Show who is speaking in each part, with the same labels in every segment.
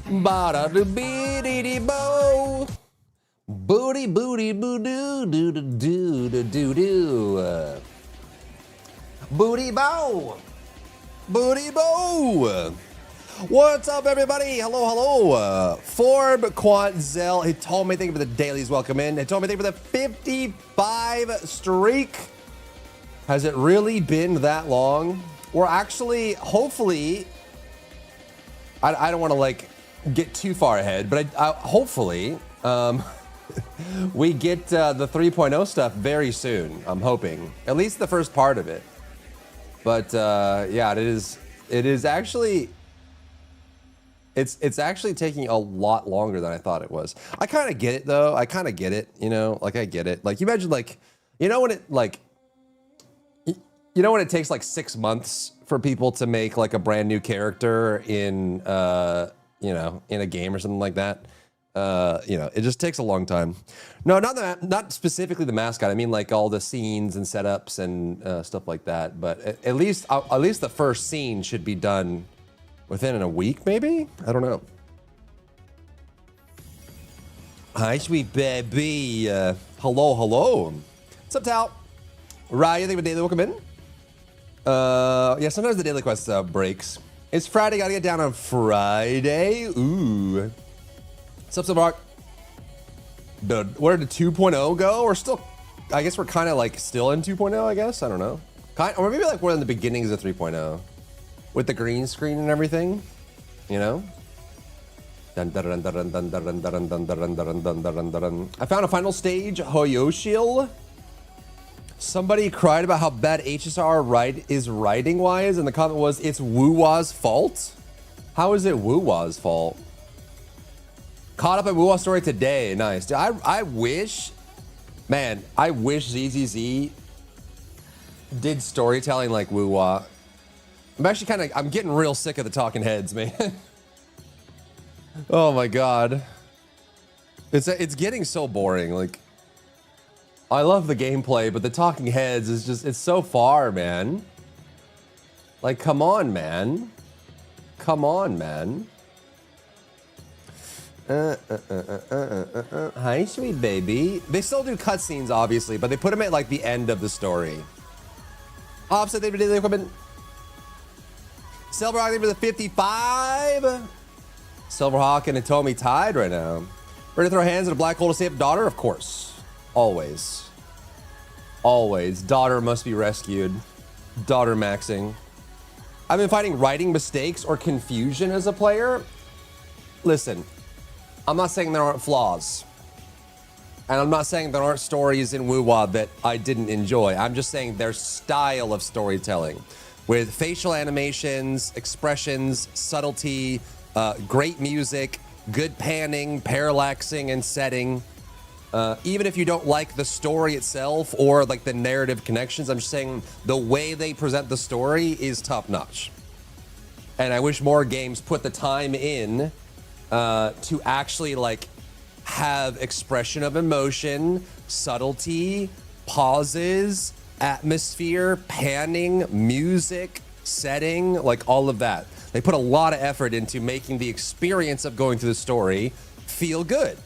Speaker 1: Bada do beady bo. Booty booty boo doo doo doo doo doo doo. Booty bow. Booty bow. What's up, everybody? Hello, hello. Forb Quantzel. He told me thank you for the dailies. Welcome in. He told me thank you for the 55 streak. Has it really been that long? We're actually, hopefully, I don't want to like get too far ahead, but hopefully we get the 3.0 stuff very soon. I'm hoping, at least the first part of it. But yeah, it is actually. It's actually taking a lot longer than I thought it was. I kind of get it though. I kind of get it, you know, like I get it. Like you imagine like, you know when it like, you know when it takes like 6 months for people to make like a brand new character in, you know, in a game or something like that. You know, it just takes a long time. No, not specifically the mascot. I mean like all the scenes and setups and stuff like that. But at least the first scene should be done within a week, maybe? I don't know. Hi, sweet baby. Hello, hello. What's up, Tal? Ryan, think of a daily welcome in. Yeah, sometimes the daily quest breaks. It's Friday, gotta get down on Friday. Ooh. What's up, Silverhawk? Where did 2.0 go? We're still, I guess we're kind of like still in 2.0, I guess. I don't know. Or maybe like we're in the beginnings of 3.0. With the green screen and everything, you know? I found a final stage, Hoyoshil. Somebody cried about how bad HSR is writing-wise, and the comment was, it's Woo-Wah's fault? How is it Woo-Wah's fault? Caught up at Woo-Wah's story today, nice. Dude, I wish, man, I wish ZZZ did storytelling like Woo-Wah. I'm actually I'm getting real sick of the talking heads, man. Oh my God. It's getting so boring. Like, I love the gameplay, but the talking heads is just, it's so far, man. Like, come on, man. Come on, man. Hi, sweet baby. They still do cutscenes, obviously, but they put them at like the end of the story. Offset the daily equipment. Silverhawk for the 55. Silverhawk and Atomi tied right now. Ready to throw hands at a black hole to save daughter? Of course. Always. Always. Daughter must be rescued. Daughter maxing. I've been fighting writing mistakes or confusion as a player. Listen, I'm not saying there aren't flaws. And I'm not saying there aren't stories in Woo-Wah that I didn't enjoy. I'm just saying their style of storytelling. With facial animations, expressions, subtlety, great music, good panning, parallaxing, and setting. Even if you don't like the story itself or like the narrative connections, I'm just saying the way they present the story is top notch. And I wish more games put the time in to actually like have expression of emotion, subtlety, pauses, atmosphere, panning, music, setting, like all of that. They put a lot of effort into making the experience of going through the story feel good.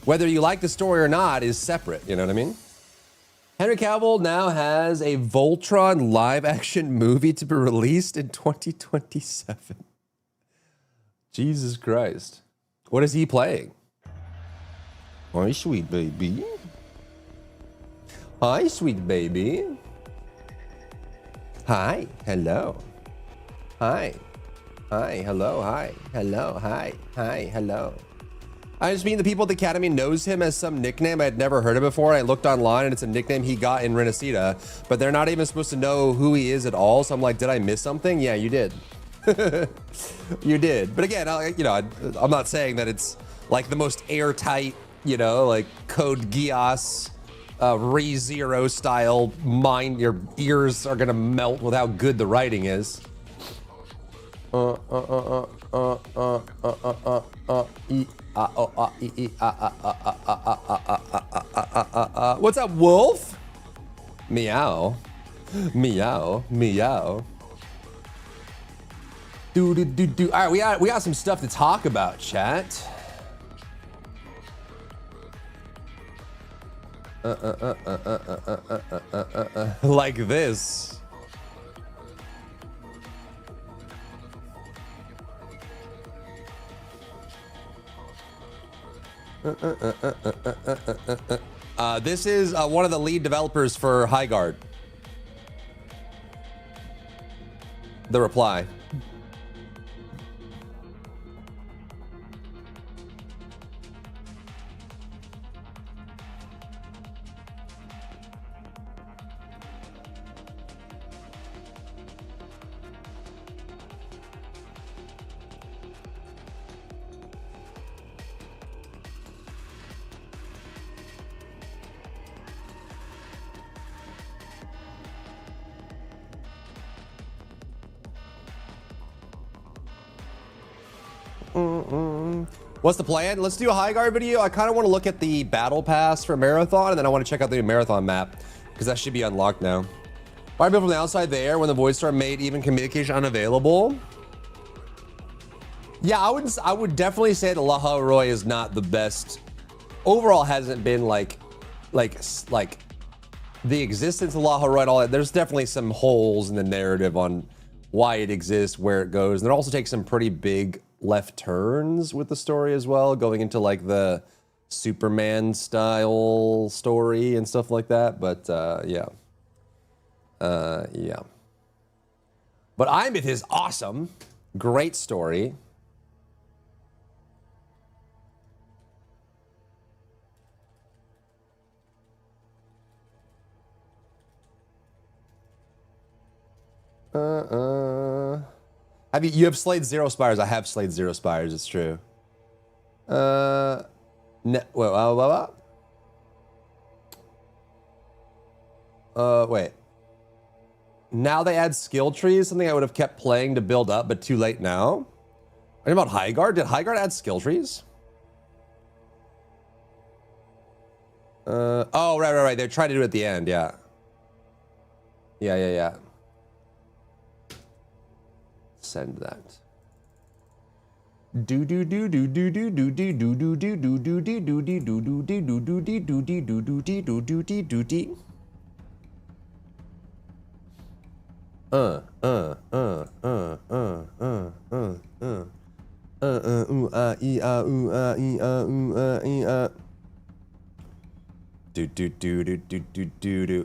Speaker 1: Whether you like the story or not is separate, you know what I mean? Henry Cavill now has a Voltron live action movie to be released in 2027. Jesus Christ. What is he playing? Oh, sweet baby. Hi, sweet baby. Hi, hello. Hi. Hi, hello, hi. Hello, hi. Hi, hello. I just mean the people at the Academy knows him as some nickname I had never heard of before. I looked online and it's a nickname he got in Renacida, but they're not even supposed to know who he is at all. So I'm like, did I miss something? Yeah, you did. You did. But again, you know, I'm not saying that it's like the most airtight, you know, like Code Geass, ReZero style mind. Your ears are gonna melt with how good the writing is. What's up, Wolf? Meow. Meow. Meow. All right, we got some stuff to talk about, chat. Like this. This is one of the lead developers for Highgard. The reply. What's the plan? Let's do a Highgard video. I kind of want to look at the battle pass for Marathon, and then I want to check out the Marathon map, because that should be unlocked now. Fire build from the outside there when the Void Storm made even communication unavailable. Yeah, I would definitely say that Laharoy is not the best. Overall, hasn't been like the existence of Laharoy and all that. There's definitely some holes in the narrative on why it exists, where it goes, and it also takes some pretty big left turns with the story as well, going into like the Superman style story and stuff like that. But yeah. But Imith is awesome. Great story. You have slayed 0 spires. I have slayed 0 spires. It's true. Wait. Now they add skill trees. Something I would have kept playing to build up, but too late now. What about Highgard? Did Highgard add skill trees? Oh, right. They're trying to do it at the end. Yeah. Yeah. Send that.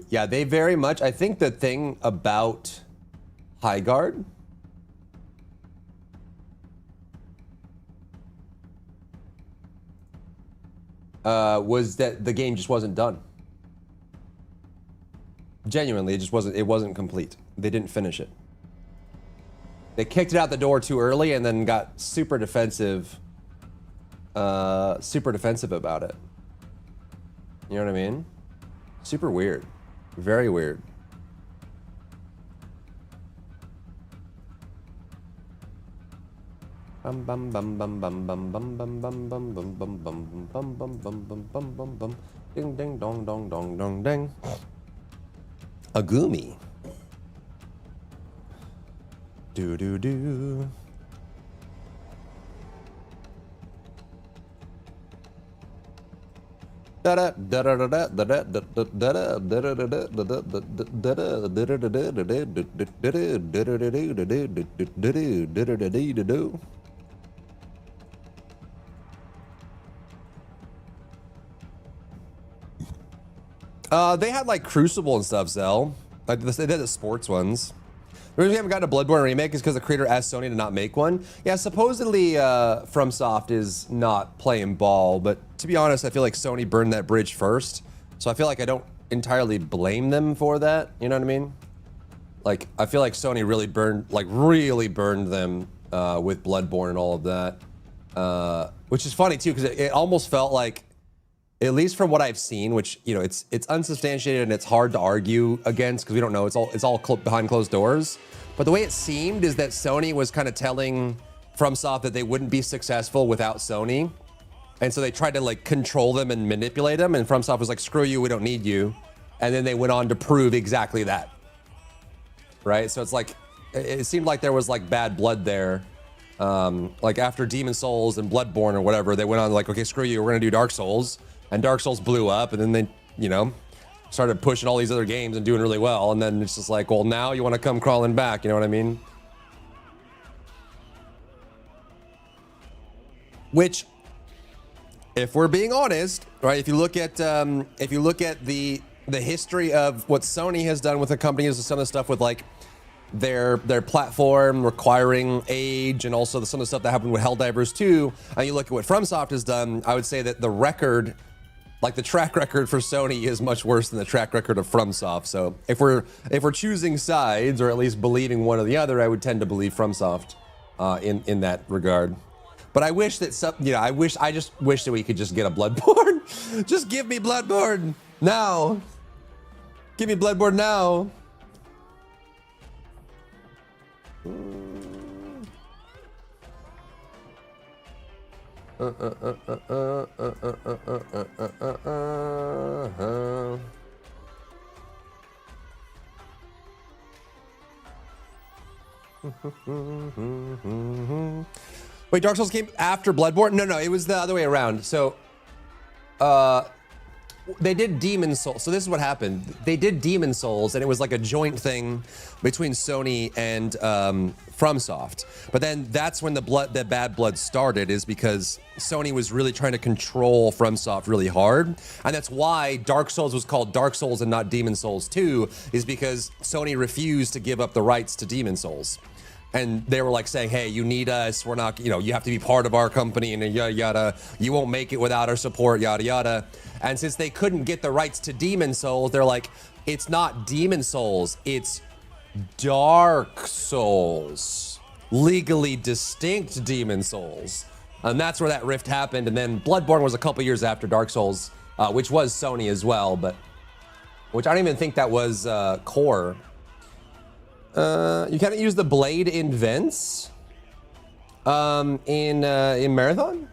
Speaker 1: Yeah, they very much. I think the thing about Highgard was that the game just wasn't done. Genuinely, it just wasn't. It wasn't complete. They didn't finish it. They kicked it out the door too early, and then got super defensive. Super defensive about it. You know what I mean? Super weird. Very weird. Bum bum bum bum bum bum bum bum bum bum bum bum bum bum bum bum bum bum bum bum ding ding dong dong dong dong ding. Agumi. Do do do. Da da da da da da da da da da da da. They had like Crucible and stuff, Zell. Like they did the sports ones. The reason we haven't gotten a Bloodborne remake is because the creator asked Sony to not make one. Yeah, supposedly FromSoft is not playing ball, but to be honest, I feel like Sony burned that bridge first. So I feel like I don't entirely blame them for that. You know what I mean? Like, I feel like Sony really burned them with Bloodborne and all of that. Which is funny too, because it almost felt like, at least from what I've seen, which, you know, it's unsubstantiated and it's hard to argue against because we don't know. It's all behind closed doors. But the way it seemed is that Sony was kind of telling FromSoft that they wouldn't be successful without Sony. And so they tried to like control them and manipulate them. And FromSoft was like, screw you, we don't need you. And then they went on to prove exactly that. Right? So it's like, it seemed like there was like bad blood there. Like after Demon Souls and Bloodborne or whatever, they went on like, okay, screw you, we're gonna do Dark Souls, and Dark Souls blew up, and then they, you know, started pushing all these other games and doing really well, and then it's just like, well, now you want to come crawling back, you know what I mean? Which, if we're being honest, right? If you look at the history of what Sony has done with the companies and some of the stuff with like their platform requiring age, and also some of the stuff that happened with Helldivers 2, and you look at what FromSoft has done, I would say that the record, like the track record for Sony, is much worse than the track record of FromSoft. So if we're choosing sides, or at least believing one or the other, I would tend to believe FromSoft in that regard. But I wish that I just wish that we could just get a Bloodborne. Just give me Bloodborne now. Give me Bloodborne now. Wait, Dark Souls came after Bloodborne? No, it was the other way around. So, they did Demon Souls. So this is what happened. They did Demon Souls, and it was like a joint thing between Sony and FromSoft. But then that's when the bad blood started, is because Sony was really trying to control FromSoft really hard. And that's why Dark Souls was called Dark Souls and not Demon Souls 2, is because Sony refused to give up the rights to Demon Souls. And they were like saying, hey, you need us. We're not, you have to be part of our company, and yada, yada. You won't make it without our support, yada, yada. And since they couldn't get the rights to Demon Souls, they're like, it's not Demon Souls, it's Dark Souls. Legally distinct Demon Souls. And that's where that rift happened. And then Bloodborne was a couple years after Dark Souls, which was Sony as well, but which I don't even think that was core. You can't use the blade in vents in Marathon?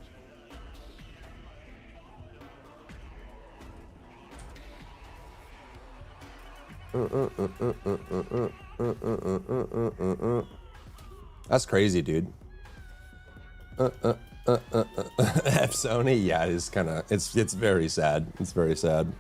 Speaker 1: That's crazy, dude. F Sony, yeah, it's kind of, it's very sad. It's very sad.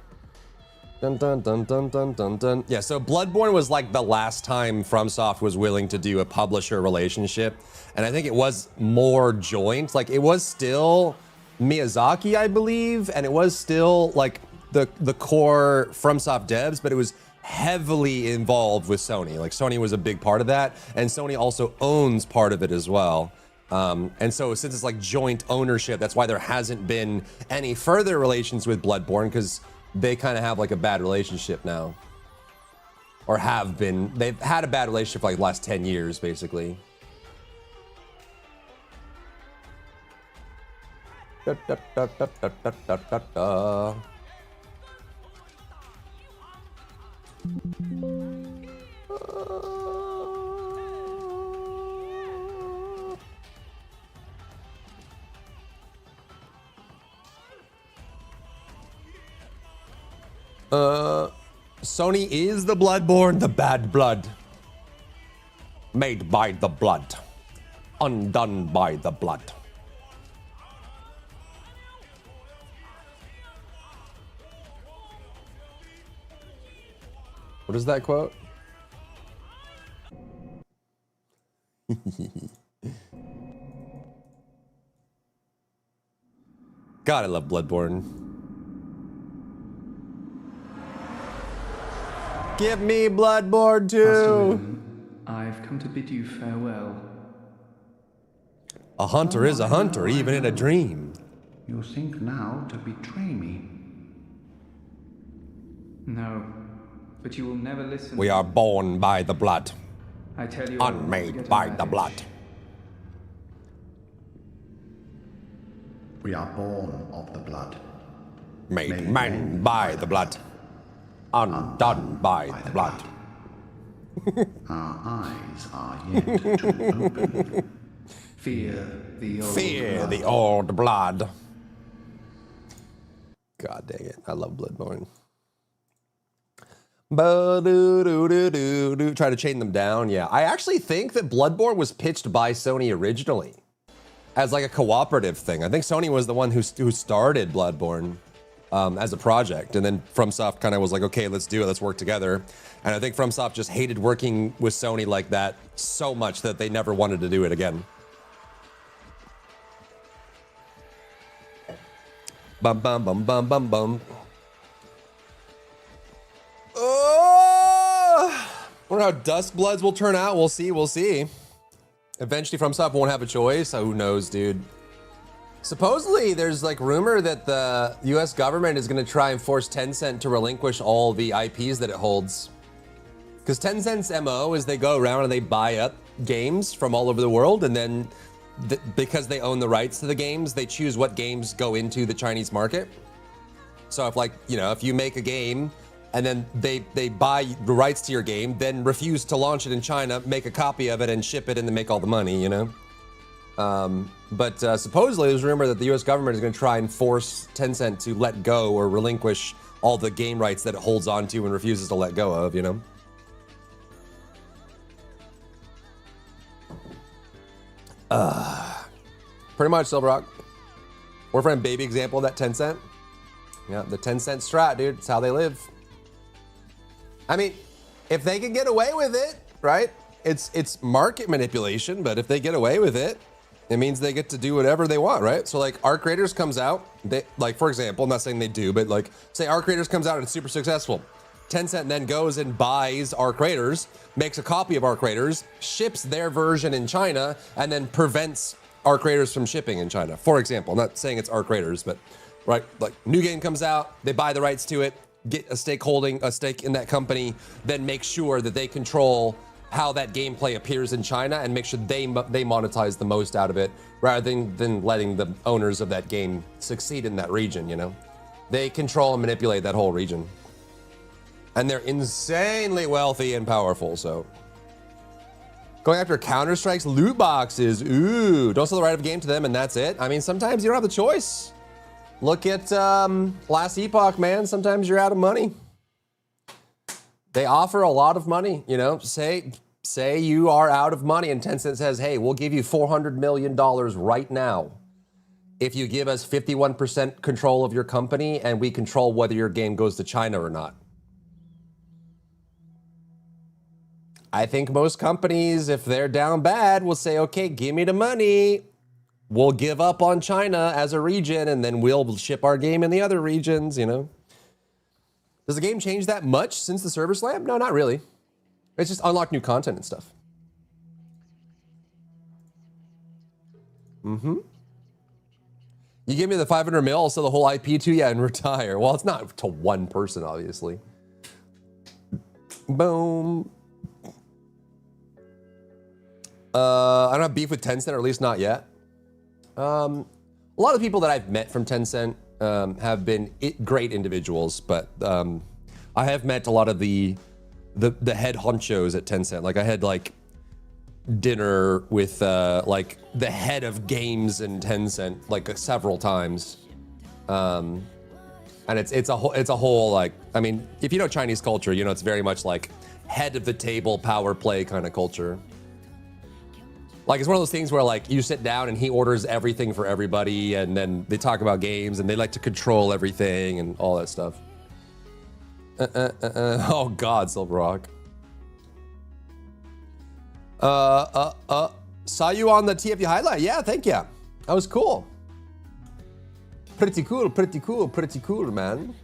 Speaker 1: Dun dun dun dun dun dun dun. Yeah, so Bloodborne was like the last time FromSoft was willing to do a publisher relationship, and I think it was more joint. Like, it was still Miyazaki, I believe, and it was still like the core FromSoft devs, but it was heavily involved with Sony. Like, Sony was a big part of that, and Sony also owns part of it as well. And so since it's like joint ownership, that's why there hasn't been any further relations with Bloodborne, because they kind of have like a bad relationship now. Or have been. They've had a bad relationship for like the last 10 years, basically. Da, da, da, da, da, da, da, da. Sony is the Bloodborne, the bad blood. Made by the blood. Undone by the blood. What is that quote? God, I love Bloodborne. Give me Bloodborne too.
Speaker 2: I've come to bid you farewell.
Speaker 1: A hunter is a hunter, even in a dream.
Speaker 3: You think now to betray me?
Speaker 2: No, but you will never listen.
Speaker 1: We are born by the blood,
Speaker 2: I tell you,
Speaker 1: unmade by the blood.
Speaker 3: We are born of the blood.
Speaker 1: Made man by the blood, undone by the blood.
Speaker 3: Our eyes are yet to open.
Speaker 2: Fear the old
Speaker 1: Fear
Speaker 2: blood.
Speaker 1: the old blood. God dang it, I love Bloodborne. Try to chain them down. Yeah, I actually think that Bloodborne was pitched by Sony originally as like a cooperative thing. I think Sony was the one who started Bloodborne as a project, and then FromSoft kind of was like, okay, let's do it, let's work together. And I think FromSoft just hated working with Sony like that so much that they never wanted to do it again. Bum bum bum bum bum bum. Oh, wonder how Duskbloods will turn out. We'll see. We'll see. Eventually, FromSoft won't have a choice. Who knows, dude? Supposedly, there's like rumor that the U.S. government is going to try and force Tencent to relinquish all the IPs that it holds. Because Tencent's MO is they go around and they buy up games from all over the world, and then because they own the rights to the games, they choose what games go into the Chinese market. So if like, you know, if you make a game and then they buy the rights to your game, then refuse to launch it in China, make a copy of it and ship it and then make all the money, you know? But supposedly there's a rumor that the US government is going to try and force Tencent to let go or relinquish all the game rights that it holds on to and refuses to let go of, you know? Pretty much, Silverrock. Warframe baby example of that Tencent. Yeah, the Tencent strat, dude. It's how they live. I mean, if they can get away with it, right? It's market manipulation, but if they get away with it, it means they get to do whatever they want, right? So like Arc Raiders comes out, they like, for example, I'm not saying they do, but like say Arc Raiders comes out and it's super successful. Tencent then goes and buys Arc Raiders, makes a copy of Arc Raiders, ships their version in China, and then prevents Arc Raiders from shipping in China. For example, I'm not saying it's Arc Raiders, but right, like new game comes out, they buy the rights to it, get a stake in that company, then make sure that they control how that gameplay appears in China and make sure they monetize the most out of it, rather than letting the owners of that game succeed in that region, you know? They control and manipulate that whole region. And they're insanely wealthy and powerful, so. Going after Counter-Strike's loot boxes, ooh, don't sell the right of a game to them and that's it. I mean, sometimes you don't have the choice. Look at Last Epoch, man, sometimes you're out of money. They offer a lot of money, you know, say you are out of money and Tencent says, hey, we'll give you $400 million right now if you give us 51% control of your company and we control whether your game goes to China or not. I think most companies, if they're down bad, will say, okay, give me the money. We'll give up on China as a region and then we'll ship our game in the other regions, you know? Does the game change that much since the server slam? No, not really. It's just unlock new content and stuff. Mm-hmm. You give me the 500 mil, I'll sell the whole IP to you and retire. Well, it's not to one person, obviously. Boom. I don't have beef with Tencent, or at least not yet. A lot of people that I've met from Tencent have been great individuals, but I have met a lot of the head honchos at Tencent. Like I had like dinner with like the head of games in Tencent like several times, and it's a whole like, I mean, if you know Chinese culture, you know it's very much like head of the table power play kind of culture. Like it's one of those things where like you sit down and he orders everything for everybody and then they talk about games and they like to control everything and all that stuff. Oh God, Silverrock. Saw you on the TFU highlight. Yeah, thank you. That was cool. Pretty cool, pretty cool, pretty cool, man.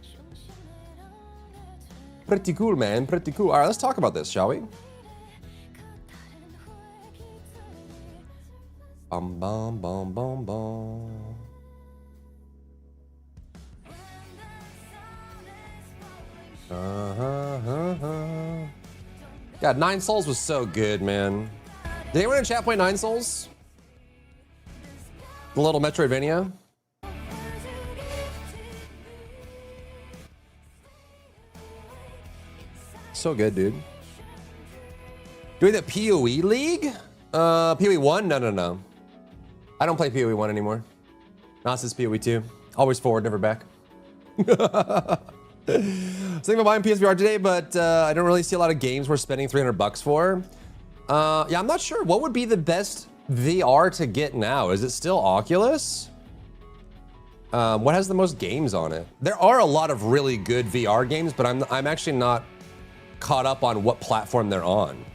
Speaker 1: Pretty cool, man, pretty cool. All right, let's talk about this, shall we? Bum bum bum bum bum. God, Nine Souls was so good, man. Did anyone in chat play Nine Souls? The little Metroidvania? So good, dude. Doing the PoE League? PoE 1? No. I don't play PoE 1 anymore. Not since PoE 2. Always forward, never back. thinking about buying PSVR today, but I don't really see a lot of games worth spending $300 for. Yeah, I'm not sure. What would be the best VR to get now? Is it still Oculus? What has the most games on it? There are a lot of really good VR games, but I'm actually not caught up on what platform they're on.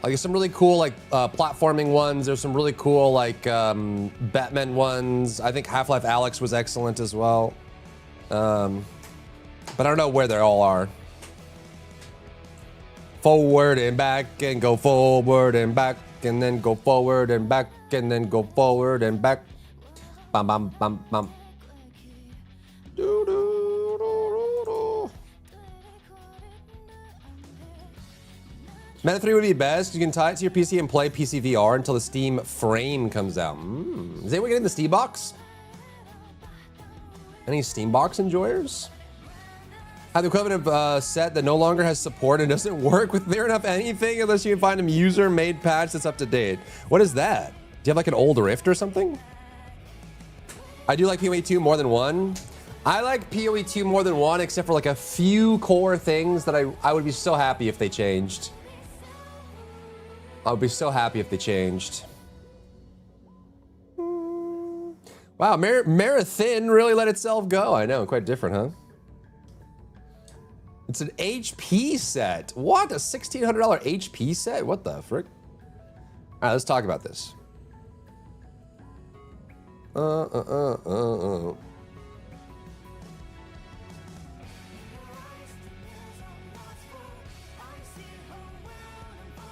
Speaker 1: Like there's some really cool like platforming ones. There's some really cool like Batman ones. I think Half-Life Alyx was excellent as well. But I don't know where they all are. Forward and back and go forward and back and then go forward and back and then go forward and back. Bam bam bam bam. Do, do, do, do, do. Meta 3 would be best. You can tie it to your PC and play PC VR until the Steam frame comes out. Is anyone getting the Steam box? Any Steam box enjoyers? Have the equivalent of a set that no longer has support and doesn't work with near enough anything unless you can find a user-made patch that's up to date. What is that? Do you have like an old Rift or something? I do like PoE 2 more than 1. I like PoE 2 more than 1, except for like a few core things that I would be so happy if they changed. I would be so happy if they changed. Wow, Marathon really let itself go. I know, quite different, huh? It's an HP set. What? A $1,600 HP set? What the frick? All right, let's talk about this.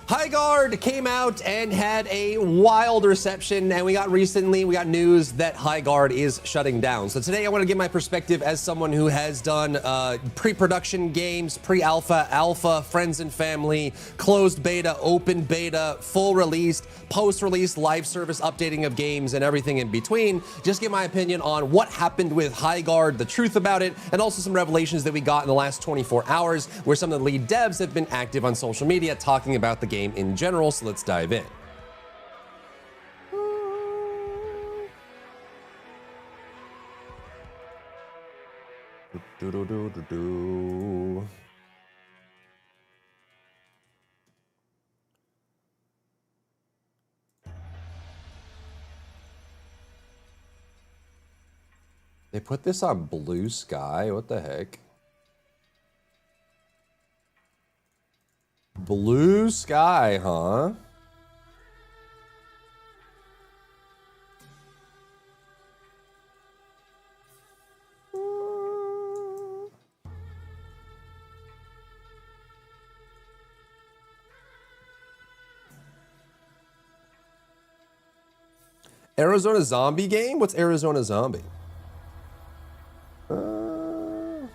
Speaker 1: Highgard came out and had a wild reception, and we got news that Highgard is shutting down. So today I want to give my perspective as someone who has done pre-production games, pre-alpha, alpha, friends and family, closed beta, open beta, full release, post-release, live service updating of games, and everything in between. Just give my opinion on what happened with Highgard, the truth about it, and also some revelations that we got in the last 24 hours, where some of the lead devs have been active on social media talking about the game in general. So let's dive in. They put this on Blue Sky? What the heck? Blue Sky, huh? Arizona Zombie game? What's Arizona Zombie?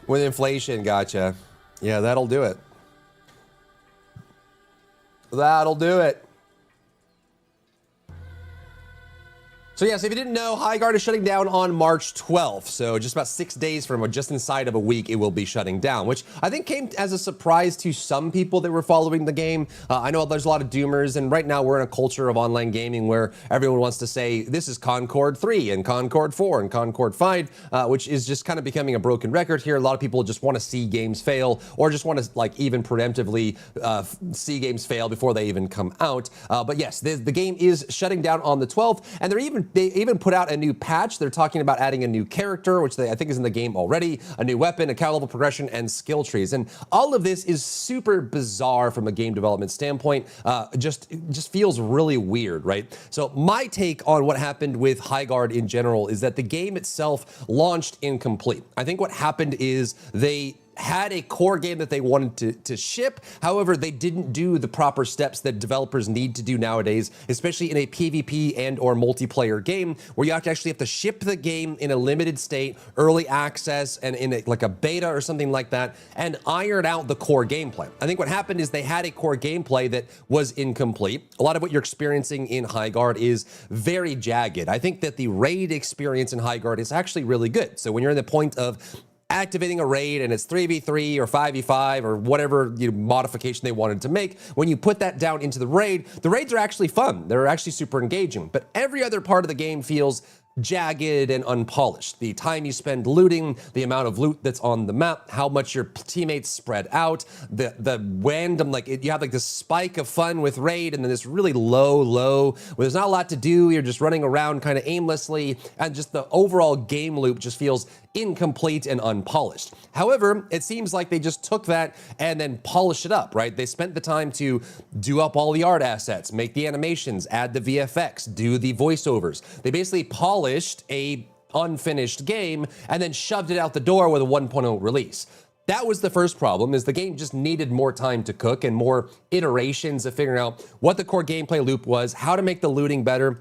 Speaker 1: With inflation, gotcha. Yeah, that'll do it. That'll do it. So yes, if you didn't know, Highgard is shutting down on March 12th. So just about 6 days from, or just inside of a week, it will be shutting down, which I think came as a surprise to some people that were following the game. I know there's a lot of doomers, and right now we're in a culture of online gaming where everyone wants to say, this is Concord 3 and Concord 4 and Concord 5, which is just kind of becoming a broken record here. A lot of people just want to see games fail, or just want to like even preemptively see games fail before they even come out. But yes, the game is shutting down on the 12th, and they even put out a new patch. They're talking about adding a new character, which I think is in the game already, a new weapon, a character level progression, and skill trees. And all of this is super bizarre from a game development standpoint. Just feels really weird, right? So my take on what happened with Highgard in general is that the game itself launched incomplete. I think what happened is they had a core game that they wanted to ship. However, they didn't do the proper steps that developers need to do nowadays, especially in a PvP and or multiplayer game, where you actually have to ship the game in a limited state, early access, and in like a beta or something like that, and iron out the core gameplay. I think what happened is they had a core gameplay that was incomplete. A lot of what you're experiencing in Highgard is very jagged. I think that the raid experience in Highgard is actually really good. So when you're in the point of activating a raid and it's 3v3 or 5v5 or whatever modification they wanted to make, when you put that down into the raids are actually fun. They're actually super engaging. But every other part of the game feels jagged and unpolished. The time you spend looting, the amount of loot that's on the map, how much your teammates spread out, the random, like you have like this spike of fun with raid and then this really low where there's not a lot to do. You're just running around kind of aimlessly, and just the overall game loop just feels incomplete and unpolished. However, it seems like they just took that and then polished it up, right? They spent the time to do up all the art assets, make the animations, add the VFX, do the voiceovers. They basically polished a unfinished game and then shoved it out the door with a 1.0 release. That was the first problem, is the game just needed more time to cook and more iterations of figuring out what the core gameplay loop was, how to make the looting better,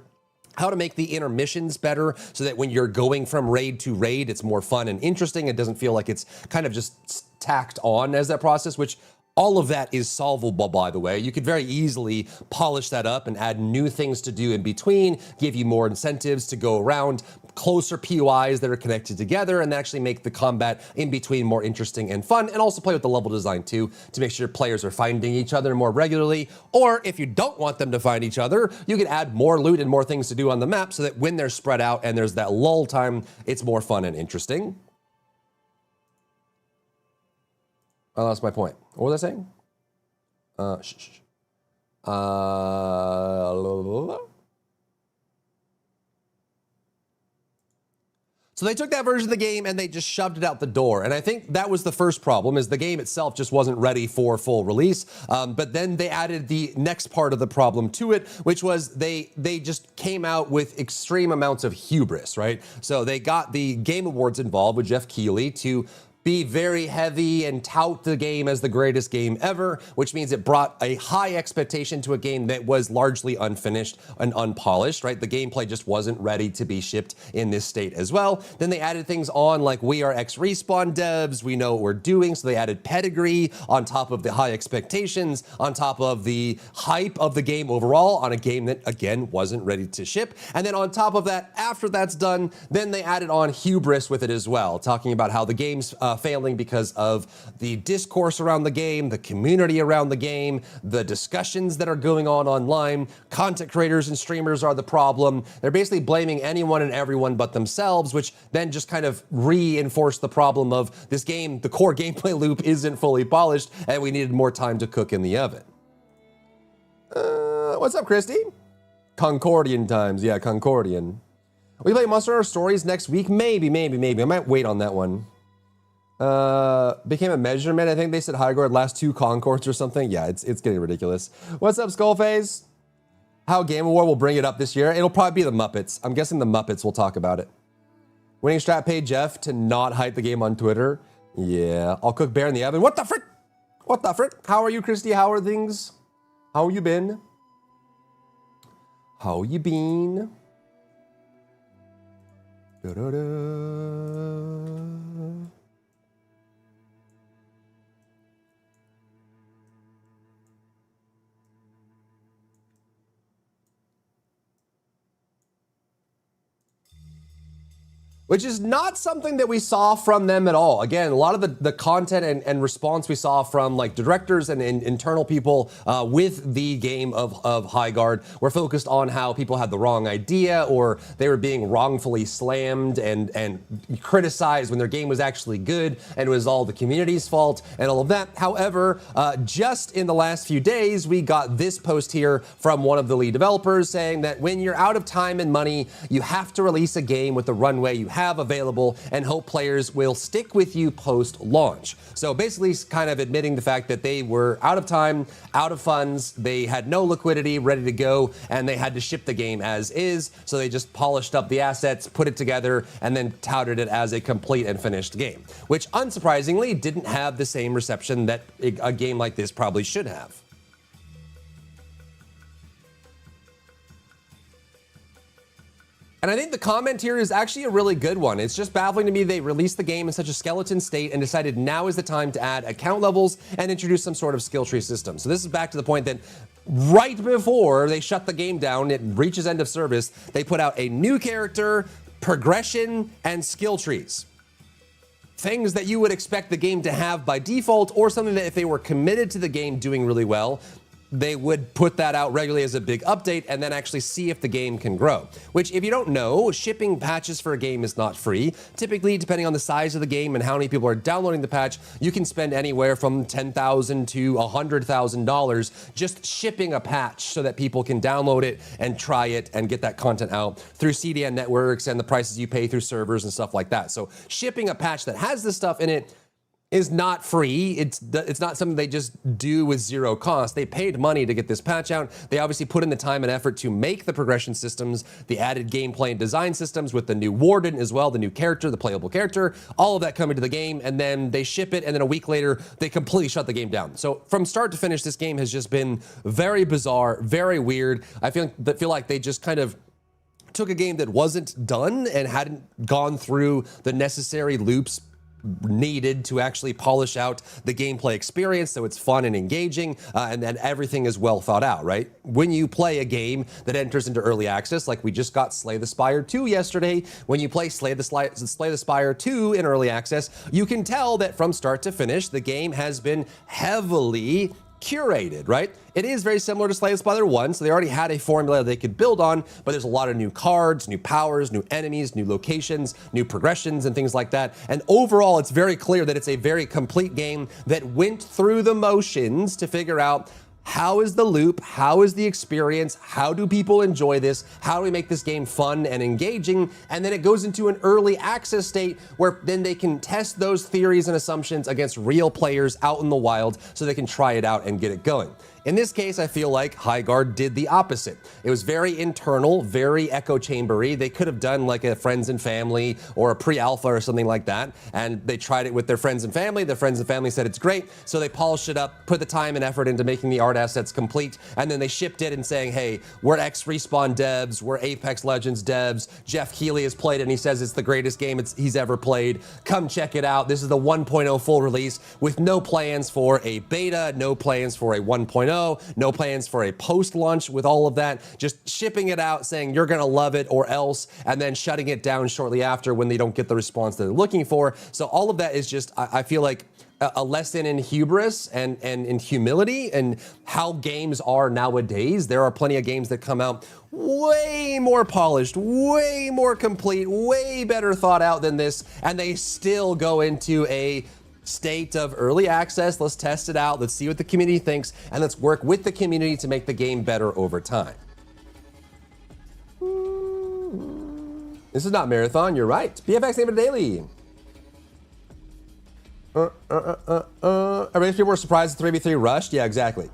Speaker 1: how to make the intermissions better so that when you're going from raid to raid, it's more fun and interesting. It doesn't feel like it's kind of just tacked on as that process, which all of that is solvable, by the way. You could very easily polish that up and add new things to do in between, give you more incentives to go around, closer POIs that are connected together, and actually make the combat in between more interesting and fun, and also play with the level design too, to make sure players are finding each other more regularly. Or if you don't want them to find each other, you can add more loot and more things to do on the map so that when they're spread out and there's that lull time, it's more fun and interesting. I lost my point. What was I saying? So they took that version of the game and they just shoved it out the door. And I think that was the first problem, is the game itself just wasn't ready for full release. But then they added the next part of the problem to it, which was they just came out with extreme amounts of hubris, right? So they got the Game Awards involved with Jeff Keighley to be very heavy and tout the game as the greatest game ever, which means it brought a high expectation to a game that was largely unfinished and unpolished, right? The gameplay just wasn't ready to be shipped in this state as well. Then they added things on like, we are ex-Respawn devs, we know what we're doing, so they added pedigree on top of the high expectations, on top of the hype of the game overall on a game that, again, wasn't ready to ship. And then on top of that, after that's done, then they added on hubris with it as well, talking about how the game's failing because of the discourse around the game, the community around the game, the discussions that are going on online. Content creators and streamers are the problem. They're basically blaming anyone and everyone but themselves, which then just kind of reinforced the problem of this game, the core gameplay loop isn't fully polished, and we needed more time to cook in the oven. What's up, Christy? Concordian times. Yeah, Concordian. We play Monster Hunter Stories next week? Maybe. I might wait on that one. Became a measurement. I think they said Highgard last 2 Concords or something. Yeah, it's getting ridiculous. What's up, Skullface? How Game Award will bring it up this year? It'll probably be the Muppets. I'm guessing the Muppets will talk about it. Winning Strat paid Jeff to not hype the game on Twitter. Yeah, I'll cook bear in the oven. What the frick? What the frick? How are you, Christy? How are things? How you been? How you been? Da-da-da. Which is not something that we saw from them at all. Again, a lot of the content and response we saw from like directors and internal people with the game of Highgard were focused on how people had the wrong idea, or they were being wrongfully slammed and criticized when their game was actually good and it was all the community's fault and all of that. However, just in the last few days, we got this post here from one of the lead developers saying that when you're out of time and money, you have to release a game with the runway you have available and hope players will stick with you post-launch. So basically kind of admitting the fact that they were out of time, out of funds, they had no liquidity, ready to go, and they had to ship the game as is. So they just polished up the assets, put it together, and then touted it as a complete and finished game, which unsurprisingly didn't have the same reception that a game like this probably should have. And I think the comment here is actually a really good one. It's just baffling to me they released the game in such a skeleton state and decided now is the time to add account levels and introduce some sort of skill tree system. So this is back to the point that right before they shut the game down, it reaches end of service, they put out a new character, progression, and skill trees. Things that you would expect the game to have by default, or something that if they were committed to the game doing really well, they would put that out regularly as a big update and then actually see if the game can grow. Which, if you don't know, shipping patches for a game is not free. Typically, depending on the size of the game and how many people are downloading the patch, you can spend anywhere from $10,000 to $100,000 just shipping a patch so that people can download it and try it and get that content out through CDN networks and the prices you pay through servers and stuff like that. So shipping a patch that has this stuff in it is not free. It's not something they just do with zero cost. They paid money to get this patch out. They obviously put in the time and effort to make the progression systems, the added gameplay and design systems with the new warden as well, the new character, the playable character, all of that come into the game, and then they ship it, and then a week later, they completely shut the game down. So from start to finish, this game has just been very bizarre, very weird. I feel like they just kind of took a game that wasn't done and hadn't gone through the necessary loops needed to actually polish out the gameplay experience so it's fun and engaging, and then everything is well thought out, right? When you play a game that enters into early access, like we just got Slay the Spire 2 yesterday, when you play Slay the Spire 2 in early access, you can tell that from start to finish, the game has been heavily curated, right? It is very similar to Slay the Spire 1, so they already had a formula they could build on, but there's a lot of new cards, new powers, new enemies, new locations, new progressions, and things like that. And overall, it's very clear that it's a very complete game that went through the motions to figure out how is the loop, how is the experience, how do people enjoy this, how do we make this game fun and engaging, and then it goes into an early access state where then they can test those theories and assumptions against real players out in the wild so they can try it out and get it going. In this case, I feel like Highgard did the opposite. It was very internal, very echo chambery. They could have done like a friends and family or a pre-alpha or something like that, and they tried it with their friends and family. Their friends and family said it's great, so they polished it up, put the time and effort into making the art assets complete, and then they shipped it and saying, hey, we're X-Respawn devs, we're Apex Legends devs, Jeff Keighley has played it and he says it's the greatest game he's ever played. Come check it out. This is the 1.0 full release with no plans for a beta, no plans for a 1.0, no plans for a post-launch with all of that, just shipping it out, saying you're gonna love it or else, and then shutting it down shortly after when they don't get the response that they're looking for. So all of that is just, I feel like, a lesson in hubris and in humility and how games are nowadays. There are plenty of games that come out way more polished, way more complete, way better thought out than this, and they still go into a state of early access. Let's test it out. Let's see what the community thinks, and let's work with the community to make the game better over time. This is not Marathon. You're right. PFX Neighbor Daily. I mean, people were surprised at 3v3 rushed. Yeah, exactly.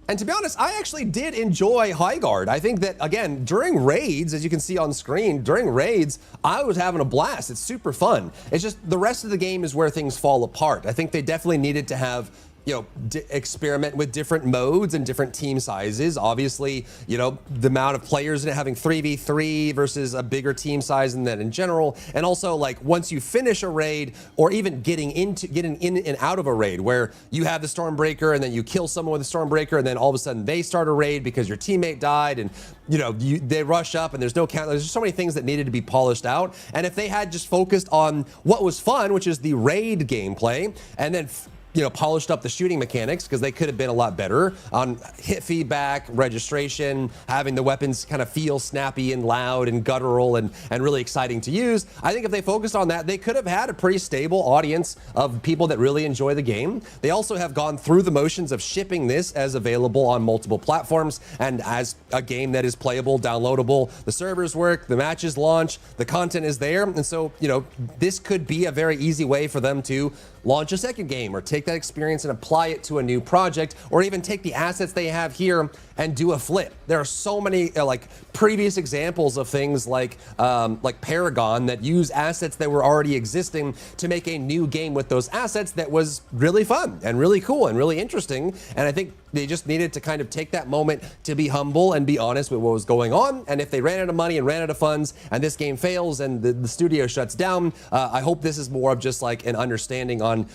Speaker 1: And to be honest, I actually did enjoy Highgard. I think that, again, during raids, as you can see on screen, during raids, I was having a blast. It's super fun. It's just the rest of the game is where things fall apart. I think they definitely needed to have, you know, experiment with different modes and different team sizes. Obviously, you know, the amount of players in it having 3v3 versus a bigger team size than that in general. And also, like, once you finish a raid, or even getting in and out of a raid, where you have the Stormbreaker and then you kill someone with a Stormbreaker and then all of a sudden they start a raid because your teammate died, and you know, they rush up and there's no count. There's just so many things that needed to be polished out. And if they had just focused on what was fun, which is the raid gameplay, and then you know, polished up the shooting mechanics, because they could have been a lot better on hit feedback, registration, having the weapons kind of feel snappy and loud and guttural and really exciting to use. I think if they focused on that, they could have had a pretty stable audience of people that really enjoy the game. They also have gone through the motions of shipping this as available on multiple platforms and as a game that is playable, downloadable. The servers work, the matches launch, the content is there. And so, you know, this could be a very easy way for them to launch a second game or take that experience and apply it to a new project, or even take the assets they have here and do a flip. There are so many like previous examples of things like Paragon that use assets that were already existing to make a new game with those assets that was really fun and really cool and really interesting. And I think they just needed to kind of take that moment to be humble and be honest with what was going on. And if they ran out of money and ran out of funds and this game fails and the studio shuts down, I hope this is more of just like an understanding on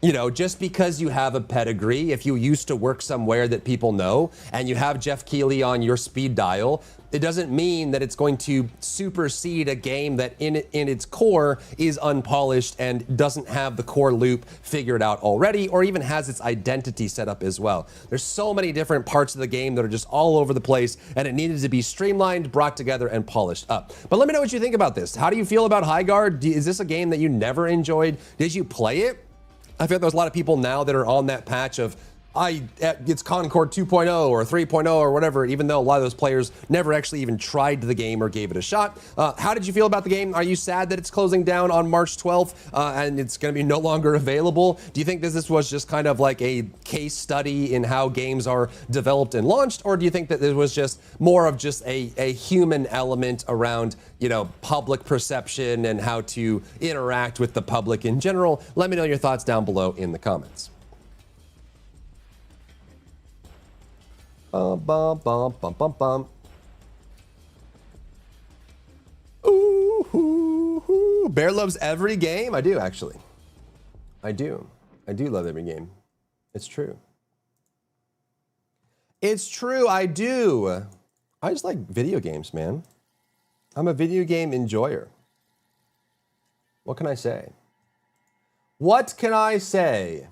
Speaker 1: You know, just because you have a pedigree, if you used to work somewhere that people know and you have Jeff Keighley on your speed dial, it doesn't mean that it's going to supersede a game that in its core is unpolished and doesn't have the core loop figured out already, or even has its identity set up as well. There's so many different parts of the game that are just all over the place, and it needed to be streamlined, brought together, and polished up. But let me know what you think about this. How do you feel about Highgard? Is this a game that you never enjoyed? Did you play it? I feel like there's a lot of people now that are on that patch of, it's Concord 2.0 or 3.0 or whatever, even though a lot of those players never actually even tried the game or gave it a shot. How did you feel about the game? Are you sad that it's closing down on March 12th and it's going to be no longer available? Do you think this was just kind of like a case study in how games are developed and launched? Or do you think that it was just more of just a human element around, you know, public perception and how to interact with the public in general? Let me know your thoughts down below in the comments. Bum, bum, bum, bum, bum, bum. Ooh, ooh, ooh. Bear loves every game. I do, actually. I do love every game. It's true. It's true, I do. I just like video games, man. I'm a video game enjoyer. What can I say? What can I say?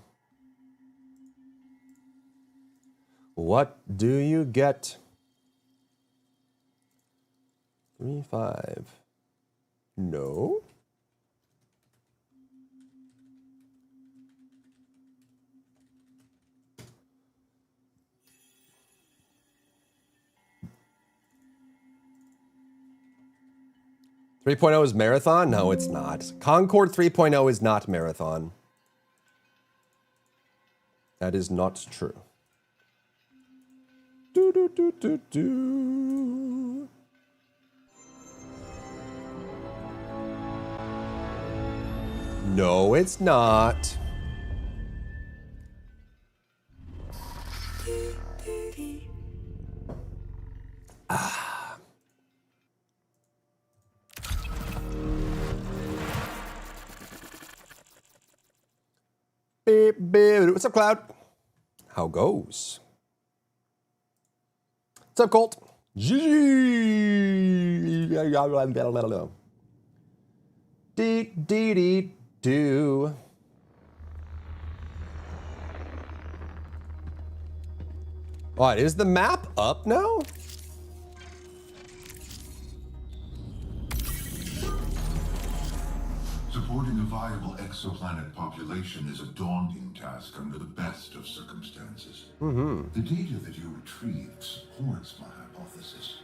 Speaker 1: What do you get? 3-5. No. .0 is marathon? No, it's not. Concord 3.0 is not marathon. That is not true. Do, do, do, do, do. No, it's not. Ah. Beep, beep. What's up, Cloud? How goes? What's up, Colt? Dee dee dee do. What, is the map up now?
Speaker 4: Supporting a viable exoplanet population is a daunting task under the best of circumstances. The data that you retrieved supports my hypothesis.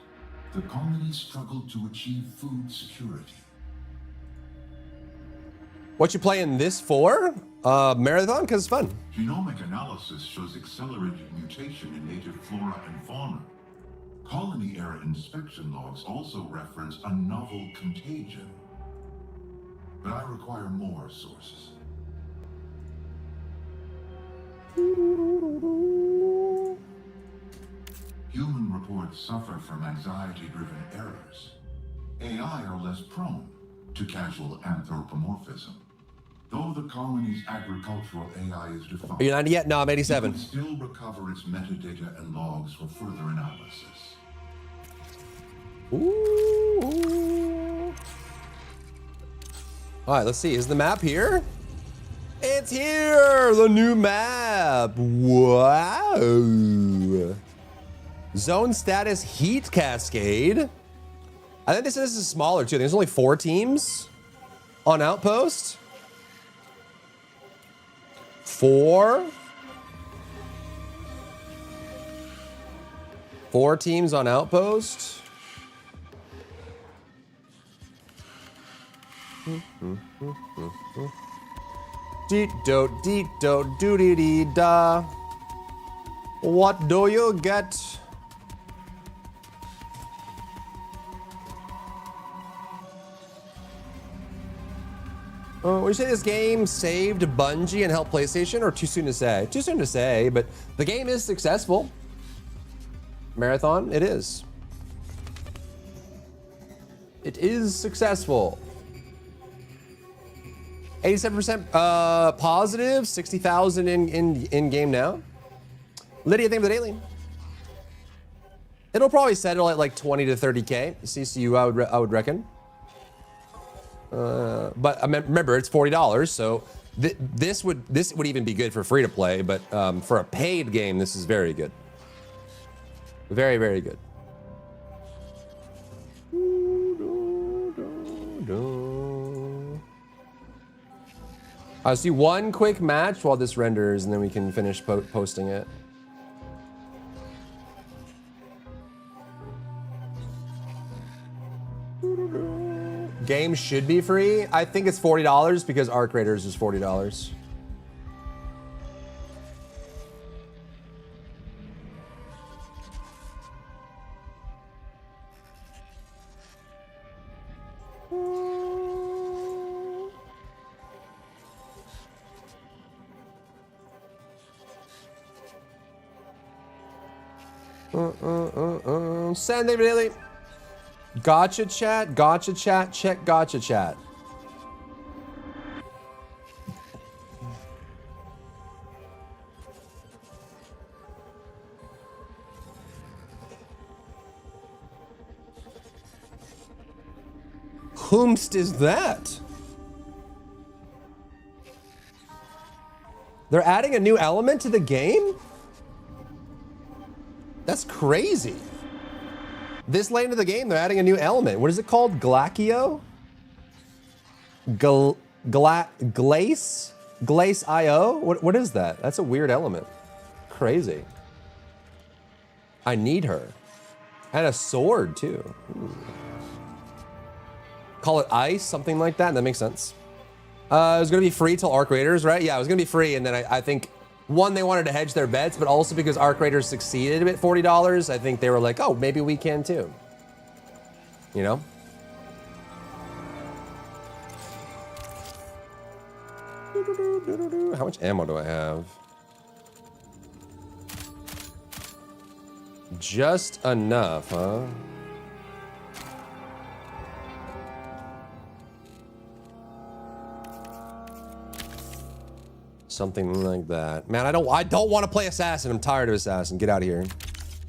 Speaker 4: The colony struggled to achieve food security.
Speaker 1: What you playing this for? Marathon? Because it's fun.
Speaker 4: Genomic analysis shows accelerated mutation in native flora and fauna. Colony-era inspection logs also reference a novel contagion. But I require more sources. Human reports suffer from anxiety-driven errors. AI are less prone to casual anthropomorphism. Though the colony's agricultural AI is defined,
Speaker 1: Are you 90 yet? No, I'm 87.
Speaker 4: it can still recover its metadata and logs for further analysis.
Speaker 1: Ooh. All right, let's see. Is the map here? It's here! The new map! Wow! Zone status heat cascade. I think this is smaller too. There's only 4 teams on Outpost. 4 teams on Outpost. Deet do doo dee dee da. What do you get? Would you say this game saved Bungie and helped PlayStation, or too soon to say? Too soon to say, but the game is successful. Marathon, it is. It is successful. 87% positive, 60,000 in game now. Lydia, thank you for the daily. It'll probably settle at like 20 to 30K CCU, I would reckon. But remember, it's $40, so this would even be good for free to play. But for a paid game, this is very good. Very, very good. Let's do one quick match while this renders, and then we can finish posting it. Game should be free. I think it's $40 because Arc Raiders is $40. Send it really. Gotcha chat, check gotcha chat. Whomst is that? They're adding a new element to the game? That's crazy. This lane of the game, they're adding a new element. What is it called? Glacio? Glace? Glace IO? What is that? That's a weird element. Crazy. I need her. And a sword, too. Ooh. Call it ice, something like that. That makes sense. It was going to be free till Arc Raiders, right? Yeah, it was going to be free, and then I think... One, they wanted to hedge their bets, but also because Arc Raiders succeeded at $40, I think they were like, oh, maybe we can too. You know? How much ammo do I have? Just enough, huh? Something like that. Man, I don't want to play Assassin. I'm tired of Assassin. Get out of here.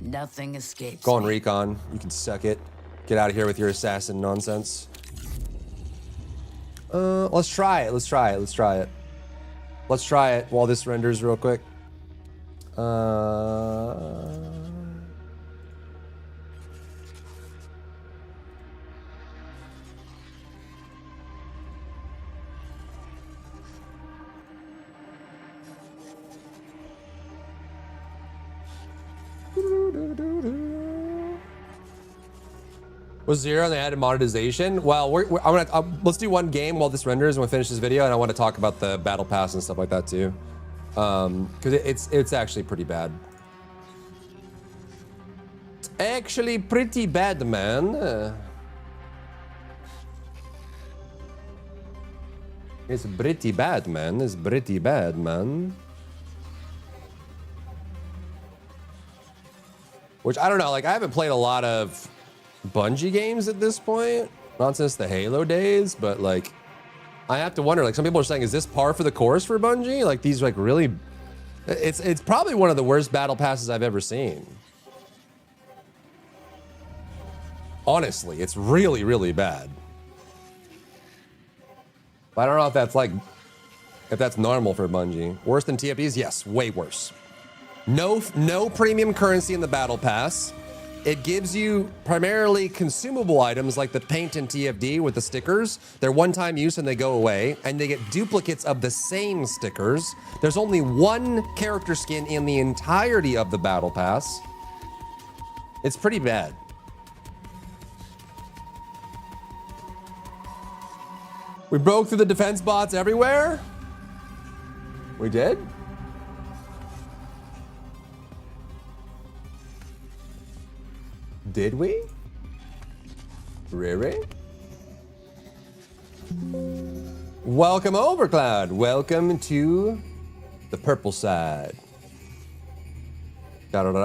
Speaker 5: Nothing escapes.
Speaker 1: Go on Recon. You can suck it. Get out of here with your Assassin nonsense. Let's try it. Let's try it. Let's try it. Let's try it while this renders real quick. Was 0 and they added monetization? Well, let's do one game while this renders and we'll finish this video, and I want to talk about the battle pass and stuff like that too, because it's actually pretty bad. It's actually pretty bad, man. It's pretty bad, man. It's pretty bad, man. Which I don't know. Like, I haven't played a lot of Bungie games at this point, not since the Halo days, but like I have to wonder, like some people are saying, is this par for the course for Bungie? Like these like really, it's probably one of the worst battle passes I've ever seen. Honestly, it's really, really bad. But I don't know if that's like, if that's normal for Bungie. Worse than TFDs? Yes, way worse. No premium currency in the battle pass. It gives you primarily consumable items like the paint and TFD with the stickers. They're one-time use and they go away, and they get duplicates of the same stickers. There's only one character skin in the entirety of the battle pass. It's pretty bad. We broke through the defense bots everywhere? We did? Did we? Really? Welcome over, Cloud. Welcome to the purple side. That would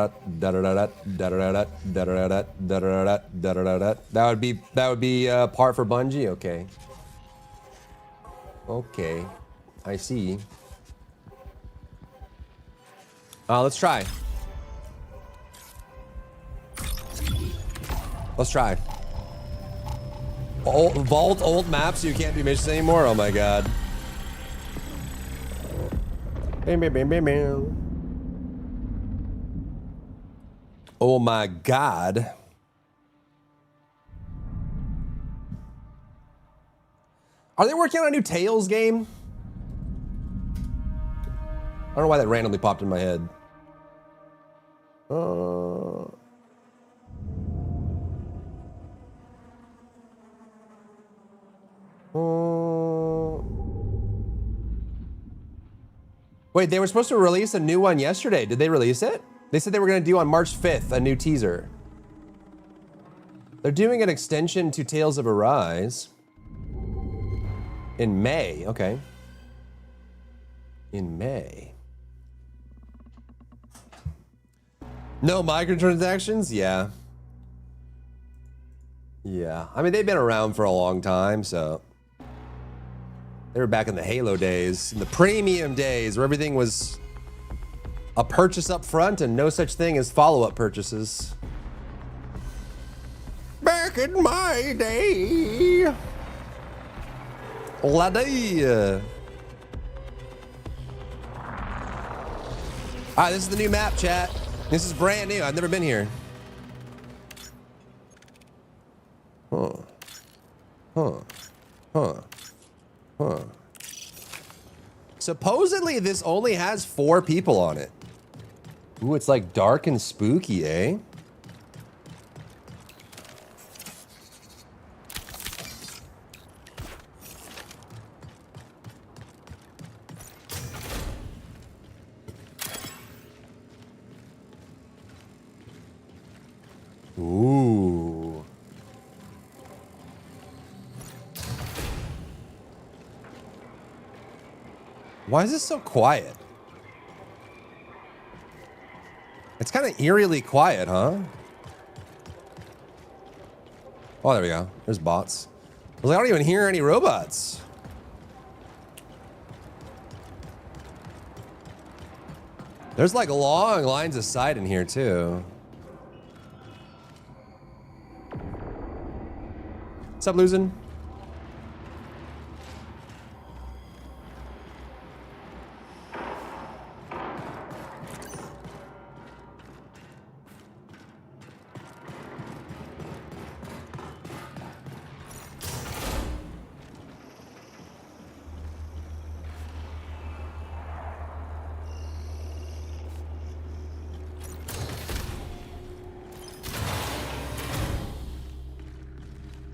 Speaker 1: be part for Bungie, okay. Okay. I see. Let's try. Let's try. Vault old maps so you can't do missions anymore? Oh my god. Bam, bam, bam, bam, bam. Oh my god. Are they working on a new Tales game? I don't know why that randomly popped in my head. Wait, they were supposed to release a new one yesterday. Did they release it? They said they were going to do on March 5th a new teaser. They're doing an extension to Tales of Arise in May. Okay. In May. No microtransactions? Yeah. Yeah. I mean, they've been around for a long time, so. They were back in the Halo days, in the premium days, where everything was a purchase up front and no such thing as follow-up purchases. Back in my day. La day. All right, this is the new map, chat. This is brand new. I've never been here. Huh. Huh. Huh. Huh. Supposedly, this only has 4 people on it. Ooh, it's like dark and spooky, eh? Ooh. Why is this so quiet? It's kind of eerily quiet, huh? Oh, there we go. There's bots. I was like, I don't even hear any robots. There's like long lines of sight in here too. What's up, losing?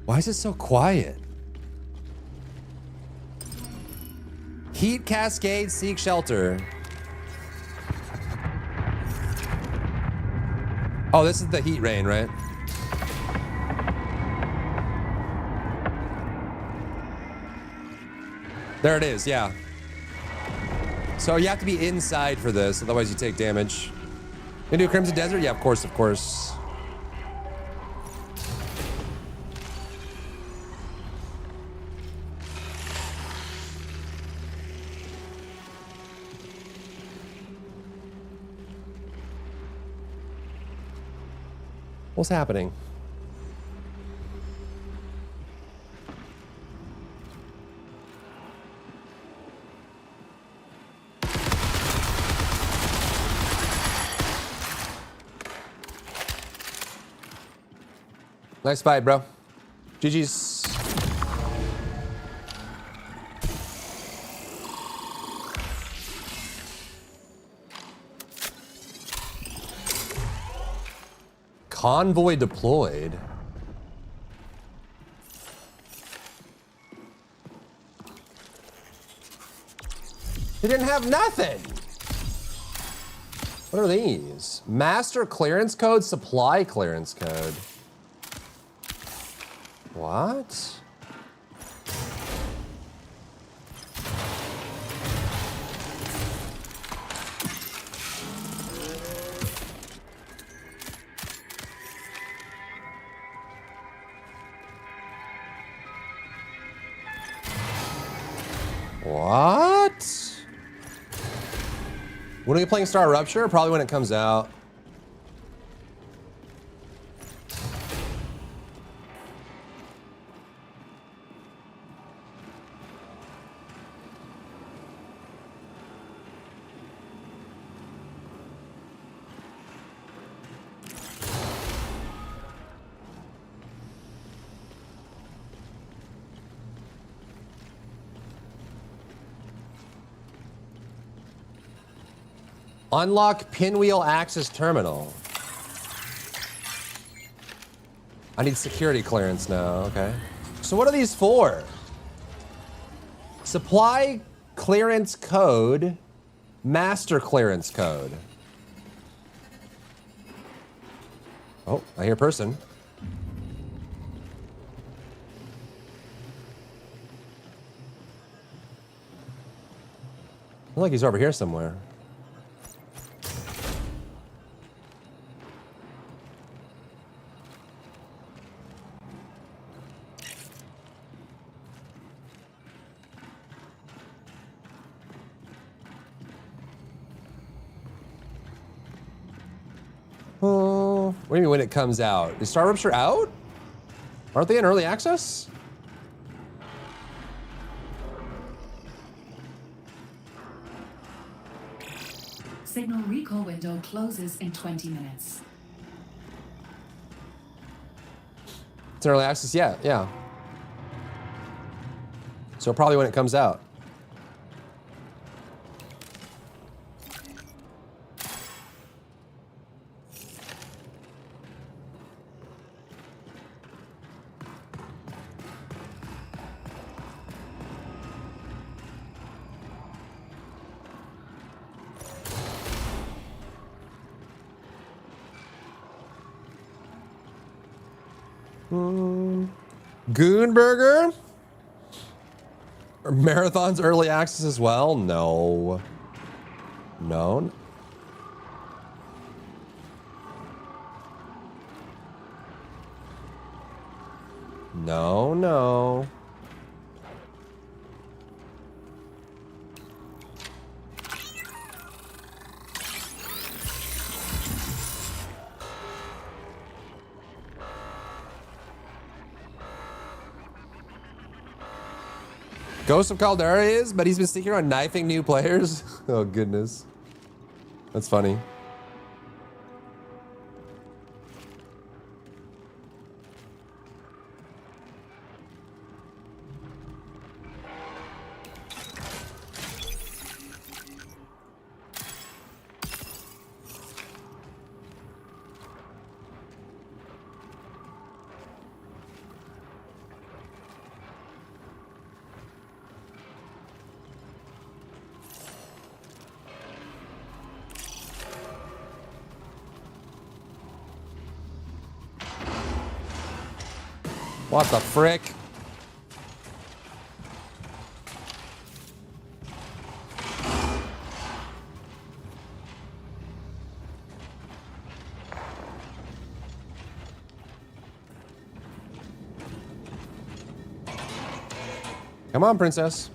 Speaker 1: Why is it so quiet? Heat cascade, seek shelter. Oh, this is the heat rain, right? There it is, yeah. So you have to be inside for this, otherwise you take damage. You do Crimson Desert? Yeah, of course, of course. What's happening? Nice fight, bro. GG's. Convoy deployed. They didn't have nothing. What are these? Master clearance code, supply clearance code. What? What? When are we playing Star Rupture? Probably when it comes out. Unlock pinwheel access terminal. I need security clearance now, okay. So what are these for? Supply clearance code, master clearance code. Oh, I hear person. I feel like he's over here somewhere. Oh, what do you mean when it comes out? Is Star Rupture out? Aren't they in early access?
Speaker 6: Signal recall window closes in 20 minutes.
Speaker 1: It's in early access, yeah. So probably when it comes out. Goonburger? Are Marathon's early access as well? No. No. No. Ghost of Caldera is, but he's been sneaking around knifing new players. Oh, goodness. That's funny. What the frick? Come on, princess.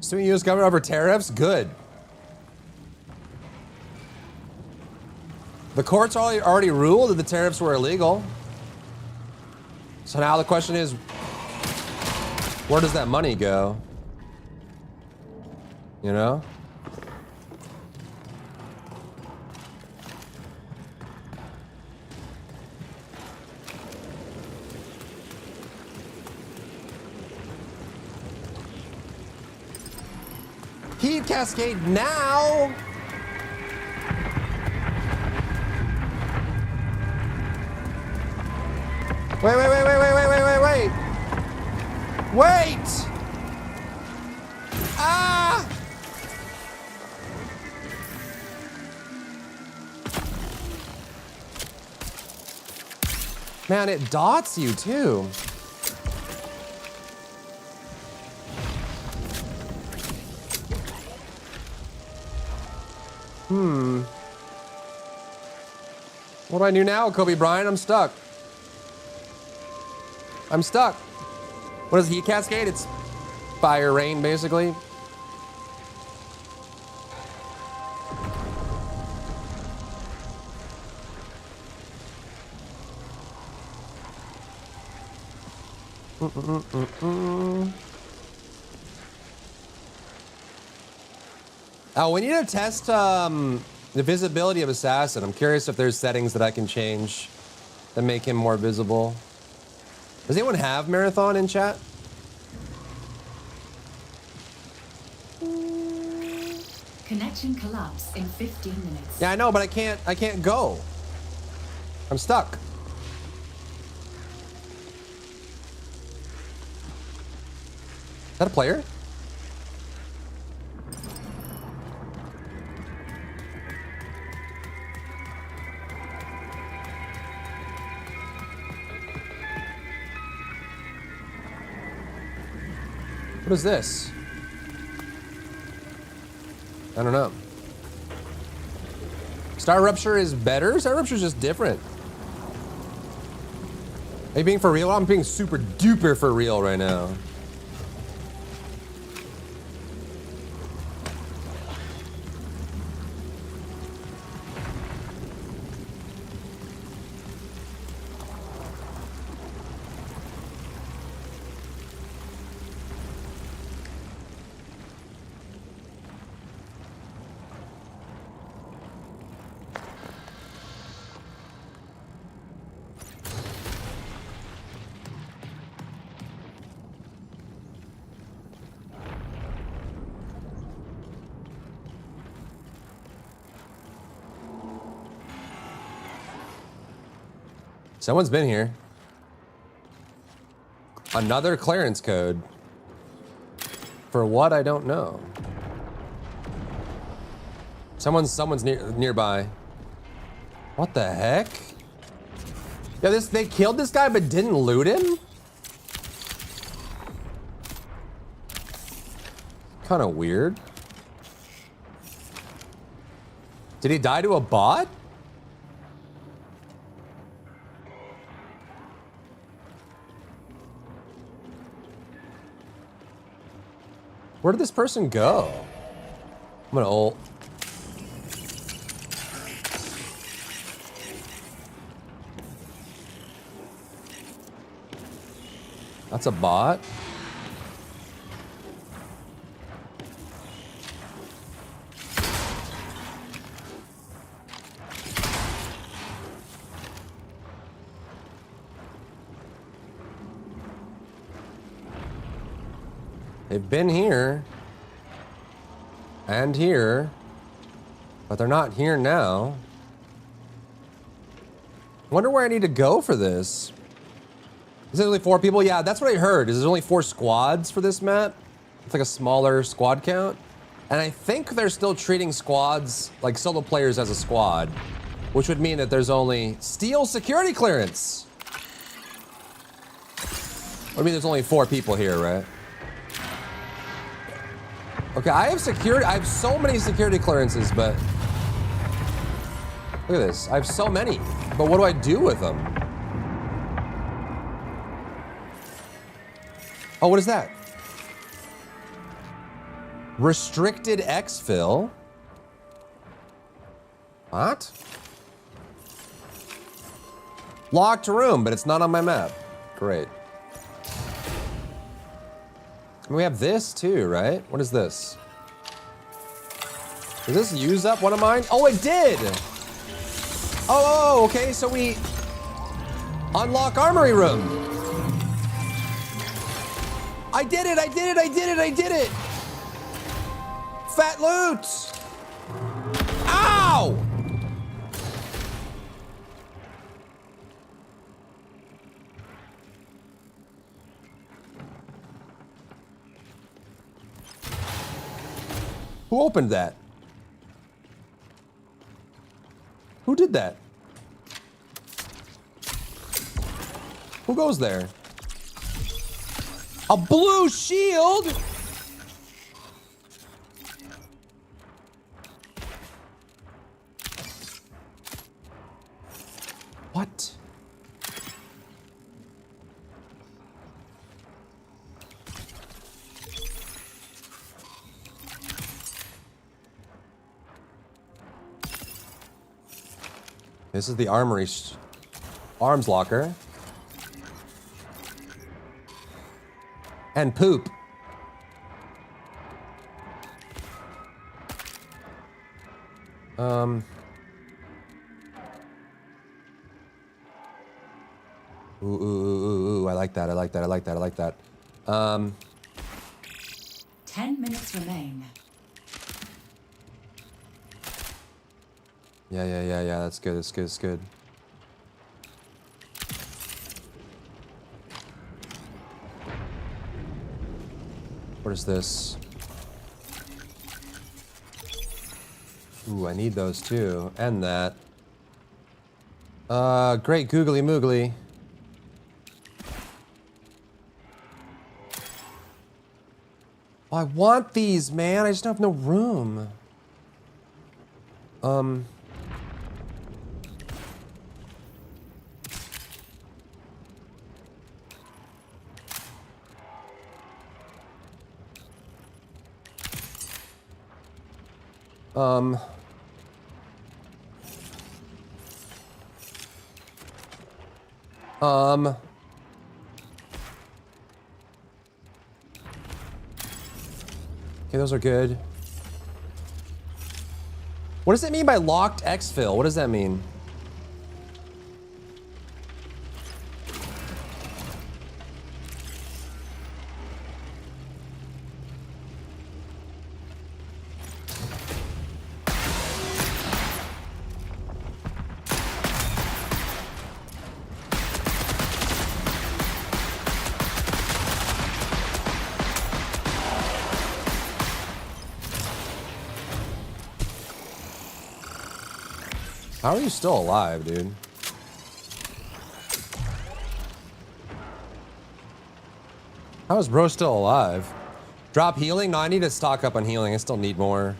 Speaker 1: Assuming U.S. government over tariffs? Good. The courts already ruled that the tariffs were illegal. So now the question is, where does that money go? You know? Heat cascade now! Wait. Wait! Ah! Man, it dots you too. What do I do now, Kobe Bryant? I'm stuck. I'm stuck. What is heat cascade? It's fire rain, basically. Oh, we need to test the visibility of Assassin. I'm curious if there's settings that I can change that make him more visible. Does anyone have Marathon in chat?
Speaker 6: Connection collapse in 15 minutes.
Speaker 1: Yeah, I know, but I can't go. I'm stuck. Is that a player? What is this? I don't know. Star Rupture is better? Star Rupture is just different. Are you being for real? I'm being super duper for real right now. Someone's been here. Another clearance code. For what? I don't know. Someone's nearby. What the heck? Yeah, they killed this guy but didn't loot him? Kind of weird. Did he die to a bot? Where did this person go? I'm gonna ult. That's a bot. They've been here and here, but they're not here now. Wonder where I need to go for this. Is there only 4 people? Yeah, that's what I heard. Is there's only 4 squads for this map? It's like a smaller squad count. And I think they're still treating squads like solo players as a squad, which would mean that there's only steel security clearance. I mean, there's only 4 people here, right? Okay, I have so many security clearances, but look at this. I have so many, but what do I do with them? Oh, what is that? Restricted exfil. What? Locked room, but it's not on my map. Great. We have this too, right? What is this? Does this use up one of mine? Oh, it did! Oh, okay, so we unlock armory room. I did it, I did it, I did it, I did it! Fat loot! Ow! Who opened that? Who did that? Who goes there? A blue shield? What? This is the armory arms locker. And poop. Ooh, I like that, I like that, I like that, I like that.
Speaker 6: 10 minutes remain.
Speaker 1: Yeah, that's good, that's good, that's good. What is this? Ooh, I need those too, and that. Great googly moogly. Oh, I want these, man. I just don't have no room. Okay, those are good. What does it mean by locked exfil? What does that mean? How are you still alive, dude? How is bro still alive? Drop healing? No, I need to stock up on healing. I still need more.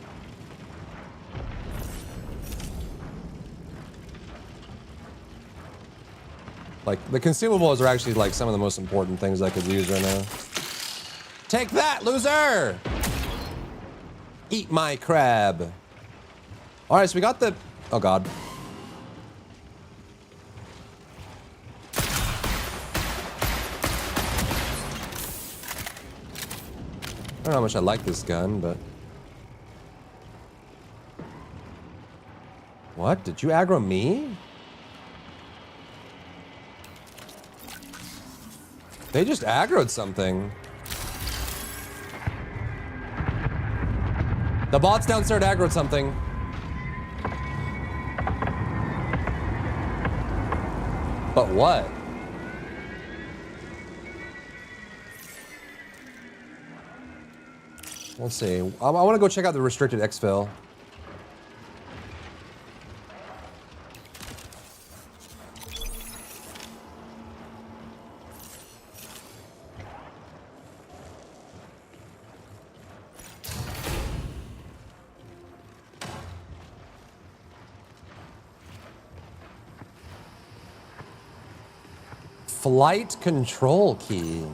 Speaker 1: Like, the consumables are actually like some of the most important things I could use right now. Take that, loser! Eat my crab. All right, so we got the... Oh, God. I don't know how much I like this gun, but... What? Did you aggro me? They just aggroed something. The bots downstairs aggroed something. But what? Let's see. I want to go check out the restricted exfil. Flight control key.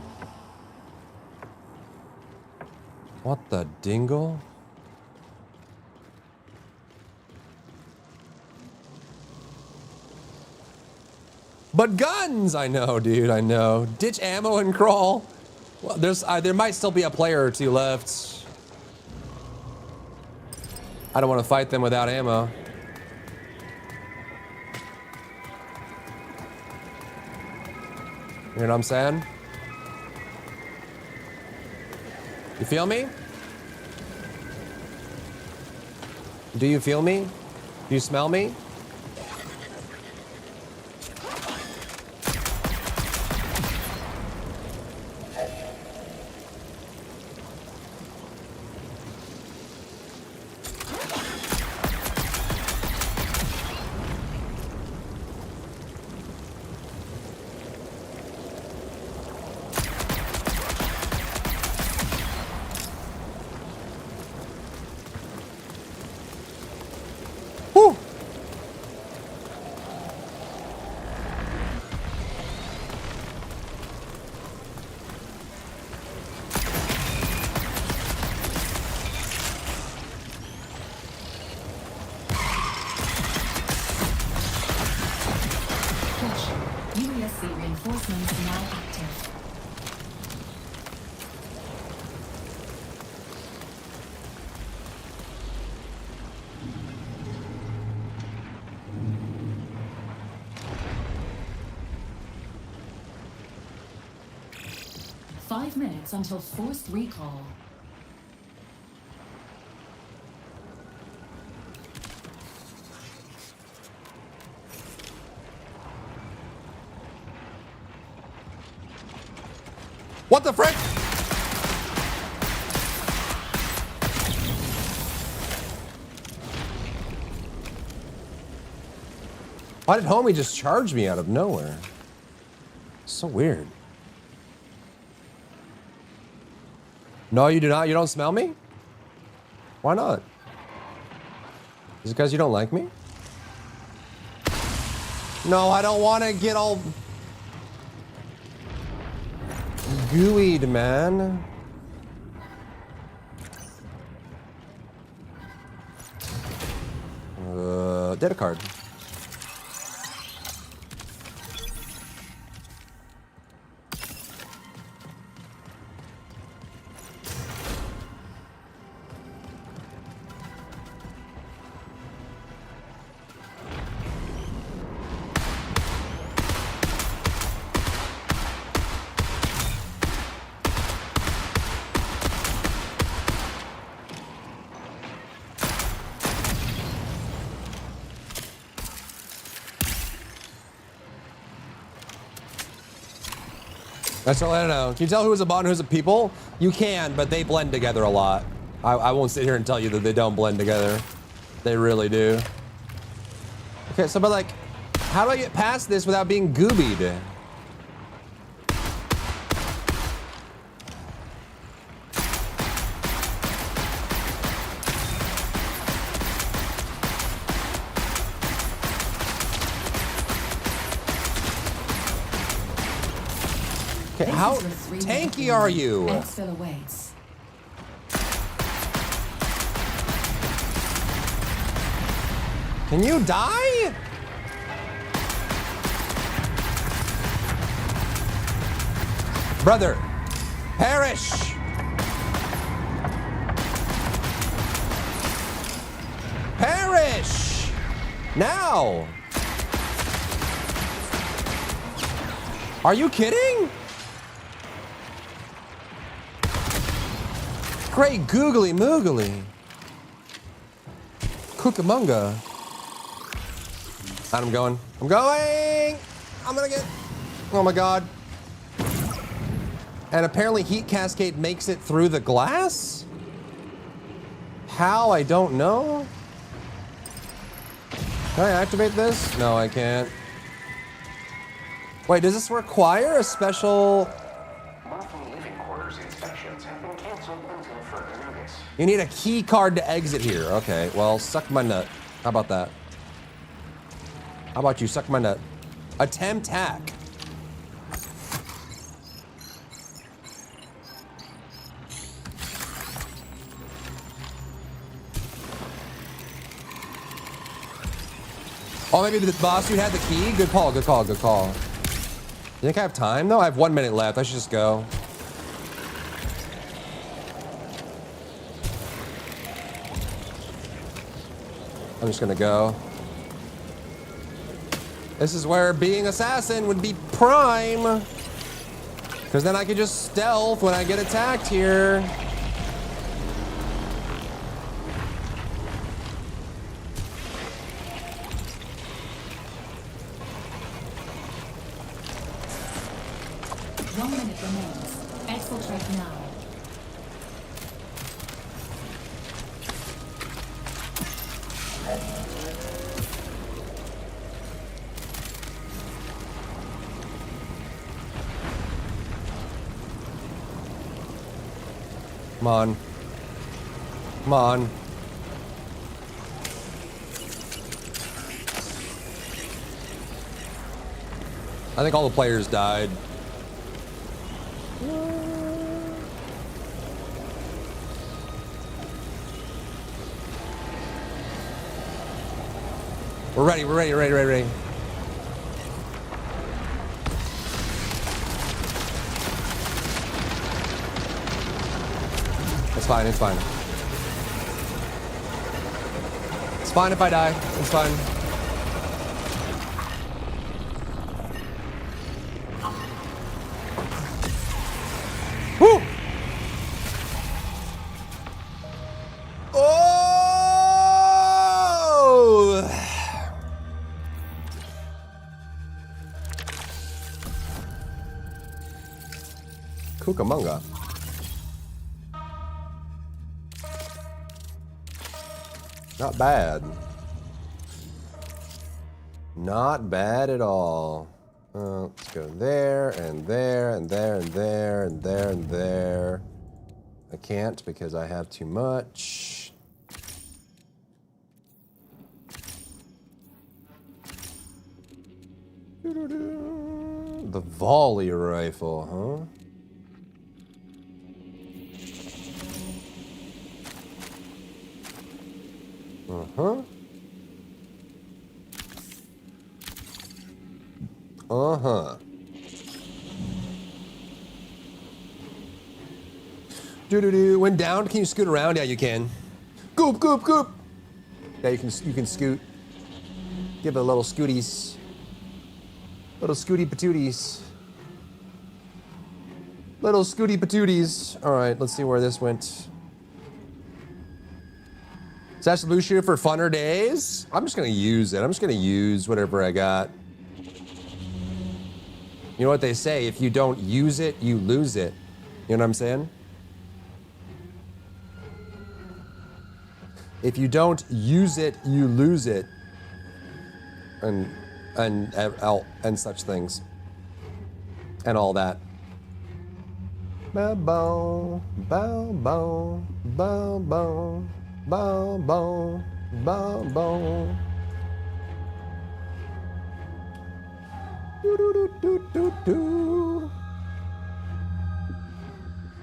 Speaker 1: What the dingle? But guns! I know, dude, I know. Ditch ammo and crawl. Well, there might still be a player or two left. I don't want to fight them without ammo. You know what I'm saying? You feel me? Do you feel me? Do you smell me? Whew.
Speaker 6: Push. UESC reinforcements now active. Five minutes until forced recall.
Speaker 1: What the frick? Why did homie just charge me out of nowhere? So weird. No, you do not. You don't smell me? Why not? Is it because you don't like me? No, I don't want to get all gooeyed, man. Data card. That's all I don't know. Can you tell who is a bot and who's a people? You can, but they blend together a lot. I won't sit here and tell you that they don't blend together. They really do. Okay, so but like, how do I get past this without being goobied? Okay, how tanky are you?
Speaker 6: Exfil awaits.
Speaker 1: Can you die? Brother, perish! Perish! Now! Are you kidding? Great googly moogly. Cucamonga. I'm going. I'm going! I'm gonna get... Oh my god. And apparently heat cascade makes it through the glass? How? I don't know. Can I activate this? No, I can't. Wait, does this require a special...
Speaker 7: Monthly living quarters inspections have been canceled until further notice.
Speaker 1: You need a key card to exit here. Okay, well, suck my nut. How about that? How about you suck my nut? Attempt hack. Oh, maybe the boss dude had the key? Good call, good call, good call. You think I have time, though? I have 1 minute left. I should just go. I'm just gonna go. This is where being assassin would be prime. Because then I could just stealth when I get attacked here.
Speaker 6: One minute remains. Exfiltrate now.
Speaker 1: Come on. Come on. I think all the players died. We're ready, we're ready, ready, ready, ready. It's fine, it's fine. It's fine if I die. It's fine. Woo! Oh! Cucamonga. Not bad. Not bad at all. Let's go there and there and there and there and there and there. I can't because I have too much. The volley rifle, huh? Uh-huh. Uh-huh. Do-do-do. When down, can you scoot around? Yeah, you can. Goop, goop, goop. Yeah, you can scoot. Give it a little scooties. Little scooty patooties. Little scooty patooties. All right, let's see where this went. Sash the blue shooter for funner days? I'm just gonna use it. I'm just gonna use whatever I got. You know what they say, if you don't use it, you lose it. You know what I'm saying? If you don't use it, you lose it. And such things. And all that. Bow, bow, bow, bow, bow, bow. Bow, bow, bow, bow. Do-do-do-do-do-do.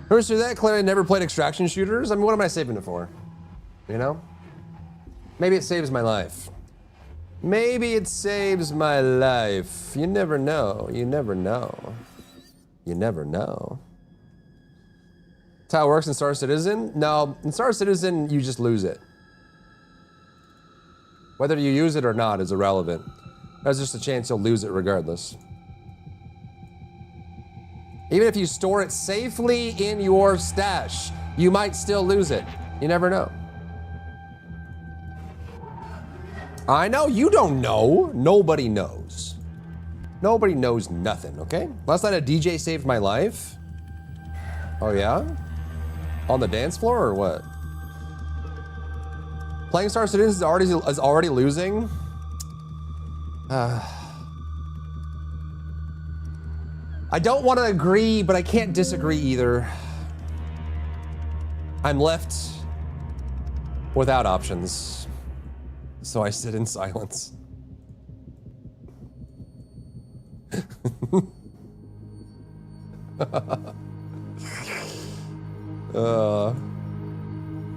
Speaker 1: Who's through that? Clearly never played extraction shooters. I mean, what am I saving it for? You know? Maybe it saves my life. Maybe it saves my life. You never know. You never know. You never know. That's how it works in Star Citizen? No, in Star Citizen, you just lose it. Whether you use it or not is irrelevant. There's just a chance you'll lose it regardless. Even if you store it safely in your stash, you might still lose it. You never know. I know, you don't know. Nobody knows. Nobody knows nothing, okay? Last night a DJ saved my life. Oh yeah? On the dance floor or what? Playing Star Citizen is already losing. I don't want to agree, but I can't disagree either. I'm left without options, so I sit in silence.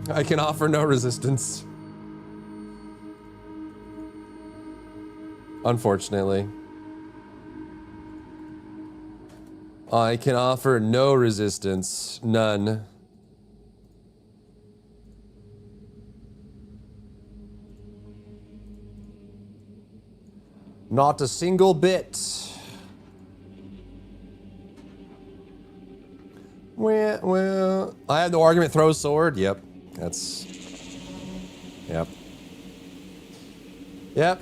Speaker 1: I can offer no resistance. Unfortunately. I can offer no resistance. None. Not a single bit. Well, I had no argument. Throw sword. Yep. That's. Yep. Yep.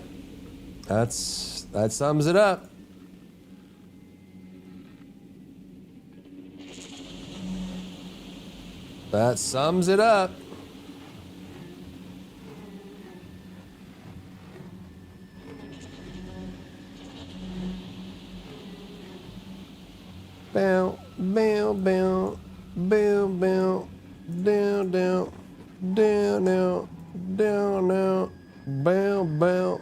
Speaker 1: That sums it up. That sums it up. Bow, bow, bow, bow, bow, down, down, down, down, down, down, bow, bow.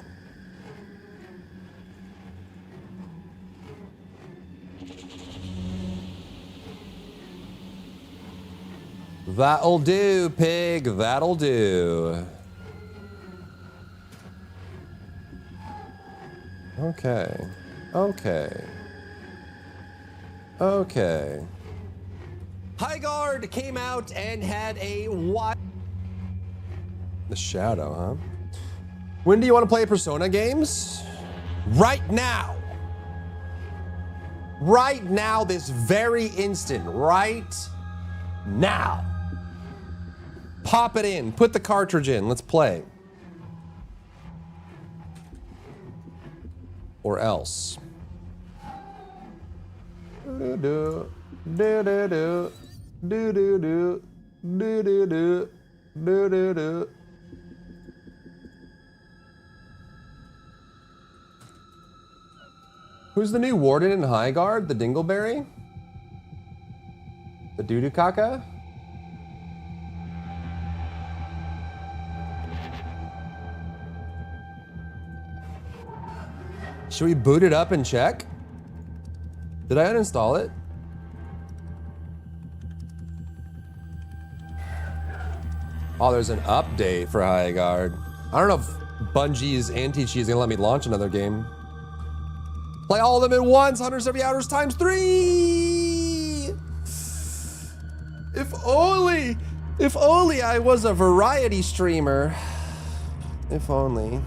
Speaker 1: That'll do, pig. That'll do. Okay. Okay. Okay. Highgard came out and had a what? The shadow, huh? When do you want to play Persona games? Right now. Right now, this very instant. Right now. Pop it in. Put the cartridge in. Let's play. Or else. Do do do do do do do do do do do do do. Who's the new warden in Highgard? The Dingleberry? The Doo-Doo Caca? Should we boot it up and check? Did I uninstall it? Oh, there's an update for Highgard. I don't know if Bungie's anti-cheat is gonna let me launch another game. Play all of them at once, 170 hours times 3! If only I was a variety streamer. If only.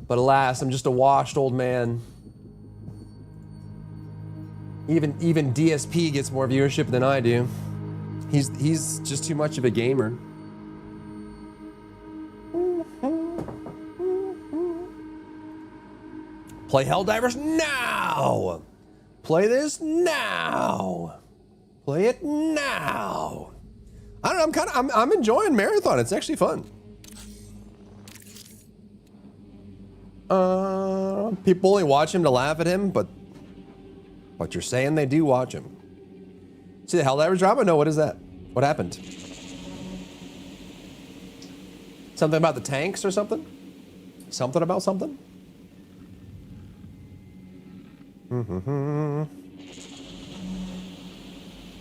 Speaker 1: But alas, I'm just a washed old man. Even DSP gets more viewership than I do. He's just too much of a gamer. Play Helldivers now! Play this now! Play it now! I don't know, I'm enjoying Marathon. It's actually fun. People only watch him to laugh at him, but you're saying they do watch him. See the Helldivers drama? No, what is that? What happened? Something about the tanks or something? Something about something?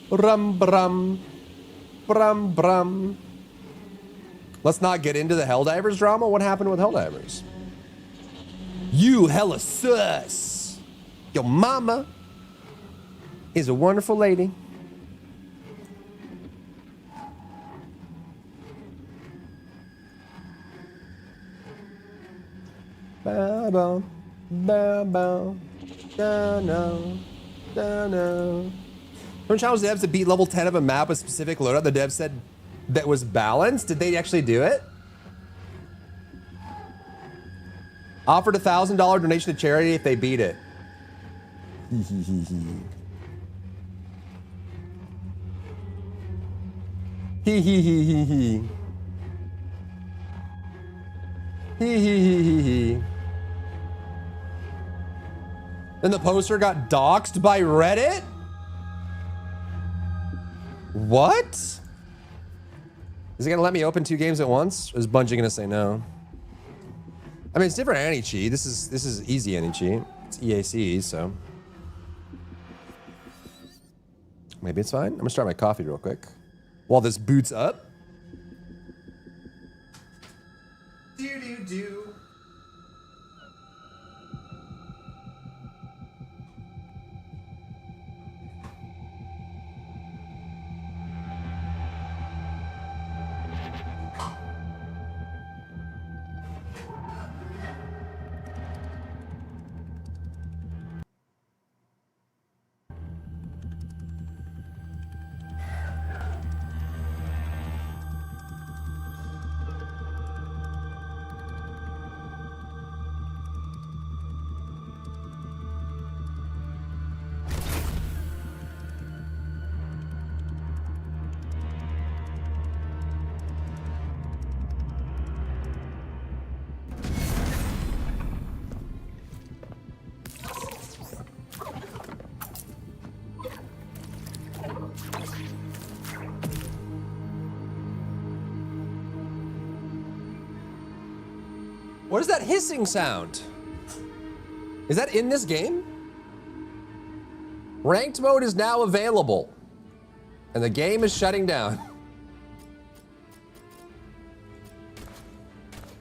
Speaker 1: Brum brum. Brum brum. Let's not get into the Helldivers drama. What happened with Helldivers? You hella sus. Your mama is a wonderful lady. Bow bow, bow bow, da no, da no. Don't challenge devs to beat level 10 of a map with specific loadout. The devs said that was balanced. Did they actually do it? Offered a $1,000 donation to charity if they beat it. Hee hee hee hee hee. Hee hee hee hee hee. Then the poster got doxxed by Reddit? What? Is it gonna let me open 2 games at once? Or is Bungie gonna say no? I mean, it's different anti-cheat. This is easy anti-cheat. It's EAC, so. Maybe it's fine. I'm gonna start my coffee real quick. While this boots up. Do. What is that hissing sound? Is that in this game? Ranked mode is now available. And the game is shutting down.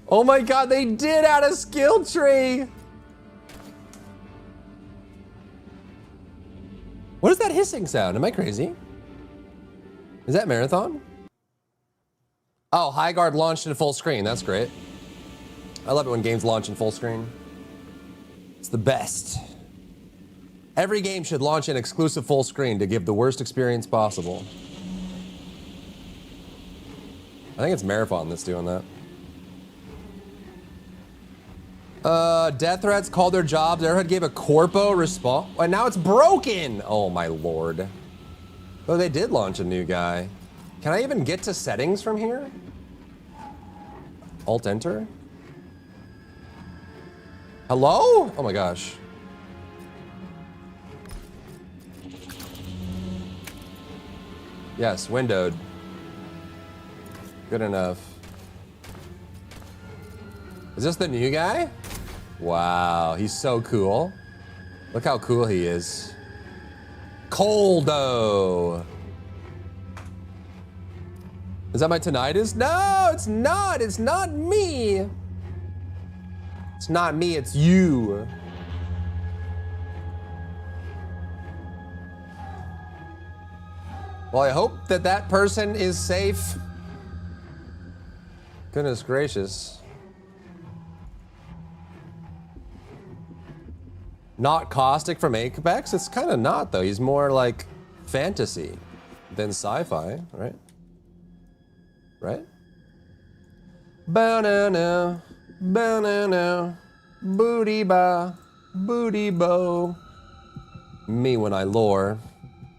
Speaker 1: Oh my god, they did add a skill tree! What is that hissing sound? Am I crazy? Is that Marathon? Oh, Highgard launched in full screen. That's great. I love it when games launch in full screen. It's the best. Every game should launch in exclusive full screen to give the worst experience possible. I think it's Marathon that's doing that. Death threats called their jobs. Airhead gave a corpo response. And now it's broken. Oh my lord. Oh, they did launch a new guy. Can I even get to settings from here? Alt enter? Hello? Oh my gosh. Yes, windowed. Good enough. Is this the new guy? Wow, he's so cool. Look how cool he is. Coldo. Is that my tinnitus? No, it's not. It's not me. It's not me, it's you. Well, I hope that that person is safe. Goodness gracious. Not Caustic from Apex? It's kind of not, though. He's more like fantasy than sci-fi, right? Right? Banana, banana, booty ba, booty bow. Me when I lore.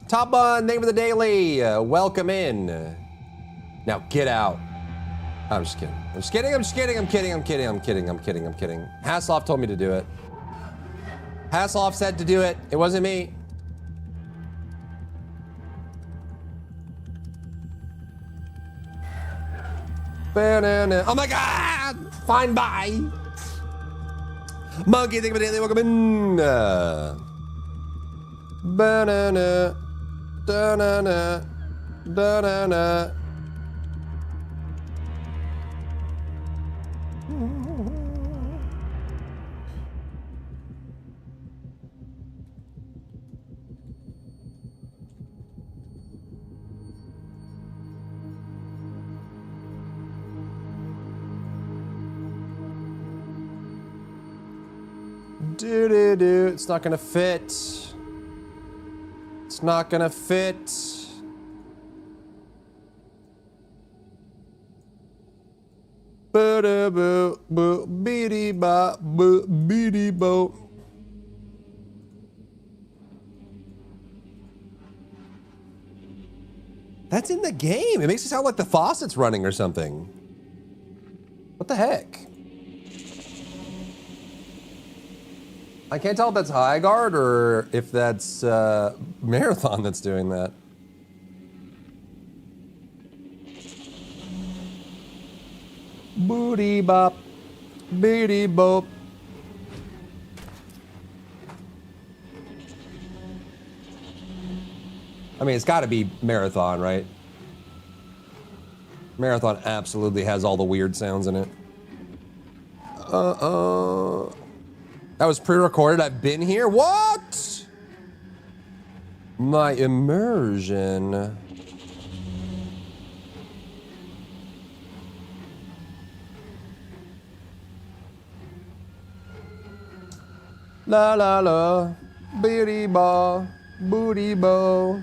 Speaker 1: Top one, name of the daily. Welcome in. Now get out. I'm just kidding. I'm just kidding. I'm just kidding. I'm kidding. I'm kidding. I'm kidding. I'm kidding. I'm kidding. Hasselhoff told me to do it. Hasselhoff said to do it. It wasn't me. Banana. Oh my god! Fine, bye. Monkey, think of a daily. Welcome in. Banana. Da-na-na. Da-na-na. Do-do-do. It's not gonna fit. It's not gonna fit. Boo-da-boo, boo, beady-ba, boo, beady-bo. That's in the game. It makes it sound like the faucet's running or something. What the heck? I can't tell if that's Highgard or if that's Marathon that's doing that. Booty bop, beady bop. I mean, it's got to be Marathon, right? Marathon absolutely has all the weird sounds in it. That was pre-recorded. I've been here. What? My immersion. La la la. Beady ba. Booty bo.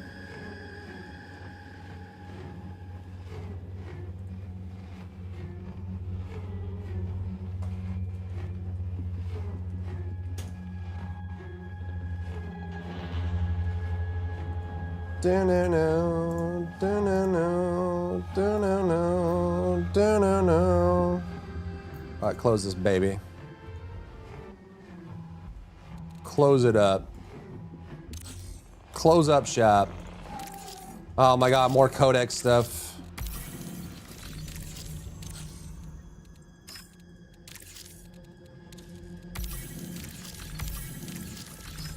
Speaker 1: Da-na-na, da-na-na, da-na-na, da-na-na. All right, close this baby. Close it up. Close up shop. Oh my god, more codex stuff.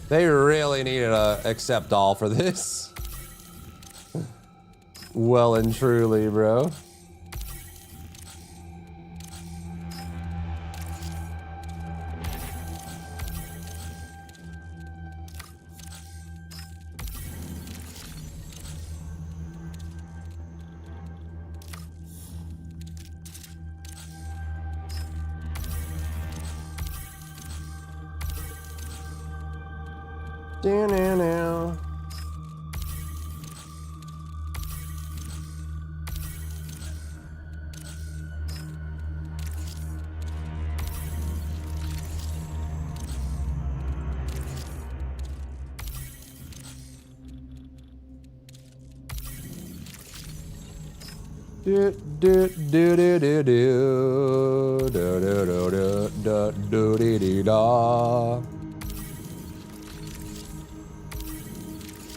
Speaker 1: They really needed a accept all for this. Well and truly, bro. Now. Do do do do do do do do do do do do do da.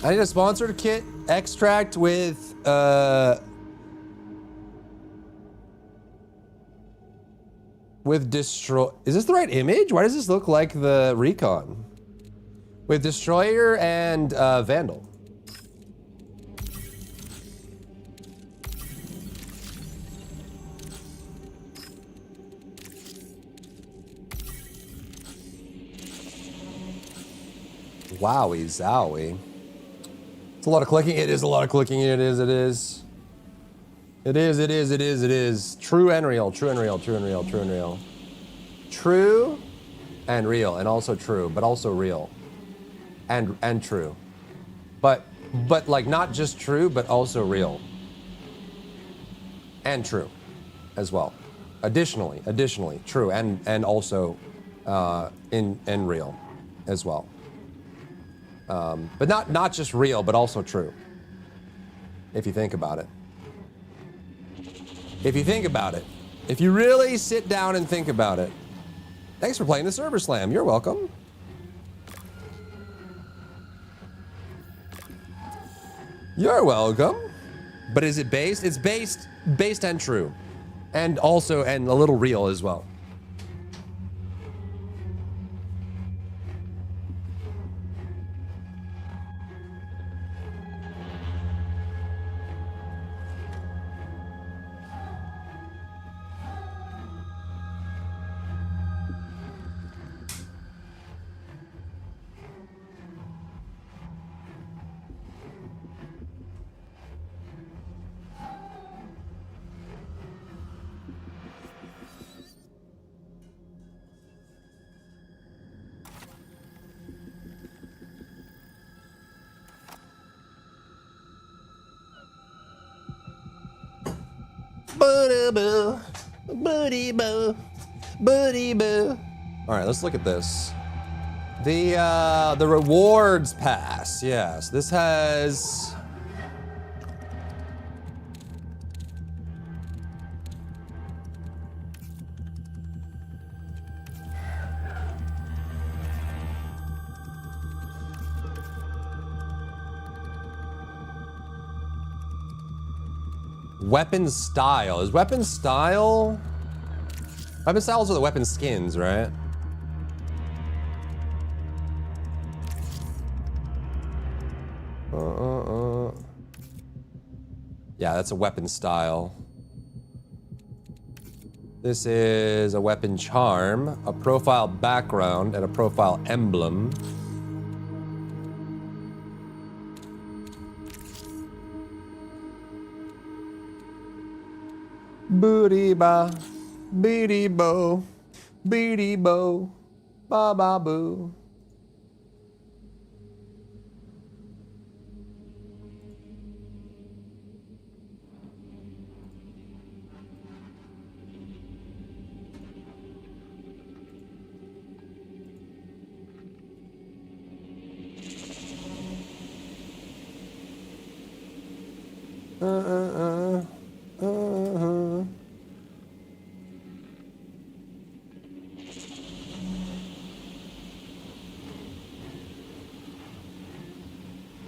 Speaker 1: I need a sponsored kit extract with destroy. Is this the right image? Why does this look like the recon? With destroyer and vandal. Wowie zowie. It's a lot of clicking. It is a lot of clicking. It is. It is. It is. It is. It is. It is. True and real. True and real. True and real. True and real. True and real, and also true, but also real, and true, but like not just true, but also real, and true, as well. Additionally, true and also in real, as well. But not just real, but also true. If you think about it. If you think about it. If you really sit down and think about it. Thanks for playing the Server Slam. You're welcome. You're welcome. But is it based? It's based and true. And also, and a little real as well. Boo, booty boo, booty boo. All right, let's look at this. The rewards pass. Yes, this has. Weapon style. Is weapon style? Weapon styles are the weapon skins, right? Yeah, that's a weapon style. This is a weapon charm, a profile background, and a profile emblem. Booty ba, beady bo, ba ba boo.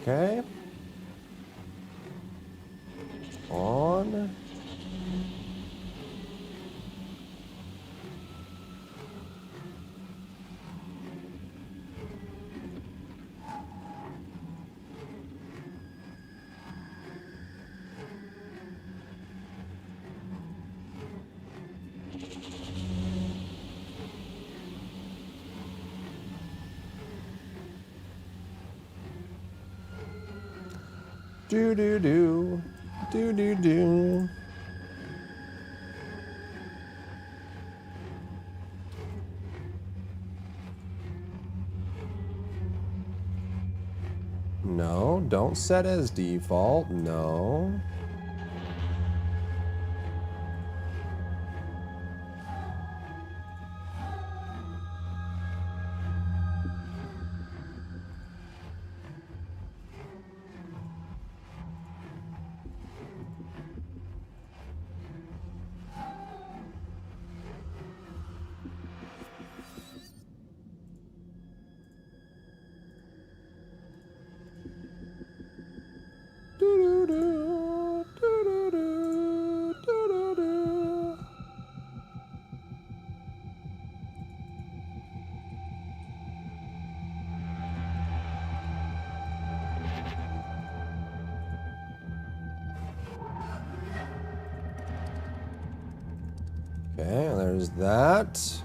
Speaker 1: Okay. On. Do do do. Do do do. No, don't set as default. No. Do-do-do, do-do-do, do-do-do. Okay, there's that.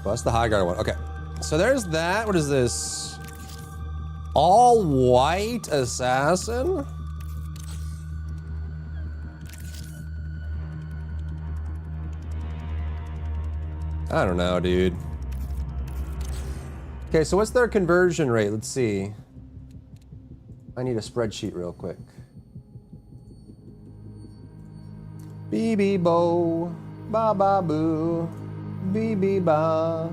Speaker 1: Well, that's the Highgard one. Okay, so there's that. What is this? All white assassin? I don't know, dude. Okay, so what's their conversion rate? Let's see. I need a spreadsheet real quick. Bee-bee-bo, ba-ba-boo, bee-bee-ba,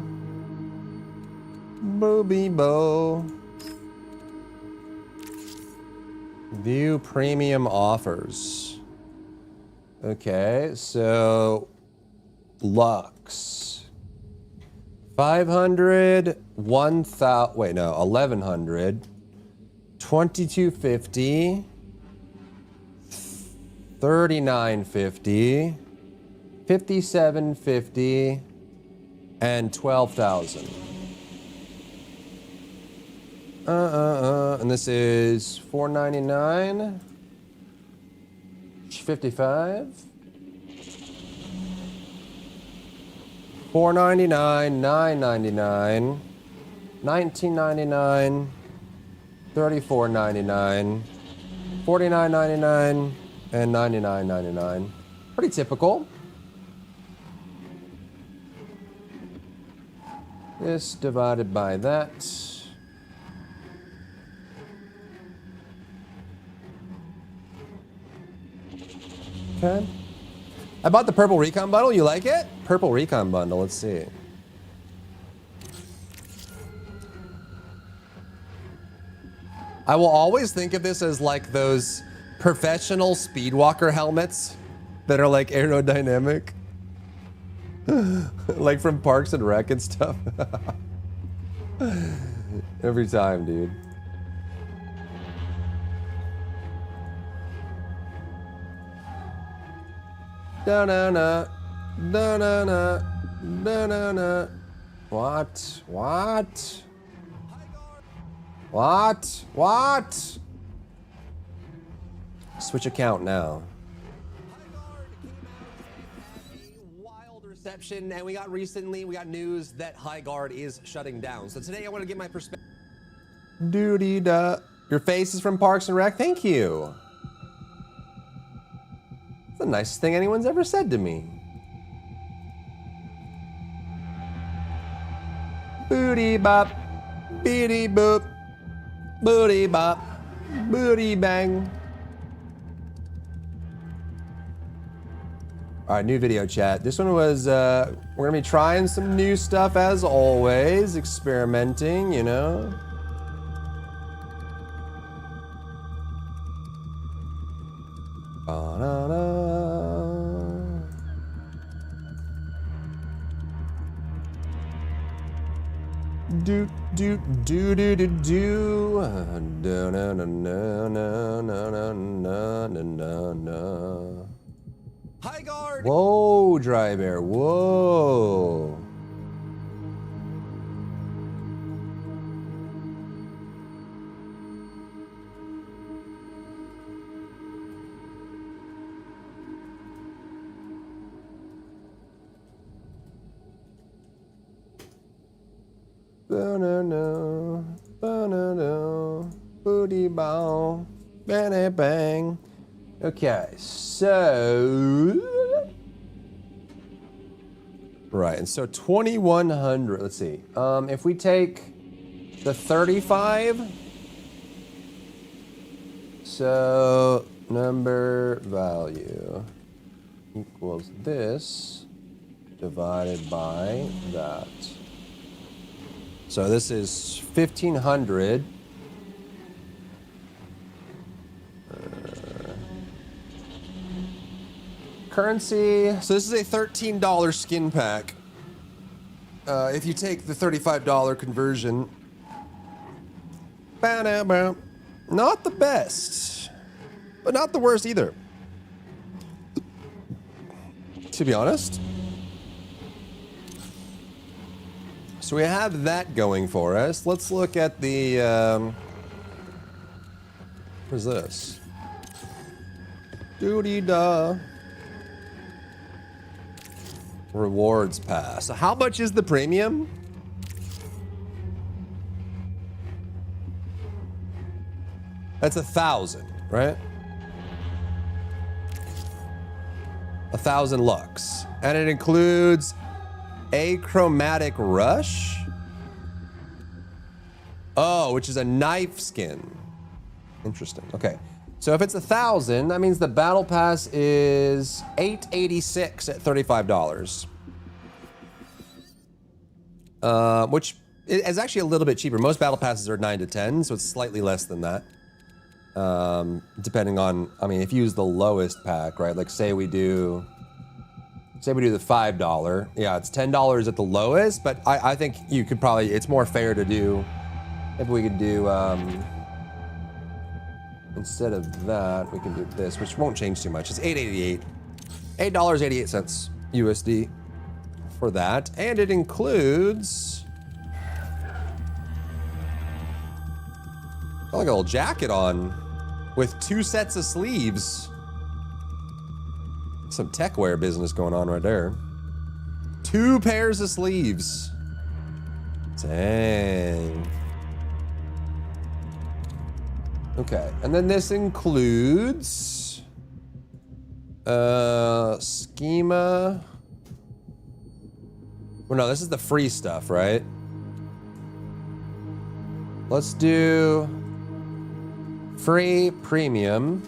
Speaker 1: boo-bee-bo. View premium offers. Okay, so Lux. 500, 1,000, wait, no, 1,100, 2250, 3950, 5750, and 12,000. And this is 499, 55, 499, 999, 1999, 34.99, 49.99, and 99.99. Pretty typical. This divided by that. Okay. I bought the purple recon bundle. You like it? Purple recon bundle. Let's see. I will always think of this as like those professional speedwalker helmets that are like aerodynamic. Like from Parks and Rec and stuff. Every time, dude. Da-na-na, da-na-na, da-na-na. What? What? What? What? Switch account now. Wild reception, and we got news that Highgard is shutting down. So today I want to get my perspective. Doody-da. Your face is from Parks and Rec. Thank you. It's the nicest thing anyone's ever said to me. Booty bop, beady boop, booty bop, booty bang. All right, new video chat. This one was, we're gonna be trying some new stuff as always, experimenting, you know. Ba-da-da. Do do do do do do. Na na na na na na na na na. Highgard. Whoa, Dry Bear. Whoa. Ba-na-na, ba-na-na, booty ball, bang bang. Okay, so right, and so 2100. Let's see. If we take the 35, so number value equals this divided by that. So this is 1500. Currency. So this is a $13 skin pack. If you take the $35 conversion, not the best, but not the worst either. To be honest. So we have that going for us. Let's look at the, what is this? Doody-da. Rewards pass. So how much is the premium? That's 1,000, right? 1,000 lux. And it includes Achromatic Rush. Oh, which is a knife skin. Interesting. Okay. So if it's 1,000, that means the battle pass is $886 at $35. Which is actually a little bit cheaper. Most battle passes are 9 to 10, so it's slightly less than that. Depending on, I mean, if you use the lowest pack, right? Like say we do the $5. Yeah, it's $10 at the lowest, but I think you could probably, it's more fair to do, if we could do, instead of that, we can do this, which won't change too much. It's $8.88. $8.88 USD for that. And it includes, got like a little jacket on with 2 sets of sleeves. Some tech wear business going on right there. 2 pairs of sleeves. Dang. Okay, and then this includes schema. Well, no, this is the free stuff, right? Let's do free premium.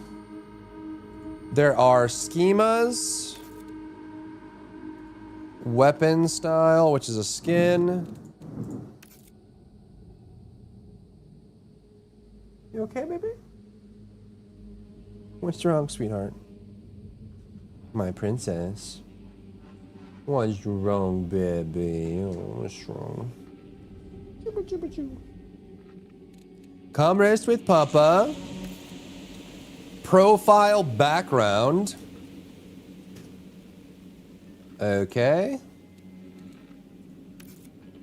Speaker 1: There are schemas, weapon style, which is a skin. You okay, baby? What's wrong, sweetheart? My princess. What's wrong, baby? Oh, what's wrong? Come rest with Papa. Profile background. Okay.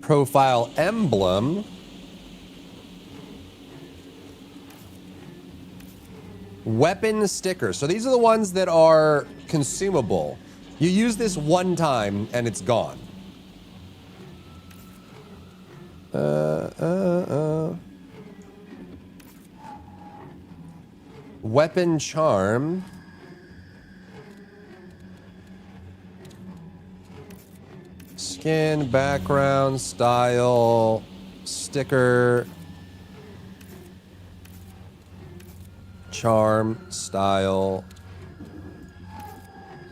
Speaker 1: Profile emblem. Weapon sticker. So these are the ones that are consumable. You use this one time and it's gone. Weapon charm. Skin, background, style, sticker, charm, style,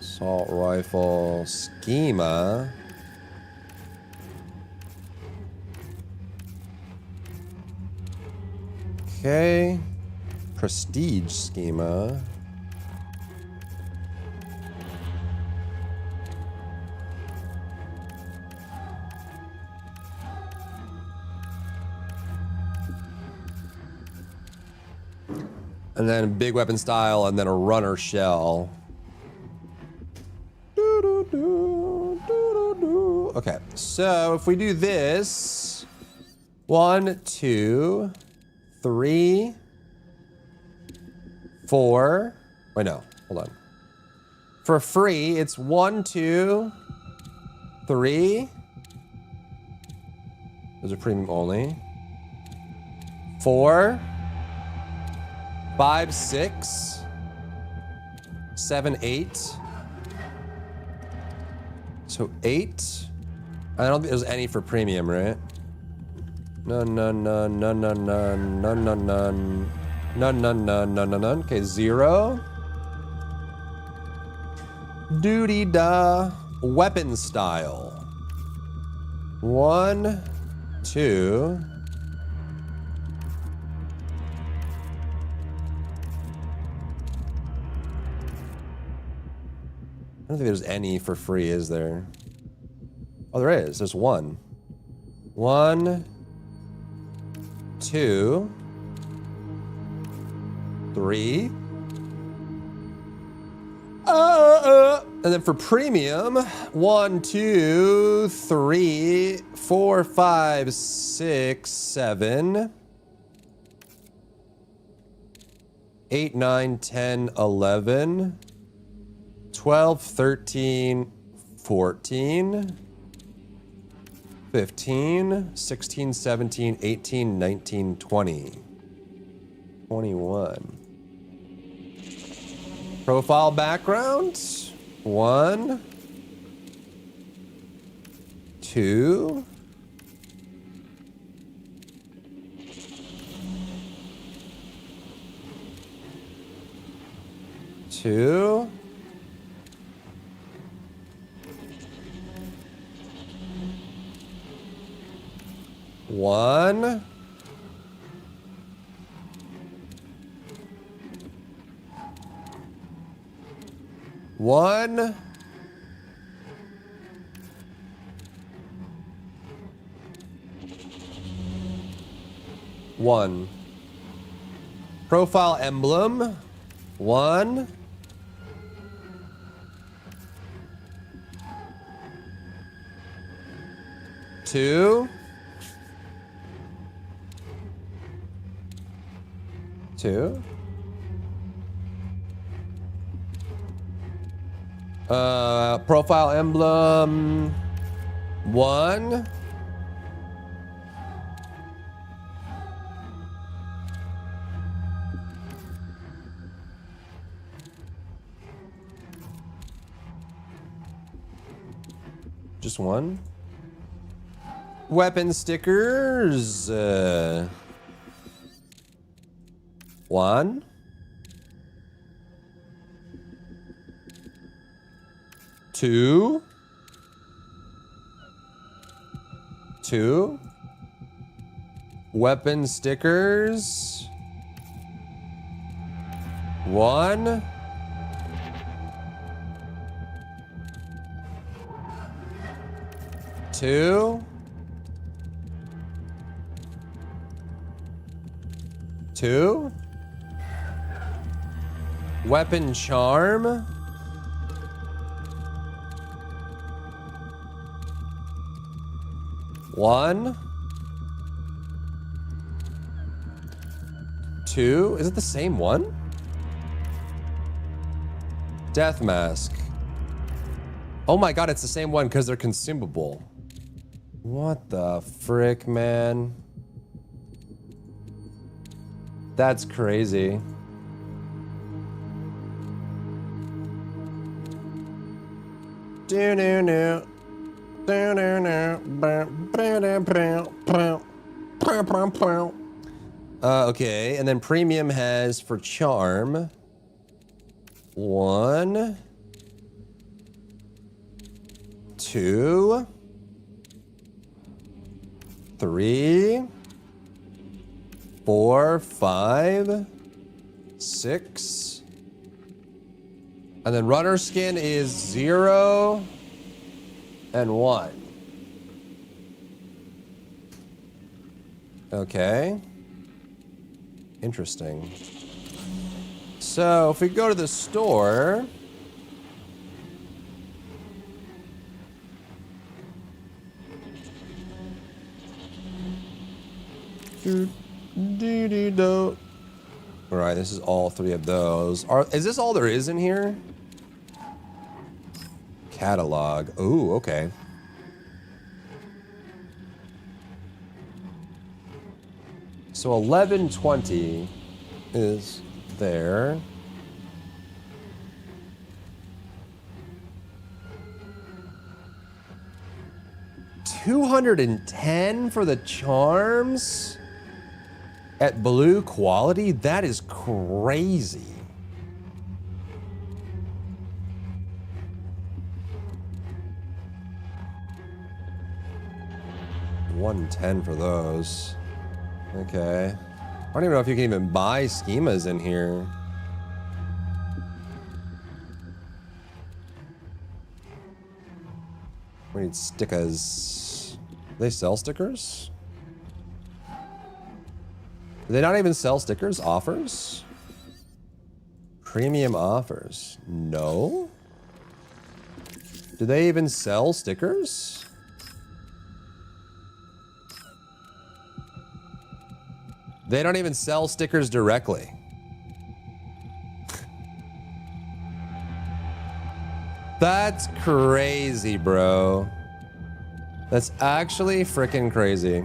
Speaker 1: assault rifle, schema. Okay. Prestige schema. And then big weapon style, and then a runner shell. Okay, so if we do this, 1, 2, 3, 4. Wait, no, hold on. For free, it's 1, 2, 3, Those are premium only. 4, 5, 6, 7, 8. So 8. I don't think there's any for premium, right? None. Okay, 0. Duty da. Weapon style. 1, 2. I don't think there's any for free, is there? Oh, there is. There's 1. 1, 2, 3. And then for premium, 1, 2, 3, 4, 5, 6, 7, 8, 9, 10, 11, 12, 13, 14, 15, 16, 17, 18, 19, 20, 21. Profile background. 1, 2, 2, 1, 1, 1. Profile emblem. 1. Two. 2. Profile emblem. 1. Just 1. Weapon stickers. 1. 2. 2. Weapon stickers. 1. 2. 2. Weapon charm. 1. 2. Is it the same one? Death mask. Oh my god, it's the same one because they're consumable. What the frick, man? That's crazy. Okay, and then premium has for charm 1, 2, 3, 4, 5, 6, and then runner skin is 0 and 1. Okay. Interesting. So if we go to the store, all right, this is all 3 of those. Is this all there is in here? Catalog. Ooh, okay. So 1120 is there. $210 for the charms at blue quality? That is crazy. $110 for those. Okay. I don't even know if you can even buy schemas in here. We need stickers. Do they sell stickers? Do they not even sell stickers? Offers? Premium offers? No? Do they even sell stickers? They don't even sell stickers directly. That's crazy, bro. That's actually freaking crazy.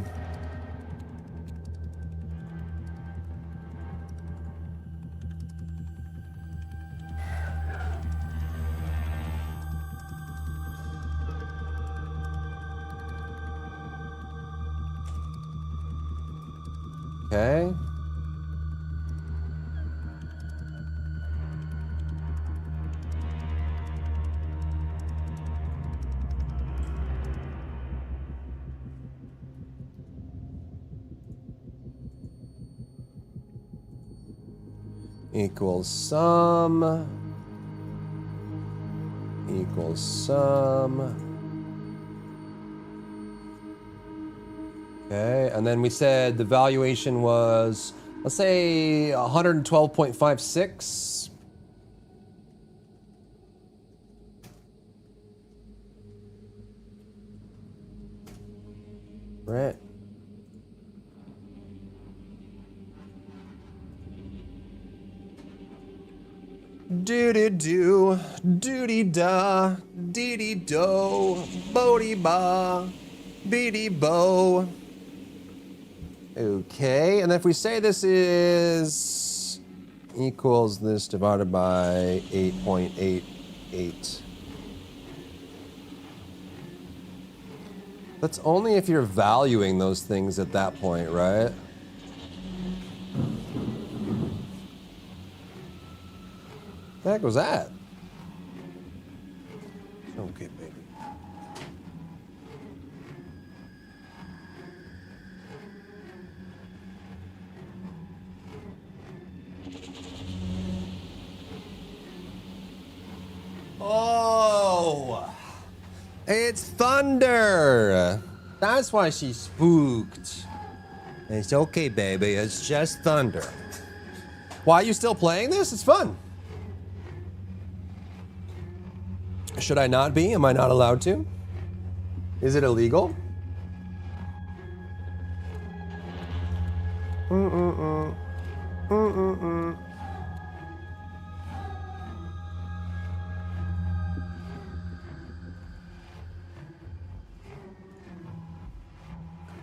Speaker 1: Okay. Equals sum. Equals sum. Okay, and then we said the valuation was, let's say, 112.56. Right. Do-do-do, do-dee-da, dee-dee-do, bo-dee-ba, bee-dee-bo. Okay, and if we say this is equals this divided by 8.88. That's only if you're valuing those things at that point, right? The heck was that? Okay, baby. Oh, it's thunder. That's why she's spooked. It's okay, baby. It's just thunder. Why are you still playing this? It's fun. Should I not be? Am I not allowed to? Is it illegal?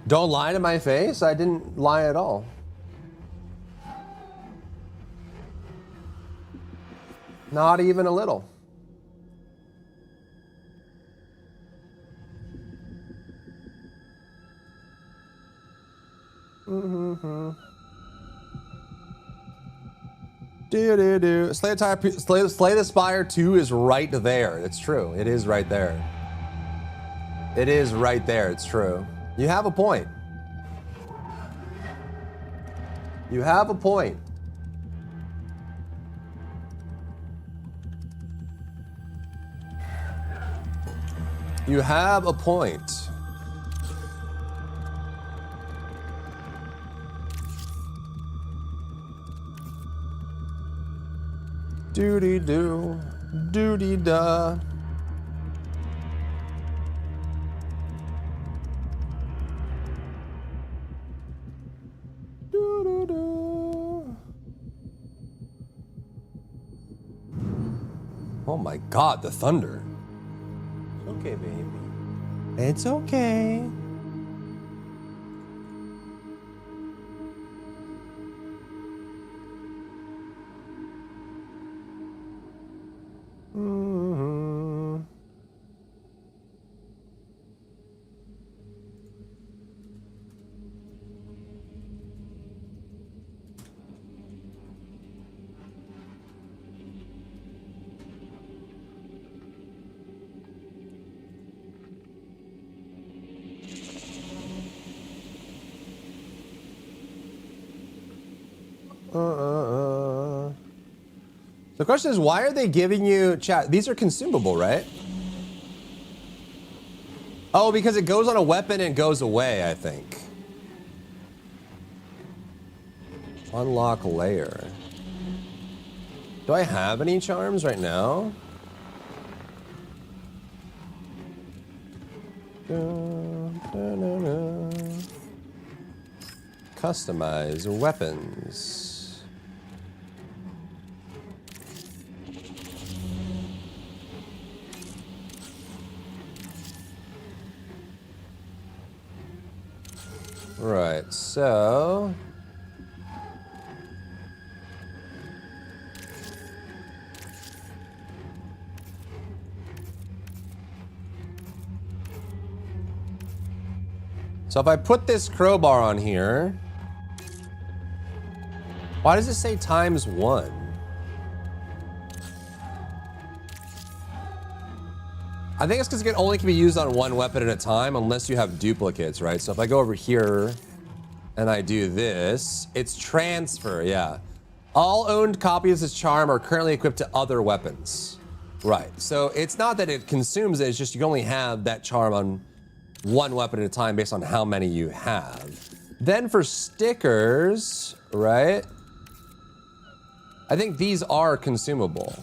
Speaker 1: Don't lie to my face. I didn't lie at all. Not even a little. Do. Slay the Spire 2 is right there. It's true. It is right there. It is right there. It's true. You have a point. You have a point. You have a point. Do-dee-do, do-dee-da. Do-do-do. Oh my God, the thunder. It's okay, baby. It's okay. The question is, why are they giving you chat? These are consumable, right? Oh, because it goes on a weapon and goes away, I think. Unlock layer. Do I have any charms right now? Customize weapons. Right, so if I put this crowbar on here, why does it say ×1? I think it's because it only can be used on one weapon at a time unless you have duplicates, right? So if I go over here and I do this, it's transfer, yeah. All owned copies of this charm are currently equipped to other weapons. Right, so it's not that it consumes it, it's just you can only have that charm on one weapon at a time based on how many you have. Then for stickers, right? I think these are consumable.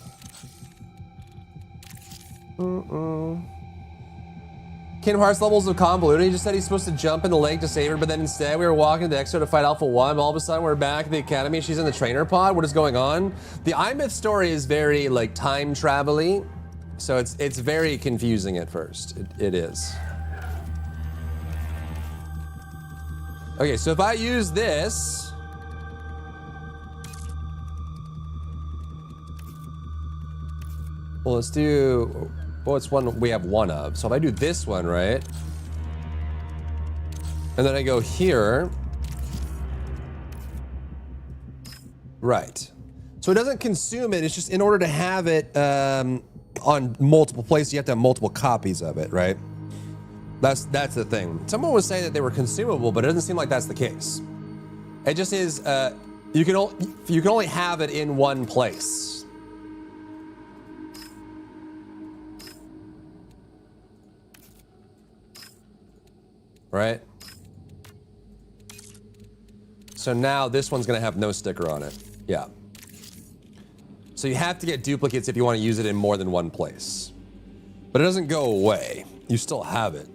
Speaker 1: Kingdom Hearts levels of convoluted. He just said he's supposed to jump in the lake to save her, but then instead we were walking to the exo to fight Alpha 1. All of a sudden we're back at the academy. She's in the trainer pod. What is going on? The iMyth story is very like time travel-y, so it's very confusing at first. It is. Okay, so if I use this, well, let's do, well, it's one we have one of. So if I do this one, right? And then I go here. Right. So it doesn't consume it. It's just in order to have it on multiple places, you have to have multiple copies of it, right? That's the thing. Someone was saying that they were consumable, but it doesn't seem like that's the case. It just is, you can only have it in one place. Right? So now this one's gonna have no sticker on it. Yeah. So you have to get duplicates if you want to use it in more than one place. But it doesn't go away. You still have it.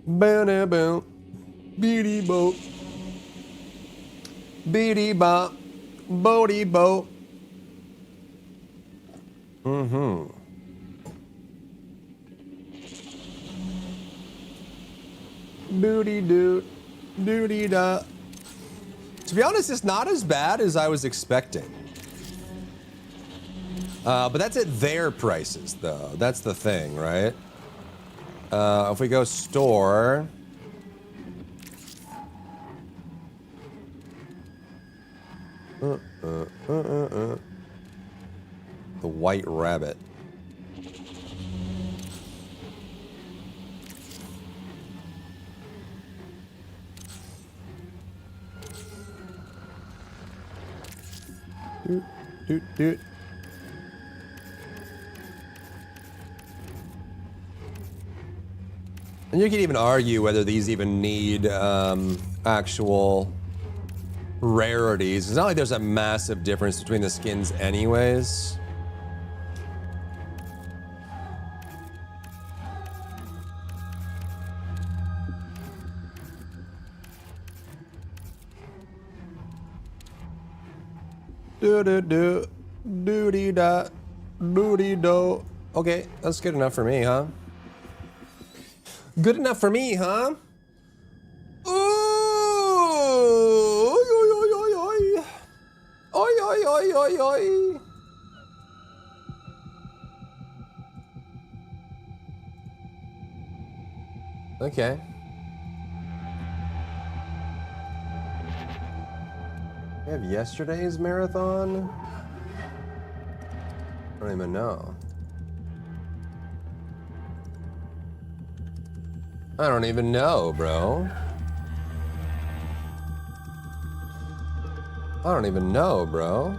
Speaker 1: Ba-da-boom. Beady-bo. Beady-bop. Bodie-bo. Mm-hmm. Doody-doo. Doody-da. To be honest, it's not as bad as I was expecting. But that's at their prices, though. That's the thing, right? If we go store... The White Rabbit. Doot, doot, doot. And you can even argue whether these even need actual rarities. It's not like there's a massive difference between the skins anyways. Do-do-do. Do-dee-da. Do-dee-do. Okay, that's good enough for me, huh? Good enough for me, huh? Ooh! Oi, oi, oi, oi, oi. Oi, oi, oi, oi, oi. Okay. We have yesterday's marathon? I don't even know. I don't even know, bro. I don't even know, bro.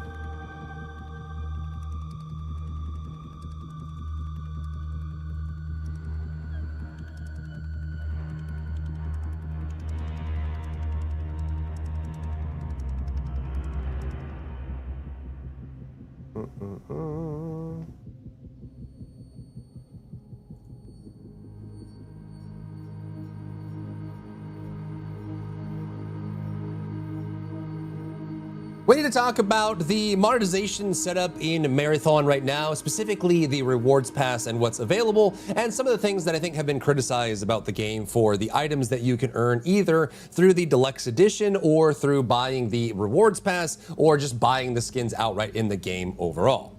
Speaker 1: We need to talk about the monetization setup in Marathon right now, specifically the rewards pass and what's available, and some of the things that I think have been criticized about the game for the items that you can earn either through the deluxe edition or through buying the rewards pass or just buying the skins outright in the game overall.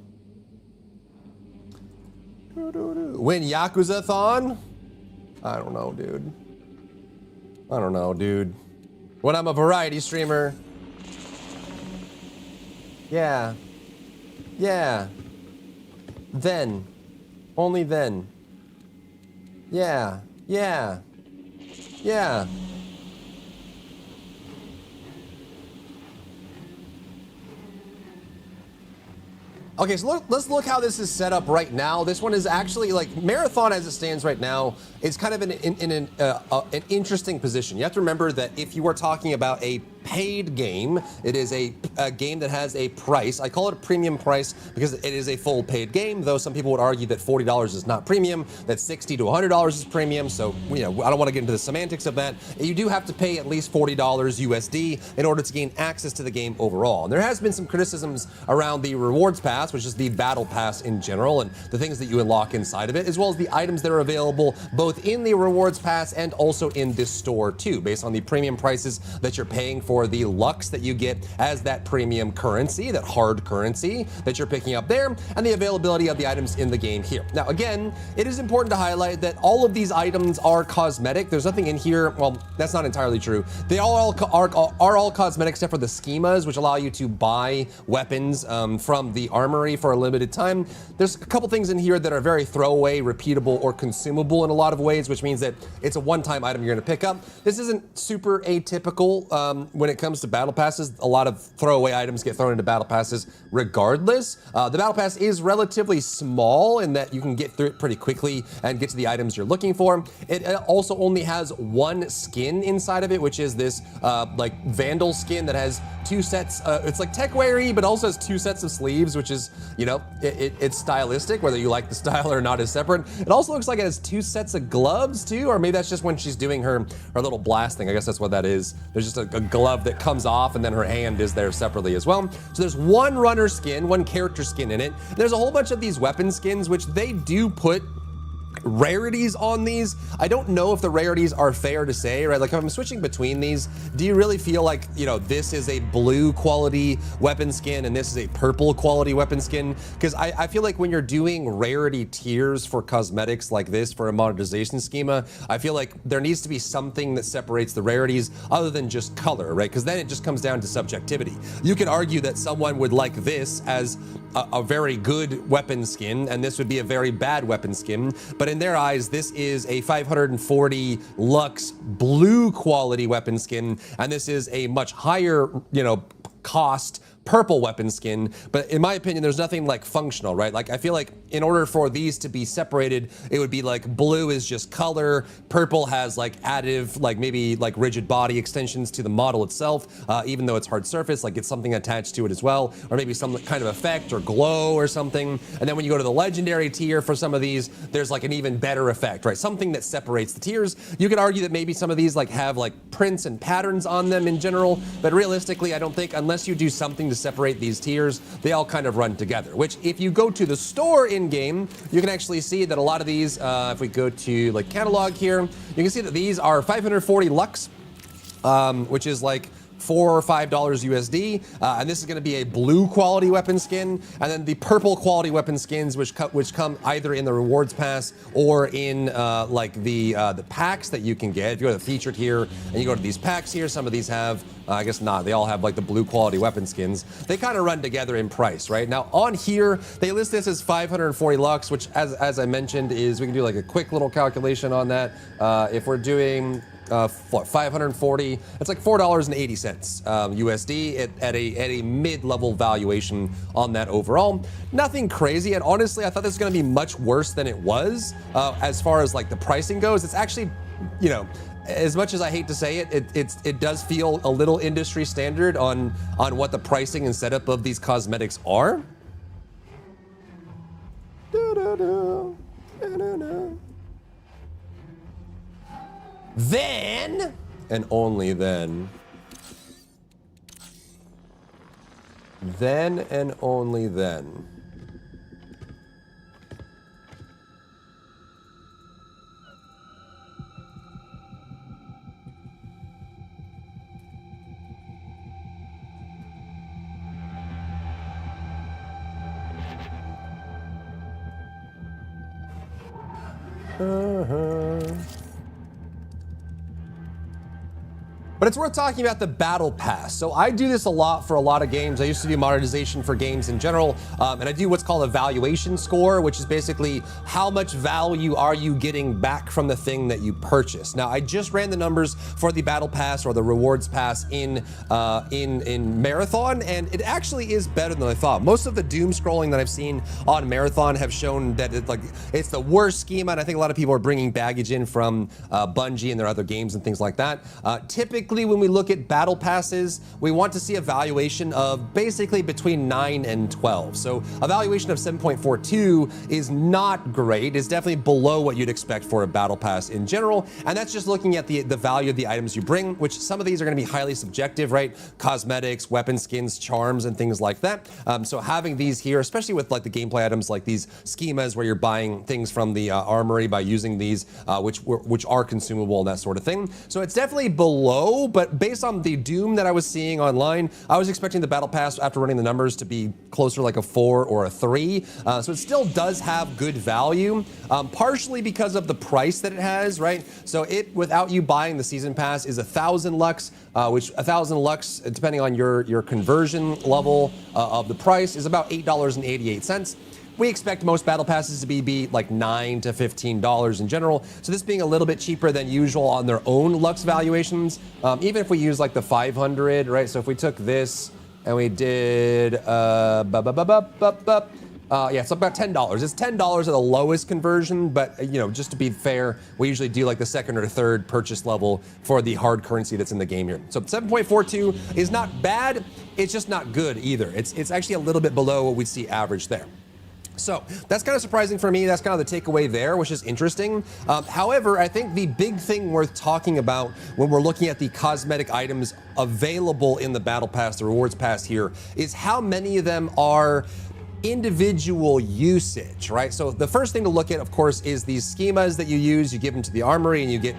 Speaker 1: Win Yakuza-thon? I don't know, dude. I don't know, dude. When I'm a variety streamer, yeah. Yeah. Then. Only then. Yeah. Yeah. Yeah. Okay, so let's look how this is set up right now. This one is actually, like, Marathon as it stands right now is kind of in an interesting position. You have to remember that if you are talking about a paid game, it is a game that has a price. I call it a premium price because it is a full paid game, though some people would argue that $40 is not premium, that $60 to $100 is premium. So, you know, I don't want to get into the semantics of that. You do have to pay at least $40 USD in order to gain access to the game overall. And there has been some criticisms around the rewards pass, which is the battle pass in general, and the things that you unlock inside of it, as well as the items that are available both in the rewards pass and also in this store too, based on the premium prices that you're paying for the Lux that you get as that premium currency, that hard currency that you're picking up there, and the availability of the items in the game here. Now, again, it is important to highlight that all of these items are cosmetic. There's nothing in here, well, that's not entirely true. They all are all cosmetic except for the schemas, which allow you to buy weapons from the armory for a limited time. There's a couple things in here that are very throwaway, repeatable, or consumable in a lot of ways, which means that it's a one-time item you're gonna pick up. This isn't super atypical when it comes to battle passes. A lot of throwaway items get thrown into battle passes regardless. The battle pass is relatively small in that you can get through it pretty quickly and get to the items you're looking for. It also only has one skin inside of it, which is this like Vandal skin that has two sets. It's like tech-weary, but also has two sets of sleeves, which is, you know, it's stylistic, whether you like the style or not is separate. It also looks like it has two sets of gloves too, or maybe that's just when she's doing her little blast thing. I guess that's what that is. There's just a glove that comes off and then her hand is there separately as well. So there's one runner skin, one character skin in it. There's a whole bunch of these weapon skins, which they do put rarities on these. I don't know if the rarities are fair to say, right? Like if I'm switching between these, do you really feel like, you know, this is a blue quality weapon skin and this is a purple quality weapon skin? Because I feel like when you're doing rarity tiers for cosmetics like this for a monetization schema, I feel like there needs to be something that separates the rarities other than just color, right? Because then it just comes down to subjectivity. You could argue that someone would like this as a very good weapon skin and this would be a very bad weapon skin, but in their eyes, this is a 540 Lux blue quality weapon skin, and this is a much higher, you know, cost purple weapon skin. But in my opinion, there's nothing like functional, right? Like I feel like in order for these to be separated, it would be like blue is just color, purple has like additive, like maybe like rigid body extensions to the model itself, even though it's hard surface, like it's something attached to it as well, or maybe some kind of effect or glow or something. And then when you go to the legendary tier for some of these, there's like an even better effect, right? Something that separates the tiers. You could argue that maybe some of these like have like prints and patterns on them in general, but realistically, I don't think unless you do something to separate these tiers, they all kind of run together, which if you go to the store in game, you can actually see that a lot of these, if we go to like catalog here, you can see that these are 540 Lux, which is like $4 or $5 USD, and this is going to be a blue quality weapon skin, and then the purple quality weapon skins, which come either in the rewards pass or in like the packs that you can get. If you go to the featured here and you go to these packs here, some of these have, I guess not, they all have like the blue quality weapon skins. They kind of run together in price, right? Now on here, they list this as 540 Lux, which as I mentioned is, we can do like a quick little calculation on that. If we're doing what, 540? It's like $4.80 USD at a mid-level valuation on that overall. Nothing crazy, and honestly, I thought this was going to be much worse than it was as far as like the pricing goes. It's actually, you know, as much as I hate to say it, it does feel a little industry standard on what the pricing and setup of these cosmetics are. Then, and only then, and only then, But it's worth talking about the battle pass. So I do this a lot for a lot of games. I used to do monetization for games in general, and I do what's called a valuation score, which is basically how much value are you getting back from the thing that you purchased. Now, I just ran the numbers for the battle pass or the rewards pass in Marathon, and it actually is better than I thought. Most of the doom scrolling that I've seen on Marathon have shown that it's the worst schema, and I think a lot of people are bringing baggage in from Bungie and their other games and things like that. Typically, when we look at battle passes, we want to see a valuation of basically between 9 and 12. So a valuation of 7.42 is not great. It's definitely below what you'd expect for a battle pass in general. And that's just looking at the value of the items you bring, which some of these are going to be highly subjective, right? Cosmetics, weapon skins, charms, and things like that. So having these here, especially with like the gameplay items like these schemas where you're buying things from the armory by using these, which are consumable and that sort of thing. So it's definitely below, but based on the doom that I was seeing online, I was expecting the battle pass after running the numbers to be closer to like a 4 or a 3. So it still does have good value, partially because of the price that it has, right? So it, without you buying the season pass, is 1,000 lux, which 1,000 lux, depending on your conversion level of the price, is about $8.88. We expect most battle passes to be like $9 to $15 in general. So this being a little bit cheaper than usual on their own lux valuations, even if we use like the 500, right? So if we took this and we did, yeah, it's about $10. It's $10 at the lowest conversion, but you know, just to be fair, we usually do like the second or third purchase level for the hard currency that's in the game here. So 7.42 is not bad. It's just not good either. It's actually a little bit below what we'd see average there. So that's kind of surprising for me. That's kind of the takeaway there, which is interesting. However, I think the big thing worth talking about when we're looking at the cosmetic items available in the Battle Pass, the Rewards Pass here, is how many of them are individual usage, right? So the first thing to look at, of course, is these schemas that you use. You give them to the armory, and you get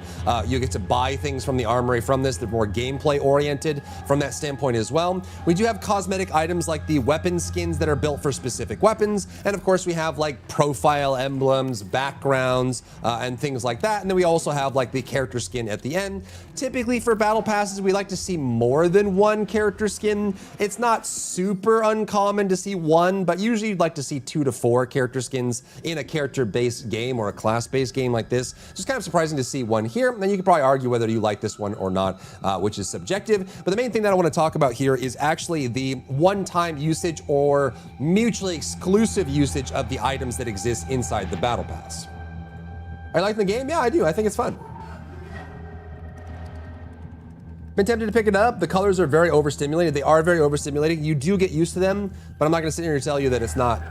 Speaker 1: to buy things from the armory from this. They're more gameplay oriented from that standpoint as well. We do have cosmetic items like the weapon skins that are built for specific weapons, and of course we have like profile emblems, backgrounds, and things like that. And then we also have like the character skin at the end. Typically for battle passes, we like to see more than one character skin. It's not super uncommon to see one, but usually you'd like to see 2 to 4 character skins in a character-based game or a class-based game like this. Just kind of surprising to see one here. And you could probably argue whether you like this one or not, which is subjective. But the main thing that I want to talk about here is actually the one-time usage or mutually exclusive usage of the items that exist inside the Battle Pass. I like the game? Yeah, I do. I think it's fun. Been tempted to pick it up. The colors are very overstimulated. They are very overstimulating. You do get used to them, but I'm not going to sit here and tell you that it's not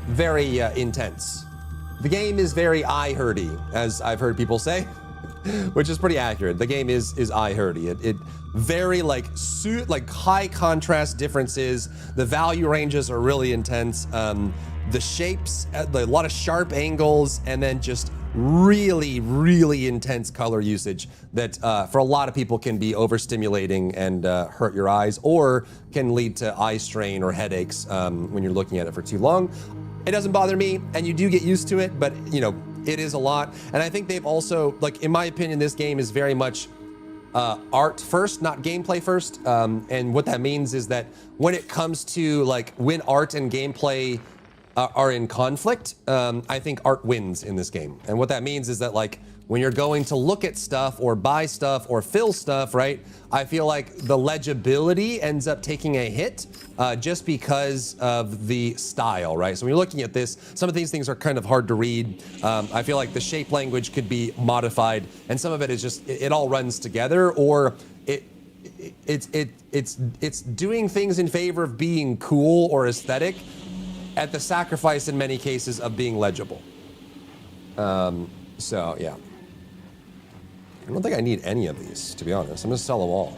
Speaker 1: very intense. The game is very eye-hurty, as I've heard people say, which is pretty accurate. The game is eye-hurty. It very like high contrast differences. The value ranges are really intense. The shapes, a lot of sharp angles, and then just really, really intense color usage that for a lot of people can be overstimulating and hurt your eyes, or can lead to eye strain or headaches when you're looking at it for too long. It doesn't bother me, and you do get used to it, but you know, it is a lot. And I think they've also, like, in my opinion, this game is very much art first, not gameplay first. And what that means is that when it comes to like when art and gameplay are in conflict, I think art wins in this game. And what that means is that like when you're going to look at stuff or buy stuff or fill stuff, right? I feel like the legibility ends up taking a hit just because of the style, right? So when you're looking at this, some of these things are kind of hard to read. I feel like the shape language could be modified, and some of it is just, it all runs together, or it's doing things in favor of being cool or aesthetic at the sacrifice in many cases of being legible. So yeah. I don't think I need any of these, to be honest. I'm gonna sell them all.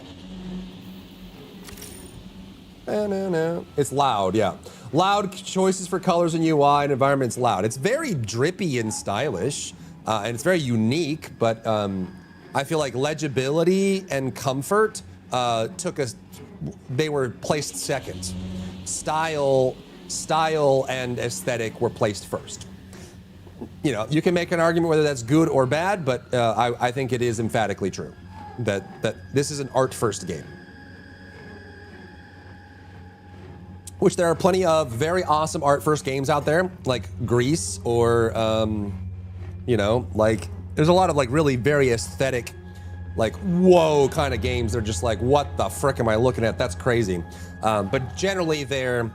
Speaker 1: It's loud, yeah. Loud choices for colors and UI and environment's loud. It's very drippy and stylish, and it's very unique, but I feel like legibility and comfort they were placed second. Style and aesthetic were placed first. You know, you can make an argument whether that's good or bad, but I think it is emphatically true that this is an art-first game. Which there are plenty of very awesome art-first games out there, like Grease or, you know, like there's a lot of like really very aesthetic, like whoa kind of games. They're just like, what the frick am I looking at? That's crazy. But generally they're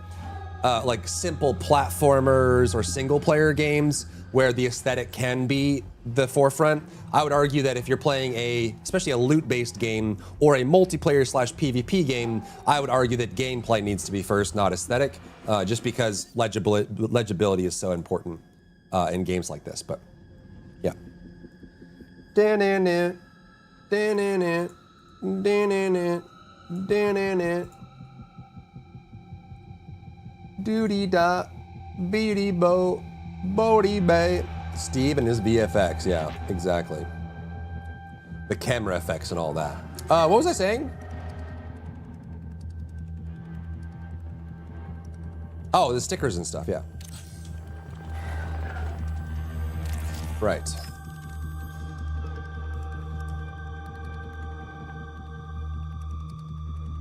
Speaker 1: like simple platformers or single-player games where the aesthetic can be the forefront. I would argue that if you're playing especially a loot-based game or a multiplayer / PvP game, I would argue that gameplay needs to be first, not aesthetic, just because legibility is so important in games like this, but yeah. Doody-da, beady-bo. Bodie Bay. Steve and his VFX, yeah, exactly. The camera effects and all that. What was I saying? Oh, the stickers and stuff, yeah. Right.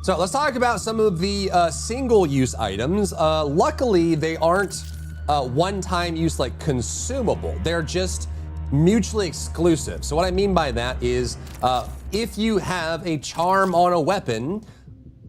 Speaker 1: So let's talk about some of the single-use items. Luckily, they aren't one-time use like consumable. They're just mutually exclusive. So what I mean by that is if you have a charm on a weapon,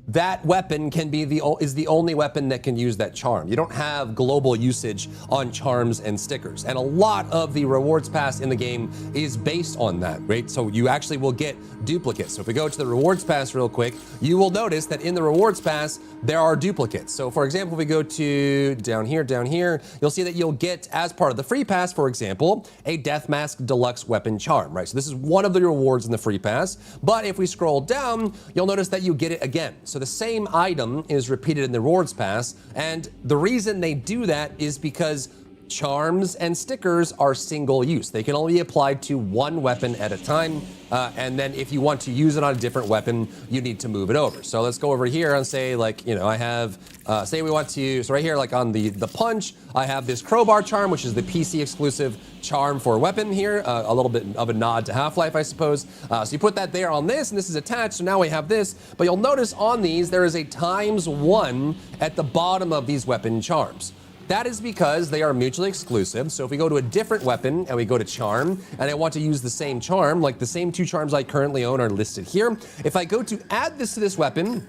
Speaker 1: that weapon is the only weapon that can use that charm. You don't have global usage on charms and stickers. And a lot of the rewards pass in the game is based on that, right? So you actually will get duplicates. So if we go to the rewards pass real quick, you will notice that in the rewards pass, there are duplicates. So for example, if we go to down here, you'll see that you'll get, as part of the free pass, for example, a Death Mask Deluxe Weapon Charm, right? So this is one of the rewards in the free pass. But if we scroll down, you'll notice that you get it again. So the same item is repeated in the rewards pass, and the reason they do that is because charms and stickers are single use. They can only be applied to one weapon at a time, and then if you want to use it on a different weapon, you need to move it over. So let's go over here and say, like, you know, I have, say we want to, so right here, like on the punch, I have this crowbar charm, which is the PC exclusive charm for weapon here, a little bit of a nod to Half-Life, I suppose. So you put that there on this, and this is attached, so now we have this. But you'll notice on these, there is a ×1 at the bottom of these weapon charms. That is because they are mutually exclusive. So if we go to a different weapon and we go to charm, and I want to use the same charm, like the same two charms I currently own are listed here. If I go to add this to this weapon,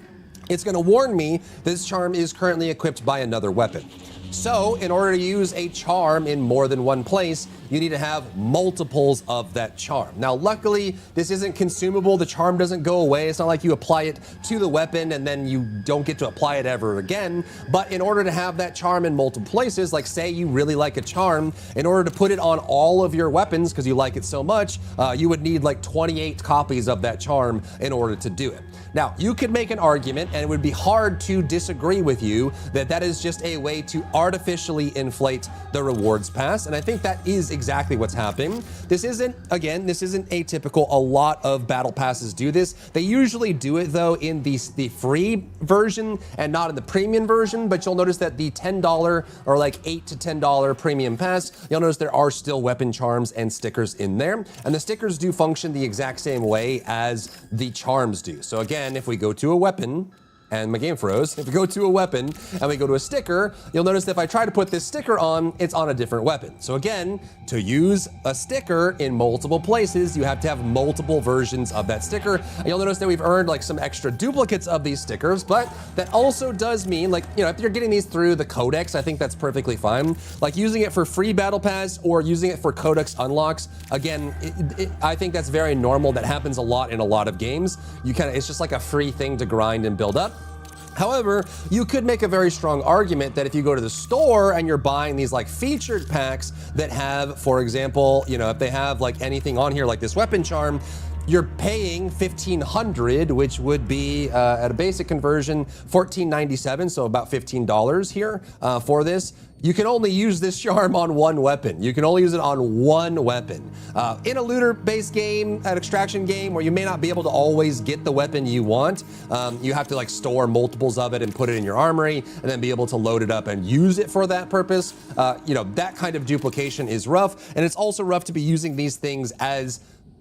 Speaker 1: it's going to warn me this charm is currently equipped by another weapon. So in order to use a charm in more than one place, you need to have multiples of that charm. Now, luckily, this isn't consumable. The charm doesn't go away. It's not like you apply it to the weapon and then you don't get to apply it ever again. But in order to have that charm in multiple places, like say you really like a charm, in order to put it on all of your weapons because you like it so much, you would need like 28 copies of that charm in order to do it. Now, you could make an argument, and it would be hard to disagree with you, that that is just a way to artificially inflate the rewards pass, and I think that is exactly what's happening. This isn't atypical. A lot of battle passes do this. They usually do it, though, in the free version and not in the premium version, but you'll notice that the $10 or like $8 to $10 premium pass, you'll notice there are still weapon charms and stickers in there, and the stickers do function the exact same way as the charms do. So again, if we go to a weapon and my game froze. If we go to a weapon and we go to a sticker, you'll notice that if I try to put this sticker on, it's on a different weapon. So again, to use a sticker in multiple places, you have to have multiple versions of that sticker. And you'll notice that we've earned like some extra duplicates of these stickers, but that also does mean, like, you know, if you're getting these through the codex, I think that's perfectly fine. Like using it for free battle pass or using it for codex unlocks, again, I think that's very normal. That happens a lot in a lot of games. It's just like a free thing to grind and build up. However, you could make a very strong argument that if you go to the store and you're buying these like featured packs that have, for example, you know, if they have like anything on here like this weapon charm, you're paying $1,500, which would be at a basic conversion $14.97, so about $15 here for this. You can only use this charm on one weapon. You can only use it on one weapon. In a looter-based game, an extraction game, where you may not be able to always get the weapon you want, you have to like store multiples of it and put it in your armory, and then be able to load it up and use it for that purpose. You know, that kind of duplication is rough, and it's also rough to be using these things as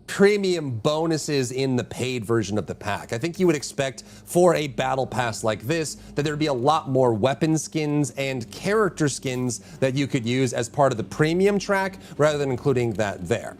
Speaker 1: premium bonuses in the paid version of the pack. I think you would expect for a battle pass like this that there'd be a lot more weapon skins and character skins that you could use as part of the premium track rather than including that there.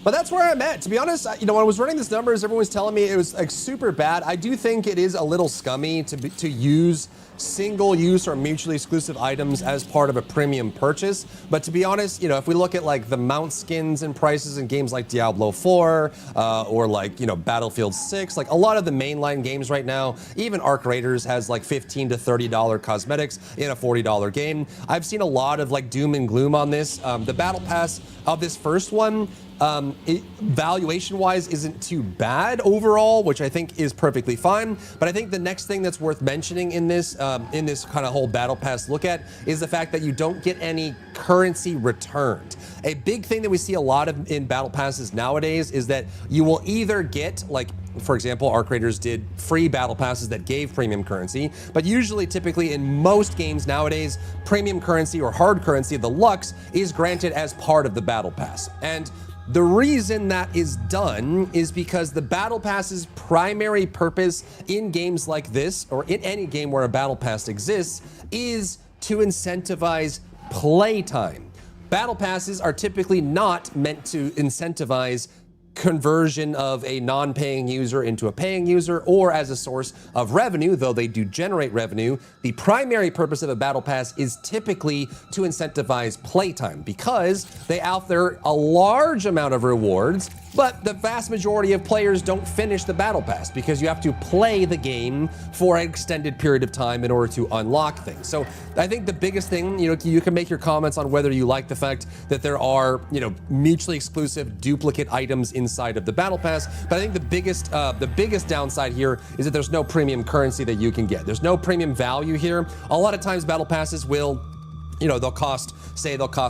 Speaker 1: But that's where I'm at. To be honest, you know, when I was running these numbers, everyone was telling me it was like super bad. I do think it is a little scummy to use single-use or mutually exclusive items as part of a premium purchase. But to be honest, you know, if we look at like the mount skins and prices in games like Diablo 4 or like, you know, Battlefield 6, like a lot of the mainline games right now, even Arc Raiders has like $15 to $30 cosmetics in a $40 game. I've seen a lot of like doom and gloom on this. The battle pass of this first one, valuation-wise isn't too bad overall, which I think is perfectly fine. But I think the next thing that's worth mentioning in this kind of whole battle pass look at is the fact that you don't get any currency returned. A big thing that we see a lot of in battle passes nowadays is that you will either get, like, for example, Arc Raiders did free battle passes that gave premium currency, but usually, typically in most games nowadays, premium currency or hard currency, the Lux, is granted as part of the battle pass. And the reason that is done is because the battle pass's primary purpose in games like this, or in any game where a battle pass exists, is to incentivize playtime. Battle passes are typically not meant to incentivize conversion of a non-paying user into a paying user or as a source of revenue, though they do generate revenue. The primary purpose of a battle pass is typically to incentivize playtime because they offer a large amount of rewards, but the vast majority of players don't finish the battle pass because you have to play the game for an extended period of time in order to unlock things. So I think the biggest thing, you know, you can make your comments on whether you like the fact that there are, you know, mutually exclusive duplicate items inside of the battle pass, but I think the biggest downside here is that there's no premium currency that you can get. There's no premium value here. A lot of times battle passes will, you know, they'll cost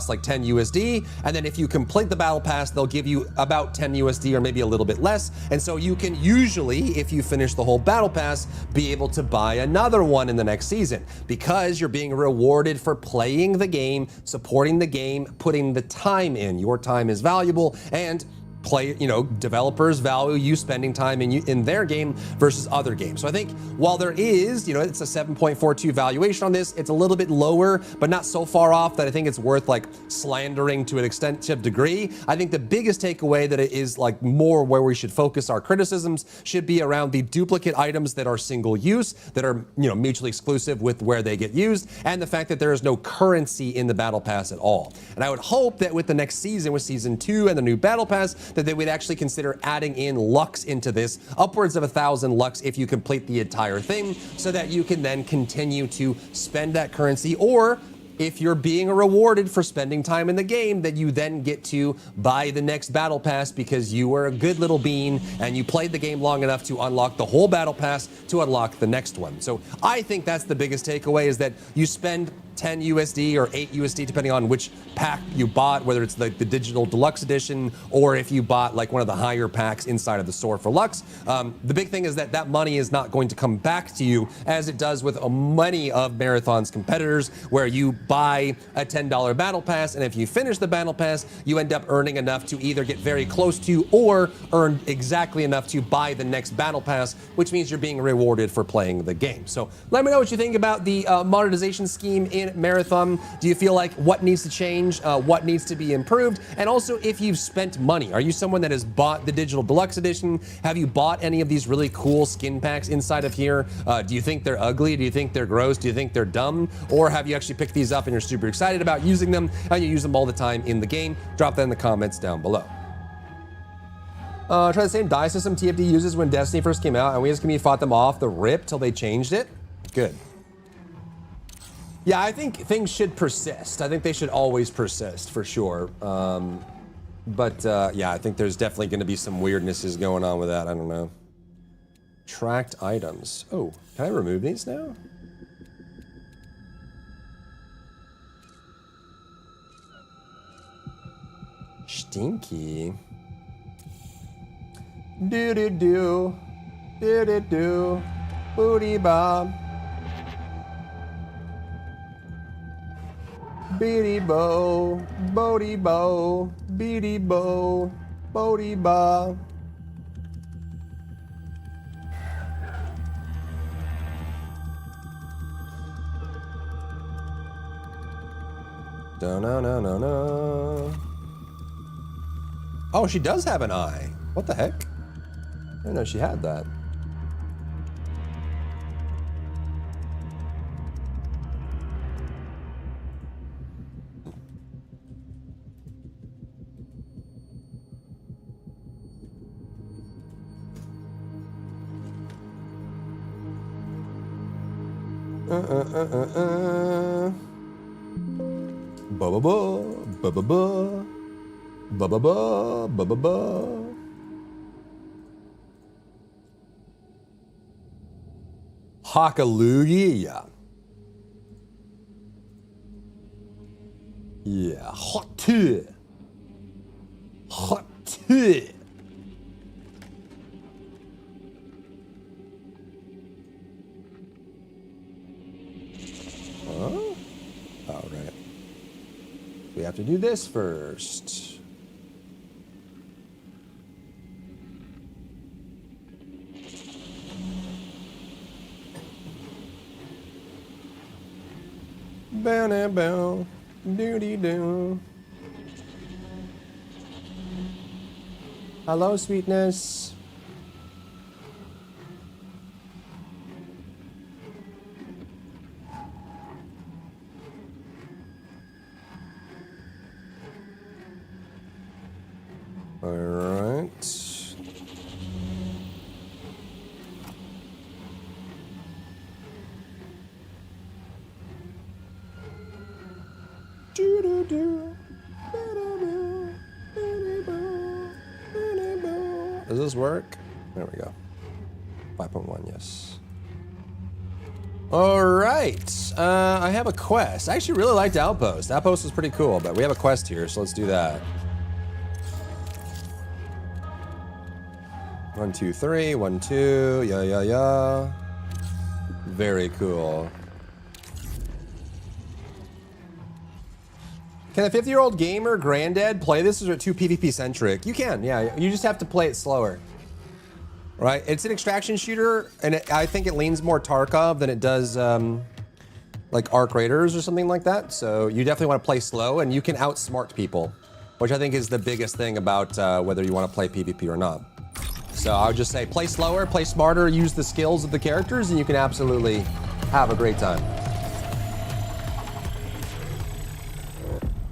Speaker 1: like 10 USD, and then if you complete the battle pass, they'll give you about 10 USD or maybe a little bit less. And so you can usually, if you finish the whole battle pass, be able to buy another one in the next season because you're being rewarded for playing the game, supporting the game, putting the time in. Your time is valuable, and developers value you spending time in their game versus other games. So I think while there is, it's a 7.42 valuation on this, it's a little bit lower, but not so far off that I think it's worth like slandering to an extensive degree. I think the biggest takeaway that it is like more where we should focus our criticisms should be around the duplicate items that are single use, that are, mutually exclusive with where they get used, and the fact that there is no currency in the battle pass at all. And I would hope that with the next season, with season 2 and the new battle pass, that they would actually consider adding in Lux into this, upwards of 1,000 Lux if you complete the entire thing, so that you can then continue to spend that currency, or if you're being rewarded for spending time in the game, that you then get to buy the next battle pass because you were a good little bean and you played the game long enough to unlock the whole battle pass to unlock the next one. So I think that's the biggest takeaway, is that you spend 10 USD or 8 USD, depending on which pack you bought, whether it's the digital deluxe edition or if you bought like one of the higher packs inside of the store for Lux. The big thing is that that money is not going to come back to you as it does with many of Marathon's competitors, where you buy a $10 battle pass, and if you finish the battle pass, you end up earning enough to either get very close to or earn exactly enough to buy the next battle pass, which means you're being rewarded for playing the game. So let me know what you think about the monetization scheme in Marathon. Do you feel like what needs to change, what needs to be improved? And also, if you've spent money, are you someone that has bought the digital deluxe edition? Have you bought any of these really cool skin packs inside of here? Do you think they're ugly? Do you think they're gross? Do you think they're dumb? Or have you actually picked these up and you're super excited about using them and you use them all the time in the game? Drop that in the comments down below. Try the same die system TFD uses when Destiny first came out, and we as a community fought them off the rip till they changed it. Good. Yeah, I think things should persist. I think they should always persist, for sure. Yeah, I think there's definitely going to be some weirdnesses going on with that. I don't know. Tracked items. Oh, can I remove these now? Stinky. Do-do-do. Do-do-do. Booty bob. Beady bo, bodie bo, beady bo, bodie ba. Da-na-na-na-na. Oh, she does have an eye. What the heck? I didn't know she had that. Ba-ba-ba, ba-ba-ba, ba-ba-ba, ba-ba-ba. Hallelujah. Yeah, hot tea. Hot tea. Oh, all right. We have to do this first. Bow-na-bow, doo-dee-doo. Hello, sweetness. All right. Does this work? There we go. 5.1, yes. All right. I have a quest. I actually really liked Outpost. Outpost was pretty cool, but we have a quest here, so let's do that. 1, 2, 3. 1, 2. Yeah, yeah, yeah. Very cool. Can a 50-year-old gamer granddad play this, or is it too PvP centric? You can, yeah. You just have to play it slower. Right? It's an extraction shooter, and I think it leans more Tarkov than it does like Arc Raiders or something like that. So you definitely want to play slow, and you can outsmart people, which I think is the biggest thing about whether you want to play PvP or not. So I would just say play slower, play smarter, use the skills of the characters, and you can absolutely have a great time.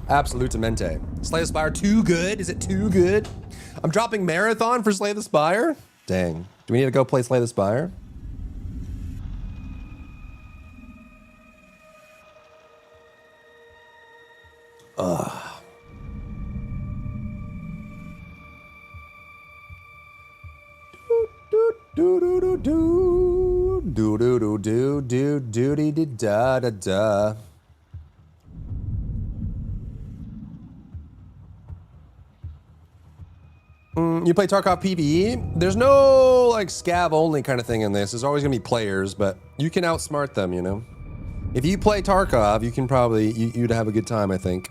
Speaker 1: Absolutamente. Slay the Spire, too good? Is it too good? I'm dropping Marathon for Slay the Spire? Dang. Do we need to go play Slay the Spire? Ugh. Do do do do do do do do do do do da da da. You play Tarkov PvE? There's no like scav only kind of thing in this. There's always gonna be players, but you can outsmart them, you know? If you play Tarkov, you can probably, you'd have a good time, I think.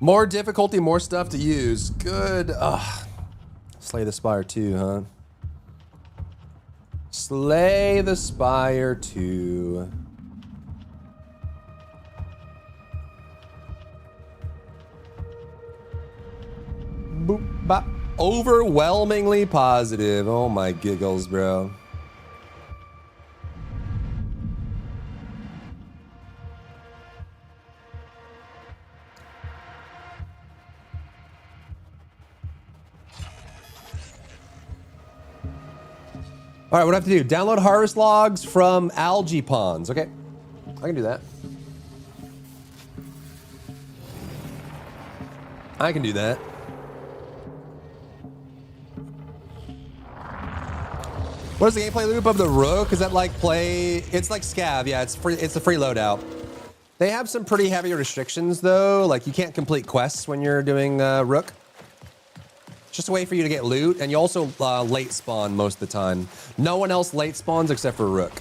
Speaker 1: More difficulty, more stuff to use. Good. Ugh. Slay the Spire 2, huh? Slay the Spire 2. Boop, bop. Overwhelmingly positive. Oh my giggles, bro. All right, what do I have to do? Download harvest logs from algae ponds. Okay, I can do that. I can do that. What is the gameplay loop of the Rook? Is that like play? It's like Scav, yeah, it's free. It's a free loadout. They have some pretty heavy restrictions though. Like you can't complete quests when you're doing Rook. It's just a way for you to get loot, and you also late spawn most of the time. No one else late spawns except for Rook.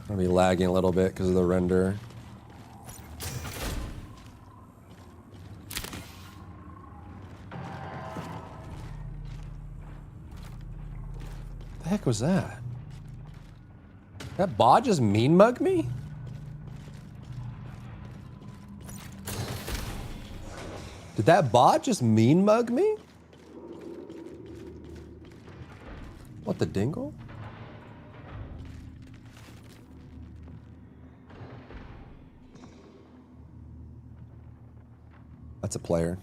Speaker 1: I'll be lagging a little bit because of the render. The heck was that? That bot just mean mug me? Did that bot just mean mug me? What the dingle? That's a player.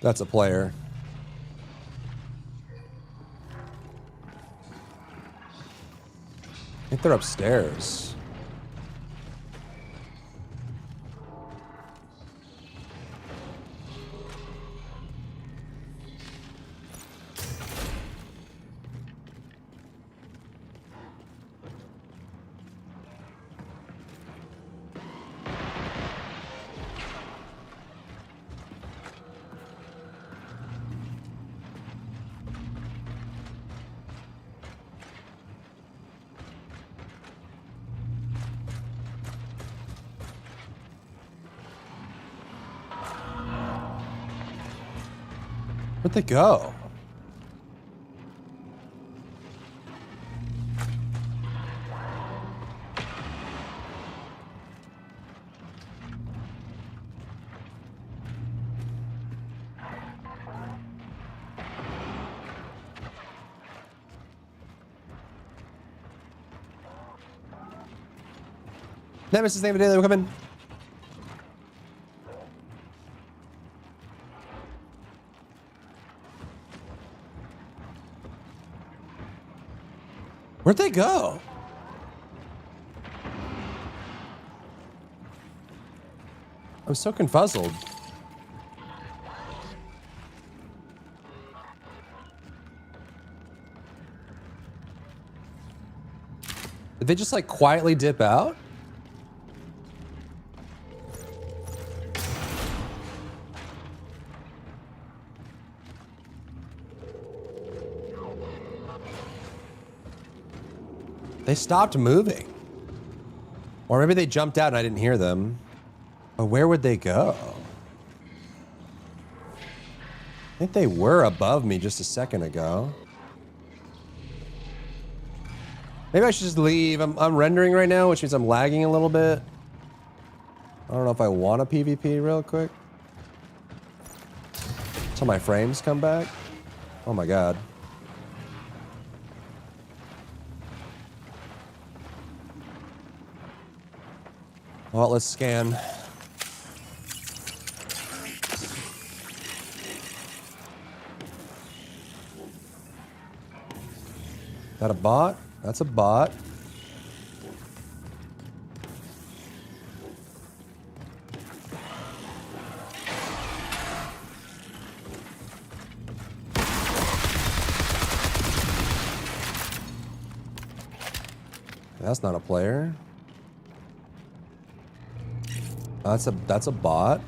Speaker 1: That's a player. I think they're upstairs. Where'd they go? Nemesis, name of the day, they will come in. Where'd they go? I'm so confuzzled. Did they just like quietly dip out? They stopped moving. Or maybe they jumped out and I didn't hear them. But where would they go? I think they were above me just a second ago. Maybe I should just leave. I'm rendering right now, which means I'm lagging a little bit. I don't know if I want a PvP real quick. Until my frames come back. Oh my god. Well, let's scan. That a bot? That's a bot. That's not a player. That's a bot.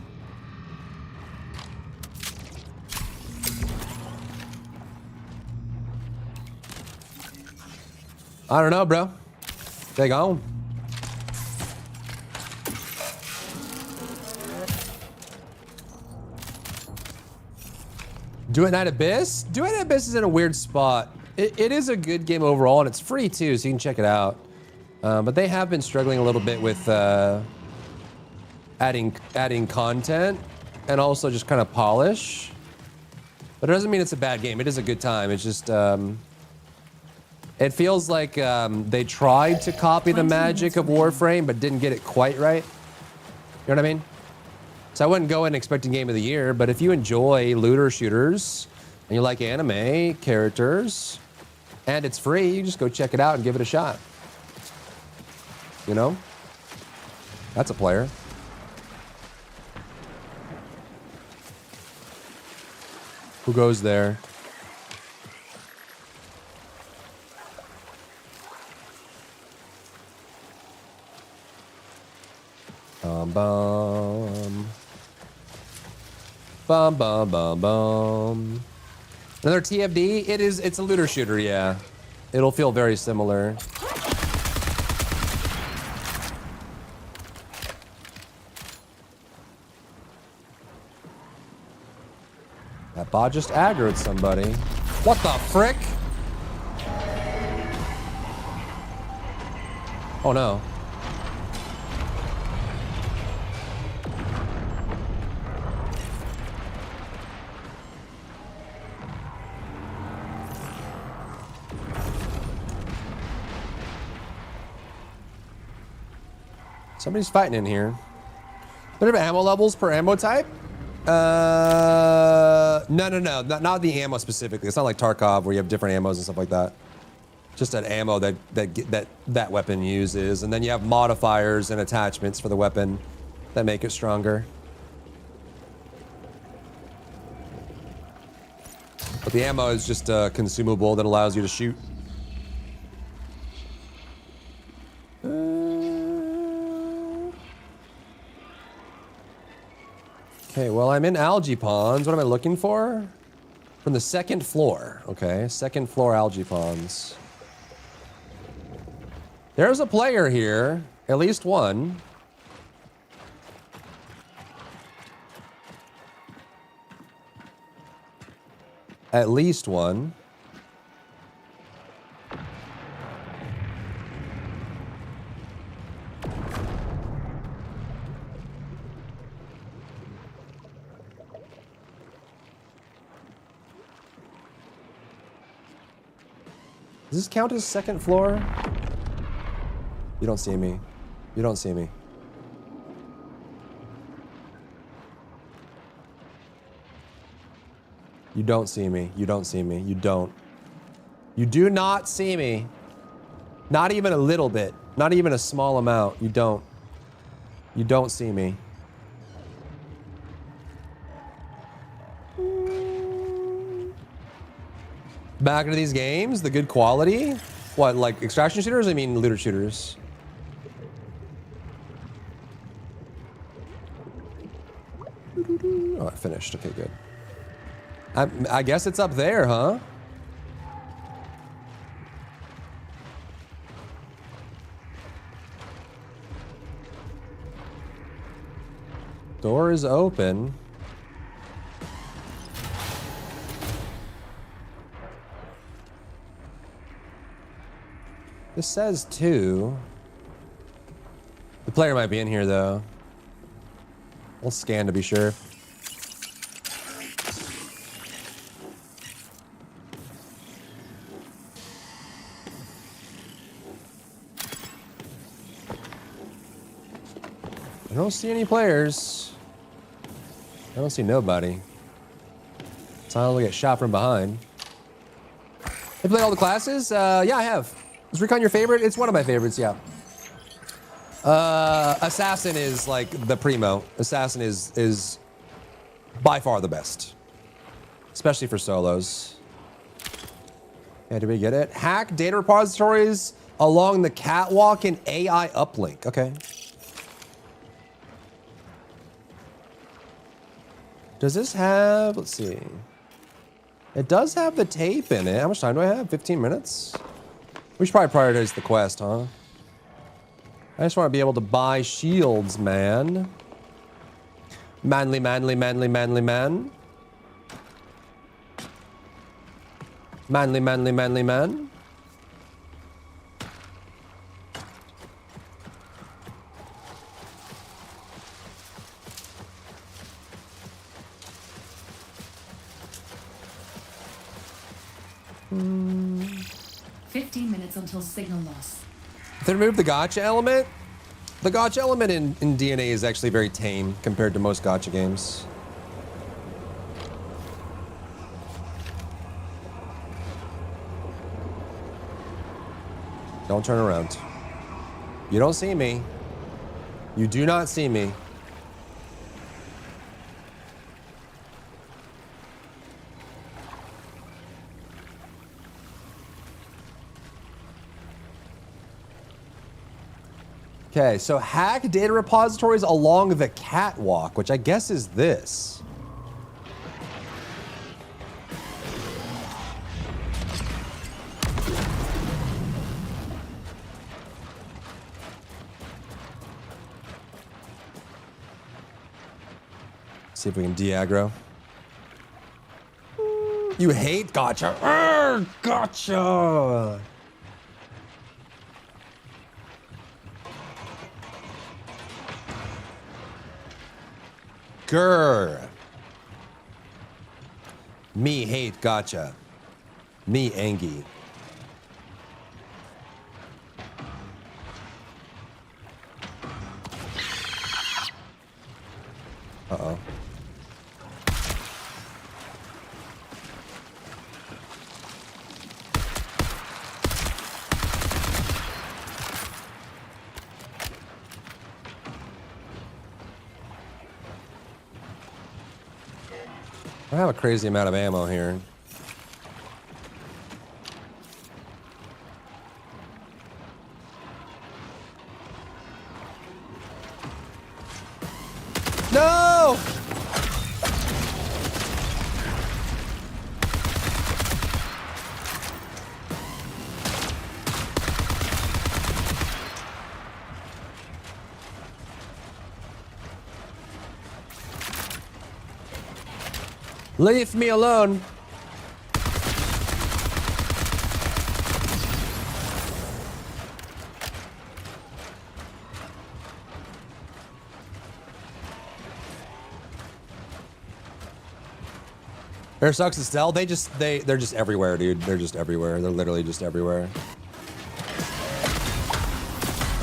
Speaker 1: I don't know, bro. Take on. Do It Night Abyss? Do It Night Abyss is in a weird spot. It is a good game overall, and it's free too, so you can check it out. But they have been struggling a little bit with adding content and also just kind of polish. But it doesn't mean it's a bad game. It is a good time. It's just it feels like they tried to copy the magic of Warframe, but didn't get it quite right. You know what I mean? So I wouldn't go in expecting Game of the Year, but if you enjoy looter shooters and you like anime characters and it's free, you just go check it out and give it a shot. You know? That's a player. Who goes there? Bum bum. Bum bum bum bum. Another TFD? It's a looter shooter, yeah. It'll feel very similar. That bot just aggroed somebody. What the frick? Oh no. Somebody's fighting in here. What are ammo levels per ammo type? No, not the ammo specifically. It's not like Tarkov where you have different ammos and stuff like that. Just an ammo that weapon uses, and then you have modifiers and attachments for the weapon that make it stronger. But the ammo is just a consumable that allows you to shoot. Okay, well, I'm in algae ponds. What am I looking for? From the second floor. Okay, second floor algae ponds. There's a player here. At least one. At least one. Does this count as second floor? You don't see me. You don't see me. You don't see me. You don't see me. You don't. You do not see me. Not even a little bit. Not even a small amount. You don't. You don't see me. Back into these games, the good quality. What, like extraction shooters? I mean looter shooters. Oh, I finished. Okay, good. I guess it's up there, huh? Door is open. This says 2. The player might be in here, though. We'll scan to be sure. I don't see any players. I don't see nobody. It's not like we get shot from behind. You played all the classes? Yeah, I have. Is Recon your favorite? It's one of my favorites, yeah. Assassin is like the primo. Assassin is by far the best. Especially for solos. Yeah, did we get it? Hack data repositories along the catwalk and AI uplink. Okay. Does this have, let's see. It does have the tape in it. How much time do I have? 15 minutes? We should probably prioritize the quest, huh? I just want to be able to buy shields, man. Manly, manly, manly, manly, man. Manly, manly, manly, man.
Speaker 6: Hmm. 15 minutes until signal loss.
Speaker 1: If they remove the gotcha element, the gotcha element in DNA is actually very tame compared to most gotcha games. Don't turn around. You don't see me. You do not see me. Okay, so hack data repositories along the catwalk, which I guess is this. See if we can de-aggro. You hate gotcha. Gotcha. Grr. Me hate gotcha. Me Angie. Uh-oh. I have a crazy amount of ammo here. No! Leave me alone. Air sucks to stealth. They're just everywhere, dude. They're just everywhere. They're literally just everywhere.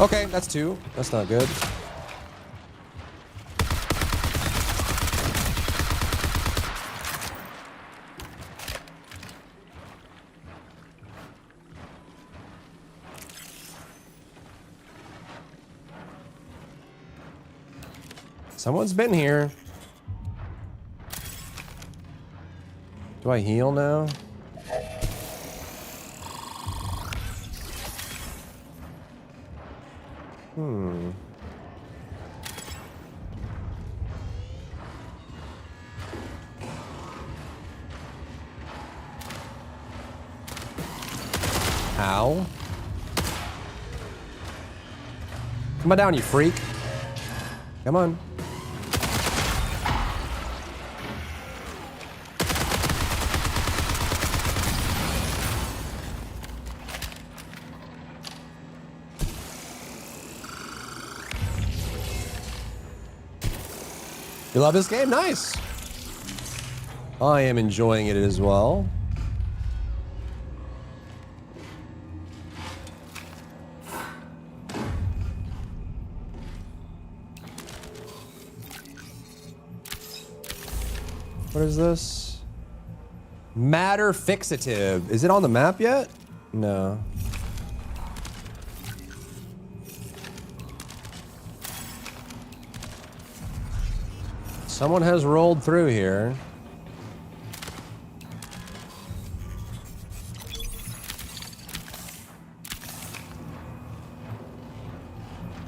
Speaker 1: Okay, that's two. That's not good. Someone's been here. Do I heal now? How? Come on down, you freak. Come on. You love this game? Nice. I am enjoying it as well. What is this? Matter fixative. Is it on the map yet? No. Someone has rolled through here.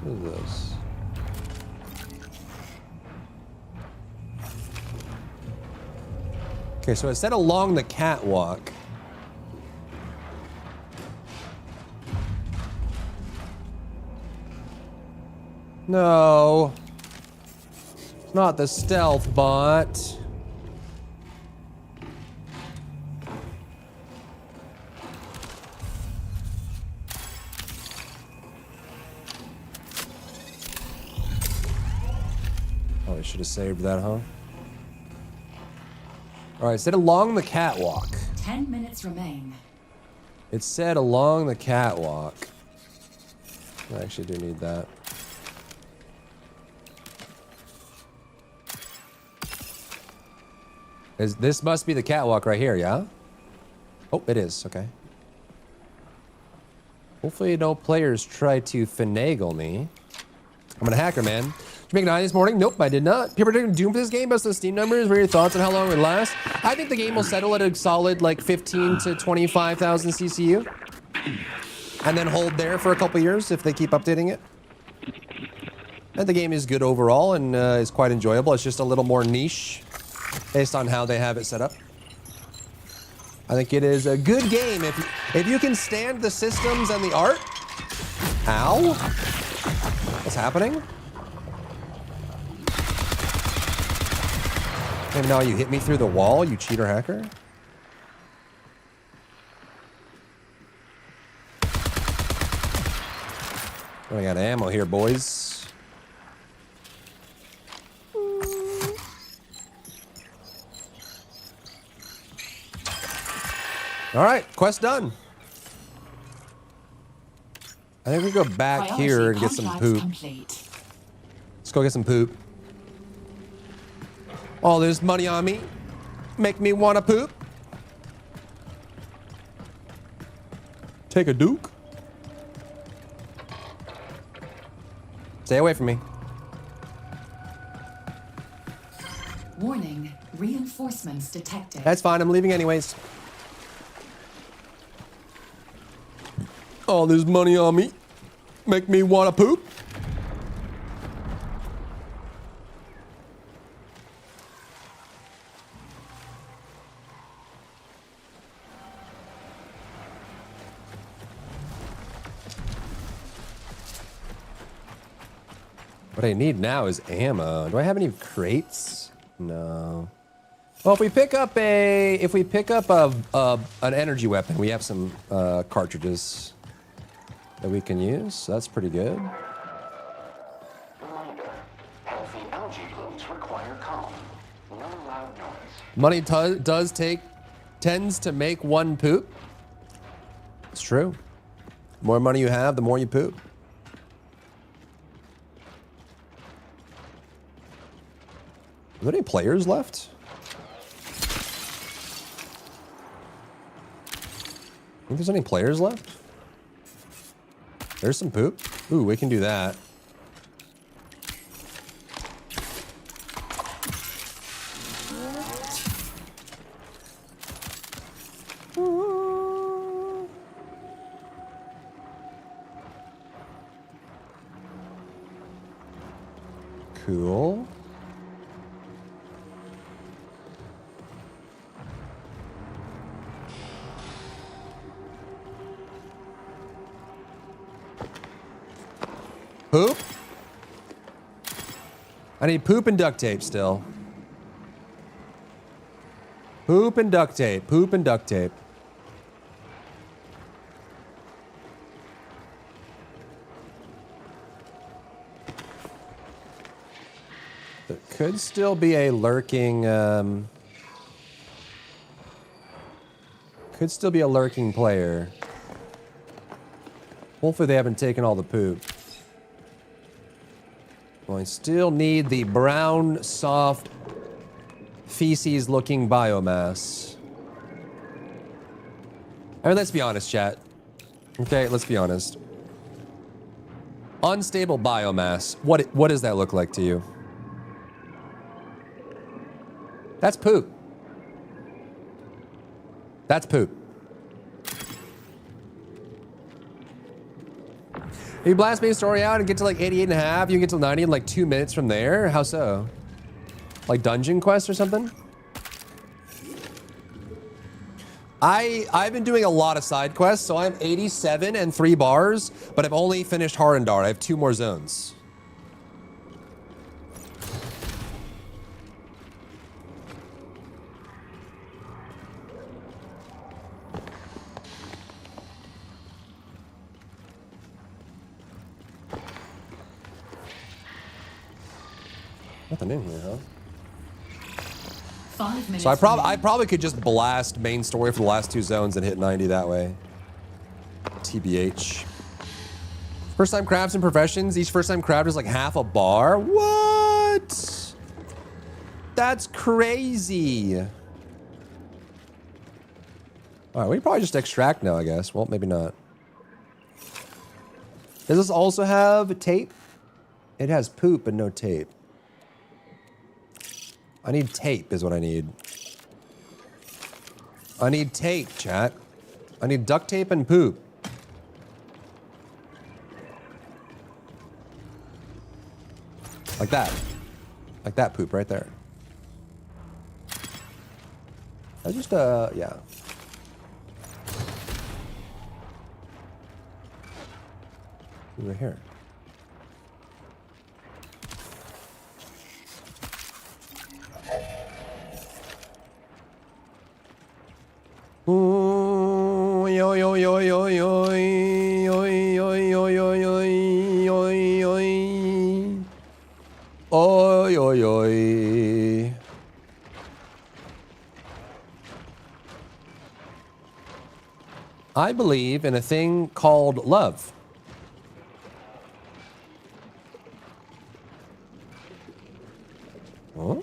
Speaker 1: What is this? Okay, so it said along the catwalk. No. It's not the stealth bot. Oh, I should have saved that, huh? All right, it said along the catwalk.
Speaker 6: 10 minutes remain.
Speaker 1: It said along the catwalk. I actually do need that. This must be the catwalk right here, yeah? Oh, it is, okay. Hopefully no players try to finagle me. I'm a hacker, man. Did you make an eye this morning? Nope, I did not. People are predicting Doom for this game based on Steam numbers. What are your thoughts on how long it would last? I think the game will settle at a solid like 15 to 25,000 CCU. And then hold there for a couple years if they keep updating it. And the game is good overall and is quite enjoyable. It's just a little more niche based on how they have it set up. I think it is a good game if you can stand the systems and the art. Ow. What's happening? And now you hit me through the wall, you cheater hacker. I got ammo here, boys. All right, quest done. I think we go back here and get some poop. Let's go get some poop. All this money on me. Make me want to poop. Take a duke. Stay away from me.
Speaker 6: Warning, reinforcements detected.
Speaker 1: That's fine, I'm leaving anyways. All this money on me. Make me want to poop. What I need now is ammo. Do I have any crates? No. Well, if we pick up an energy weapon, we have some cartridges that we can use. So that's pretty good.
Speaker 7: Reminder, healthy algae blooms require calm. No loud noise.
Speaker 1: Money tends to make one poop. It's true. The more money you have, the more you poop. Are there any players left? Think there's any players left? There's some poop. Ooh, we can do that. Cool. Poop? I need poop and duct tape still. Poop and duct tape. Poop and duct tape. There could still be a lurking, could still be a lurking player. Hopefully they haven't taken all the poop. Well, I still need the brown, soft, feces-looking biomass. I mean, let's be honest, chat. Okay, let's be honest. Unstable biomass. What does that look like to you? That's poop. That's poop. If you blast main story out and get to like 88.5, you can get to 90 in like 2 minutes from there. How so? Like dungeon quest or something? I've been doing a lot of side quests, so I'm 87 and 3 bars, but I've only finished Harendar. I have 2 more zones. Nothing in here, huh?
Speaker 6: 5 minutes.
Speaker 1: So I probably could just blast main story for the last 2 zones and hit 90 that way. TBH. First time crafts and professions. Each first time craft is like half a bar. What? That's crazy. All right, we can probably just extract now, I guess. Well, maybe not. Does this also have tape? It has poop and no tape. I need tape is what I need. I need tape, chat. I need duct tape and poop. Like that. Like that poop right there. I just, yeah. Right here. Ooh, yo yo yo yo yo yo yo yo yo yo yo oi oi oi. I believe in a thing called love. Huh?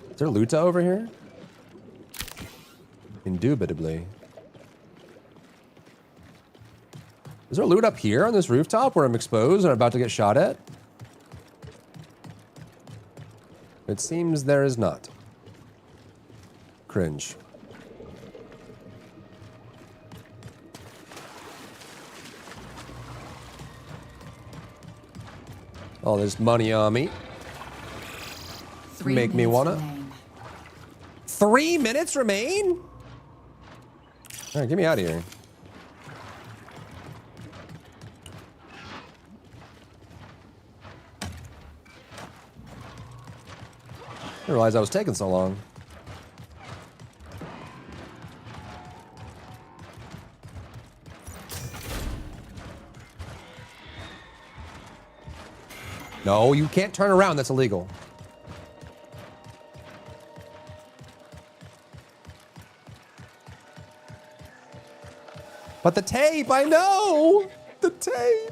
Speaker 1: Is there Luta over here? Indubitably. Is there loot up here on this rooftop where I'm exposed and I'm about to get shot at? It seems there is not. Cringe. All this money on me.
Speaker 6: 3
Speaker 1: Make me
Speaker 6: minutes
Speaker 1: wanna.
Speaker 6: remain.
Speaker 1: 3 minutes remain? All right, get me out of here. I didn't realize I was taking so long. No, you can't turn around. That's illegal. But the tape, I know! The tape!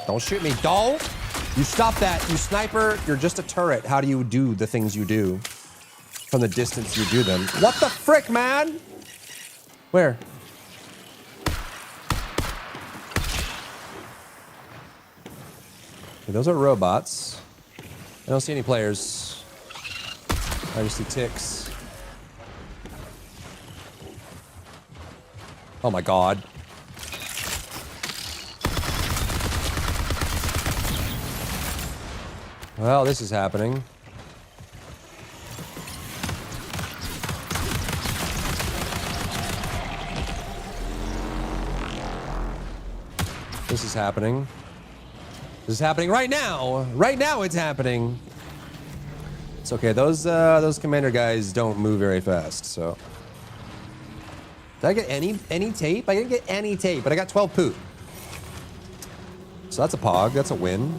Speaker 1: Don't shoot me, don't! You stop that, you sniper, you're just a turret. How do you do the things you do? From the distance you do them. What the frick, man? Where? Okay, those are robots. I don't see any players. I just see ticks. Oh my god. Well, this is happening. This is happening. This is happening right now. Right now it's happening. It's okay. Those commander guys don't move very fast, so. Did I get any tape? I didn't get any tape, but I got 12 poop. So that's a pog. That's a win.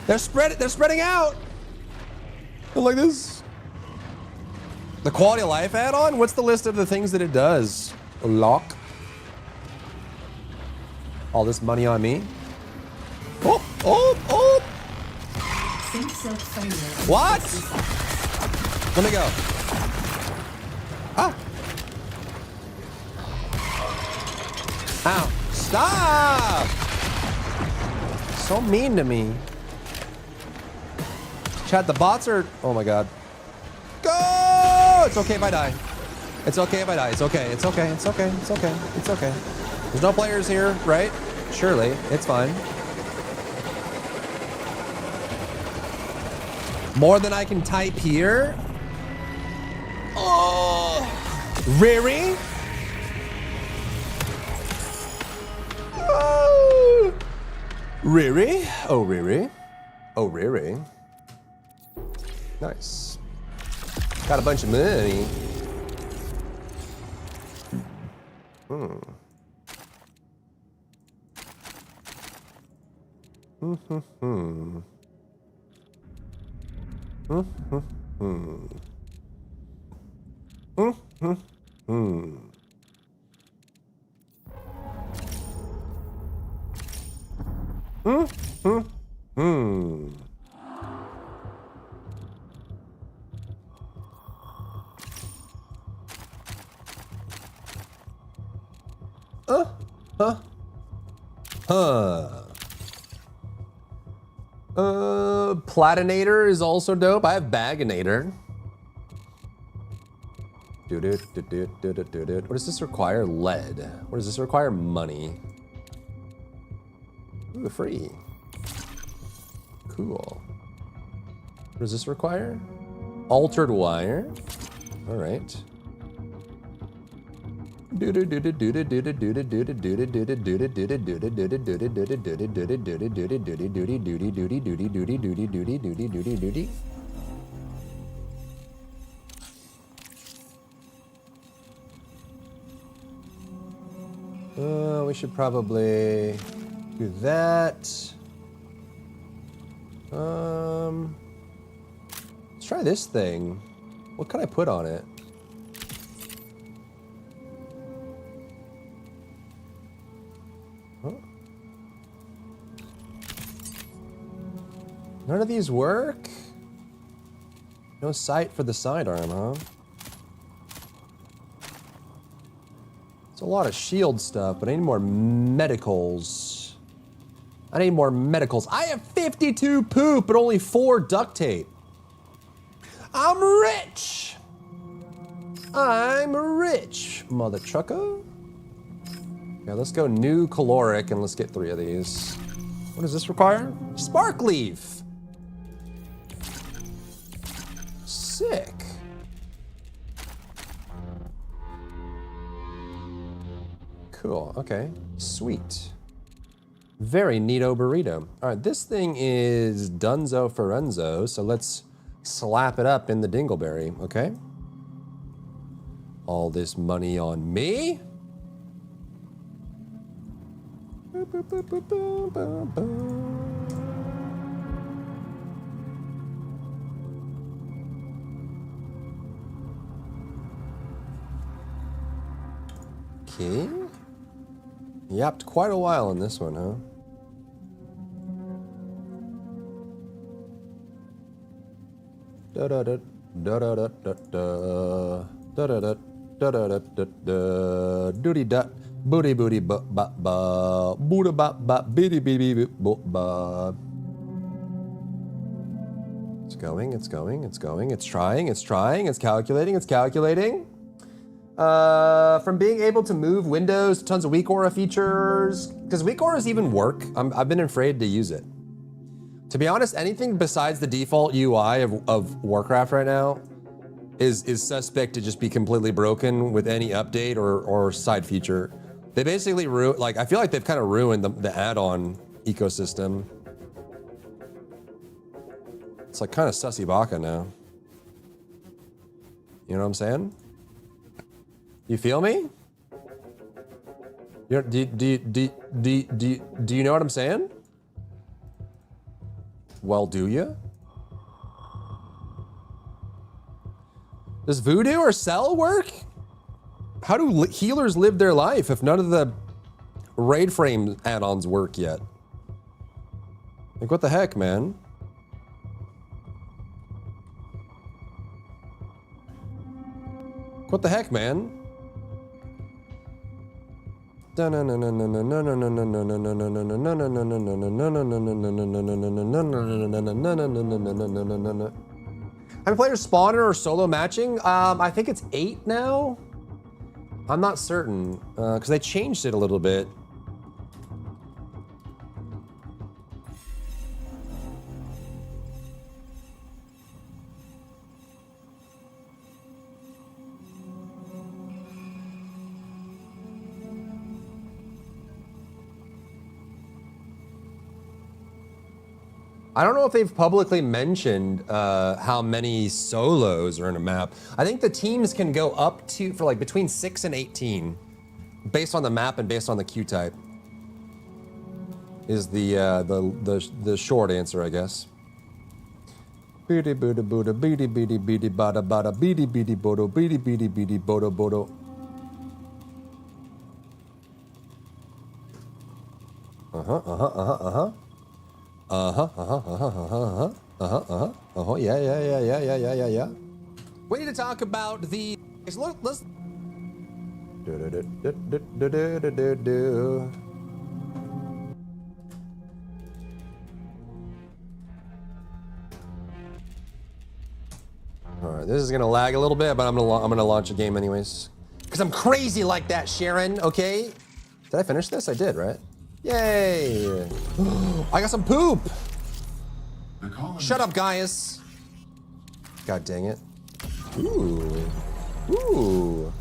Speaker 1: They're spreading out. Like this. The quality of life add-on? What's the list of the things that it does? Lock. All this money on me. Oh, oh, oh.
Speaker 6: Sync self failure.
Speaker 1: What? Let me go. Ah. Ow. Stop! So mean to me. Chat, the bots are... Oh my god. Go! It's okay if I die. It's okay if I die. It's okay. It's okay. It's okay. It's okay. It's okay. There's no players here, right? Surely. It's fine. More than I can type here. Oh! Riri? Oh! Riri? Oh, Riri. Oh, Riri. Nice. Got a bunch of money. Platinator is also dope. I have Baginator. What does this require? Lead. What does this require? Money. Ooh, free. Cool. What does this require? Altered wire. All right. We should probably do that. Let's try this thing. What can I put on it? Huh? None of these work? No sight for the sidearm, huh? It's a lot of shield stuff, but I need more medicals. I need more medicals. I have 52 poop, but only 4 duct tape. I'm rich! I'm rich, mother trucker. Yeah, let's go new caloric and let's get 3 of these. What does this require? Spark leaf. Sick. Cool, okay, sweet. Very neato burrito. All right, this thing is Dunzo Forenzo, so let's slap it up in the dingleberry, okay? All this money on me. Okay. Yapped quite a while in this one, huh? Da da da da da da da da da da da da da da da doody da booty booty ba ba ba booty ba ba bitty bitty ba. It's going, it's going, it's going, it's trying, it's trying, it's calculating, it's calculating. From being able to move windows to tons of weak aura features. Does weak auras even work? I've been afraid to use it. To be honest, anything besides the default UI of Warcraft right now is suspect to just be completely broken with any update or side feature. They basically I feel like they've kind of ruined the add-on ecosystem. It's like kind of sussy baka now. You know what I'm saying? You feel me? Do you know what I'm saying? Well, do you? Does voodoo or cell work? How do healers live their life if none of the raid frame add-ons work yet? Like, what the heck, man? What the heck, man? many players spawner or solo matching? I think it's 8 now. I'm not certain because they changed it a little bit. I don't know if they've publicly mentioned how many solos are in a map. I think the teams can go up to, for like between 6 and 18, based on the map and based on the queue type. Is the short answer, I guess. Beady booda booda beady beady beady bada bada beady beady bodo beady beady beady bodo bodo. Yeah. We need to talk about the. Let's. All right, this is gonna lag a little bit, but I'm gonna launch a game anyways, because I'm crazy like that, Sharon. Okay. Did I finish this? I did, right? Yay! I got some poop. Shut up, Gaius. God dang it. Ooh.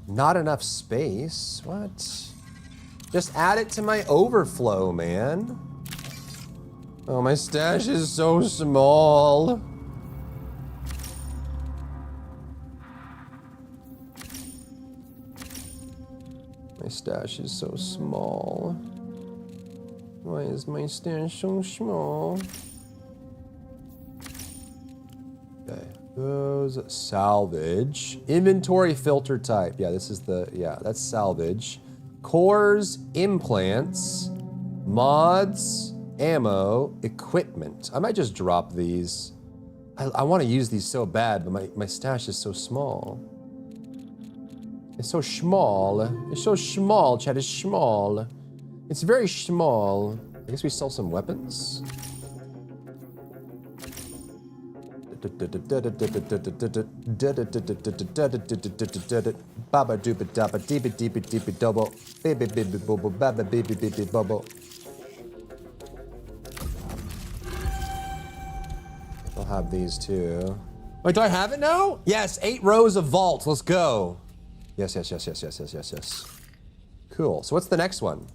Speaker 1: Not enough space. What? Just add it to my overflow, man. Oh, my stash is so small. My stash is so small. Why is my stash so small? Okay, those salvage. Inventory filter type. Yeah, this is the, yeah, that's salvage. Cores, implants, mods, ammo, equipment. I might just drop these. I want to use these so bad, but my stash is so small. It's so small. It's so small, Chad. It's small. It's very small. I guess we sell some weapons. Baba dooba dabba deeba deeba deeba double. Baby baby bubble baba baby baby bubble. I'll have these too. Wait, do I have it now? Yes, 8 rows of vault. Let's go. Yes. Cool. So what's the next one?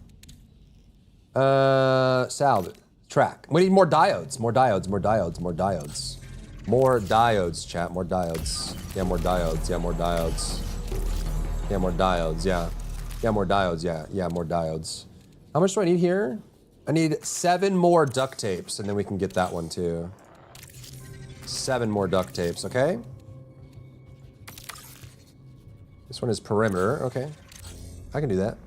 Speaker 1: Salvage. Track. We need more diodes. More diodes, chat. More diodes. Yeah, more diodes. Yeah, more diodes. Yeah, more diodes. Yeah. Yeah, more diodes. Yeah, more diodes. How much do I need here? I need 7 more duct tapes, and then we can get that one too. 7 more duct tapes, okay? This one is perimeter. Okay, I can do that.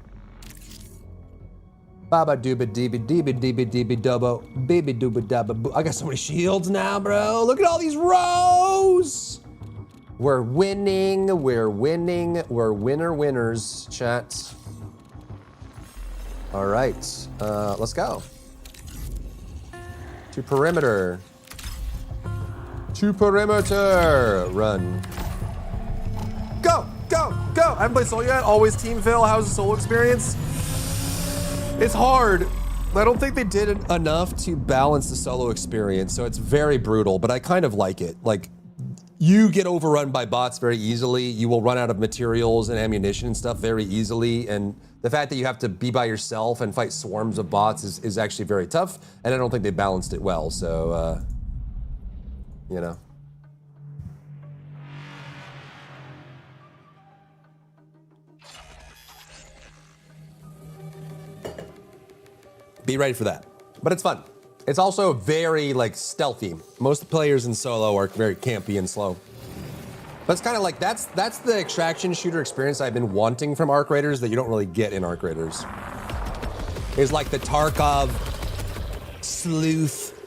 Speaker 1: Baba dooba deeba deeba deeba deeba double baby dooba dabba boo. I got so many shields now, bro. Look at all these rows. We're winning. We're winners, chat. All right, let's go. To perimeter. Run. Go. I haven't played solo yet. Always team fill. How's the solo experience? It's hard. I don't think they did enough to balance the solo experience, so it's very brutal, but I kind of like it. Like, you get overrun by bots very easily. You will run out of materials and ammunition and stuff very easily, and the fact that you have to be by yourself and fight swarms of bots is actually very tough, and I don't think they balanced it well, so, you know. Be ready for that. But it's fun. It's also very, like, stealthy. Most players in solo are very campy and slow. But it's kind of like, that's the extraction shooter experience I've been wanting from Arc Raiders that you don't really get in Arc Raiders. It's like the Tarkov sleuth,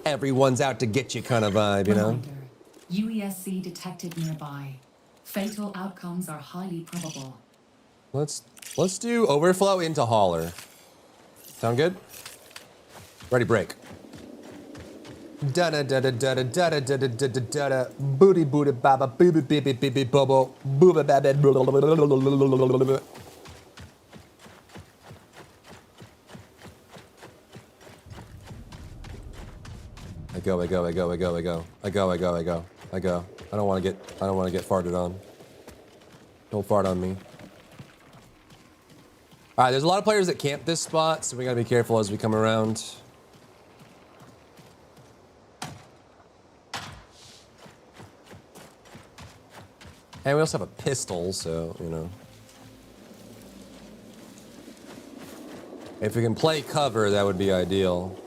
Speaker 1: everyone's out to get you kind of vibe, you know?
Speaker 6: UESC detected nearby. Fatal outcomes are highly probable.
Speaker 1: Let's do overflow into hauler. Sound good? Ready, break. Da da da da da da da da da da da da da booty booty baba booby baby baby bobo booba baba. I go. I don't want to get farted on. Don't fart on me. All right, there's a lot of players that camp this spot, so we gotta be careful as we come around. And we also have a pistol, so, you know. If we can play cover, that would be ideal.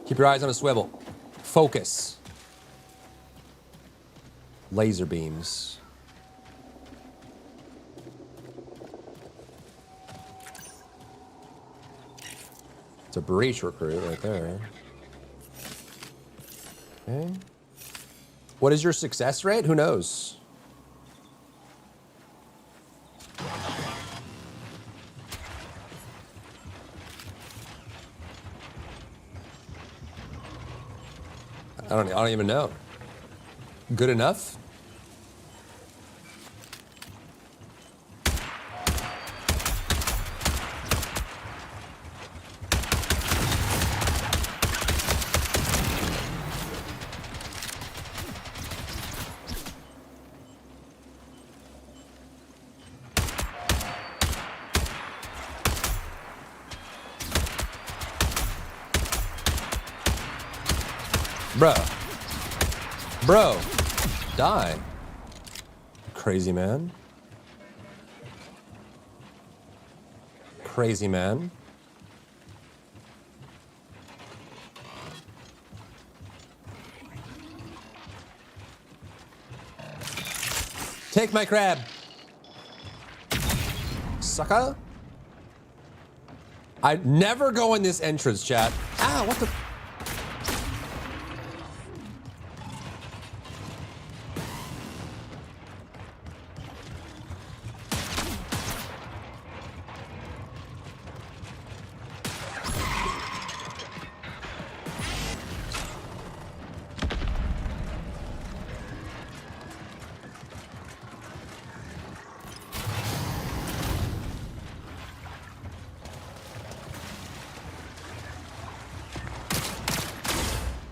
Speaker 1: Keep your eyes on a swivel. Focus. Laser beams. It's a breach recruit right there. Okay. What is your success rate? Who knows? I don't even know. Good enough? Bro, die. Crazy man. Crazy man. Take my crab. Sucker. I never go in this entrance, chat. Ah, what the...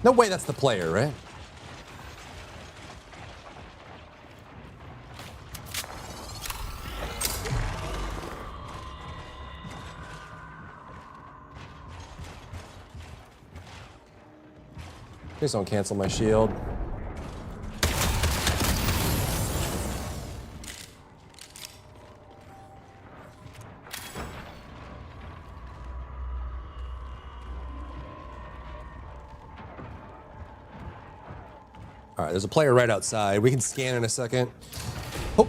Speaker 1: No way that's the player, right? Please don't cancel my shield. All right, there's a player right outside. We can scan in a second. Oh.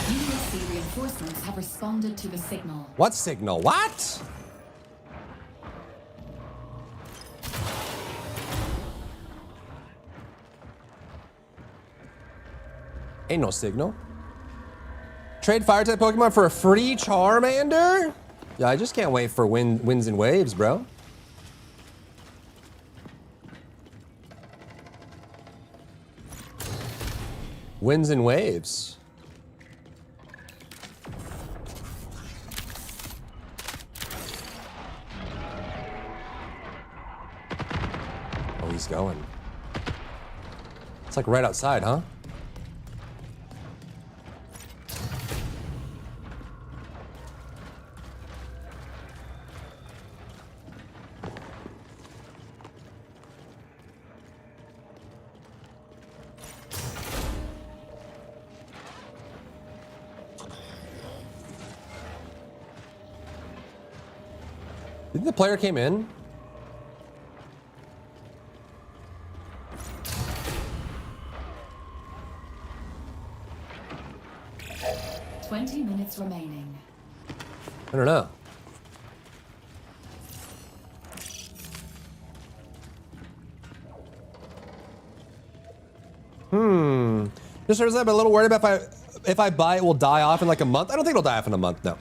Speaker 6: UAC reinforcements have responded to the signal.
Speaker 1: What signal? What? Ain't no signal. Trade fire type Pokemon for a free Charmander? Yeah, I just can't wait for winds and waves, bro. Winds and waves. Oh, he's going. It's like right outside, huh? Didn't the player came in?
Speaker 6: Minutes remaining.
Speaker 1: I don't know. Just I'm a little worried about if I buy it will die off in like a month. I don't think it'll die off in a month. No.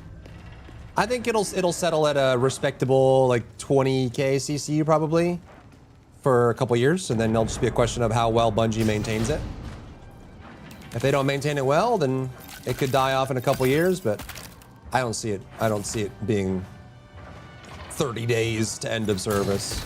Speaker 1: I think it'll settle at a respectable like 20k CCU probably for a couple years, and then it'll just be a question of how well Bungie maintains it. If they don't maintain it well, then it could die off in a couple years, but I don't see it. I don't see it being 30 days to end of service.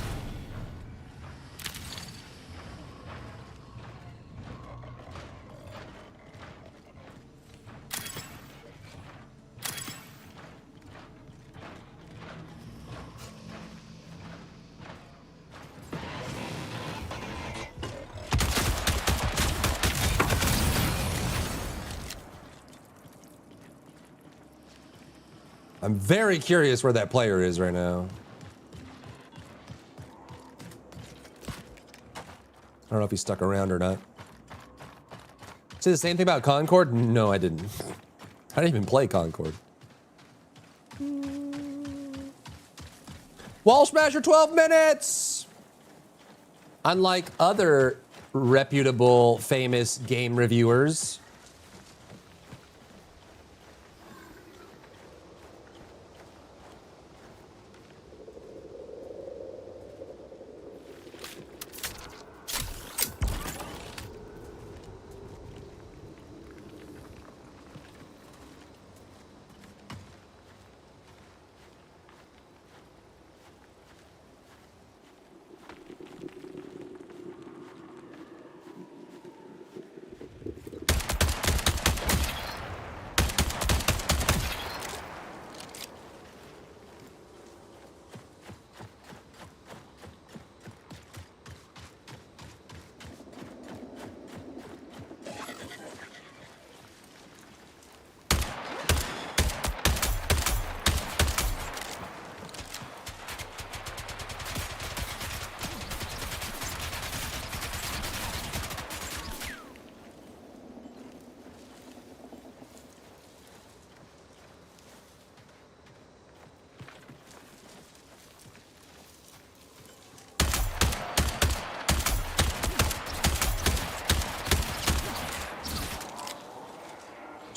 Speaker 1: I'm very curious where that player is right now. I don't know if he stuck around or not. Say the same thing about Concord? No, I didn't. I didn't even play Concord. Wall Smasher, 12 minutes! Unlike other reputable, famous game reviewers,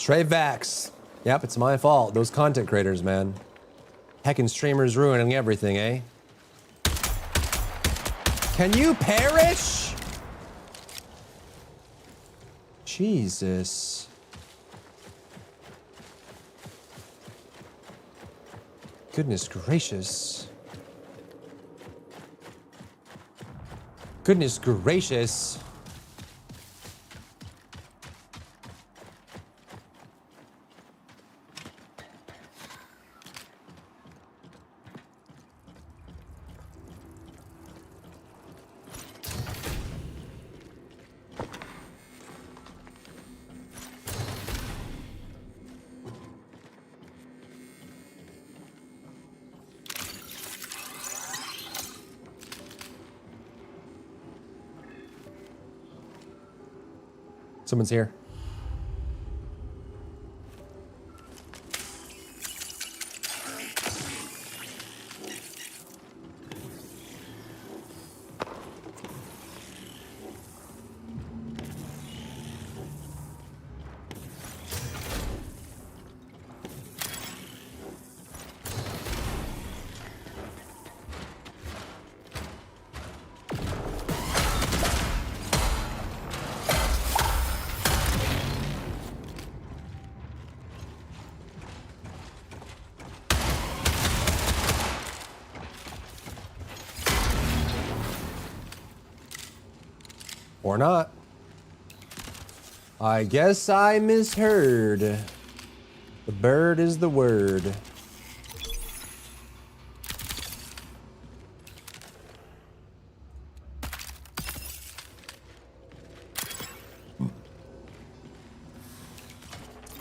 Speaker 1: Stray Vax. Yep, it's my fault. Those content creators, man. Heckin' streamers ruining everything, eh? Can you perish? Jesus. Goodness gracious. Goodness gracious. Someone's here. Or not. I guess I misheard. The bird is the word.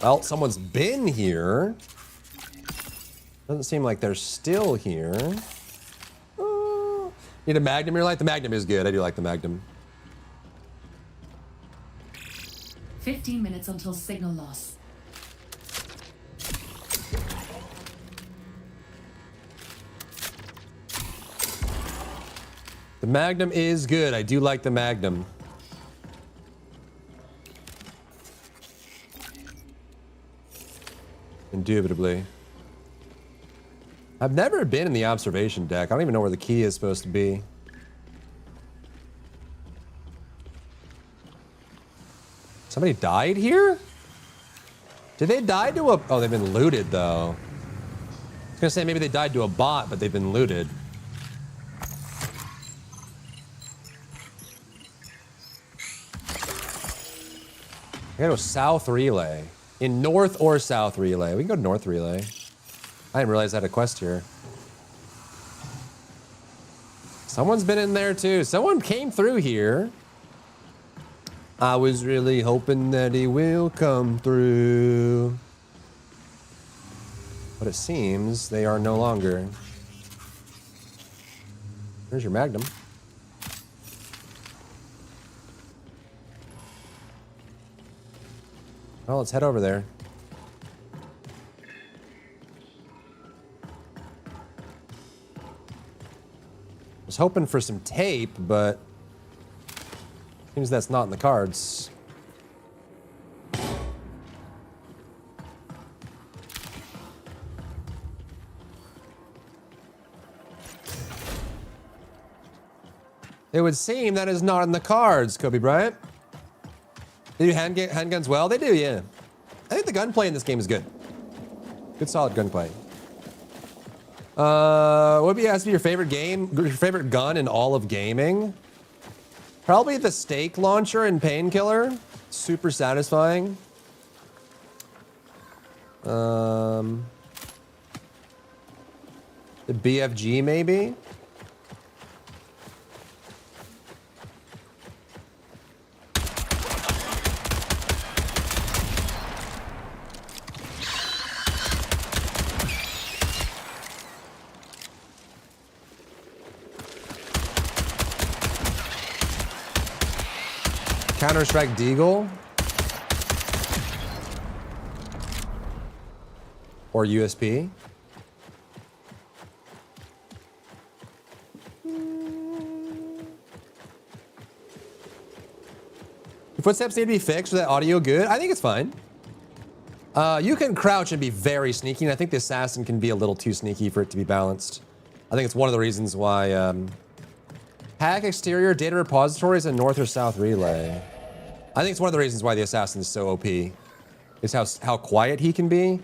Speaker 1: Well, someone's been here. Doesn't seem like they're still here. Need a Magnum in your life? The Magnum is good. I do like the Magnum.
Speaker 6: 15 minutes until signal loss.
Speaker 1: The Magnum is good. I do like the Magnum. Indubitably. I've never been in the observation deck. I don't even know where the key is supposed to be. Somebody died here? Did they die to a... Oh, they've been looted, though. I was gonna say maybe they died to a bot, but they've been looted. I gotta go south relay. In north or south relay. We can go north relay. I didn't realize I had a quest here. Someone's been in there too. Someone came through here. I was really hoping that he will come through. But it seems they are no longer. There's your Magnum. Well, let's head over there. Was hoping for some tape, but seems that's not in the cards. It would seem that is not in the cards, Kobe Bryant. They do handguns well? They do, yeah. I think the gunplay in this game is good. Good solid gunplay. What would be asked to be your favorite gun in all of gaming? Probably the steak launcher in Painkiller. Super satisfying. The BFG maybe? Counter-Strike Deagle? Or USP? Your footsteps need to be fixed. Is that audio good? I think it's fine. You can crouch and be very sneaky, and I think the assassin can be a little too sneaky for it to be balanced. I think it's one of the reasons why hack exterior data repositories and north or south relay. I think it's one of the reasons why the assassin is so OP. Is how quiet he can be,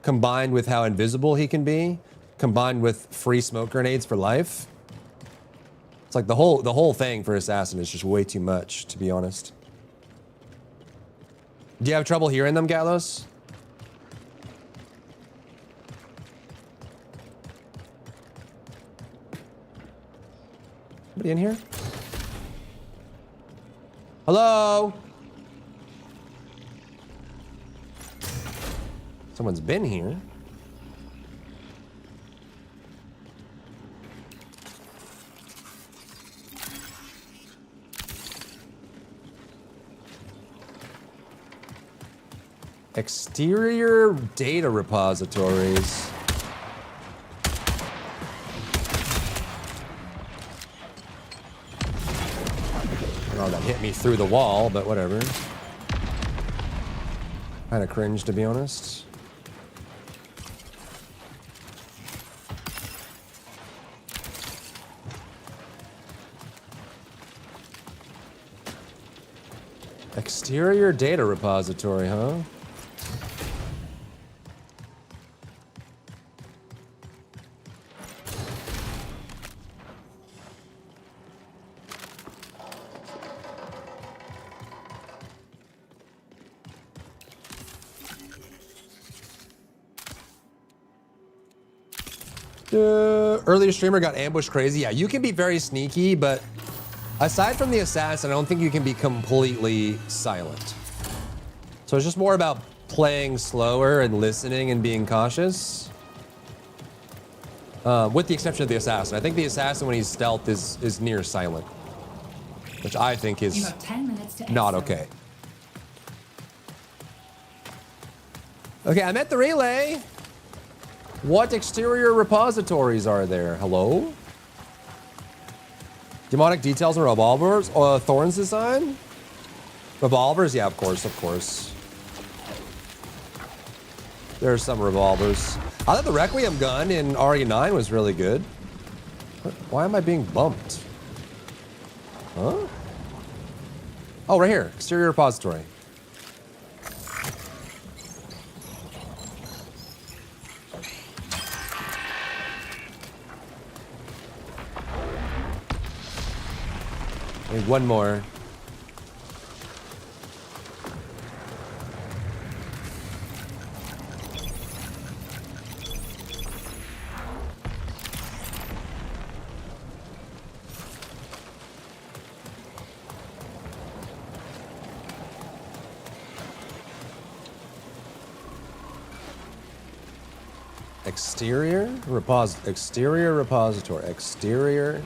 Speaker 1: combined with how invisible he can be, combined with free smoke grenades for life. It's like the whole thing for assassin is just way too much, to be honest. Do you have trouble hearing them, Gallos? Somebody in here? Hello? Someone's been here. Exterior data repositories. Oh, that hit me through the wall, but whatever. Kind of cringe, to be honest. Exterior data repository, huh? Earlier streamer got ambushed crazy. Yeah, you can be very sneaky, but aside from the assassin, I don't think you can be completely silent. So it's just more about playing slower and listening and being cautious. With the exception of the assassin. I think the assassin, when he's stealth, is near silent. Which I think
Speaker 6: You
Speaker 1: is
Speaker 6: have 10 minutes to
Speaker 1: not
Speaker 6: exit.
Speaker 1: okay. Okay, I'm at the relay. What exterior repositories are there? Hello? Demonic details and revolvers? Thorn's design? Revolvers? Yeah, of course, of course. There are some revolvers. I thought the Requiem gun in RE9 was really good. Why am I being bumped? Huh? Oh, right here. Exterior repository. I need one more. Exterior repository. Exterior.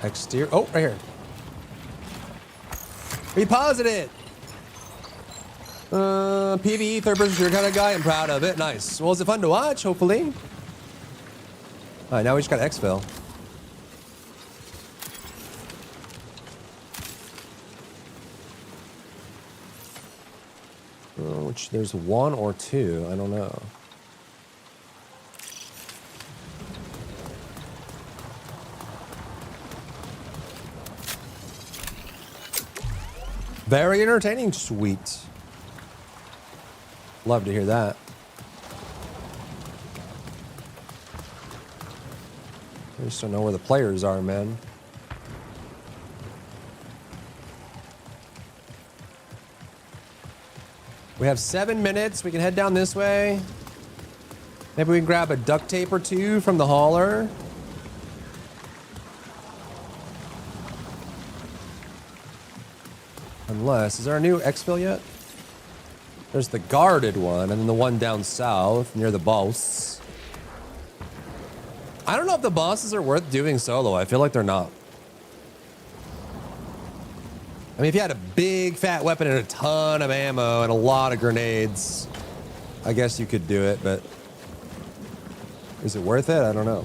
Speaker 1: Exterior. Oh, right here. Reposit it. PvE third person shooter kind of guy. I'm proud of it. Nice. Well, is it fun to watch? Hopefully. All right, now we just got exfil. Which there's one or two. I don't know. Very entertaining. Sweet. Love to hear that. I just don't know where the players are, man. We have 7 minutes. We can head down this way. Maybe we can grab a duct tape or two from the hauler. Unless, is there a new exfil yet? There's the guarded one and then the one down south near the boss. I don't know if the bosses are worth doing solo. I feel like they're not. I mean, if you had a big fat weapon and a ton of ammo and a lot of grenades, I guess you could do it, but is it worth it? I don't know.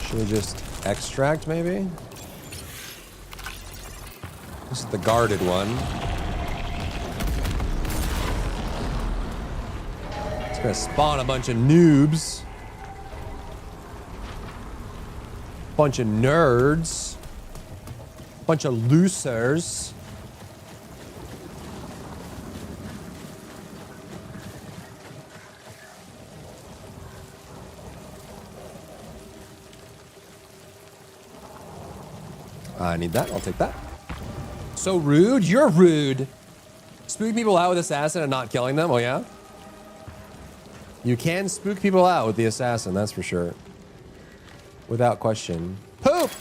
Speaker 1: Should we just extract, maybe? This is the guarded one. It's gonna spawn a bunch of noobs. Bunch of nerds. Bunch of losers. I need that. I'll take that. So rude. You're rude. Spook people out with assassin and not killing them. Oh, yeah? You can spook people out with the assassin. That's for sure. Without question. Poop!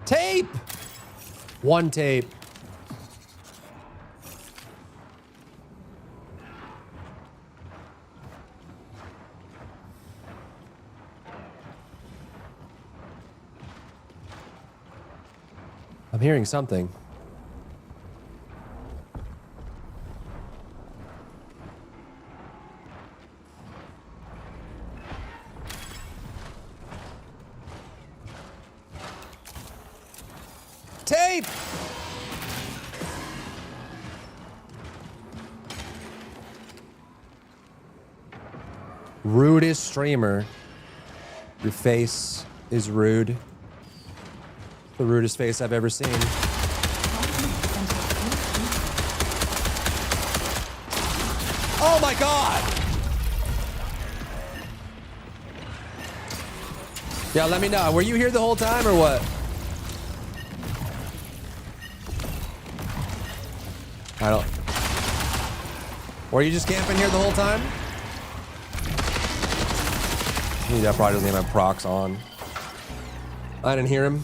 Speaker 1: Tape! One tape. I'm hearing something. Tape! Rudest streamer. Your face is rude. The rudest face I've ever seen. Oh my God! Yeah, let me know. Were you here the whole time or what? I don't. Were you just camping here the whole time? He probably doesn't even have procs on. I didn't hear him.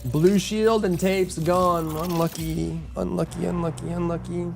Speaker 1: Blue shield and tape's gone. Unlucky, unlucky, unlucky, unlucky.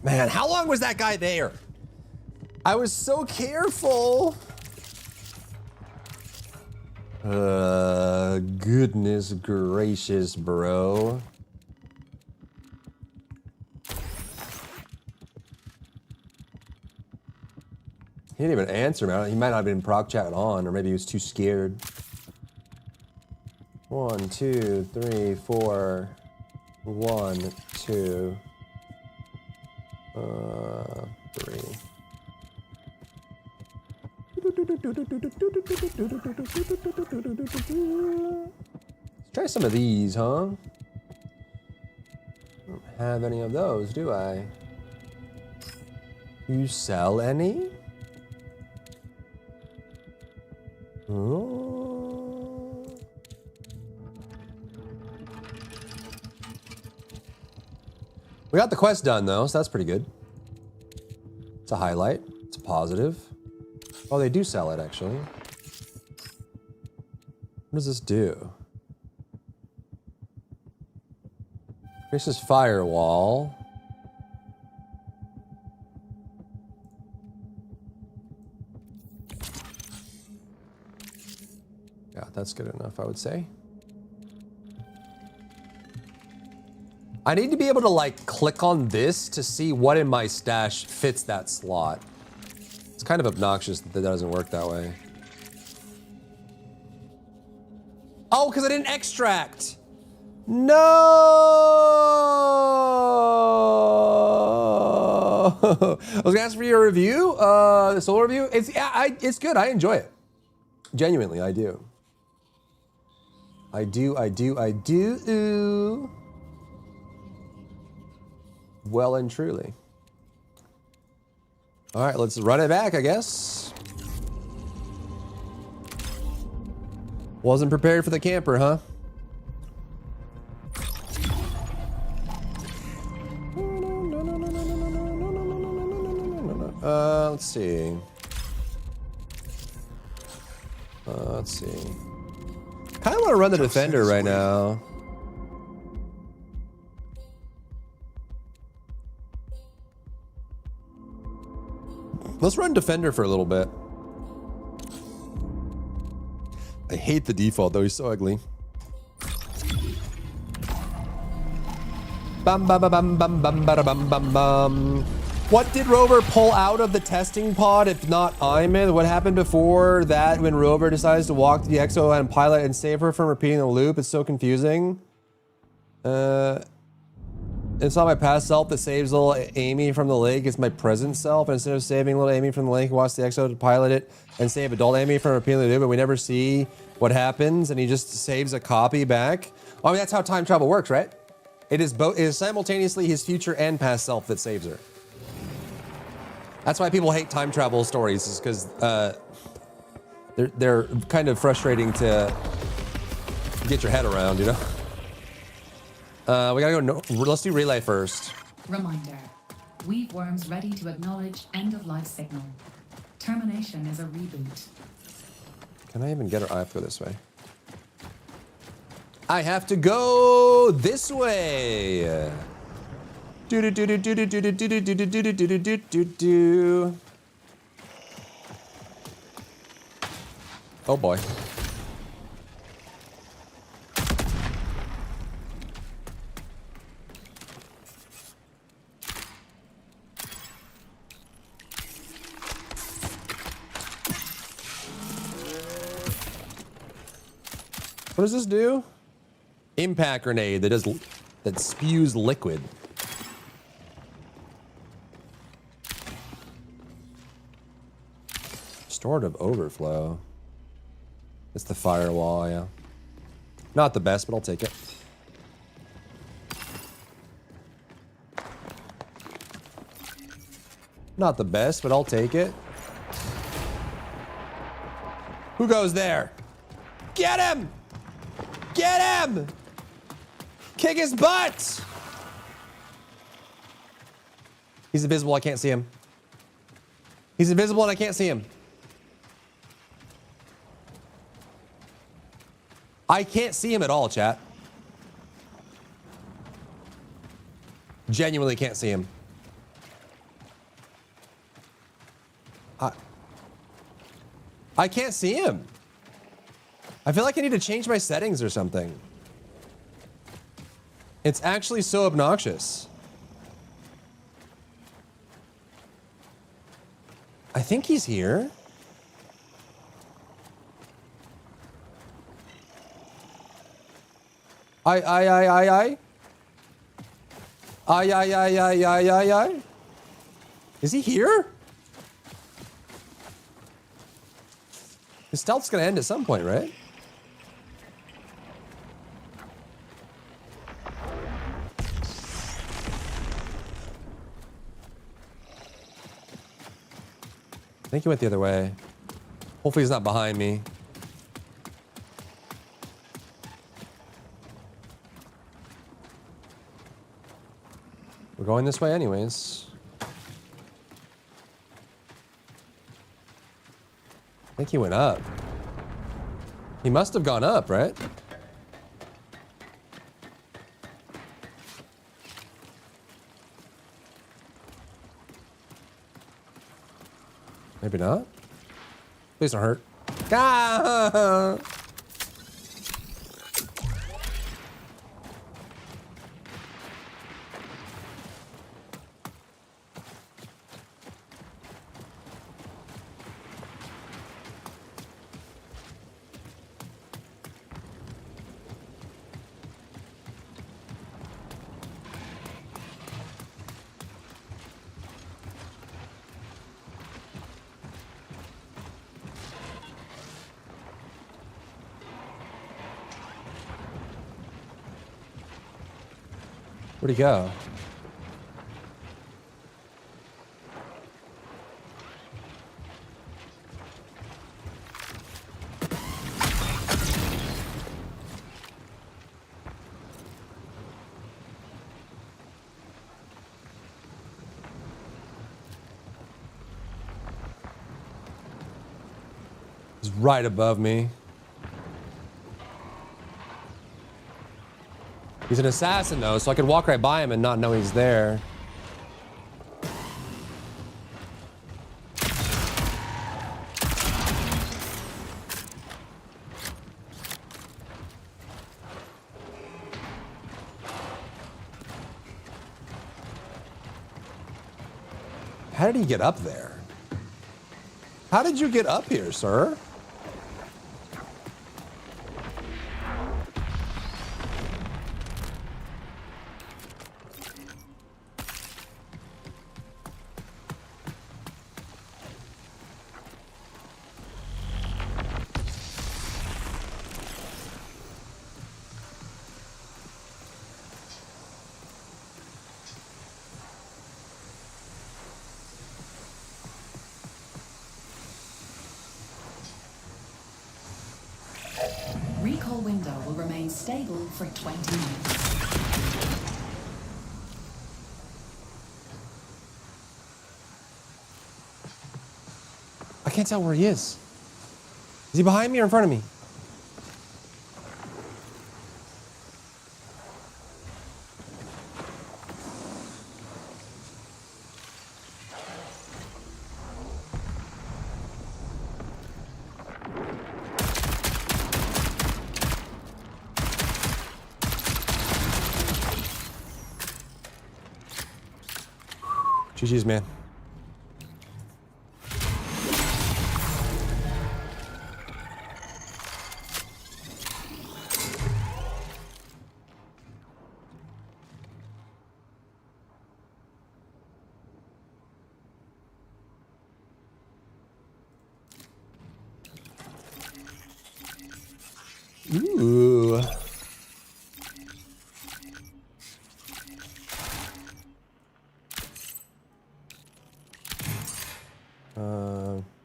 Speaker 1: Man, how long was that guy there? I was so careful. Goodness gracious, bro. He didn't even answer me. He might not have been proc chat on, or maybe he was too scared. 1, 2, 3, 4. 1, 2. 3. Let's try some of these, huh? I don't have any of those, do I? You sell any? Oh. We got the quest done though, so that's pretty good. It's a highlight. It's a positive. Oh, they do sell it actually. What does this do? Increases firewall. Yeah, that's good enough, I would say. I need to be able to like click on this to see what in my stash fits that slot. It's kind of obnoxious that that doesn't work that way. Oh, because I didn't extract. No! I was gonna ask for your review, the solo review. It's good. I enjoy it. Genuinely, I do. I do. Well and truly. All right, let's run it back, I guess. Wasn't prepared for the camper, huh? Let's see. Let's see. Kind of want to run the defender right now. Let's run defender for a little bit. I hate the default though, he's so ugly. Bum bum bum bum bum bum bum bum bum. What did Rover pull out of the testing pod if not Imid? What happened before that when Rover decides to walk to the EXO and pilot and save her from repeating the loop? It's so confusing. It's not my past self that saves little Amy from the lake. It's my present self. And instead of saving little Amy from the lake, he wants the EXO to pilot it and save adult Amy from repeating the loop, but we never see what happens, and he just saves a copy back. I mean, that's how time travel works, right? It is both. It is simultaneously his future and past self that saves her. That's why people hate time travel stories, is because they're kind of frustrating to get your head around, you know. We gotta go. No, let's do relay first.
Speaker 6: Reminder. Weave worms ready to acknowledge end of life signal. Termination is a reboot.
Speaker 1: Can I even get her? I have to go this way. I have to go this way. Do do do do do do do do do do do do do do do do. Oh boy. What does this do? Impact grenade that spews liquid. Restorative overflow. It's the firewall, yeah. Not the best, but I'll take it. Not the best, but I'll take it. Who goes there? Get him! Get him! Kick his butt! He's invisible, I can't see him. He's invisible and I can't see him. I can't see him at all, chat. Genuinely can't see him. I can't see him. I feel like I need to change my settings or something. It's actually so obnoxious. I think he's here. I. Is he here? His stealth's gonna end at some point, right? I think he went the other way. Hopefully he's not behind me. We're going this way anyways. I think he went up. He must have gone up, right? Maybe not. Please don't hurt. Ah! Where'd he go? He's right above me. He's an assassin, though, so I could walk right by him and not know he's there. How did he get up there? How did you get up here, sir?
Speaker 6: Recall window will remain stable for 20 minutes.
Speaker 1: I can't tell where he is. Is he behind me or in front of me? GG's, man. Ooh.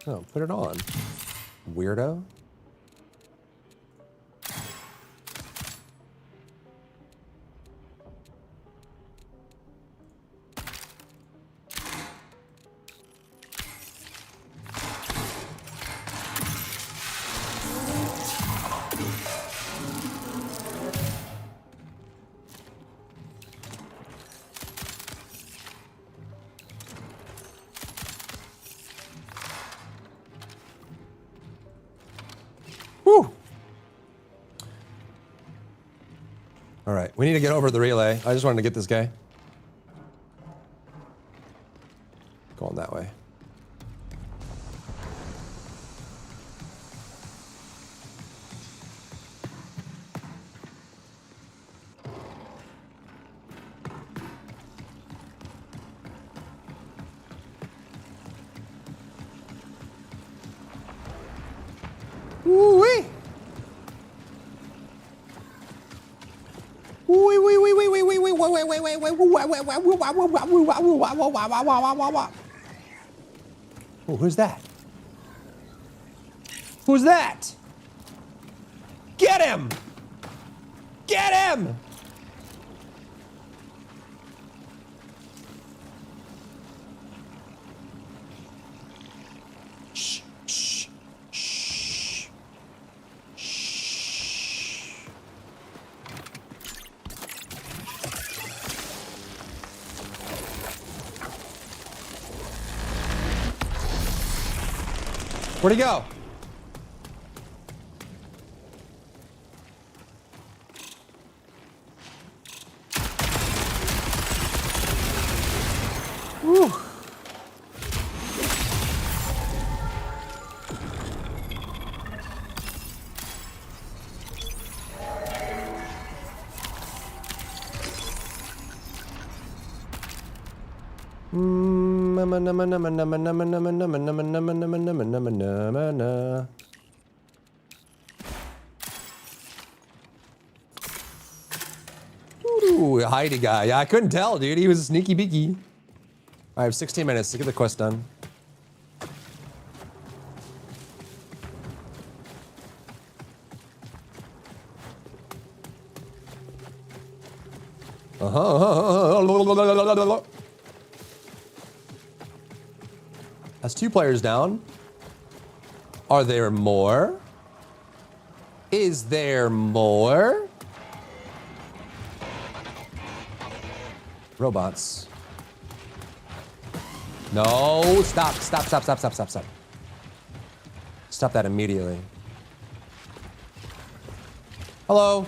Speaker 1: Oh, put it on. Weirdo. Whew. All right, we need to get over the relay. I just wanted to get this guy. Going that way. Woo-wee! Oh, who's that? Who's that? Get him! Get him! Shh, shh, shh, shh. Where'd he go? Whew. Ooh, hidey guy. Yeah, I couldn't tell, dude. He was sneaky beaky. I have 16 minutes to get the quest done. That's 2 players down. Are there more? Is there more? Robots. No, stop, stop, stop, stop, stop, stop, stop. Stop that immediately. Hello.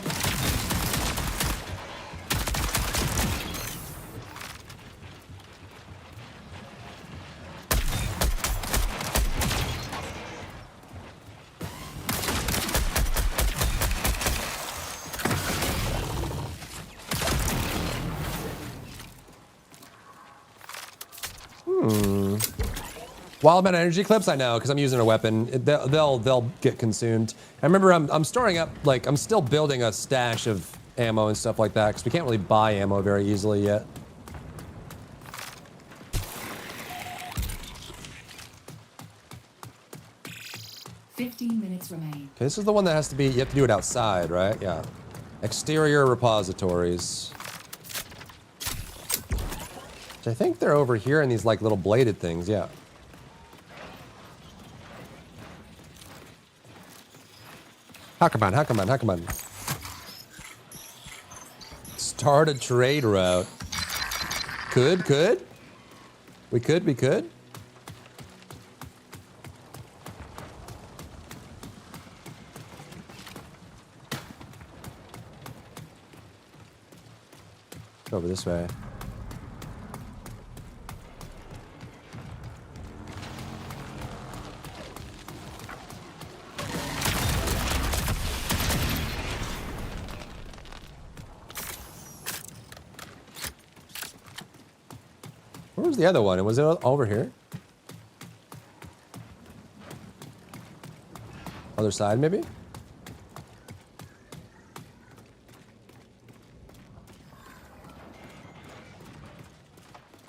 Speaker 1: Wild amount of energy clips, I know, because I'm using a weapon. They'll get consumed. I remember I'm storing up, like, I'm still building a stash of ammo and stuff like that, because we can't really buy ammo very easily yet.
Speaker 6: Fifteen minutes remain.
Speaker 1: Okay, this is the one that has to be, you have to do it outside, right? Yeah. Exterior repositories. Which I think they're over here in these, like, little bladed things, yeah. Hack 'em on, hack 'em on, hack 'em on. Start a trade route. Could. We could. Go over this way. Where's the other one? Was it over here? Other side, maybe?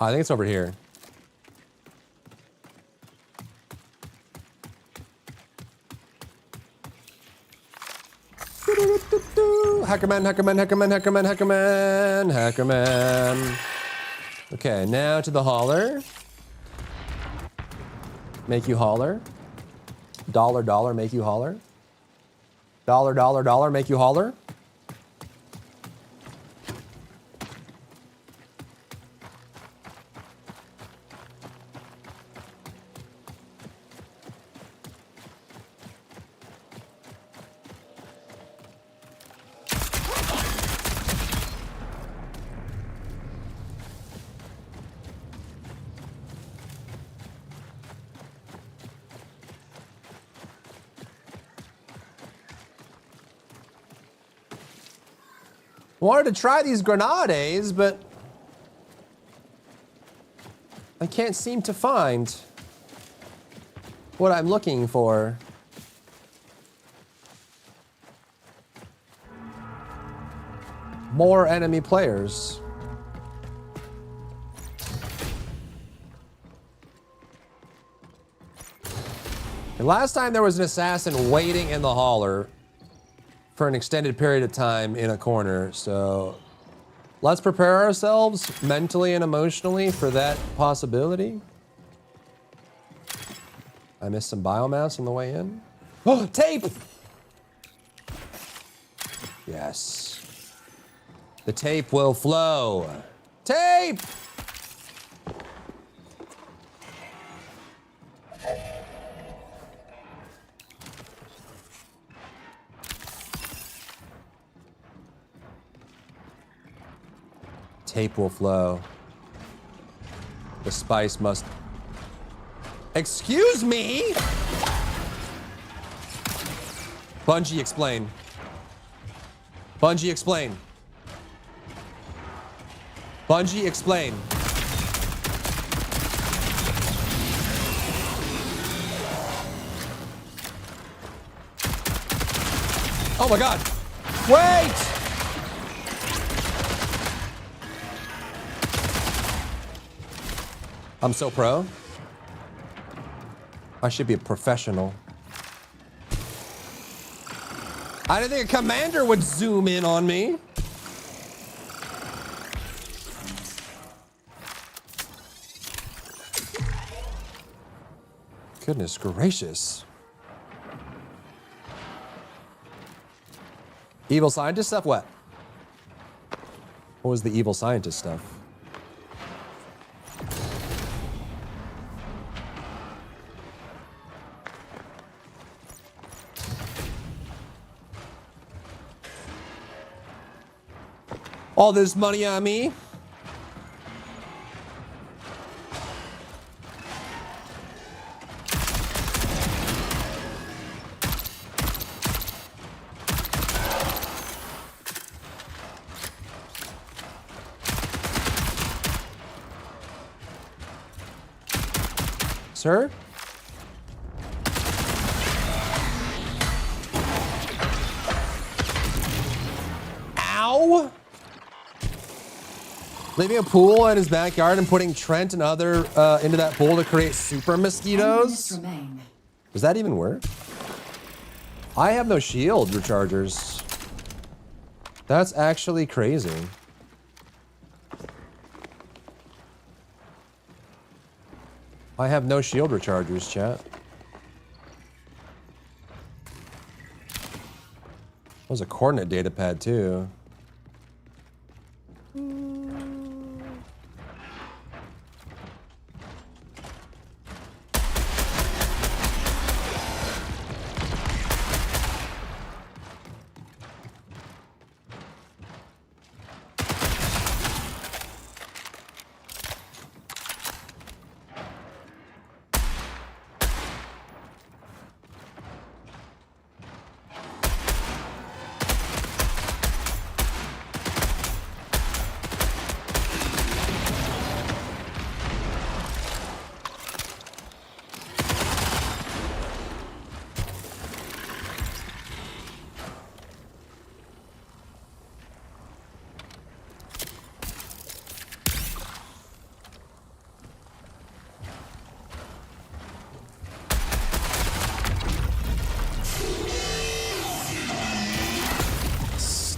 Speaker 1: I think it's over here. Hackerman, Hackerman, Hackerman, Hackerman, Hackerman, Hackerman. Okay, now to the hauler. Make you holler. Dollar, dollar, make you holler. Dollar, dollar, dollar, make you holler. Wanted to try these grenades, but I can't seem to find what I'm looking for. More enemy players. And last time there was an assassin waiting in the hauler for an extended period of time in a corner, so let's prepare ourselves mentally and emotionally for that possibility. I missed some biomass on the way in. Oh, tape! Yes. The tape will flow. Tape! Tape will flow. The spice must... Excuse me? Bungie, explain. Bungie, explain. Bungie, explain. Oh my god. Wait! I'm so pro. I should be a professional. I didn't think a commander would zoom in on me. Goodness gracious. Evil scientist stuff? What? What was the evil scientist stuff? All this money on me? Sir? Ow! Leaving a pool in his backyard and putting Trent and other into that pool to create super mosquitoes? Does that even work? I have no shield rechargers. That's actually crazy. I have no shield rechargers, chat. That was a coordinate data pad too.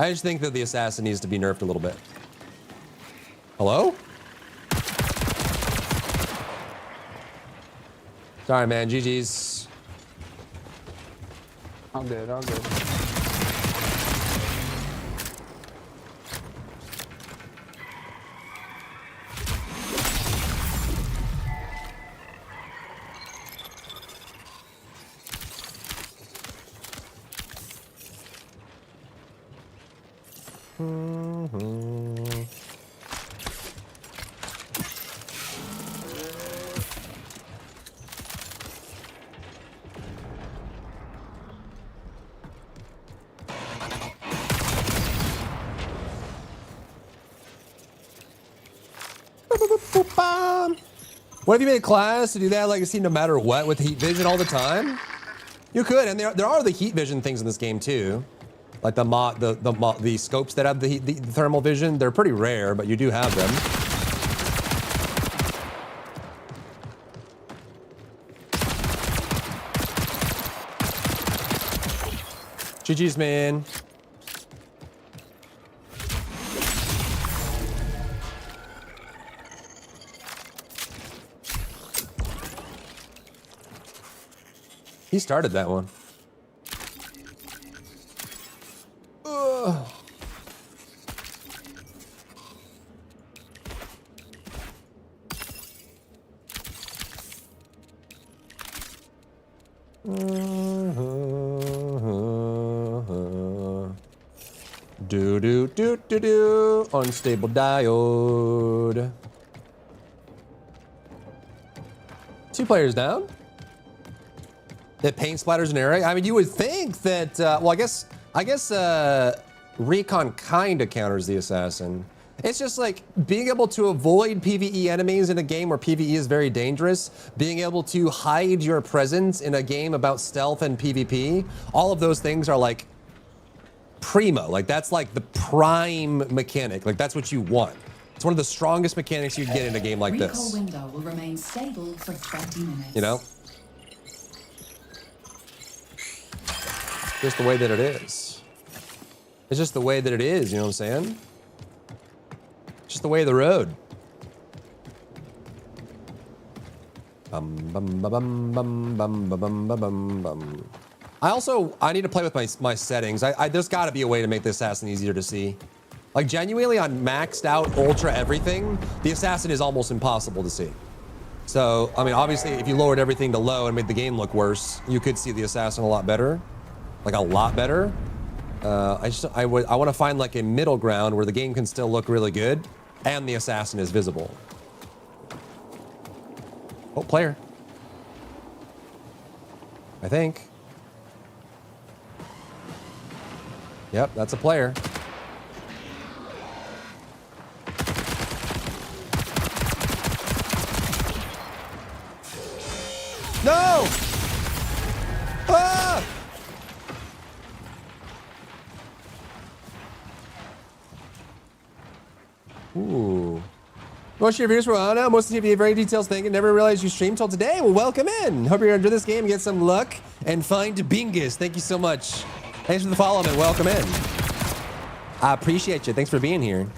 Speaker 1: I just think that the assassin needs to be nerfed a little bit. Hello? Sorry, man. GG's.
Speaker 8: I'm good. I'm good.
Speaker 1: What if you made a class to do that legacy no matter what with heat vision all the time? You could, and there are the heat vision things in this game too. Like the scopes that have the thermal vision, they're pretty rare, but you do have them. GG's, man. He started that one. Ugh. Do. Unstable diode. 2 players down. That paint splatters an area. I mean, you would think that. Well, I guess recon kind of counters the assassin. It's just like being able to avoid PvE enemies in a game where PvE is very dangerous, being able to hide your presence in a game about stealth and PvP. All of those things are like primo. Like that's like the prime mechanic. Like that's what you want. It's one of the strongest mechanics you can get in a game like
Speaker 6: Recall
Speaker 1: this.
Speaker 6: window will remain stable for 20 minutes.
Speaker 1: You know? Just the way that it is. It's just the way that it is, you know what I'm saying? Just the way of the road. Bum bum bum bum bum bum bum bum bum. I need to play with my settings. There's got to be a way to make the assassin easier to see. Like genuinely on maxed out ultra everything, the assassin is almost impossible to see. So, I mean, obviously if you lowered everything to low and made the game look worse, you could see the assassin a lot better. Like a lot better. I want to find like a middle ground where the game can still look really good and the assassin is visible. Oh, player. I think. Yep, that's a player. No! Ah! Ooh. Most of your viewers were on now. Most of you have very details thinking. Never realized you streamed till today. Well, welcome in. Hope you're enjoy this game, get some luck, and find Bingus. Thank you so much. Thanks for the follow and welcome in. I appreciate you. Thanks for being here.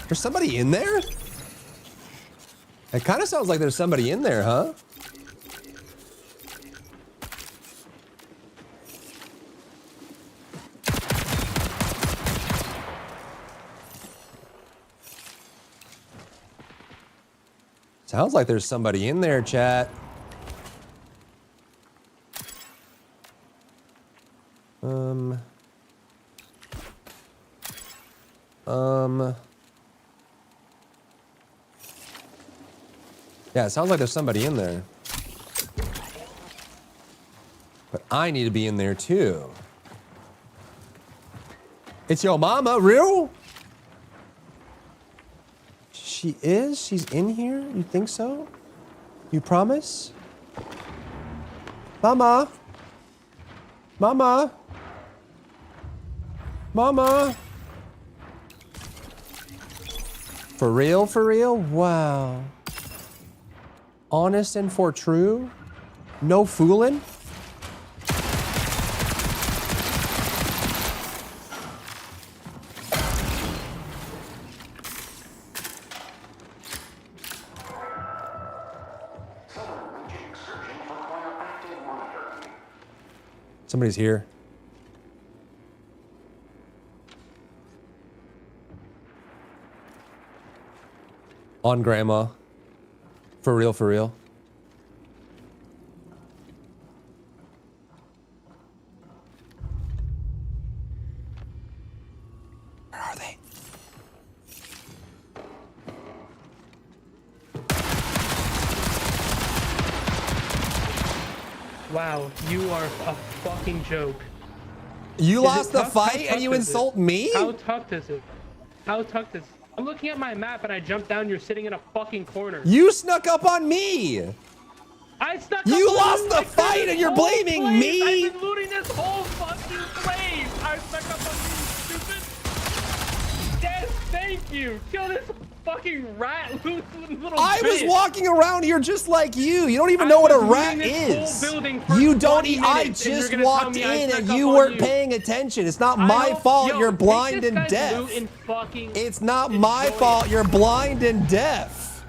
Speaker 1: There's somebody in there? It kind of sounds like there's somebody in there, huh? Sounds like there's somebody in there, chat. Yeah, it sounds like there's somebody in there. But I need to be in there too. It's your mama, real? She is? She's in here? You think so? You promise? Mama? Mama? Mama. For real, for real? Wow. Honest and for true? No fooling? Somebody's here. On grandma. For real, for real. Where are they?
Speaker 8: Wow, you are a fucking joke.
Speaker 1: You
Speaker 8: Is
Speaker 1: lost
Speaker 8: it
Speaker 1: the
Speaker 8: tough? How
Speaker 1: fight and
Speaker 8: tough
Speaker 1: you
Speaker 8: is it?
Speaker 1: insult me?
Speaker 8: How tough is it? How tough is it? I'm looking at my map and I jump down, you're sitting in a fucking corner.
Speaker 1: You snuck up on me!
Speaker 8: I stuck
Speaker 1: You
Speaker 8: up on
Speaker 1: lost
Speaker 8: you
Speaker 1: the
Speaker 8: like
Speaker 1: fight
Speaker 8: this
Speaker 1: and you're
Speaker 8: whole
Speaker 1: blaming
Speaker 8: place.
Speaker 1: me?
Speaker 8: I've been looting this whole fucking place. I stuck up on you, stupid. Yes, thank you. Kill this fucking rat, little
Speaker 1: I was
Speaker 8: bitch.
Speaker 1: walking around here just like you. You don't even know what a rat is. You don't. I just walked in and you weren't paying attention. It's not my fault. You're blind and deaf. It's not my fault. You're blind and deaf.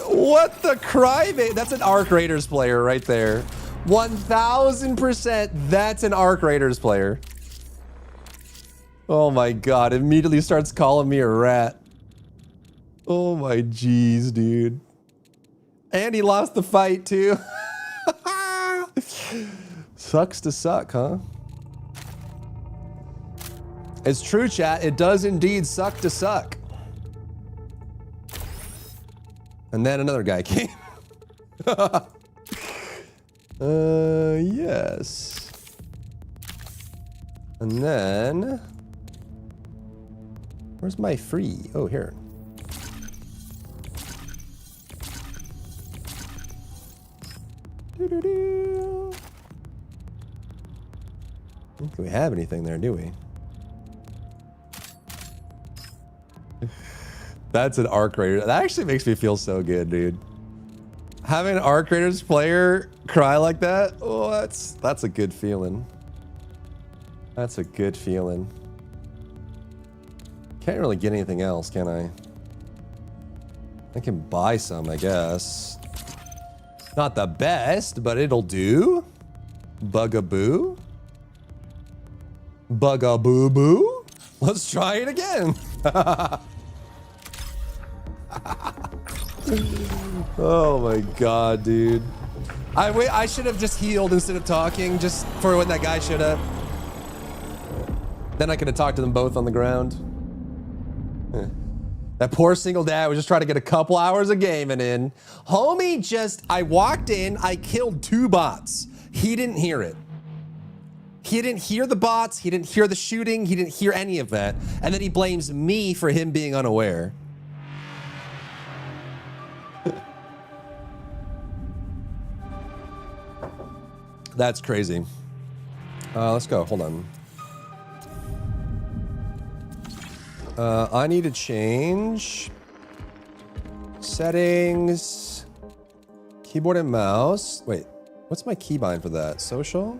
Speaker 1: What the crybaby? That's an Arc Raiders player right there. 1000%. That's an Arc Raiders player. Oh my god. Immediately starts calling me a rat. Oh my jeez, dude. And he lost the fight too. Sucks to suck, huh? It's true, chat. It does indeed suck to suck. And then another guy came. Yes. And then... Where's my free? Oh, here. Doo-doo-doo. I don't think we have anything there, do we? That's an Arc Raider. That actually makes me feel so good, dude. Having an Arc Raiders player cry like that, oh, that's a good feeling. That's a good feeling. Can't really get anything else, can I? I can buy some, I guess. Not the best, but it'll do. Bugaboo. Bugaboo-boo. Let's try it again. Oh my god, dude. I should have just healed instead of talking, just for when that guy showed up. Then I could have talked to them both on the ground. That poor single dad was just trying to get a couple hours of gaming in. Homie just, I walked in, I killed 2 bots. He didn't hear it. He didn't hear the bots, he didn't hear the shooting, he didn't hear any of that. And then he blames me for him being unaware. That's crazy. Let's go. Hold on. I need to change settings, keyboard and mouse. Wait, what's my keybind for that? Social?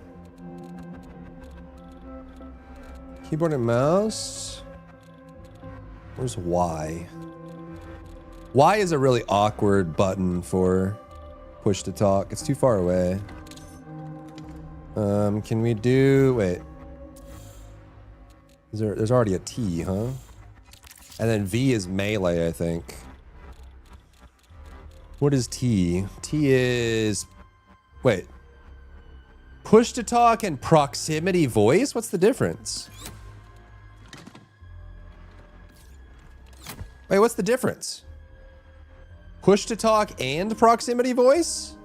Speaker 1: Keyboard and mouse. Where's Y? Y is a really awkward button for push to talk. It's too far away. Can we do, wait. There's already a T, huh? And then V is melee, I think. What is T? T is, wait. Push to talk and proximity voice? What's the difference? Wait, what's the difference? Push to talk and proximity voice?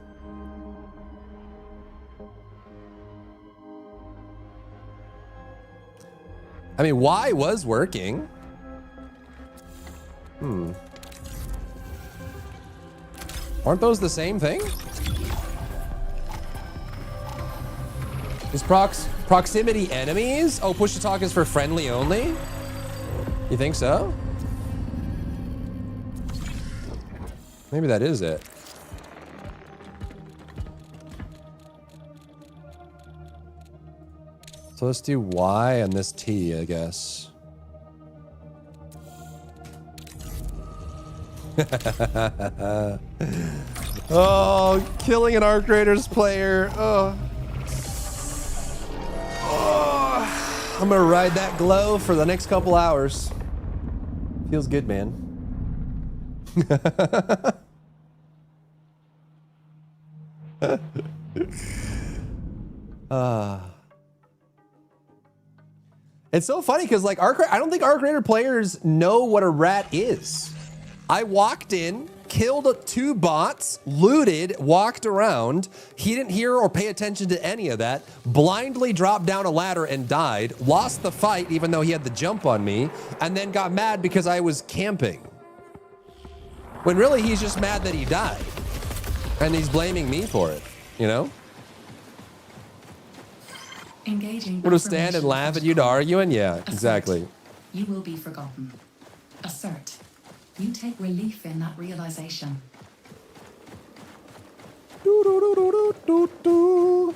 Speaker 1: I mean, Y was working. Aren't those the same thing? Is proximity enemies? Oh, push to talk is for friendly only? You think so? Maybe that is it. So let's do Y and this T, I guess. Oh, killing an Arc Raiders player. Oh. Oh. I'm gonna ride that glow for the next couple hours. Feels good, man. It's so funny because like I don't think Arc Raider players know what a rat is. I walked in, killed 2 bots, looted, walked around. He didn't hear or pay attention to any of that. Blindly dropped down a ladder and died. Lost the fight even though he had the jump on me. And then got mad because I was camping. When really he's just mad that he died. And he's blaming me for it, you know?
Speaker 6: Engaging.
Speaker 1: Would have stand and laugh at you to arguing? Yeah,
Speaker 6: Assert.
Speaker 1: exactly.
Speaker 6: You will be forgotten. Assert. You take relief in that realization.
Speaker 1: Do, do, do, do, do, do.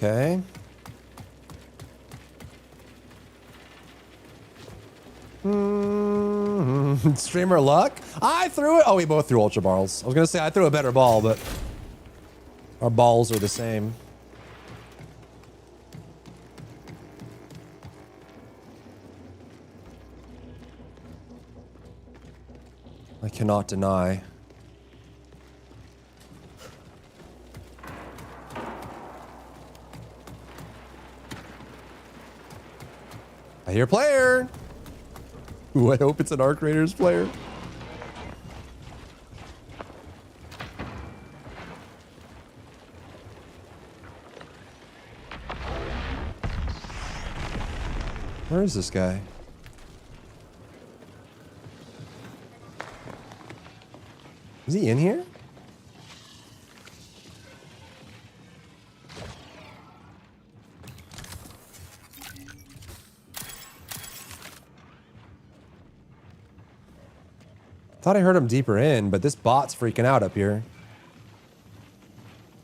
Speaker 1: Okay. Streamer luck? I threw it. Oh, we both threw ultra balls. I was gonna say I threw a better ball, but our balls are the same. I cannot deny. I hear player. Ooh, I hope it's an Arc Raiders player. Where is this guy? Is he in here? Thought I heard him deeper in, but this bot's freaking out up here.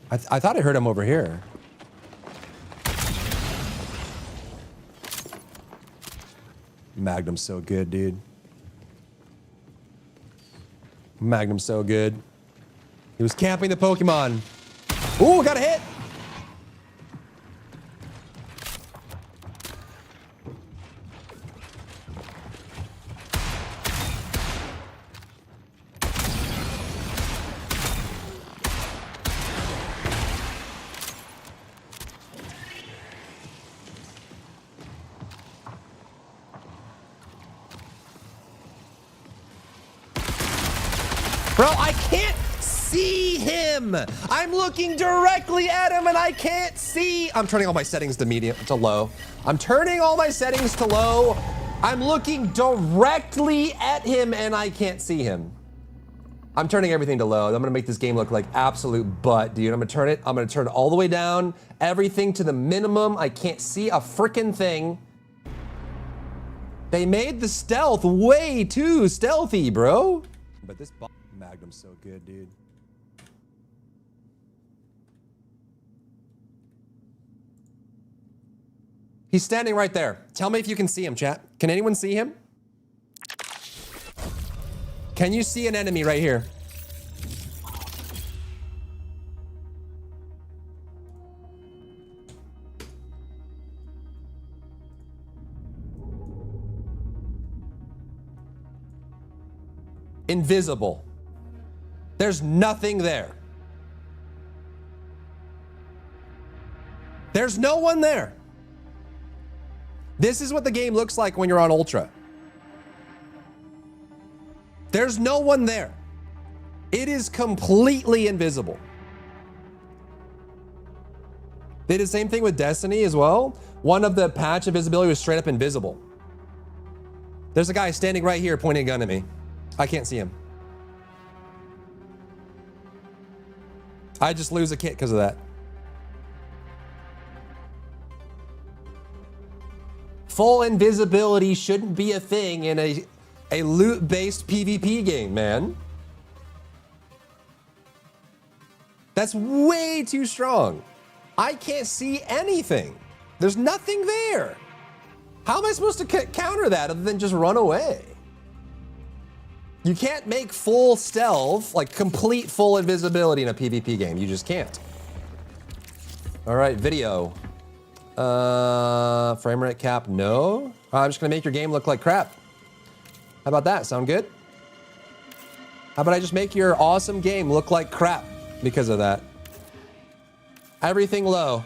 Speaker 1: I thought I heard him over here. Magnum's so good, dude. Magnum's so good. He was camping the Pokemon. Ooh, got a hit! Bro, I can't see him. I'm looking directly at him and I can't see. I'm turning all my settings to medium, to low. I'm turning all my settings to low. I'm looking directly at him and I can't see him. I'm turning everything to low. I'm gonna make this game look like absolute butt, dude. I'm gonna turn it all the way down, everything to the minimum. I can't see a freaking thing. They made the stealth way too stealthy, bro. But this Magnum's so good, dude. He's standing right there. Tell me if you can see him, chat. Can anyone see him? Can you see an enemy right here? Invisible. There's nothing there. There's no one there. This is what the game looks like when you're on Ultra. There's no one there. It is completely invisible. They did the same thing with Destiny as well. One of the patch invisibility was straight up invisible. There's a guy standing right here pointing a gun at me. I can't see him. I just lose a kit because of that. Full invisibility shouldn't be a thing in a loot-based PvP game, man. That's way too strong. I can't see anything. There's nothing there. How am I supposed to counter that other than just run away? You can't make full stealth, like complete full invisibility in a PvP game. You just can't. All right, video. Frame rate cap, no. I'm just gonna make your game look like crap. How about that? Sound good? How about I just make your awesome game look like crap because of that? Everything low.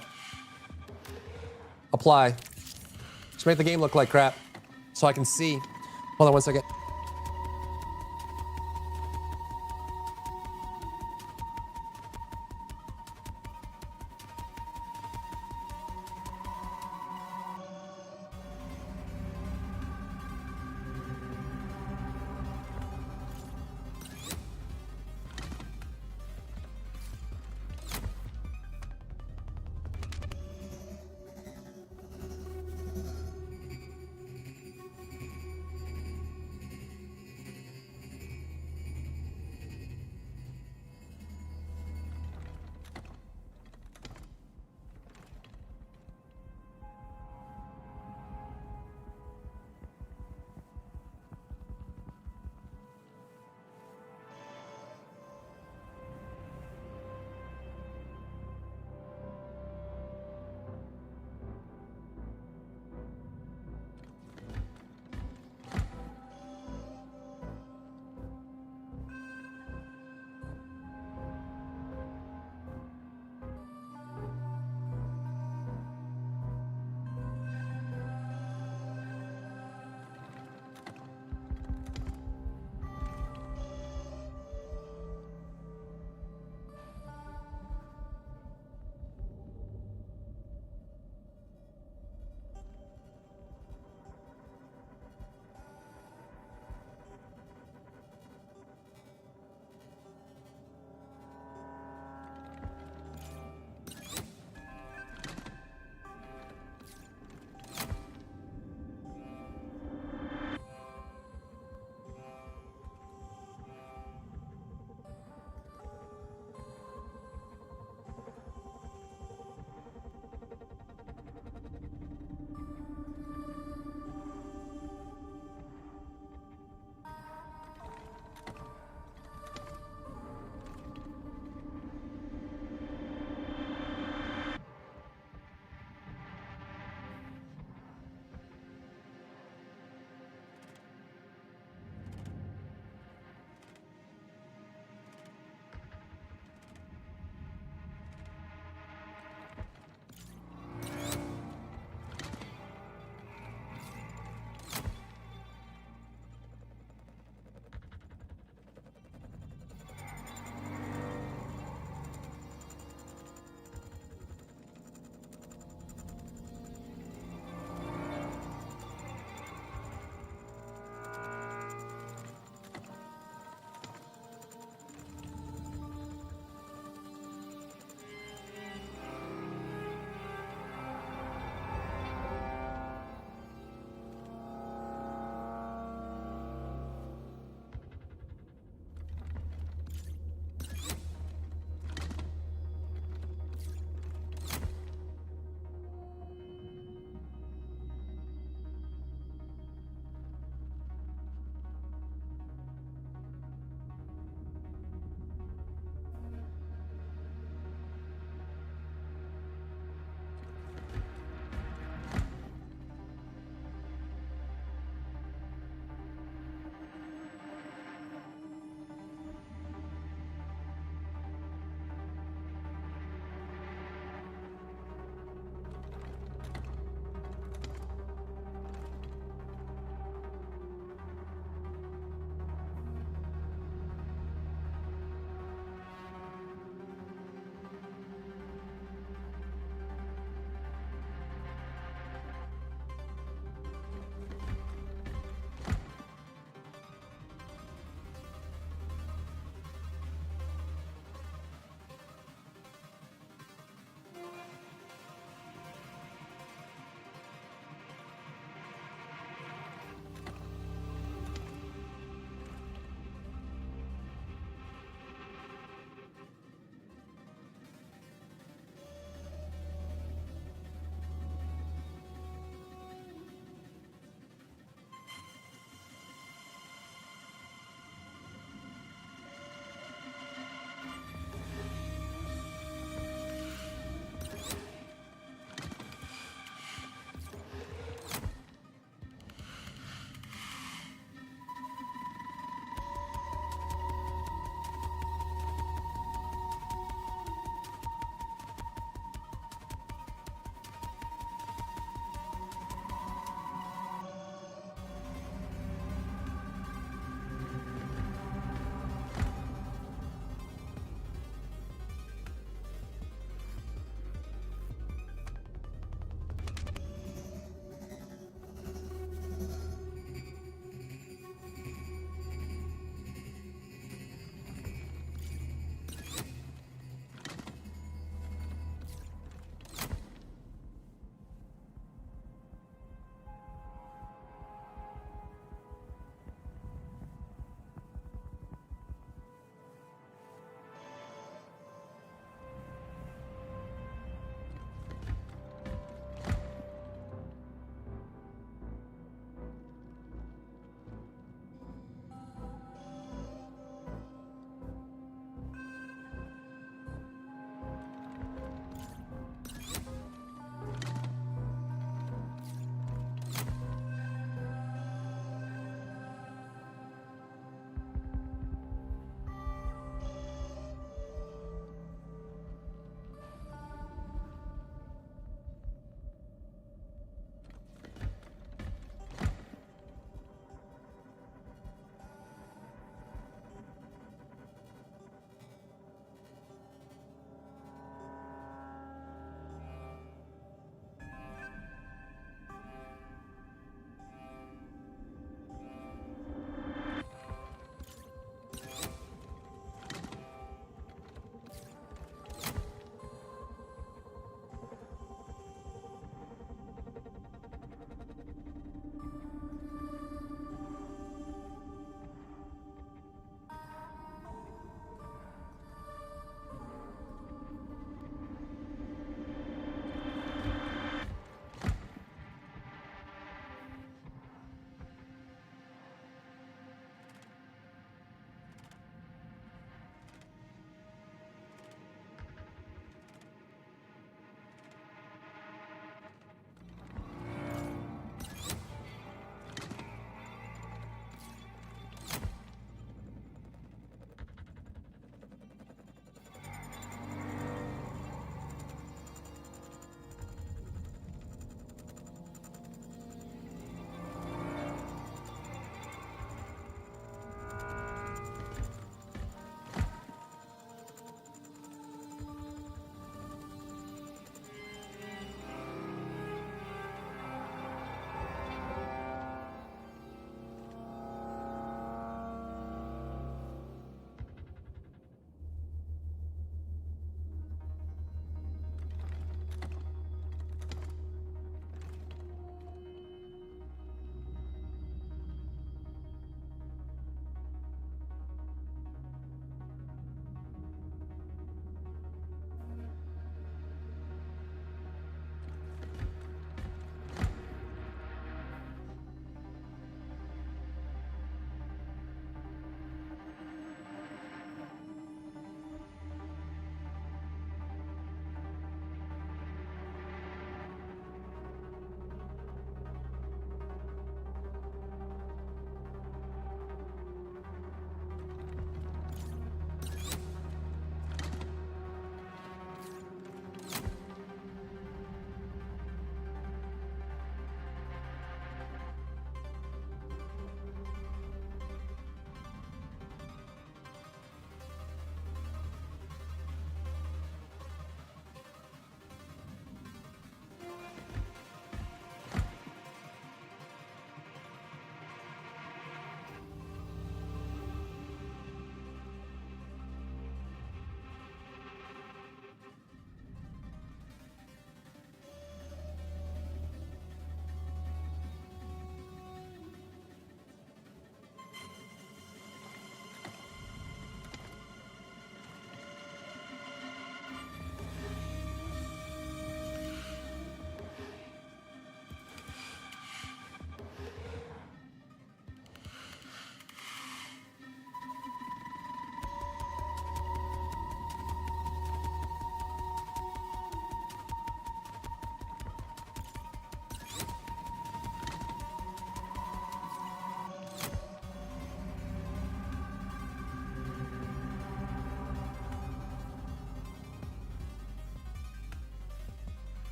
Speaker 1: Apply. Just make the game look like crap so I can see. Hold on one second.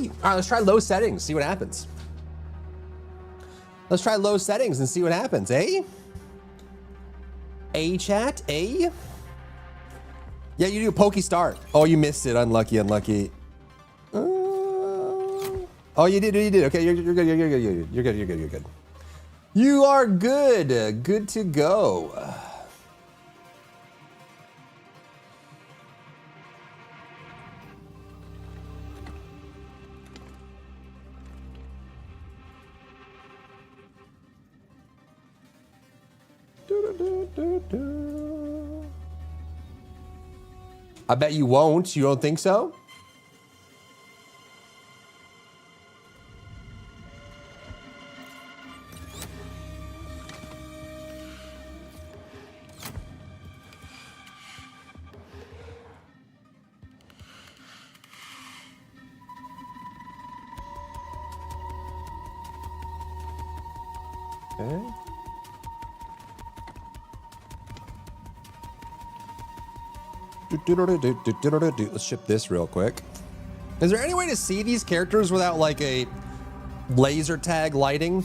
Speaker 1: All right, let's try low settings, see what happens. Let's try low settings and see what happens, eh? Chat, eh? Yeah, you do a pokey start. Oh, you missed it. Unlucky, unlucky. Oh, you did. Okay, you're good. You're good. You are good. Good to go. I bet you won't. You don't think so? Okay. Let's ship this real quick. Is there any way to see these characters without like a laser tag lighting?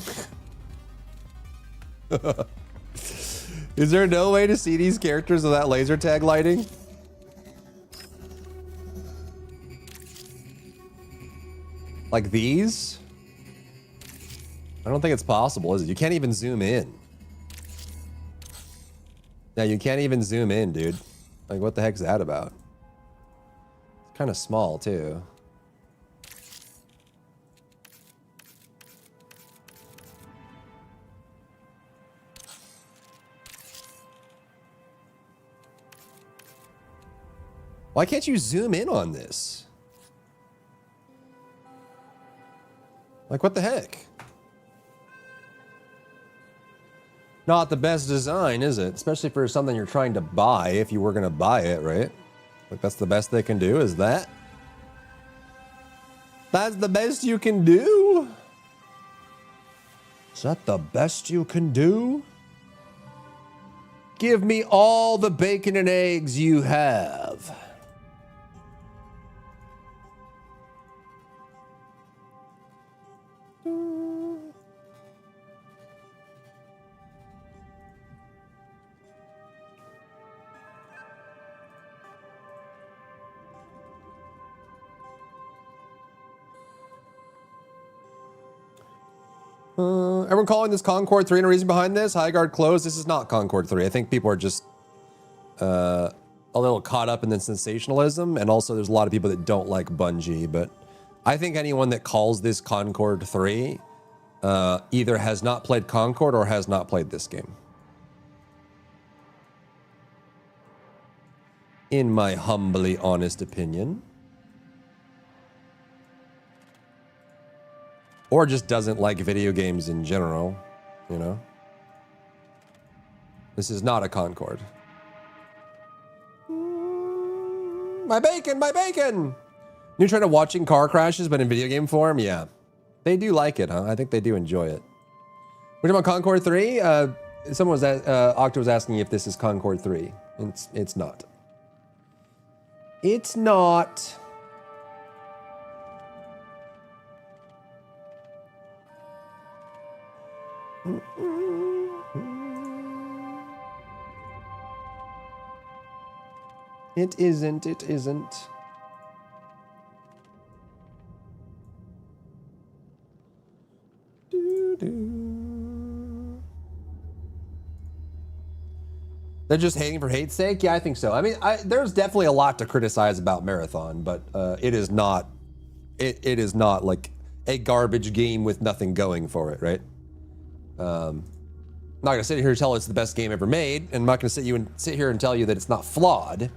Speaker 1: Is there no way to see these characters without laser tag lighting? Like these? I don't think it's possible, is it? You can't even zoom in. Yeah, you can't even zoom in, dude. Like, what the heck's that about? It's kind of small, too. Why can't you zoom in on this? Like, what the heck? Not the best design, is it? Especially for something you're trying to buy, if you were going to buy it, right? Like, that's the best they can do, is that? That's the best you can do? Is that the best you can do? Give me all the bacon and eggs you have. Everyone calling this Concord 3 and a reason behind this? Highgard closed. This is not Concord 3. I think people are just a little caught up in the sensationalism, and also there's a lot of people that don't like Bungie, but I think anyone that calls this Concord 3 either has not played Concord or has not played this game. In my humbly honest opinion. Or just doesn't like video games in general, you know? This is not a Concord. My bacon, my bacon! New trend of watching car crashes, but in video game form? Yeah. They do like it, huh? I think they do enjoy it. We're talking about Concord 3? Someone was, Octo was asking if this is Concord 3. It's not. It's not. It isn't, it isn't. They're just hating for hate's sake? Yeah, I think so. I mean, there's definitely a lot to criticize about Marathon, but it is not like a garbage game with nothing going for it, right? I'm not gonna sit here and tell it's the best game ever made, and I'm not gonna sit here and tell you that it's not flawed.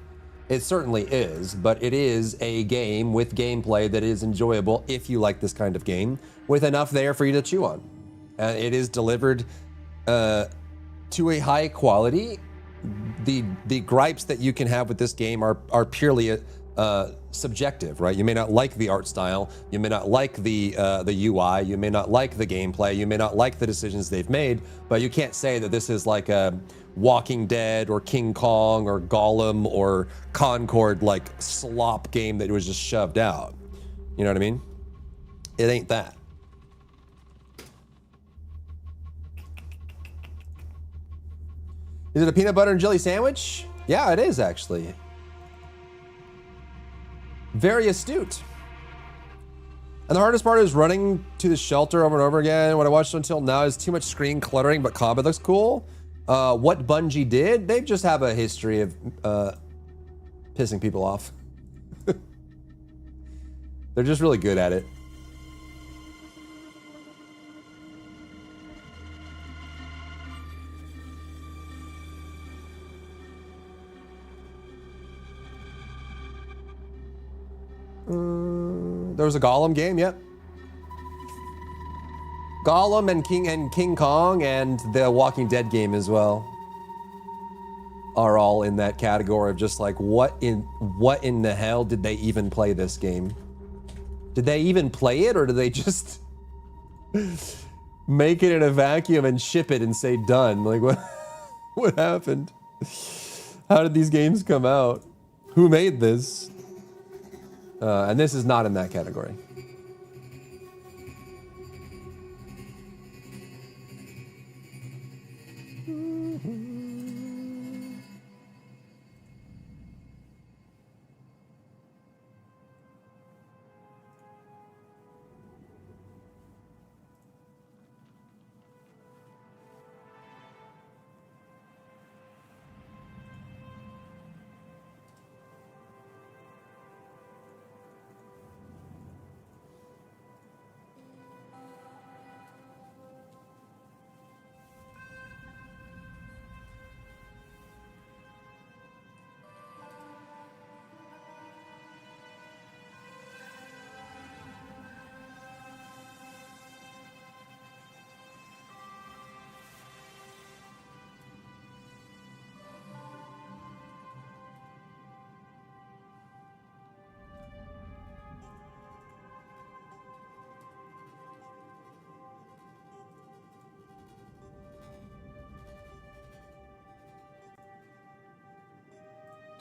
Speaker 1: It certainly is, but it is a game with gameplay that is enjoyable if you like this kind of game, with enough there for you to chew on. It is delivered to a high quality. The gripes that you can have with this game are purely subjective, right? You may not like the art style, you may not like the UI, you may not like the gameplay, you may not like the decisions they've made, but you can't say that this is like a Walking Dead or King Kong or Gollum or Concord like slop game that was just shoved out. You know what I mean? it ain't that. Is it a peanut butter and jelly sandwich? Yeah, it is actually. Very astute. And the hardest part is running to the shelter over and over again. What I watched until now is too much screen cluttering, but combat looks cool. What Bungie did, they just have a history of pissing people off. They're just really good at it. There was a Gollum game, yep. Gollum and King Kong and the Walking Dead game as well are all in that category of just like what in the hell did they even play this game? Did they even play it, or did they just make it in a vacuum and ship it and say done? Like what happened? How did these games come out? Who made this? And this is not in that category.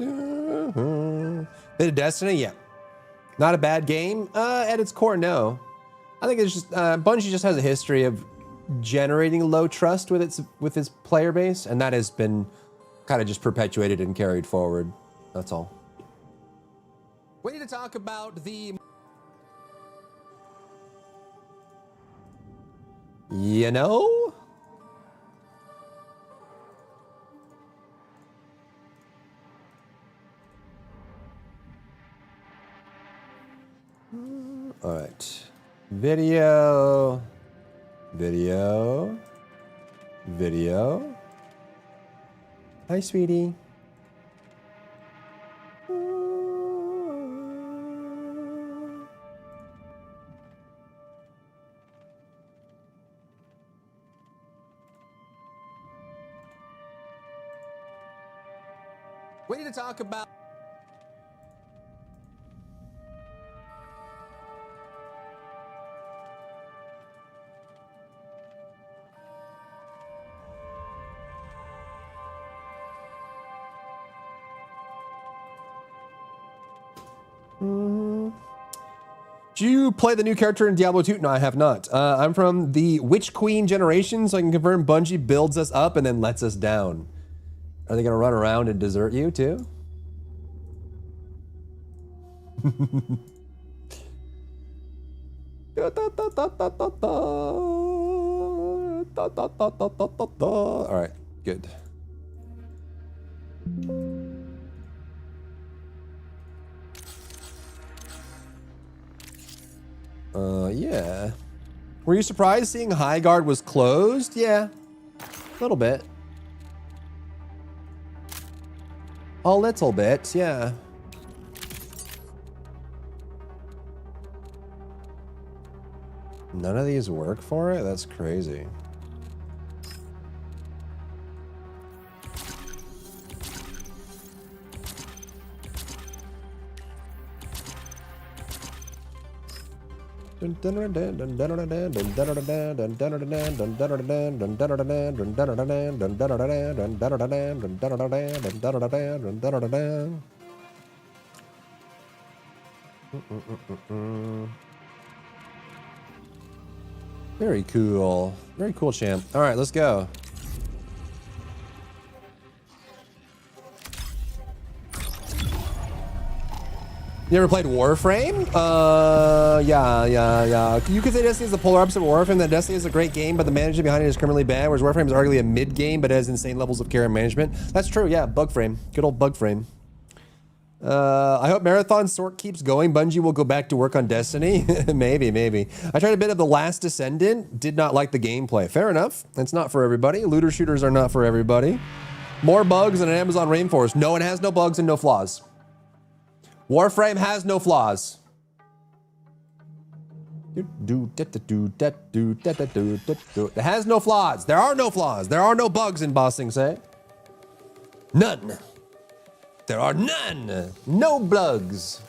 Speaker 1: Bit of Destiny, yeah. Not a bad game. At its core, no. I think it's just Bungie just has a history of generating low trust with its player base, and that has been kind of just perpetuated and carried forward. That's all. We need to talk about the, you know? All right. Video. Hi, sweetie. We need to talk about Do you play the new character in Diablo 2? No, I have not. I'm from the Witch Queen generation, so I can confirm Bungie builds us up and then lets us down. Are they gonna run around and desert you too? All right, good. Yeah. Were you surprised seeing Highgard was closed? Yeah, a little bit. A little bit, yeah. None of these work for it? That's crazy. Very cool. Very cool, champ. All right, let's go. You ever played Warframe? Yeah. You could say Destiny is the polar opposite of Warframe. That Destiny is a great game, but the management behind it is criminally bad, whereas Warframe is arguably a mid-game, but has insane levels of care and management. That's true, yeah. Bug frame. Good old bug frame. I hope Marathon Sort keeps going. Bungie will go back to work on Destiny. maybe. I tried a bit of The Last Descendant. Did not like the gameplay. Fair enough. It's not for everybody. Looter shooters are not for everybody. More bugs than an Amazon rainforest. No, it has no bugs and no flaws. Warframe has no flaws. It has no flaws. There are no flaws. There are no bugs in Ba Sing Se. None. There are none. No bugs.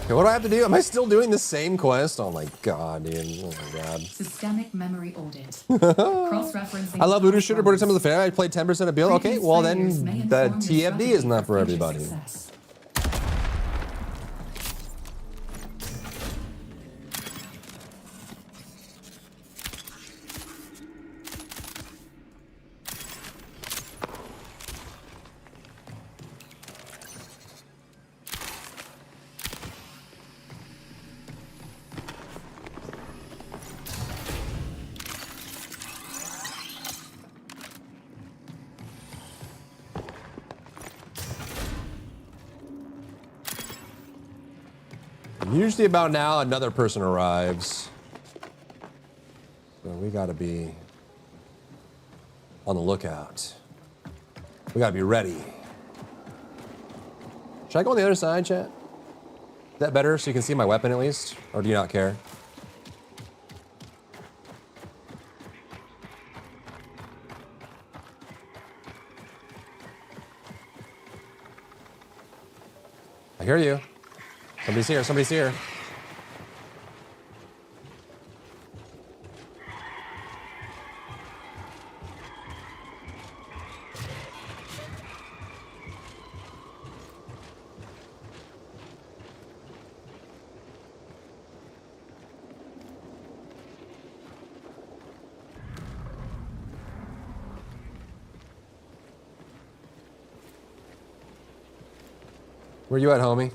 Speaker 1: Okay, what do I have to do? Am I still doing the same quest? Oh my god, dude. Oh my god.
Speaker 6: Systemic memory audit. Cross-referencing.
Speaker 1: I love Looter Shooter, but some of the fair. I played 10% of build. Okay, well then the TFD is not for everybody.
Speaker 6: Success.
Speaker 1: Usually about now, another person arrives. So we gotta be on the lookout. We gotta be ready. Should I go on the other side, chat? Is that better so you can see my weapon at least? Or do you not care? I hear you. Somebody's here, somebody's here. Where you at, homie?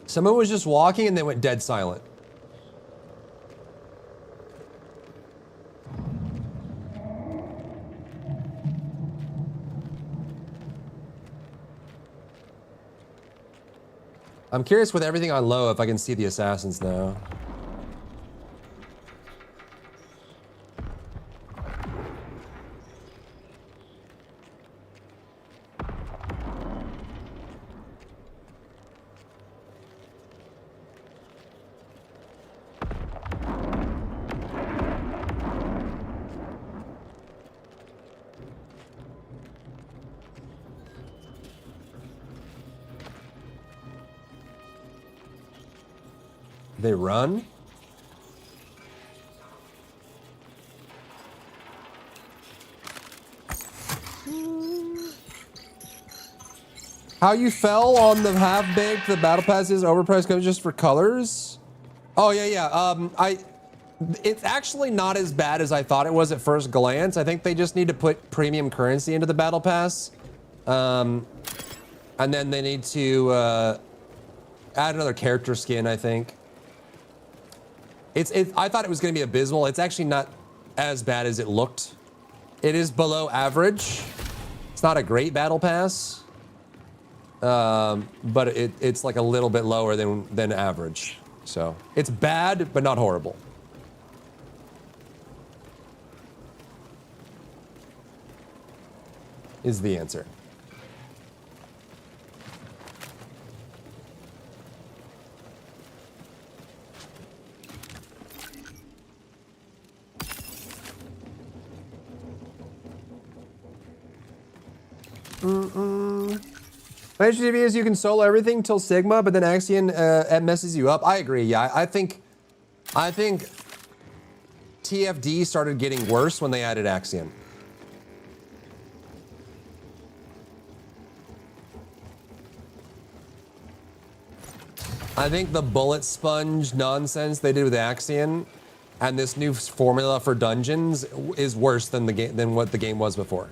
Speaker 1: Someone was just walking and they went dead silent. I'm curious with everything on low if I can see the assassins now. They run? How you fell on the half-baked, the battle pass is overpriced comes just for colors? Oh, yeah. It's actually not as bad as I thought it was at first glance. I think they just need to put premium currency into the battle pass. And then they need to add another character skin, I think. I thought it was going to be abysmal. It's actually not as bad as it looked. It is below average. It's not a great battle pass, but it's like a little bit lower than average. So it's bad, but not horrible. Is the answer. My issue is you can solo everything till Sigma, but then Axion it messes you up. I agree. Yeah, I think TFD started getting worse when they added Axion. I think the bullet sponge nonsense they did with Axion and this new formula for dungeons is worse than the game than what the game was before.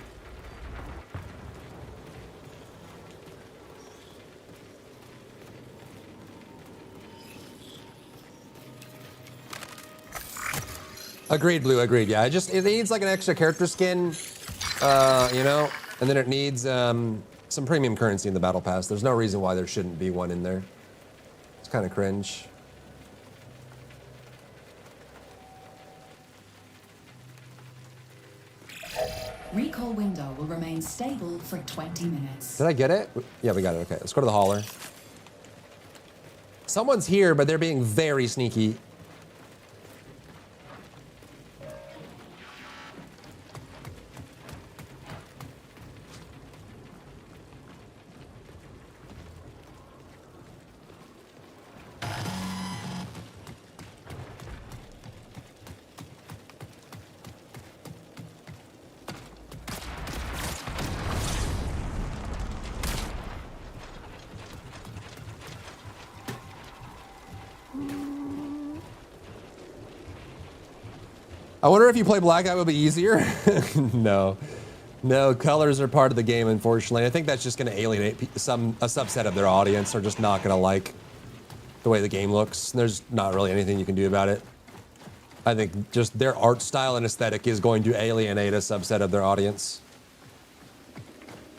Speaker 1: Agreed, Blue. Agreed. Yeah, it needs like an extra character skin, you know, and then it needs some premium currency in the battle pass. There's no reason why there shouldn't be one in there. It's kind of cringe.
Speaker 6: Recall window will remain stable for 20 minutes.
Speaker 1: Did I get it? Yeah, we got it. Okay, let's go to the hauler. Someone's here, but they're being very sneaky. I wonder if you play Blackout, it would be easier. No, colors are part of the game, unfortunately. I think that's just going to alienate a subset of their audience. Are just not going to like the way the game looks. There's not really anything you can do about it. I think just their art style and aesthetic is going to alienate a subset of their audience.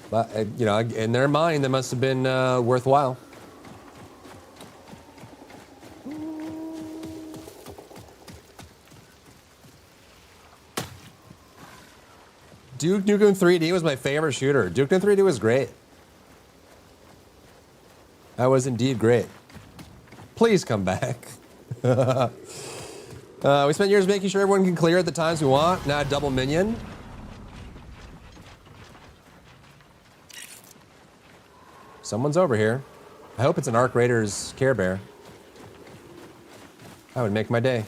Speaker 1: But you know, in their mind, that must have been worthwhile. Duke Nukem 3D was my favorite shooter. Duke Nukem 3D was great. That was indeed great. Please come back. We spent years making sure everyone can clear at the times we want. Now double minion. Someone's over here. I hope it's an Arc Raiders Care Bear. That would make my day.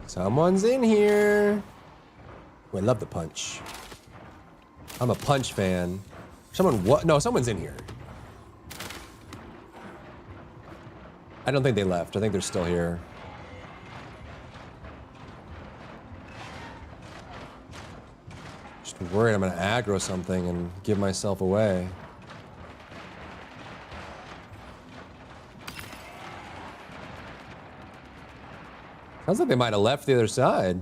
Speaker 1: Someone's in here. Oh, I love the punch. I'm a punch fan. Someone what? No, someone's in here. I don't think they left. I think they're still here. Just worried I'm gonna aggro something and give myself away. Sounds like they might have left the other side.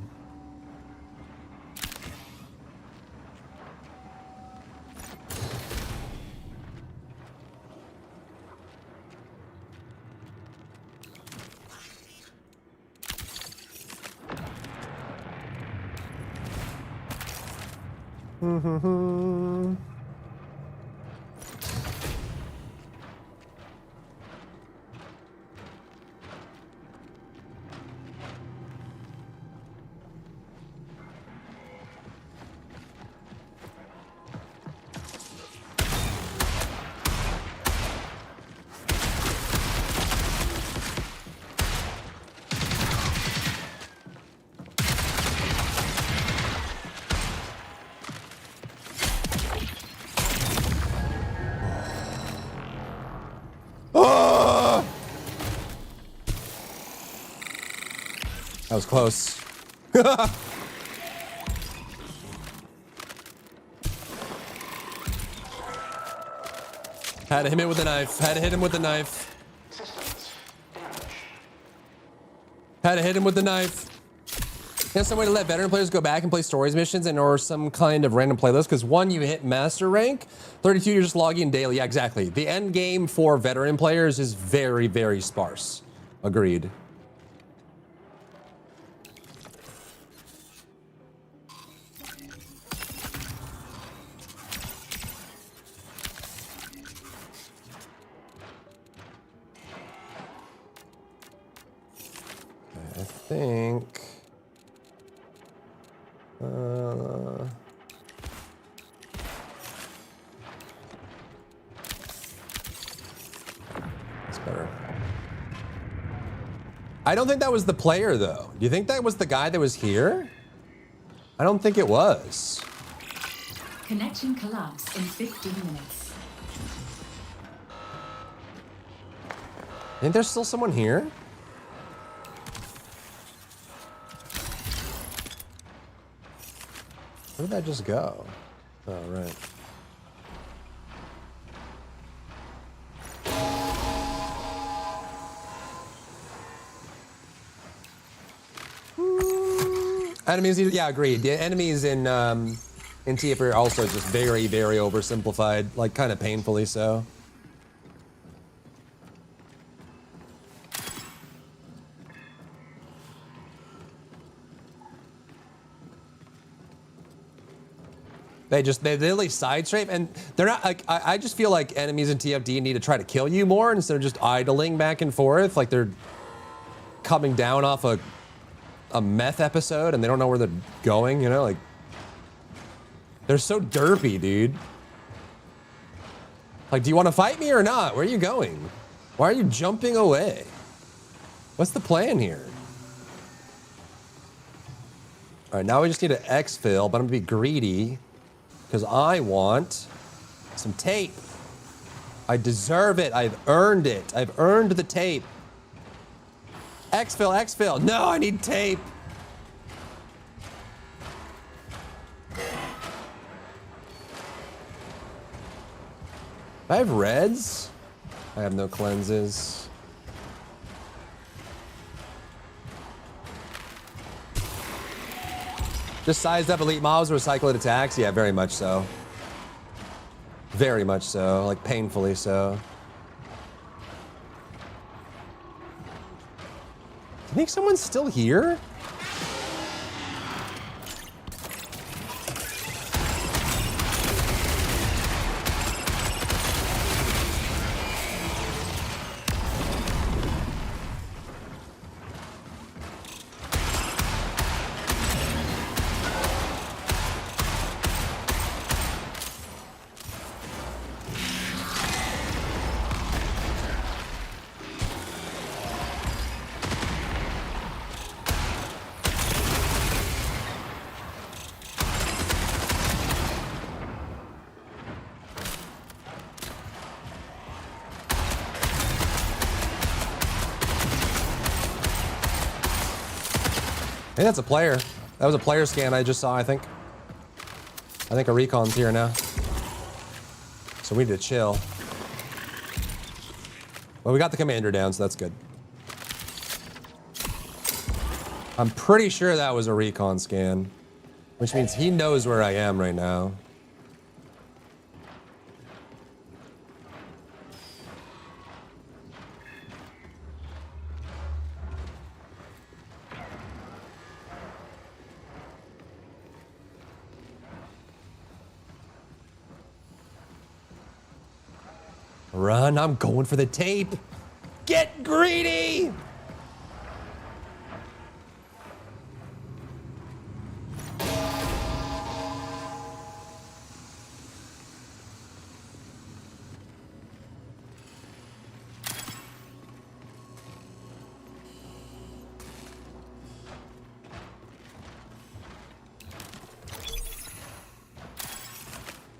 Speaker 1: That was close. Had to hit him with a knife. Had to hit him with a knife.
Speaker 7: Systems damage.
Speaker 1: Had to hit him with the knife. There's some way to let veteran players go back and play stories missions and or some kind of random playlist. Because one, you hit master rank. 32, you're just logging in daily. Yeah, exactly. The end game for veteran players is very, very sparse. Agreed. I think. That's better. I don't think that was the player, though. Do you think that was the guy that was here? I don't think it was.
Speaker 6: Connection collapse in 15 minutes.
Speaker 1: Think there's still someone here? Where did that just go? Oh, right. Enemies, yeah, agreed. The enemies in TF are also just very, very oversimplified, like kind of painfully so. They literally side strafe, and they're not like, I just feel like enemies in TFD need to try to kill you more instead of just idling back and forth, like they're coming down off a meth episode and they don't know where they're going, you know, like they're so derpy, dude. Like, do you want to fight me or not? Where are you going? Why are you jumping away? What's the plan here? All right, now we just need an exfil, but I'm gonna be greedy because I want some tape. I deserve it. I've earned it. I've earned the tape. Exfil, exfil. No, I need tape. I have reds. I have no cleanses. Just sized up elite mobs with cycled attacks? Yeah, very much so. Very much so, like painfully so. Do you think someone's still here? I think that's a player. That was a player scan I just saw, I think. I think a recon's here now. So we need to chill. Well, we got the commander down, so that's good. I'm pretty sure that was a recon scan, which means he knows where I am right now. Run, I'm going for the tape. Get greedy!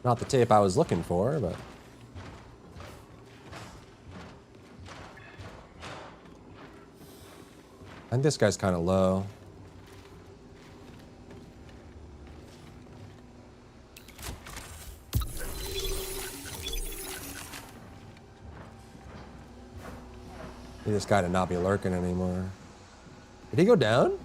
Speaker 1: Not the tape I was looking for, but... I think this guy's kind of low. Need this guy to not be lurking anymore. Did he go down?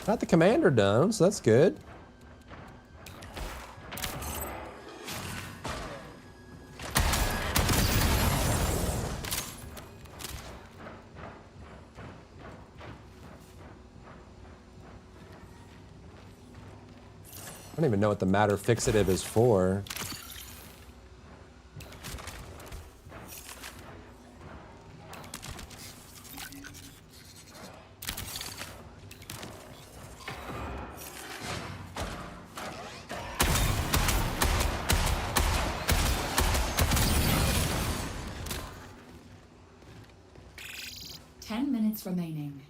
Speaker 1: Got the commander down, so that's good. I don't even know what the matter fixative is for.
Speaker 6: Remaining.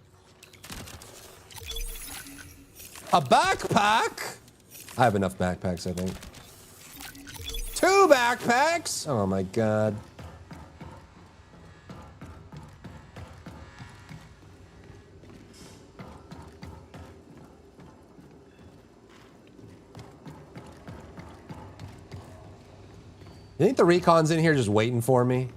Speaker 1: A backpack? I have enough backpacks, I think. 2 backpacks? Oh my god. You think the recon's in here just waiting for me?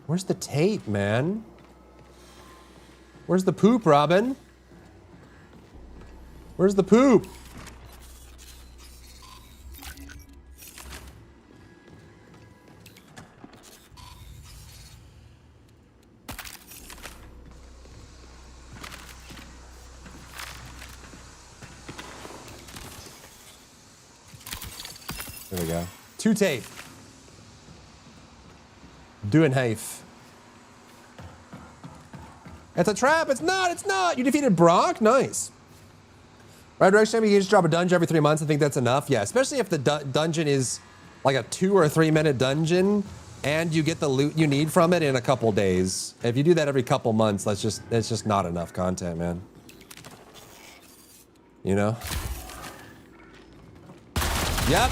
Speaker 1: Where's the tape, man? Where's the poop, Robin? Where's the poop? There we go. 2 tape. Doing Hafe. It's a trap. It's not. It's not. You defeated Brock. Nice. Right direction. You just drop a dungeon every 3 months. I think that's enough. Yeah, especially if the dungeon is like a 2 or 3 minute dungeon, and you get the loot you need from it in a couple days. If you do that every couple months, that's just not enough content, man. You know. Yep.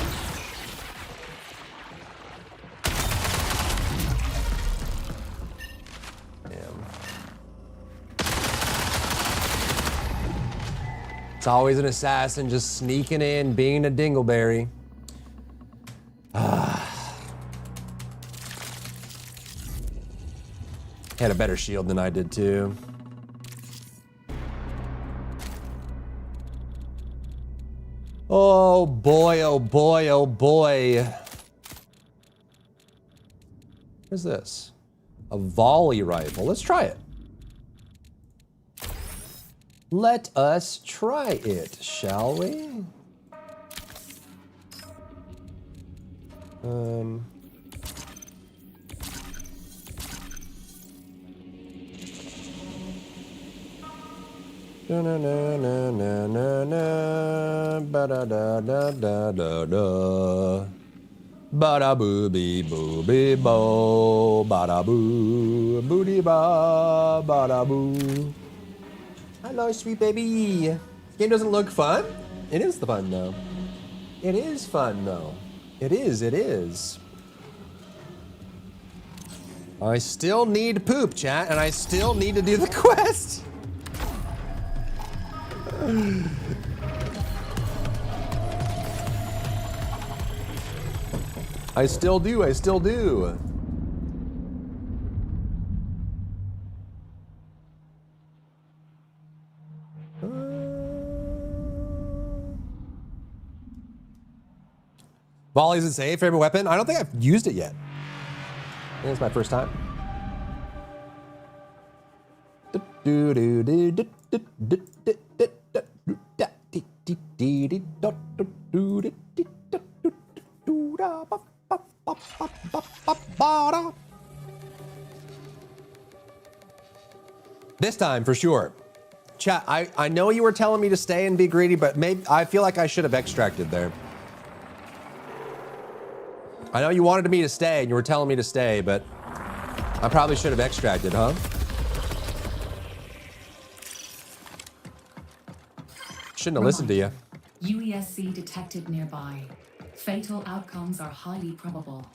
Speaker 1: It's always an assassin just sneaking in, being a dingleberry. Had a better shield than I did too. Oh boy, oh boy, oh boy. What is this? A volley rifle. Let's try it. Let us try it, shall we? Na na na na na na na ba da da da da da da ba da boo bee bo ba da boo booty ba da boo. Hello, sweet baby. This game doesn't look fun. It is the fun though. It is fun though. It is. It is. I still need poop, chat, and I still need to do the quest. I still do. I still do. Volley isn't safe. Favorite weapon? I don't think I've used it yet. I think it's my first time. This time, for sure. Chat, I know you were telling me to stay and be greedy, but maybe I feel like I should have extracted there. I know you wanted me to stay and you were telling me to stay, but I probably should have extracted, huh? Shouldn't have listened to you.
Speaker 6: UESC detected nearby. Fatal outcomes are highly probable.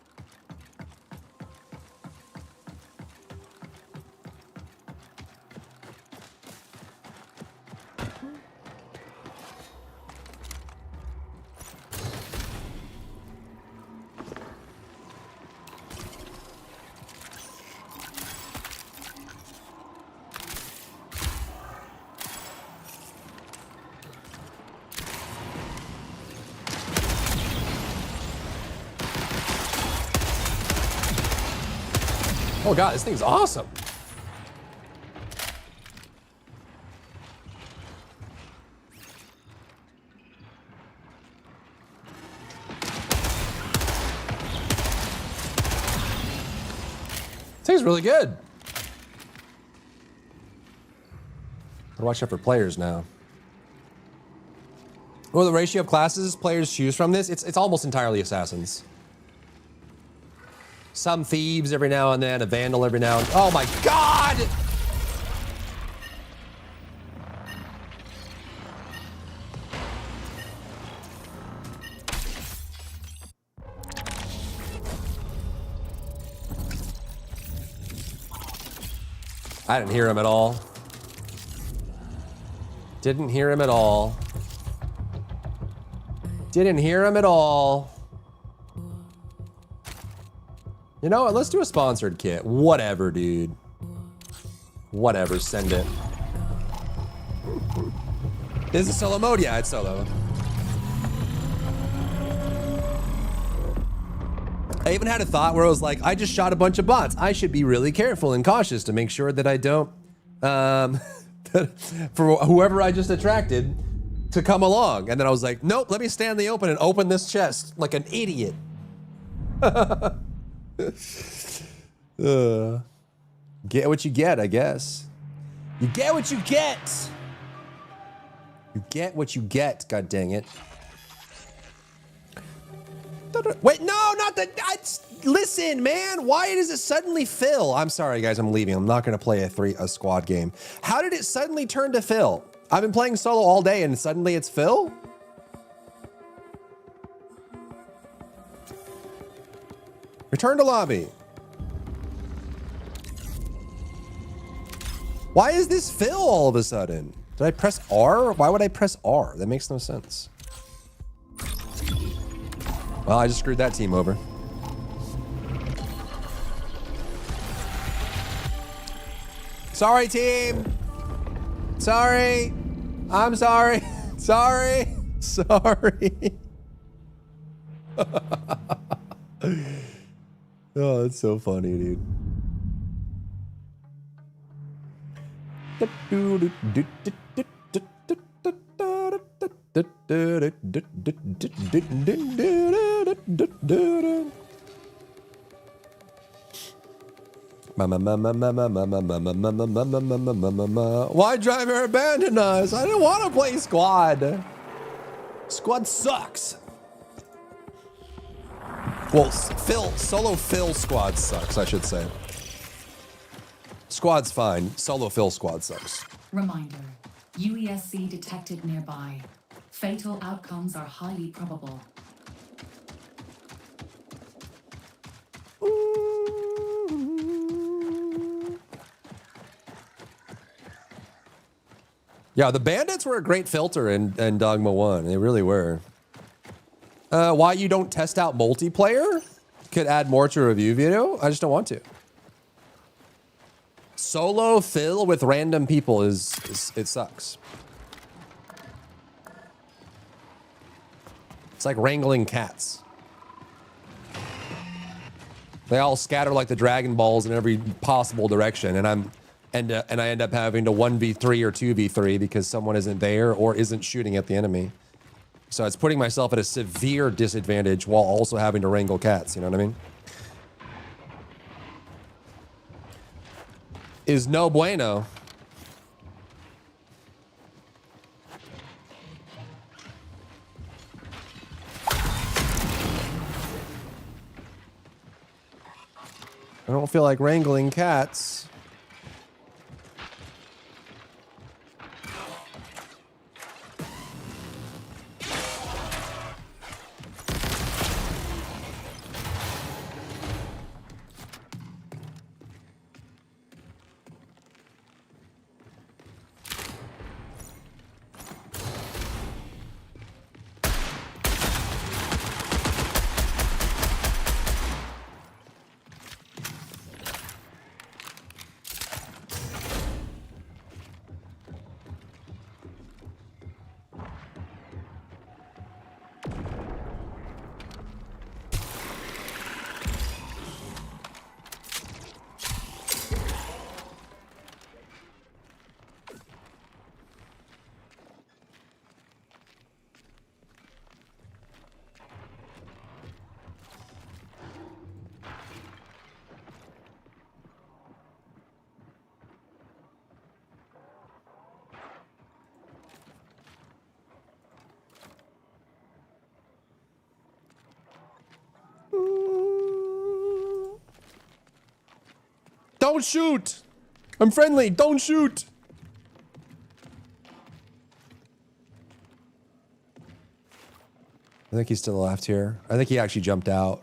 Speaker 1: Oh god, this thing's awesome. This thing's really good. Gotta watch out for players now. What are the ratio of classes players choose from this? It's almost entirely assassins. Some thieves every now and then, a vandal every now and then. Oh my god! I didn't hear him at all. Didn't hear him at all. Didn't hear him at all. You know what? Let's do a sponsored kit. Whatever, dude. Whatever, send it. Is it solo mode? Yeah, it's solo. I even had a thought where I was like, I just shot a bunch of bots. I should be really careful and cautious to make sure that I don't, for whoever I just attracted to come along. And then I was like, nope, let me stand in the open and open this chest like an idiot. Get what you get, I guess. You get what you get. You get what you get, god dang it. Wait, no, not the... Listen, man, why does it suddenly fill? I'm sorry, guys, I'm leaving. I'm not gonna play a squad game. How did it suddenly turn to fill? I've been playing solo all day and suddenly it's fill? Return to lobby. Why is this fill all of a sudden? Did I press R? Why would I press R? That makes no sense. Well, I just screwed that team over. Sorry, team. Sorry. I'm sorry. Sorry. Sorry. Oh, that's so funny, dude. Why driver abandon us? I didn't want to play squad. Squad sucks. Well, solo Phil squad sucks, I should say. Squad's fine. Solo Phil squad sucks.
Speaker 6: Reminder, UESC detected nearby. Fatal outcomes are highly probable.
Speaker 1: Yeah, the bandits were a great filter in Dogma 1. They really were. Why you don't test out multiplayer? Could add more to a review video. I just don't want to. Solo fill with random people it sucks. It's like wrangling cats. They all scatter like the Dragon Balls in every possible direction, and I end up having to 1v3 or 2v3 because someone isn't there or isn't shooting at the enemy. So it's putting myself at a severe disadvantage while also having to wrangle cats, you know what I mean? Is no bueno. I don't feel like wrangling cats. Don't shoot! I'm friendly, don't shoot! I think he's to the left here. I think he actually jumped out.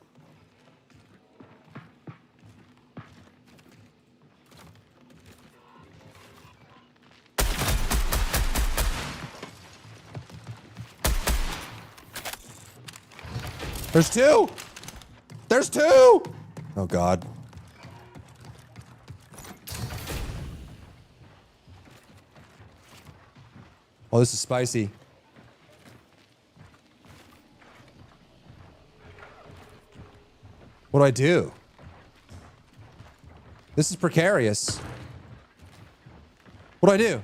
Speaker 1: There's two! There's two! Oh God. Oh, this is spicy. What do I do? This is precarious. What do I do?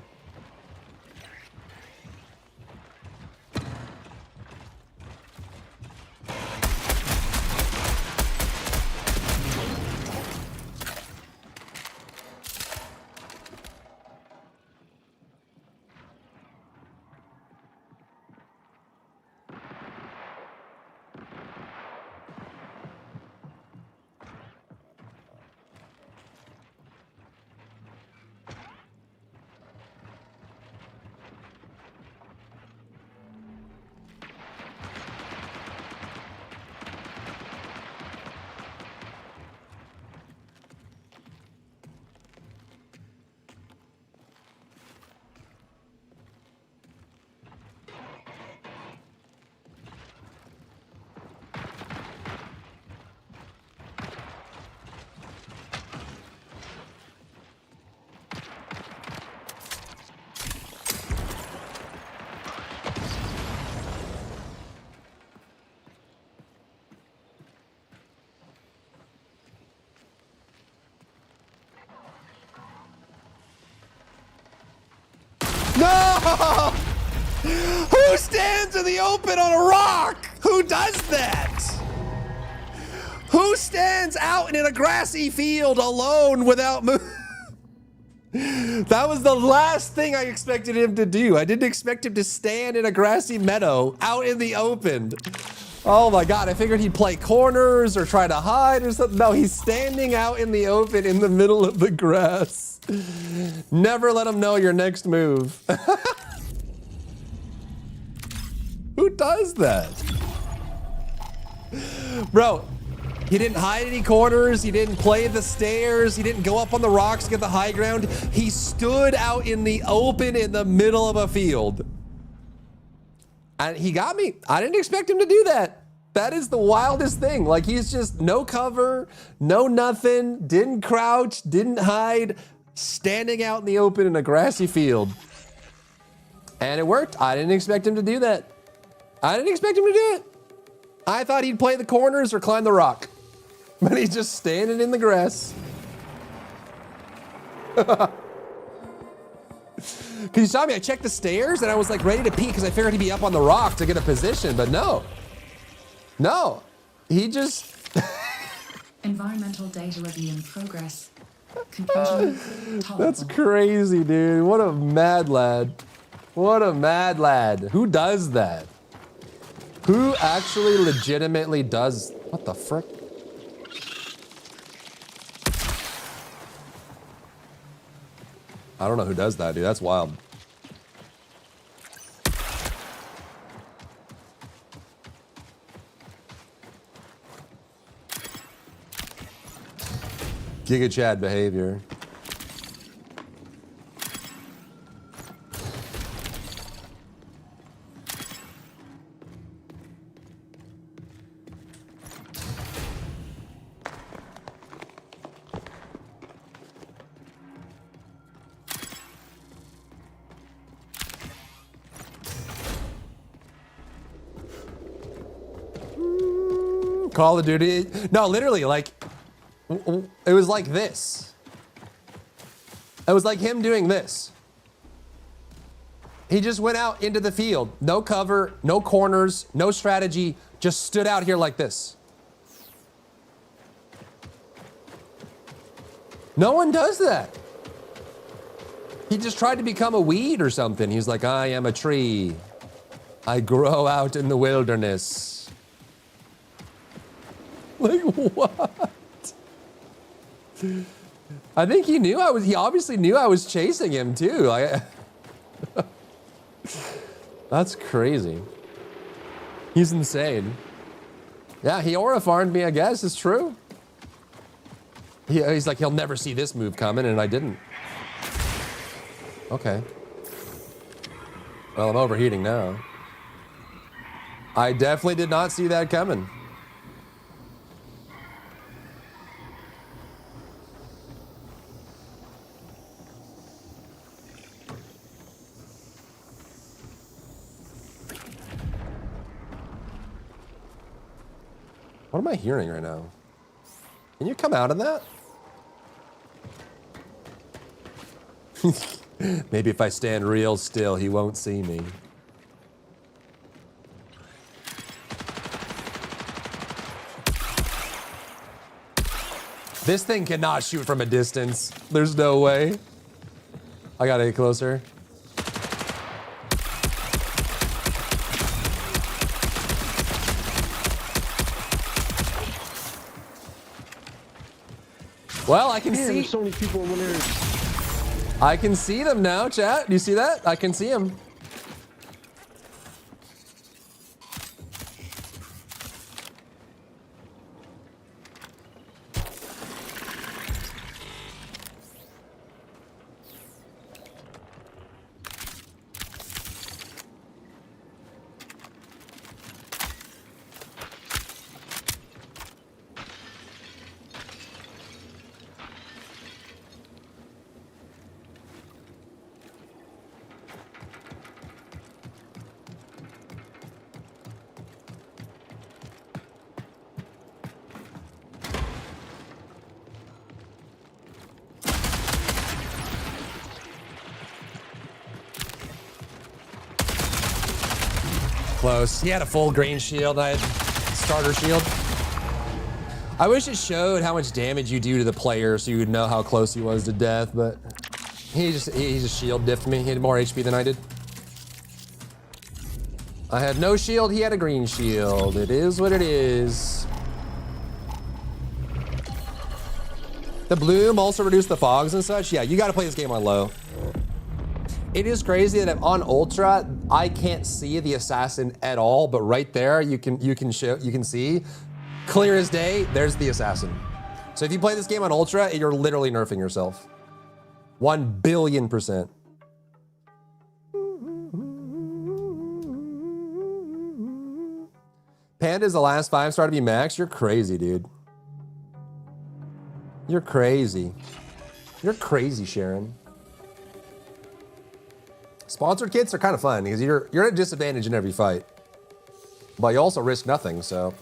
Speaker 1: No! Who stands in the open on a rock? Who does that? Who stands out in a grassy field alone without moving? That was the last thing I expected him to do. I didn't expect him to stand in a grassy meadow out in the open. Oh my God, I figured he'd play corners or try to hide or something. No, he's standing out in the open in the middle of the grass. Never let him know your next move. Who does that? Bro, he didn't hide any corners. He didn't play the stairs. He didn't go up on the rocks to get the high ground. He stood out in the open in the middle of a field. And he got me. I didn't expect him to do that. That is the wildest thing. Like, he's just no cover, no nothing, didn't crouch, didn't hide, standing out in the open in a grassy field. And it worked. I didn't expect him to do that. I didn't expect him to do it. I thought he'd play the corners or climb the rock. But he's just standing in the grass. Because you saw me, I checked the stairs and I was like ready to peek because I figured he'd be up on the rock to get a position, but no. No, he just...
Speaker 6: Environmental data review in progress. Conclusion, tolerable.
Speaker 1: That's crazy, dude. What a mad lad. What a mad lad. Who does that? Who actually legitimately does... What the frick? I don't know who does that, dude. That's wild. Giga Chad behavior. Call of Duty. No, literally, like, it was like this. It was like him doing this. He just went out into the field. No cover, no corners, no strategy. Just stood out here like this. No one does that. He just tried to become a weed or something. He's like, I am a tree. I grow out in the wilderness. Like, what? I think he knew he obviously knew I was chasing him too. That's crazy. He's insane. Yeah, he aura farmed me, I guess. It's true. He's like, he'll never see this move coming, and I didn't. Okay. Well, I'm overheating now. I definitely did not see that coming. What am I hearing right now? Can you come out of that? Maybe if I stand real still, he won't see me. This thing cannot shoot from a distance. There's no way. I gotta get closer. Well, I can see.
Speaker 9: There's so many people in there.
Speaker 1: I can see them now, chat. Do you see that? I can see them. Close. He had a full green shield. I had starter shield. I wish it showed how much damage you do to the player so you would know how close he was to death, but he just shield diffed me. He had more HP than I did. I had no shield, he had a green shield. It is what it is. The bloom also reduced the fogs and such. Yeah, you gotta play this game on low. It is crazy that on ultra, I can't see the assassin at all, but right there you can see clear as day. There's the assassin. So if you play this game on ultra, you're literally nerfing yourself. 1,000,000,000%. Panda's the last 5-star to be max. You're crazy, dude. You're crazy. You're crazy, Sharon. Sponsored kits are kind of fun because you're at a disadvantage in every fight, but you also risk nothing. So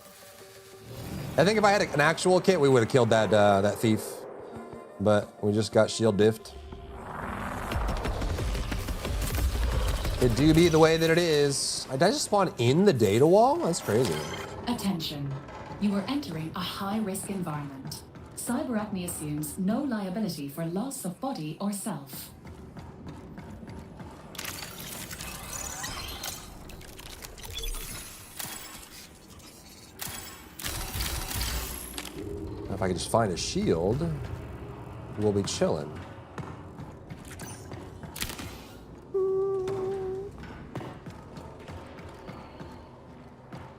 Speaker 1: I think if I had an actual kit, we would have killed that thief, but we just got shield diffed. It do be the way that it is. Did I just spawn in the data wall? That's crazy.
Speaker 6: Attention. You are entering a high-risk environment. Cyberacne assumes no liability for loss of body or self.
Speaker 1: If I could just find a shield, we'll be chilling.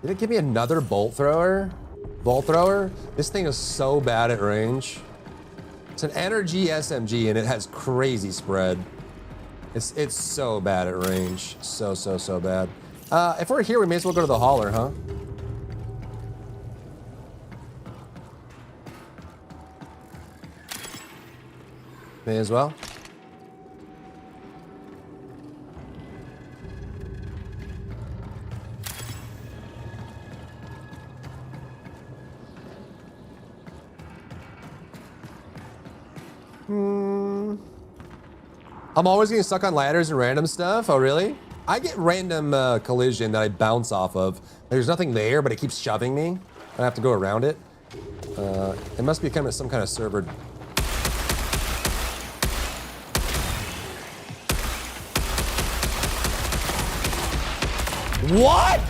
Speaker 1: Did it give me another bolt thrower? Bolt thrower? This thing is so bad at range. It's an energy SMG and it has crazy spread. It's so bad at range. So bad. If we're here, we may as well go to the hauler, huh? May as well. I'm always getting stuck on ladders and random stuff. Oh, really? I get random collision that I bounce off of. There's nothing there, but it keeps shoving me. I have to go around it. It must be some kind of server. What?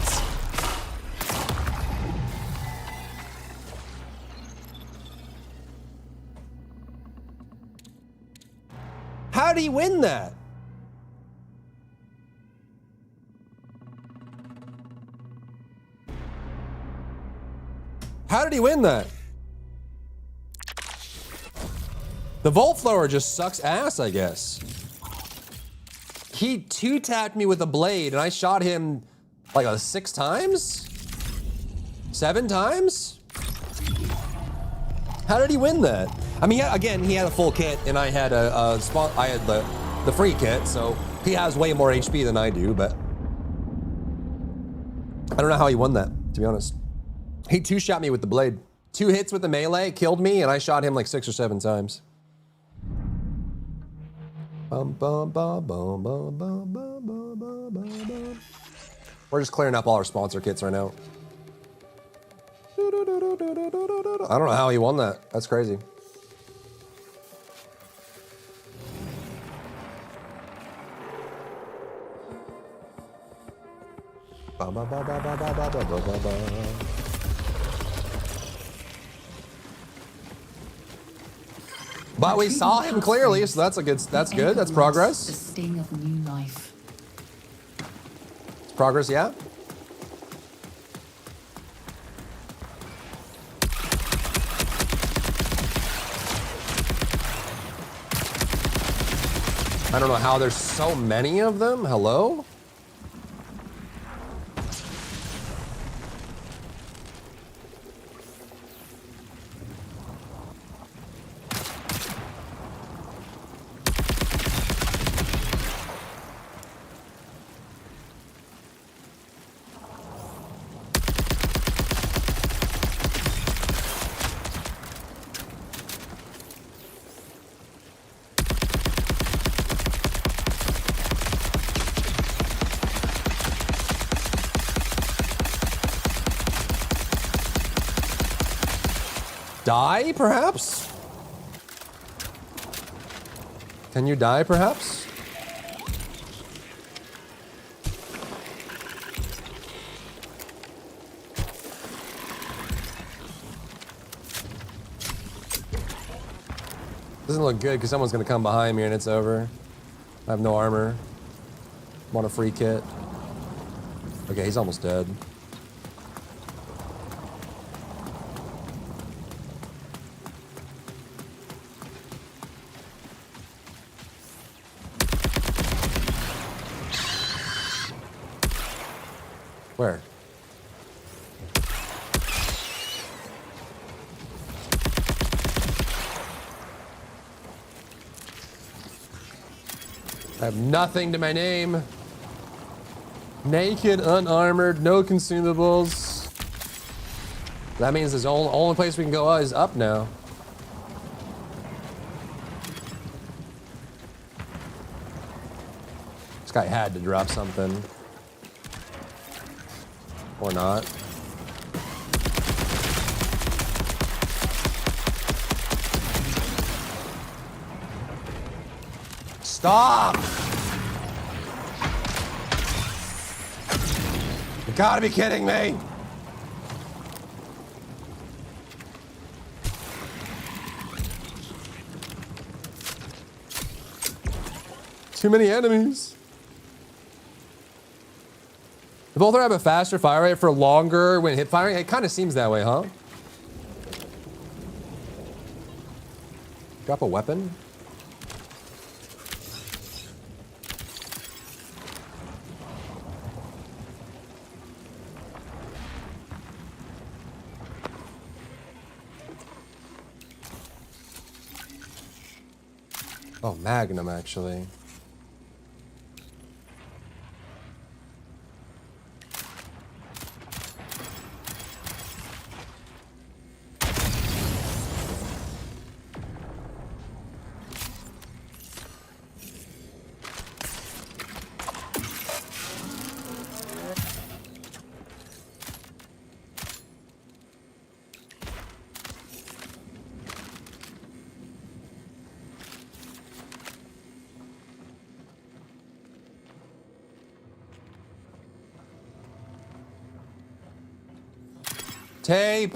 Speaker 1: How did he win that? How did he win that? The Volt Thrower just sucks ass, I guess. He two-tapped me with a blade and I shot him like 6 times? 7 times? How did he win that? I mean, again, he had a full kit and I had I had the free kit, so he has way more HP than I do, but I don't know how he won that, to be honest. He two-shot me with the blade. 2 hits with the melee, killed me, and I shot him like 6 or 7 times. Bum, bum, bum, bum, bum, bum, bum, bum, bum, bum. We're just clearing up all our sponsor kits right now. I don't know how he won that. That's crazy. Ba, ba, ba, ba, ba, ba, ba, ba, ba, ba. But we saw him clearly, so that's good. That's progress.
Speaker 6: The sting of new life.
Speaker 1: It's progress, yeah. I don't know how there's so many of them. Hello? Die, perhaps? Can you die, perhaps? Doesn't look good because someone's gonna come behind me and it's over. I have no armor. Want a free kit. Okay, he's almost dead. Where? I have nothing to my name. Naked, unarmored, no consumables. That means the only place we can go is up now. This guy had to drop something. Or not. Stop! You gotta be kidding me! Too many enemies. The Bolter have a faster fire rate for longer when hip firing? It kind of seems that way, huh? Drop a weapon? Oh, Magnum, actually. Tape.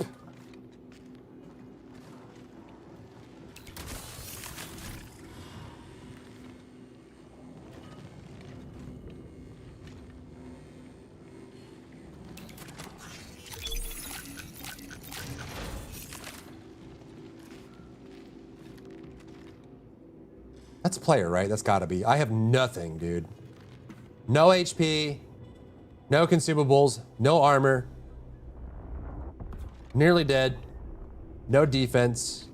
Speaker 1: That's a player, right? That's gotta be. I have nothing, dude. No HP, no consumables, no armor. Nearly dead. No defense.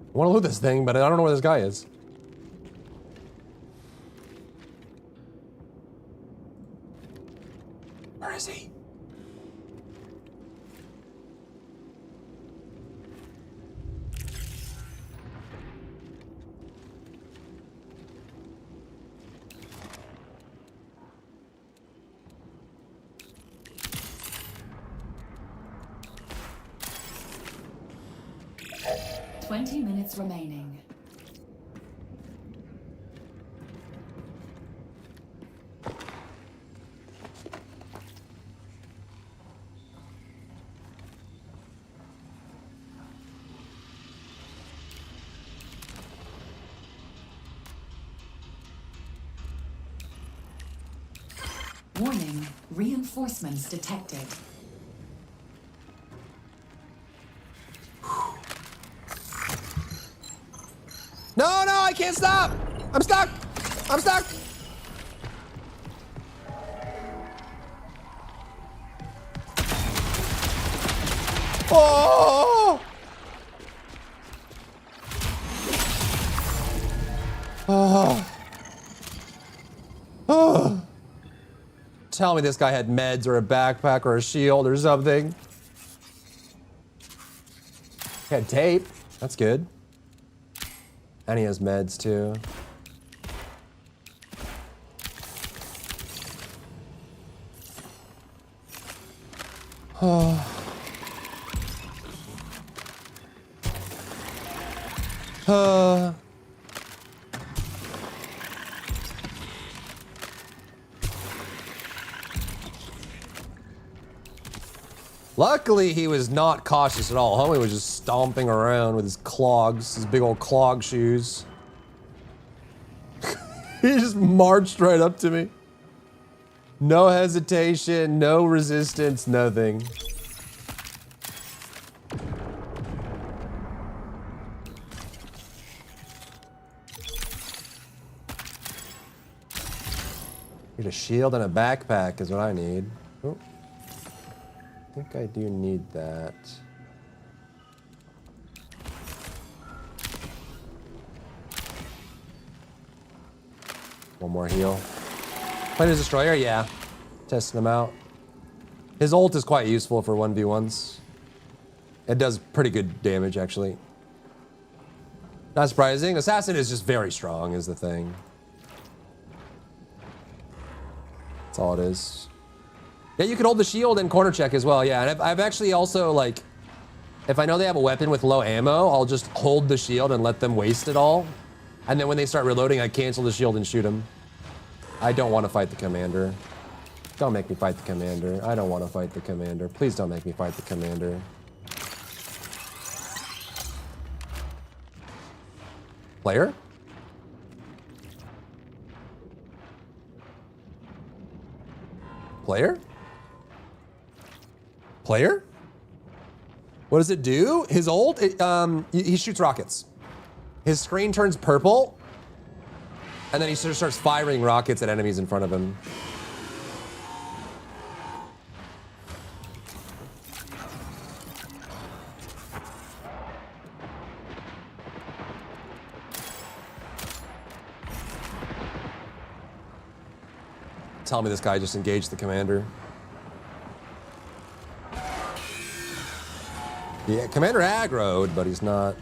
Speaker 1: I want to loot this thing, but I don't know where this guy is. Where is he?
Speaker 6: Minutes remaining. Warning, reinforcements detected.
Speaker 1: No, no, I can't stop! I'm stuck! I'm stuck! Oh! Oh. Oh. Tell me this guy had meds or a backpack or a shield or something. He had tape. That's good. And he has meds too. Oh. Luckily, he was not cautious at all. Homie was just stomping around with his clogs, his big old clog shoes. He just marched right up to me. No hesitation, no resistance, nothing. Need a shield and a backpack is what I need. Oh. I think I do need that. One more heal. Planet Destroyer, yeah. Testing him out. His ult is quite useful for 1v1s. It does pretty good damage, actually. Not surprising. Assassin is just very strong, is the thing. That's all it is. Yeah, you can hold the shield and corner check as well, yeah. And I've actually also, like, if I know they have a weapon with low ammo, I'll just hold the shield and let them waste it all. And then when they start reloading, I cancel the shield and shoot them. I don't want to fight the commander. Don't make me fight the commander. I don't want to fight the commander. Please don't make me fight the commander. Player? Player? Player? What does it do? His ult? He shoots rockets. His screen turns purple, and then he sort of starts firing rockets at enemies in front of him. Tell me this guy just engaged the commander. Yeah, commander aggroed, but he's not.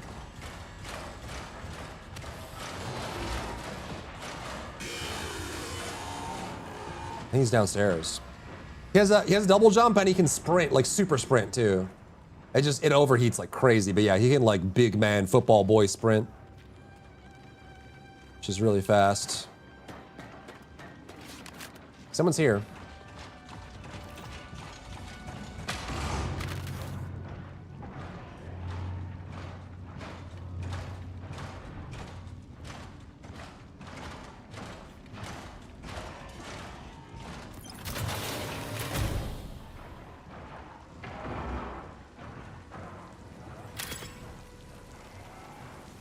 Speaker 1: I think he's downstairs. He has a double jump and he can sprint, like super sprint too. It overheats like crazy, but yeah, he can like big man football boy sprint, which is really fast. Someone's here.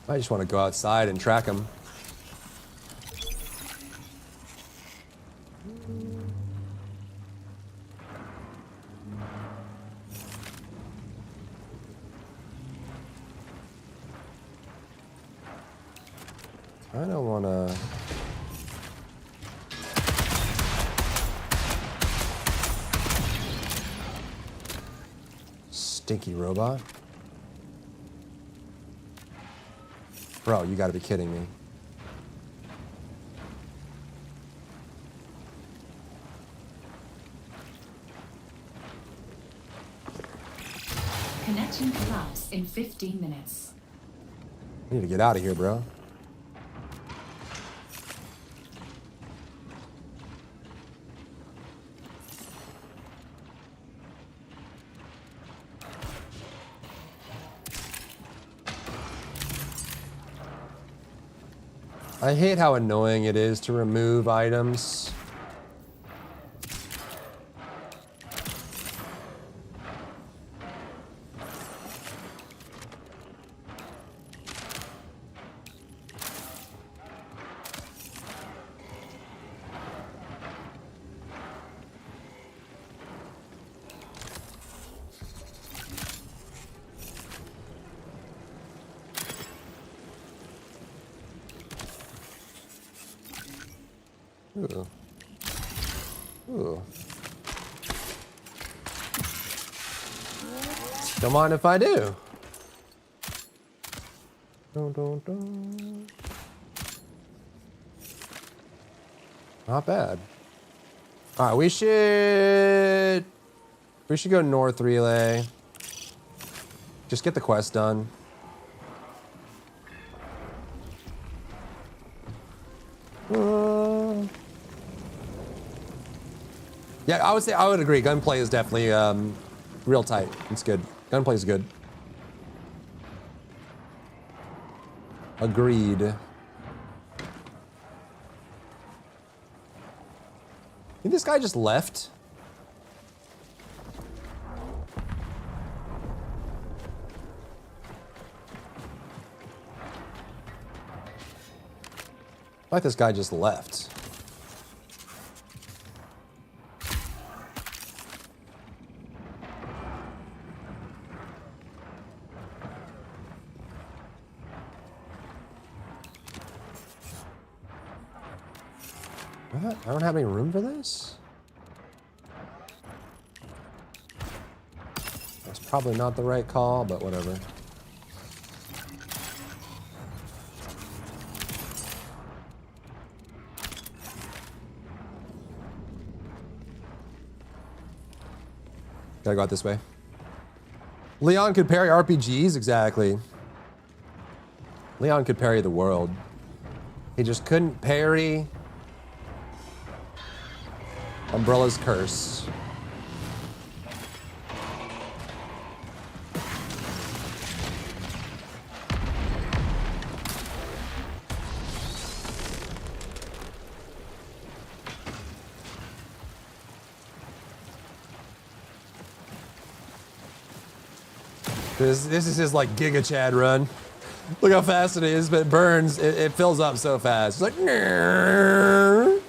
Speaker 1: I just want to go outside and track him. I don't want to... Stinky robot. Bro, you gotta be kidding me.
Speaker 6: Connection collapse in 15 minutes.
Speaker 1: I need to get out of here, bro. I hate how annoying it is to remove items. Ooh. Ooh. Don't mind if I do. Dun. Not bad. All right, we should go north relay. Just get the quest done. Yeah, I would agree. Gunplay is definitely real tight. It's good. Gunplay is good. Agreed. Think this guy just left? I like this guy just left. What? I don't have any room for this? That's probably not the right call, but whatever. Gotta go out this way. Leon could parry RPGs, exactly. Leon could parry the world. He just couldn't parry Umbrella's curse. This is his like Giga Chad run. Look how fast it is, but it burns. It fills up so fast. It's like. Nrrr.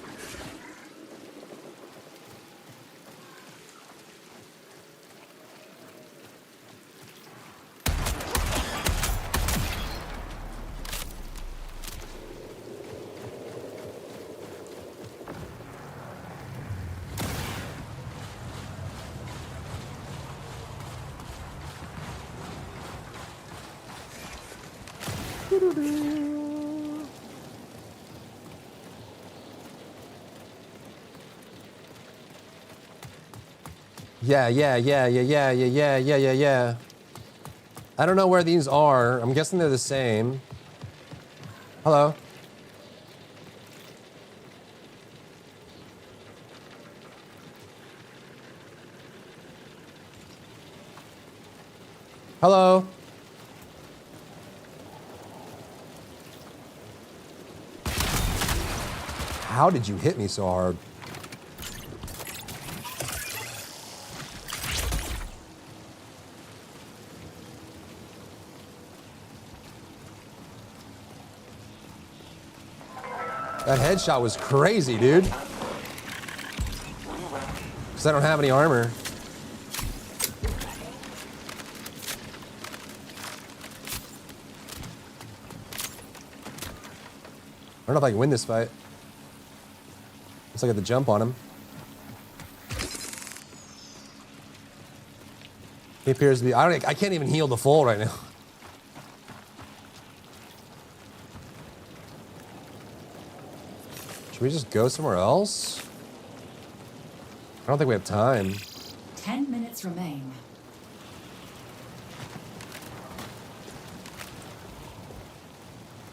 Speaker 1: Yeah. I don't know where these are. I'm guessing they're the same. Hello. Hello. How did you hit me so hard? That headshot was crazy, dude. Because I don't have any armor. I don't know if I can win this fight. Looks like I have to jump on him. He appears to be. I can't even heal the full right now. Should we just go somewhere else? I don't think we have time.
Speaker 6: 10 minutes remain.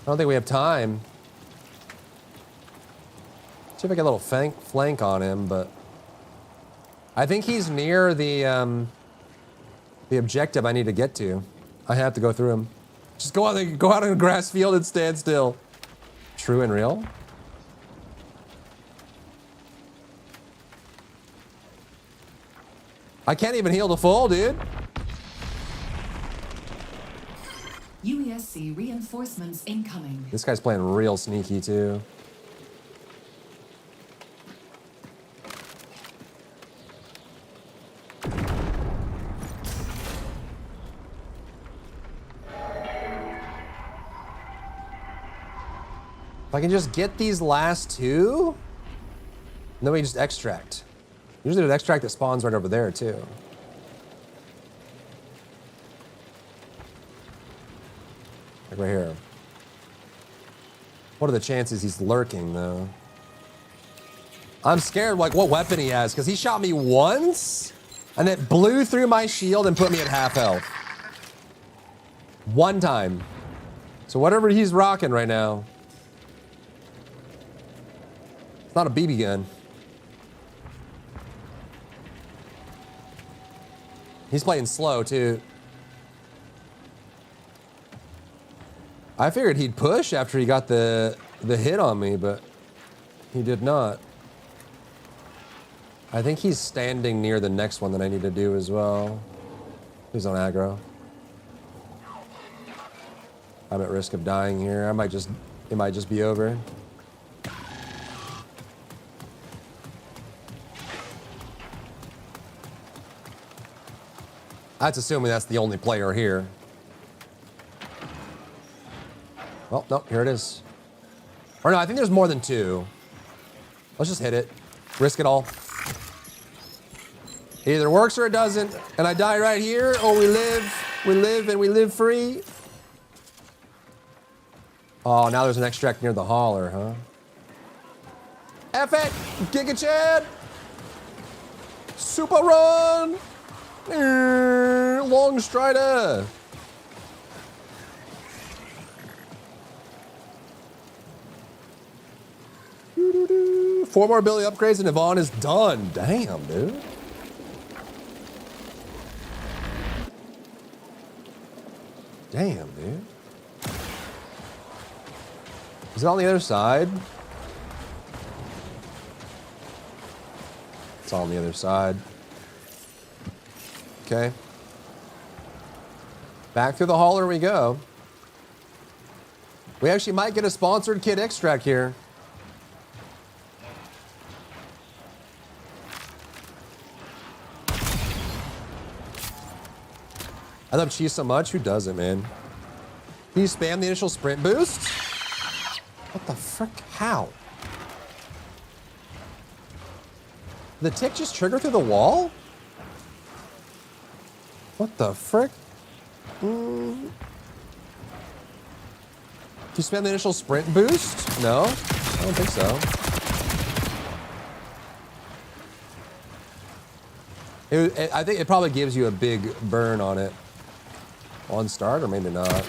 Speaker 1: I don't think we have time. See if I get a little flank on him, but I think he's near the objective I need to get to. I have to go through him. Just go out on a grass field and stand still. True and real? I can't even heal the full, dude.
Speaker 6: UESC reinforcements incoming.
Speaker 1: This guy's playing real sneaky too. If I can just get these last two, and then we just extract. Usually there's an extract that spawns right over there too. Like right here. What are the chances he's lurking though? I'm scared like what weapon he has, because he shot me once and it blew through my shield and put me at half health. One time. So whatever he's rocking right now. It's not a BB gun. He's playing slow too. I figured he'd push after he got the hit on me, but he did not. I think he's standing near the next one that I need to do as well. He's on aggro. I'm at risk of dying here. It might just be over. That's assuming that's the only player here. Well, no, here it is. Or no, I think there's more than two. Let's just hit it. Risk it all. It either works or it doesn't, and I die right here, or we live, and we live free. Oh, now there's an extract near the hauler, huh? F it! Giga Chad! Super run! Long Strider! Four more ability upgrades and Yvonne is done. Damn, dude. Damn, dude. Is it on the other side? It's on the other side. Okay. Back through the hauler we go. We actually might get a sponsored kid extract here. I love cheese so much. Who doesn't, man? Can you spam the initial sprint boost? What the frick? How? Did the tick just trigger through the wall? What the frick? Can you spam the initial sprint boost? No? I don't think so. I think it probably gives you a big burn on it. On start, or maybe not.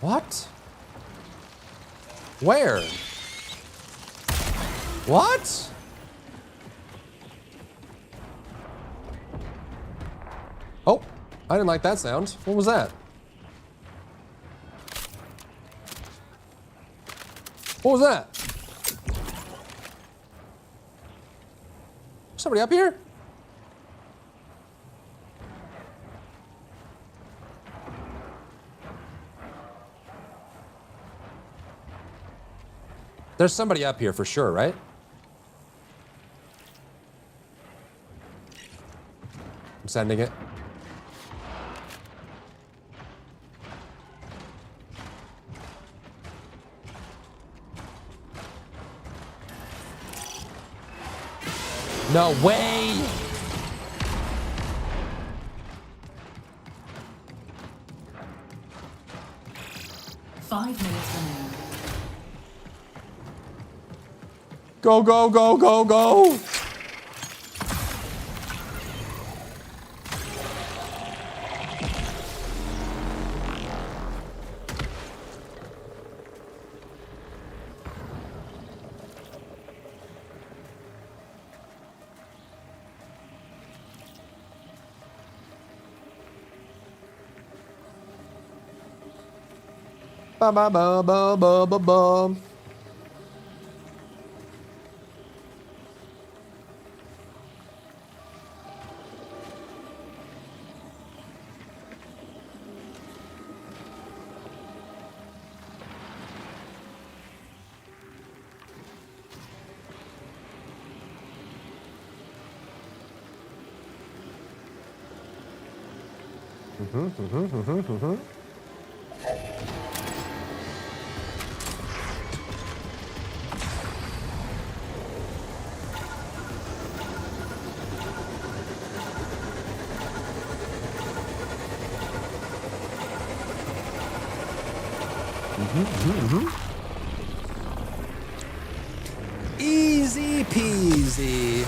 Speaker 1: What? Where? What? Oh, I didn't like that sound. What was that? What was that? Somebody up here? There's somebody up here for sure, right? I'm sending it. No way!
Speaker 6: Five minutes remaining.
Speaker 1: Go, go, go, go, go! Ba ba ba ba ba ba ba. Easy peasy.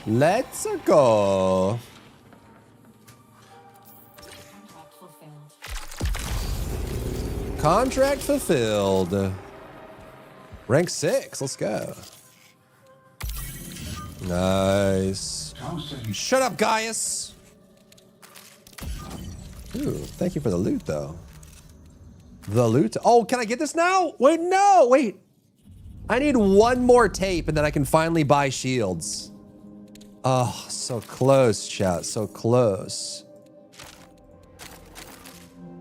Speaker 1: Let's go. Contract fulfilled. Rank 6. Let's go. Nice. Shut up, Gaius. Ooh, thank you for the loot, though. The loot. Oh, can I get this now? Wait, no, wait. I need one more tape and then I can finally buy shields. Oh, so close, chat. So close.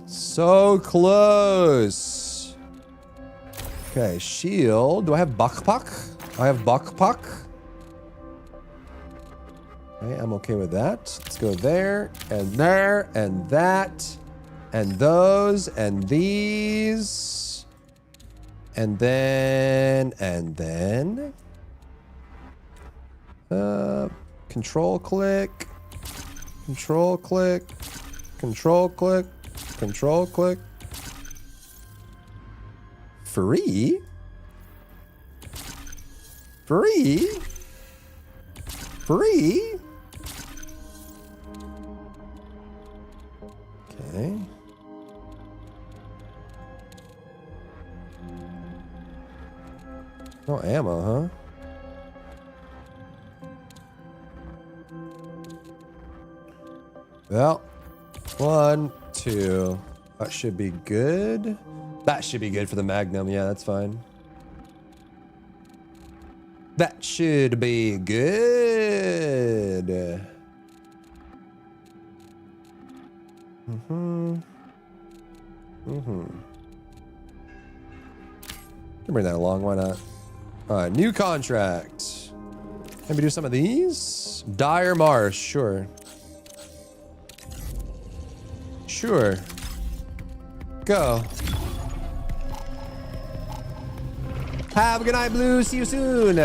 Speaker 1: So close. Okay, shield. Do I have Bakpak? I have Bakpak. Okay, I'm okay with that. Let's go there, and that, and those, and these. And then, control click, control click, control click, control click. Free? Free? Free? Okay. No ammo, huh? Well, 1, 2. That should be good. That should be good for the Magnum. Yeah, that's fine. That should be good. Can bring that along, why not? Alright, new contract. Maybe do some of these? Dire Marsh, sure. Sure. Go. Have a good night, Blue. See you soon.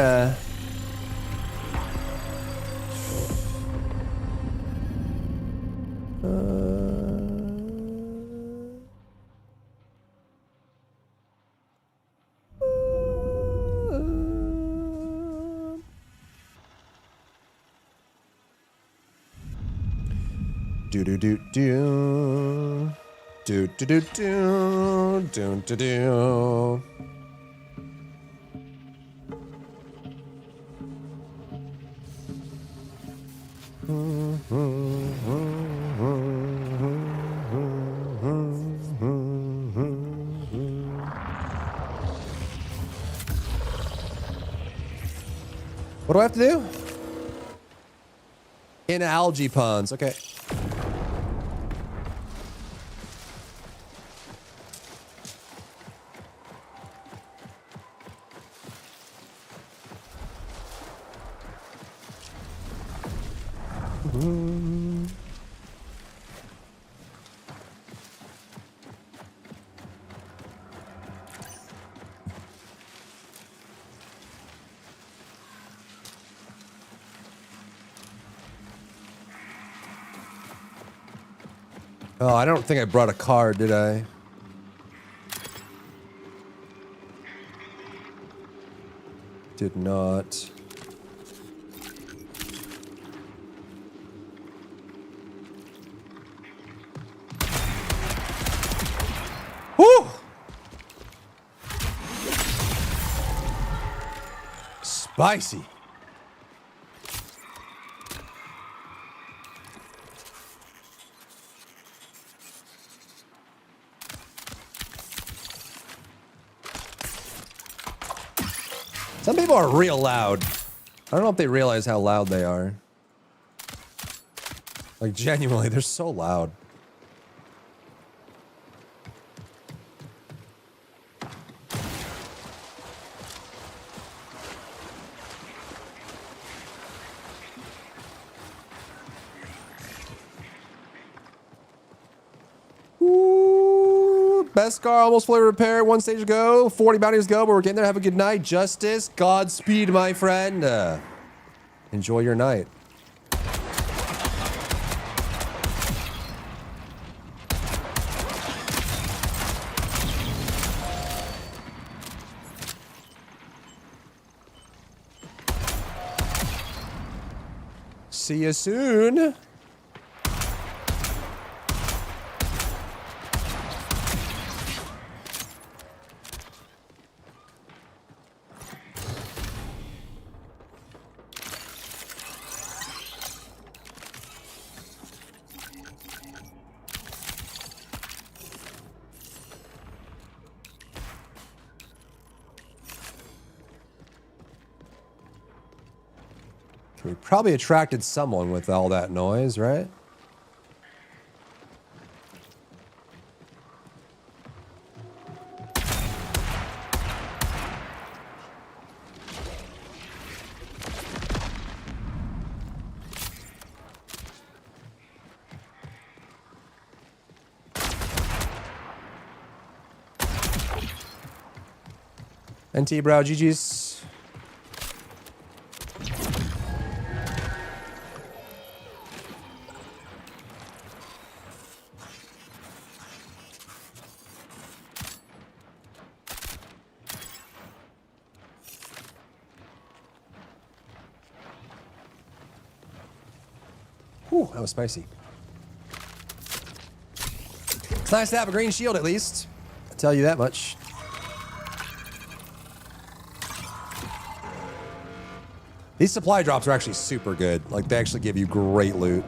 Speaker 1: Do do do do do do do do do do do. What do I have to do? In algae ponds, okay. Oh, I don't think I brought a card, did I? Did not. Woo! Spicy. Some people are real loud. I don't know if they realize how loud they are. Like, genuinely, they're so loud. Best car almost fully repaired. 1 stage to go. 40 bounties to go, but we're getting there. Have a good night. Justice. Godspeed, my friend. Enjoy your night. See you soon. We probably attracted someone with all that noise, right? NT Brow, GG's. Whew, that was spicy. It's nice to have a green shield at least. I'll tell you that much. These supply drops are actually super good. Like, they actually give you great loot.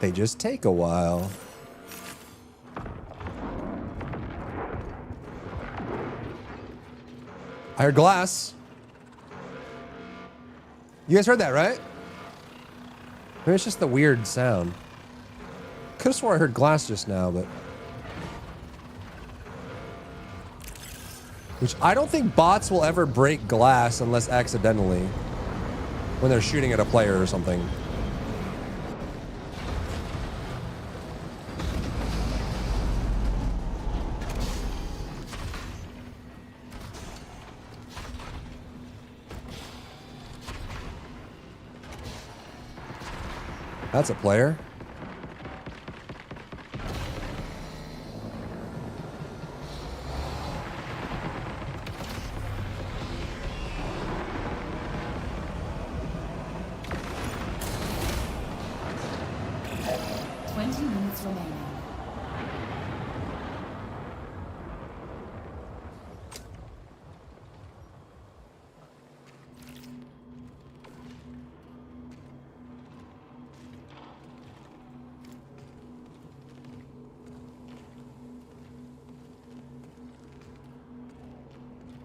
Speaker 1: They just take a while. I heard glass. You guys heard that, right? Maybe it's just the weird sound. Could have swore I heard glass just now, but... Which I don't think bots will ever break glass unless accidentally. When they're shooting at a player or something. That's a player.
Speaker 6: Remaining.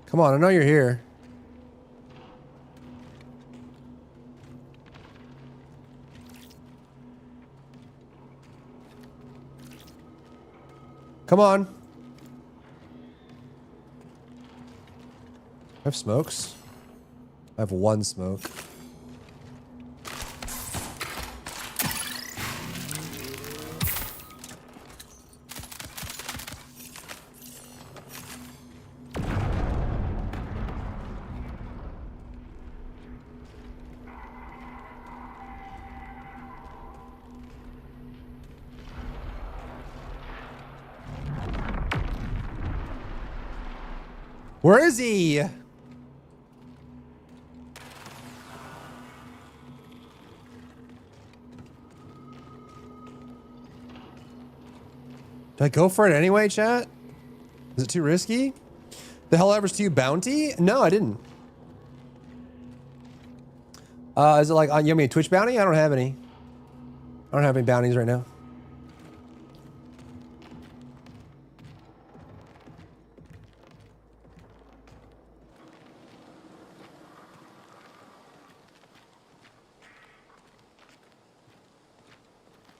Speaker 1: Come on, I know you're here. Come on. I have smokes. I have one smoke. Where is he? Did I go for it anyway, chat? Is it too risky? The hell ever's to you bounty? No, I didn't. Is it like, you have me a Twitch bounty? I don't have any. I don't have any bounties right now.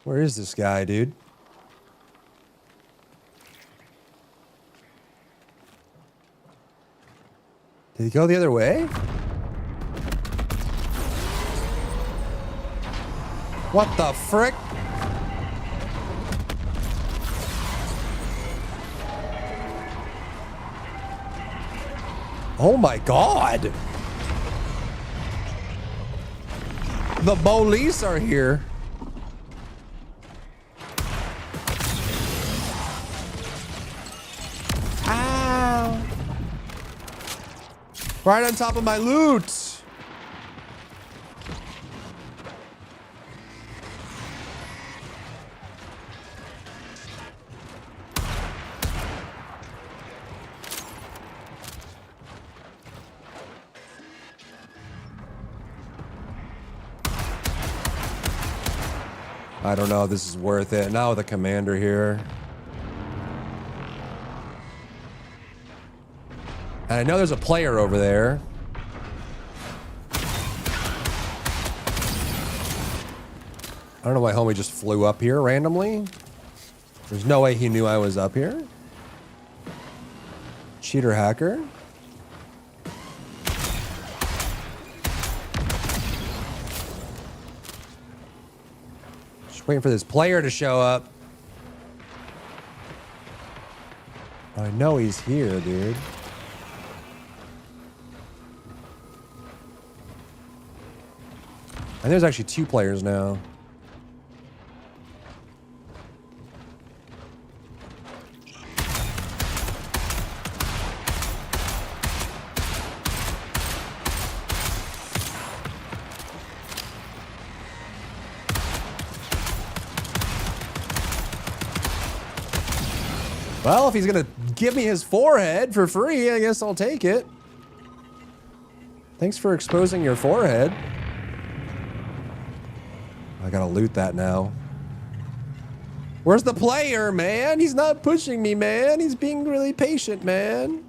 Speaker 1: Where is this guy, dude? Did he go the other way? What the frick? Oh my god! The police are here. Right on top of my loot. I don't know if this is worth it. Not with a commander here. And I know there's a player over there. I don't know why homie just flew up here randomly. There's no way he knew I was up here. Cheater hacker. Just waiting for this player to show up. I know he's here, dude. And there's actually two players now. Well, if he's gonna give me his forehead for free, I guess I'll take it. Thanks for exposing your forehead. I gotta loot that now. Where's the player, man? He's not pushing me, man. He's being really patient, man.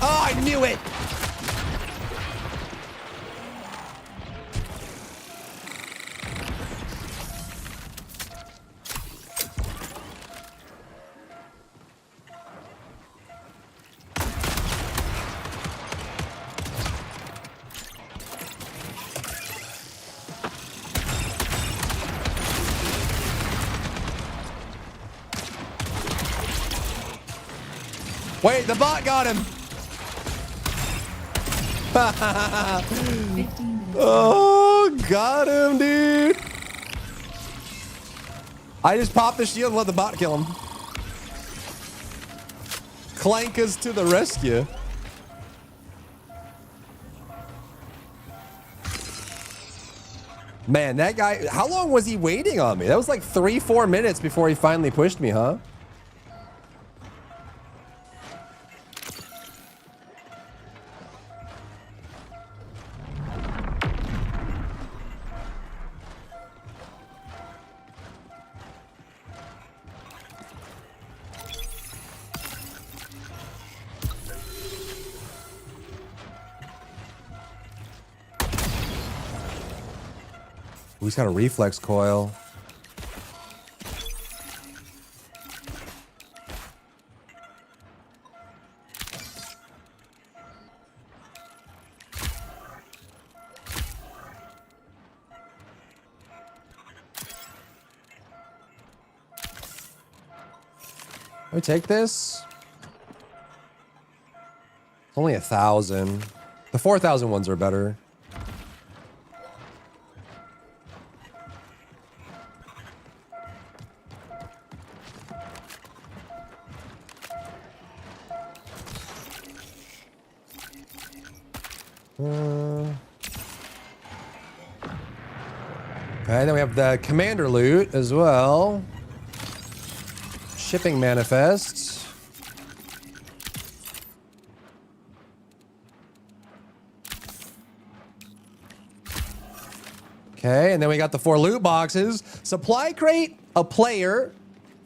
Speaker 1: Oh, I knew it! Wait, the bot got him!
Speaker 6: 15 minutes.
Speaker 1: Oh, got him, dude. I just popped the shield and let the bot kill him. Clankas to the rescue. Man, that guy, how long was he waiting on me? That was like 3-4 minutes before he finally pushed me, huh? Ooh, he's got a reflex coil. Can we take this? It's only 1,000. The 4,000 ones are better. Okay, then we have the commander loot as well. Shipping manifests. Okay, and then we got the 4 loot boxes. Supply crate, a player,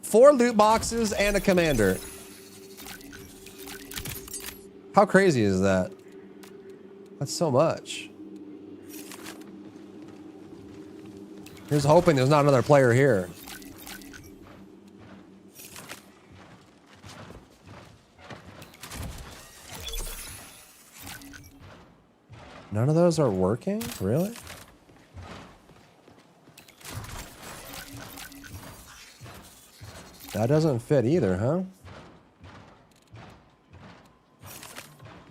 Speaker 1: 4 loot boxes, and a commander. How crazy is that? That's so much. Here's hoping there's not another player here. None of those are working? Really? That doesn't fit either, huh?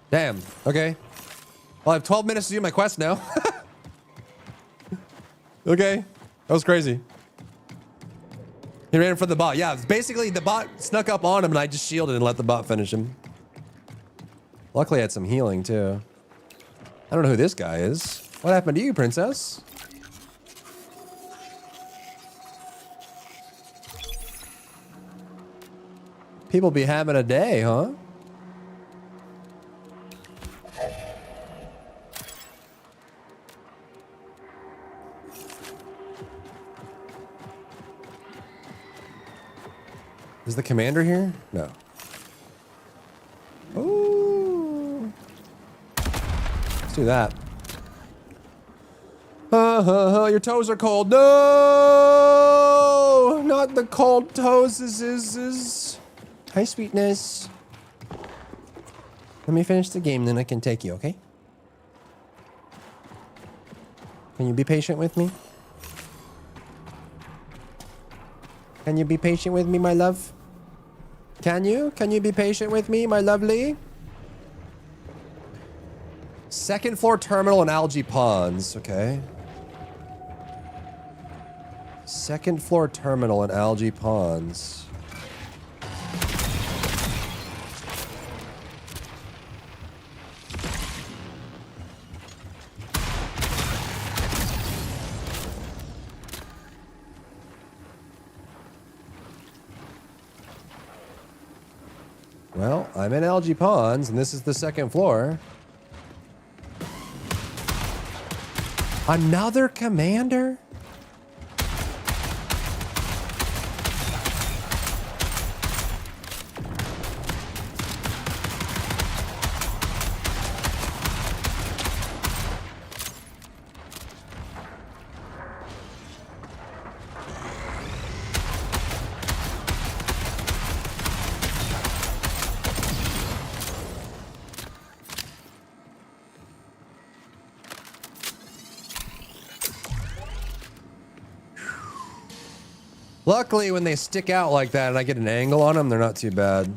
Speaker 1: Damn. Okay. Well, I have 12 minutes to do my quest now. Okay. That was crazy. He ran for the bot. Yeah, basically the bot snuck up on him and I just shielded and let the bot finish him. Luckily I had some healing too. I don't know who this guy is. What happened to you, princess? People be having a day, huh? Is the commander here? No. Ooh. Let's do that. Your toes are cold. No! Not the cold toes. Hi, sweetness. Let me finish the game, then I can take you, okay? Can you be patient with me? Can you be patient with me, my love? Can you? Can you be patient with me, my lovely? Second floor terminal and algae ponds. Okay. Second floor terminal and algae ponds. Well, I'm in Algae Ponds, and this is the second floor. Another commander? Luckily, when they stick out like that and I get an angle on them, they're not too bad.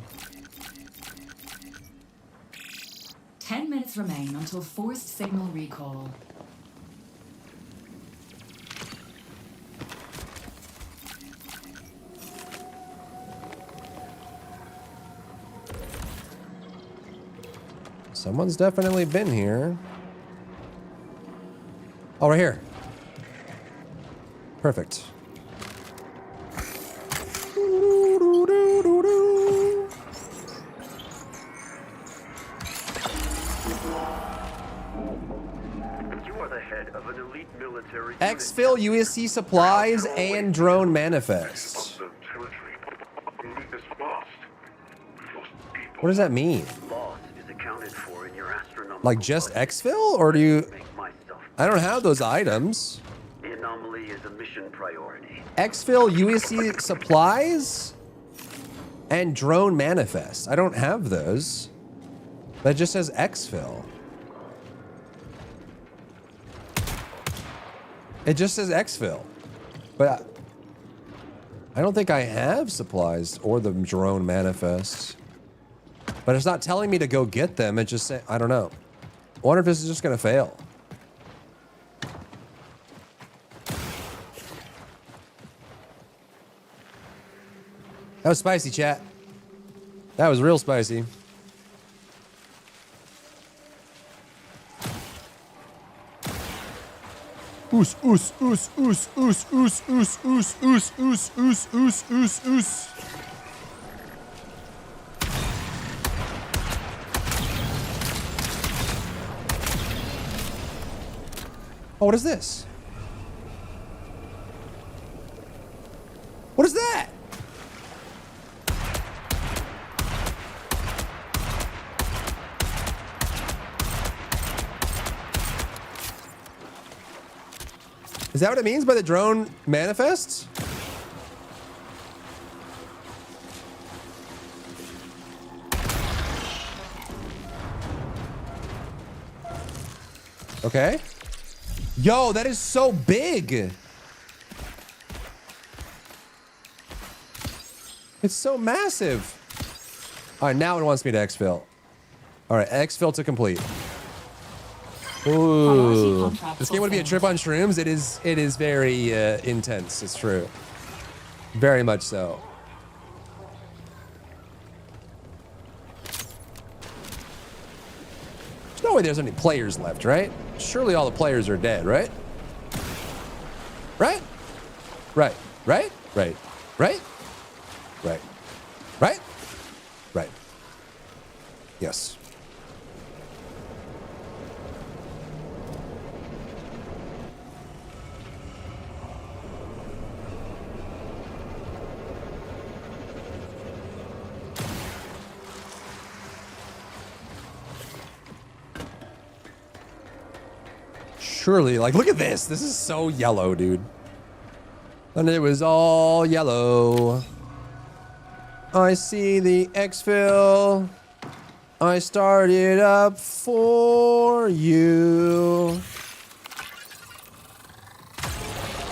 Speaker 6: 10 minutes remain until forced signal recall.
Speaker 1: Someone's definitely been here. Oh, right here. Perfect. Exfil USC supplies and drone manifest. What does that mean? Like just exfil, or do you? I don't have those items.
Speaker 9: The anomaly is a mission priority.
Speaker 1: Exfil USC supplies and drone manifest. I don't have those. That just says exfil. It just says exfil, but I don't think I have supplies or the drone manifest. But it's not telling me to go get them. It just say, I don't know. I wonder if this is just gonna fail. That was spicy, chat. That was real spicy. Oos, oos, oos, oos, oos, oos, oos, oos, oos, oos, oos, oos, oos, oos. Oh, what is this? What is that? Is that what it means by the drone manifests? Okay. Yo, that is so big. It's so massive. All right, now it wants me to exfil. All right, exfil to complete. Ooh. This game would be a trip on shrooms. It is very intense. It's true. Very much so. There's no way there's any players left, right? Surely all the players are dead, right? Right? Right. Right? Right. Right? Right. Right? Right. Yes. Surely, like, look at this. This is so yellow, dude. And it was all yellow. I see the exfil. I started up for you.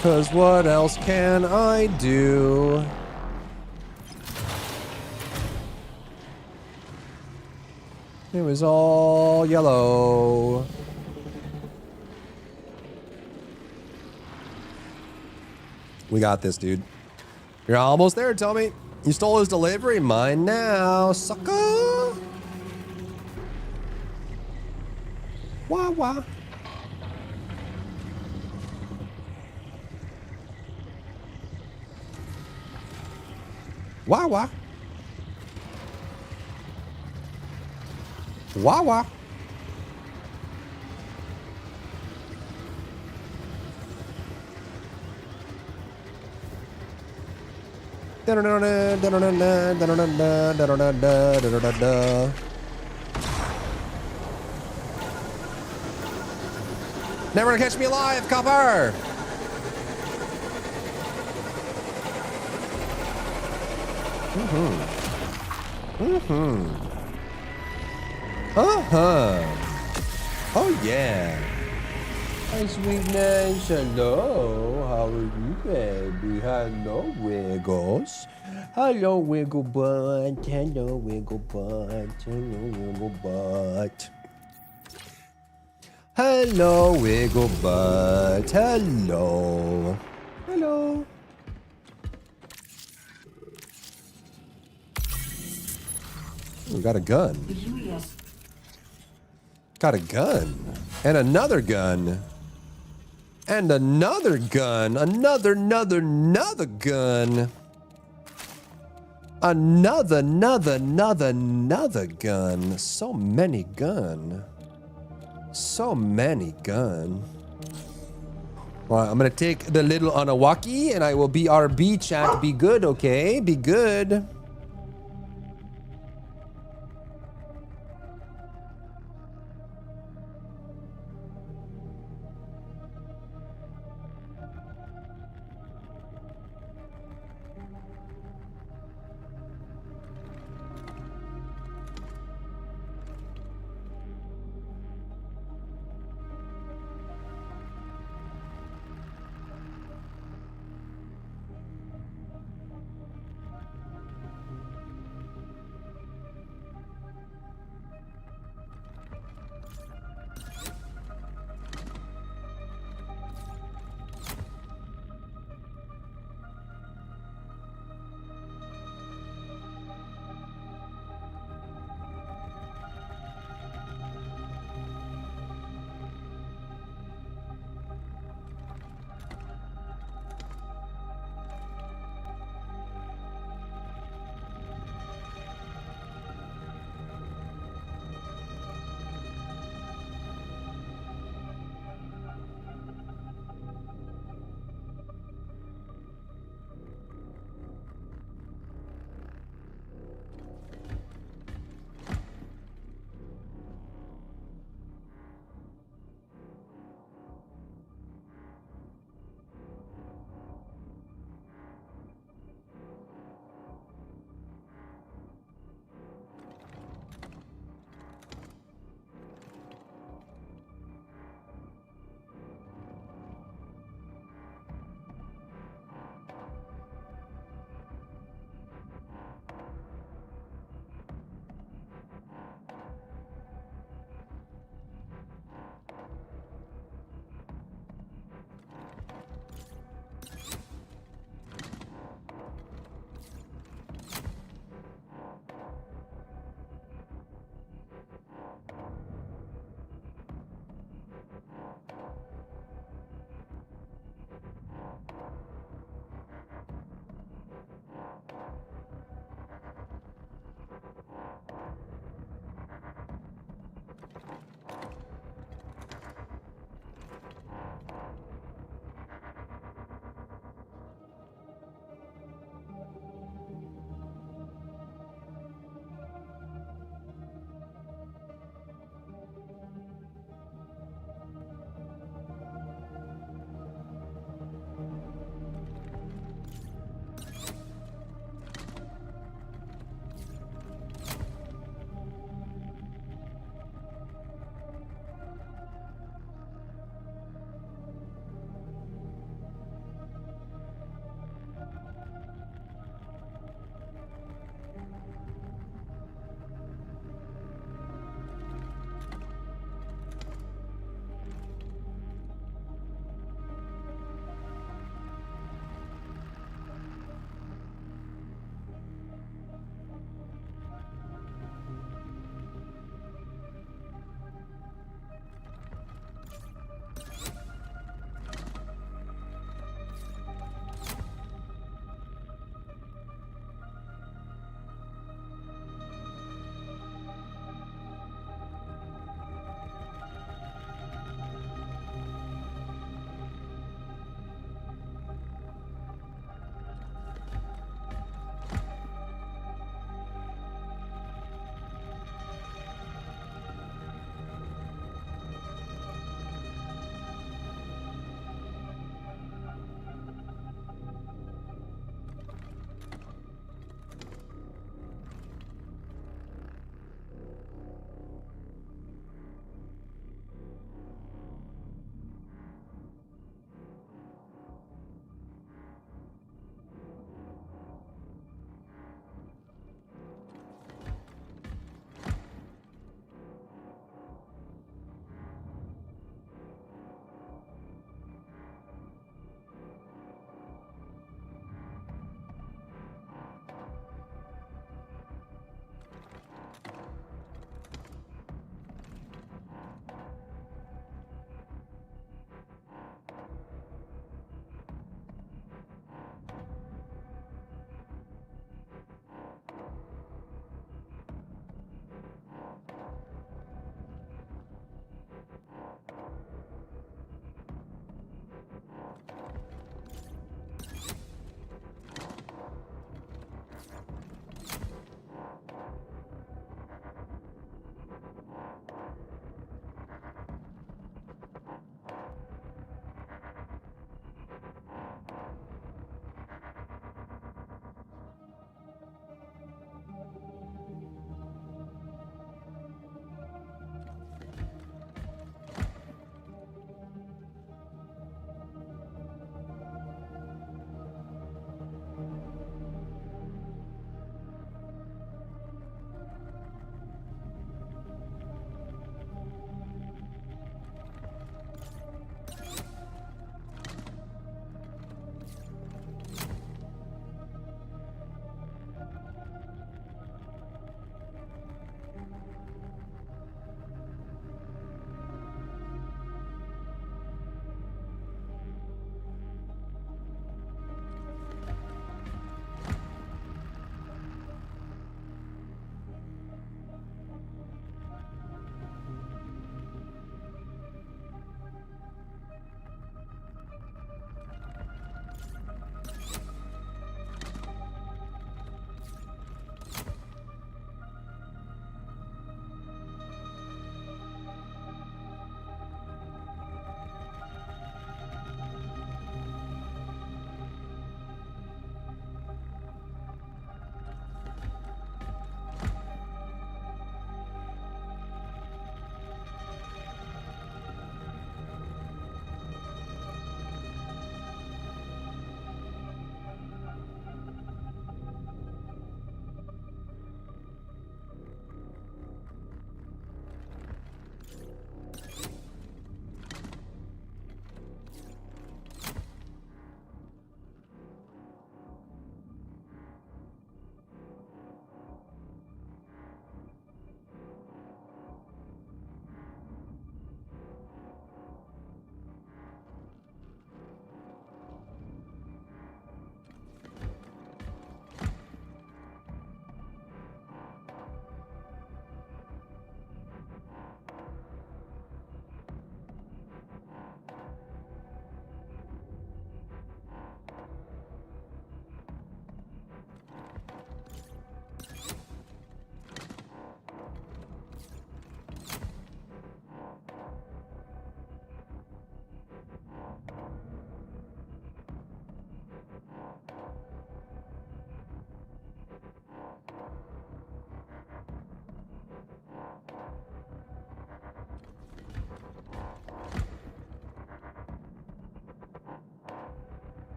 Speaker 1: 'Cause what else can I do? It was all yellow. We got this, dude. You're almost there, tell me. You stole his delivery. Mine now, sucker. Wah, wah. Wah, wah. Wawa. Never gonna catch me alive, copper! Oh yeah. Hi sweetness, hello. How are you, baby? Hello, Wiggles. Hello, Wiggle Butt. Hello, Wiggle Butt. Hello, Wiggle Butt. Hello, Wiggle Butt. Hello. Hello. We got a gun. Got a gun. And another gun. And another gun. Another gun. Another gun. So many gun. So many gun. All right, I'm gonna take the little Anawaki and I will be RB chat. Be good, okay? Be good.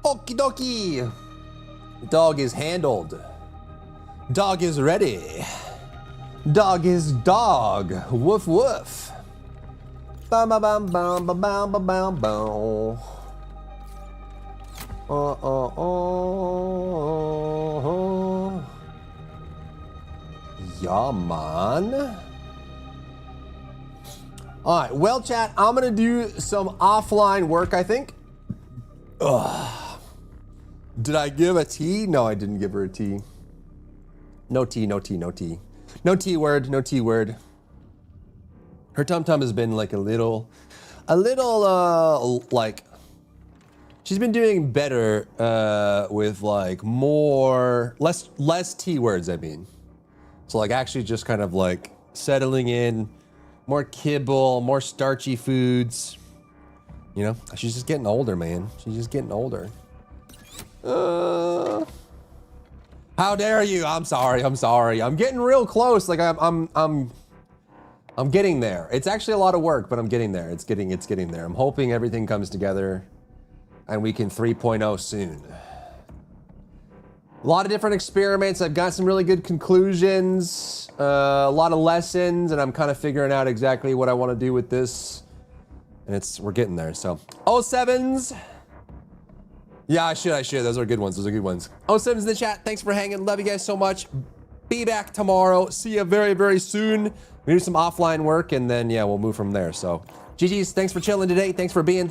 Speaker 1: Okie dokie. Dog is handled. Dog is ready. Dog is dog. Woof woof. Bam bam bam bam bam bam bam bam bam. Yeah, man. All right, well, chat, I'm gonna do some offline work, I think. Ugh. Did I give a T? No, I didn't give her a T. No T, no T, no T. No T word, no T word. Her tum-tum has been like a little, like, she's been doing better with like less T words, I mean. So like actually just kind of like settling in, more kibble, more starchy foods. You know, she's just getting older, man. She's just getting older. How dare you? I'm sorry. I'm getting real close. Like I'm getting there. It's actually a lot of work, but I'm getting there. It's getting there. I'm hoping everything comes together and we can 3.0 soon. A lot of different experiments. I've got some really good conclusions, a lot of lessons, and I'm kind of figuring out exactly what I want to do with this. And we're getting there. So 07s. Yeah, I should. Those are good ones. 07s in the chat. Thanks for hanging. Love you guys so much. Be back tomorrow. See you very, very soon. We do some offline work, and then, yeah, we'll move from there. So, GG's, thanks for chilling today. Thanks for giving.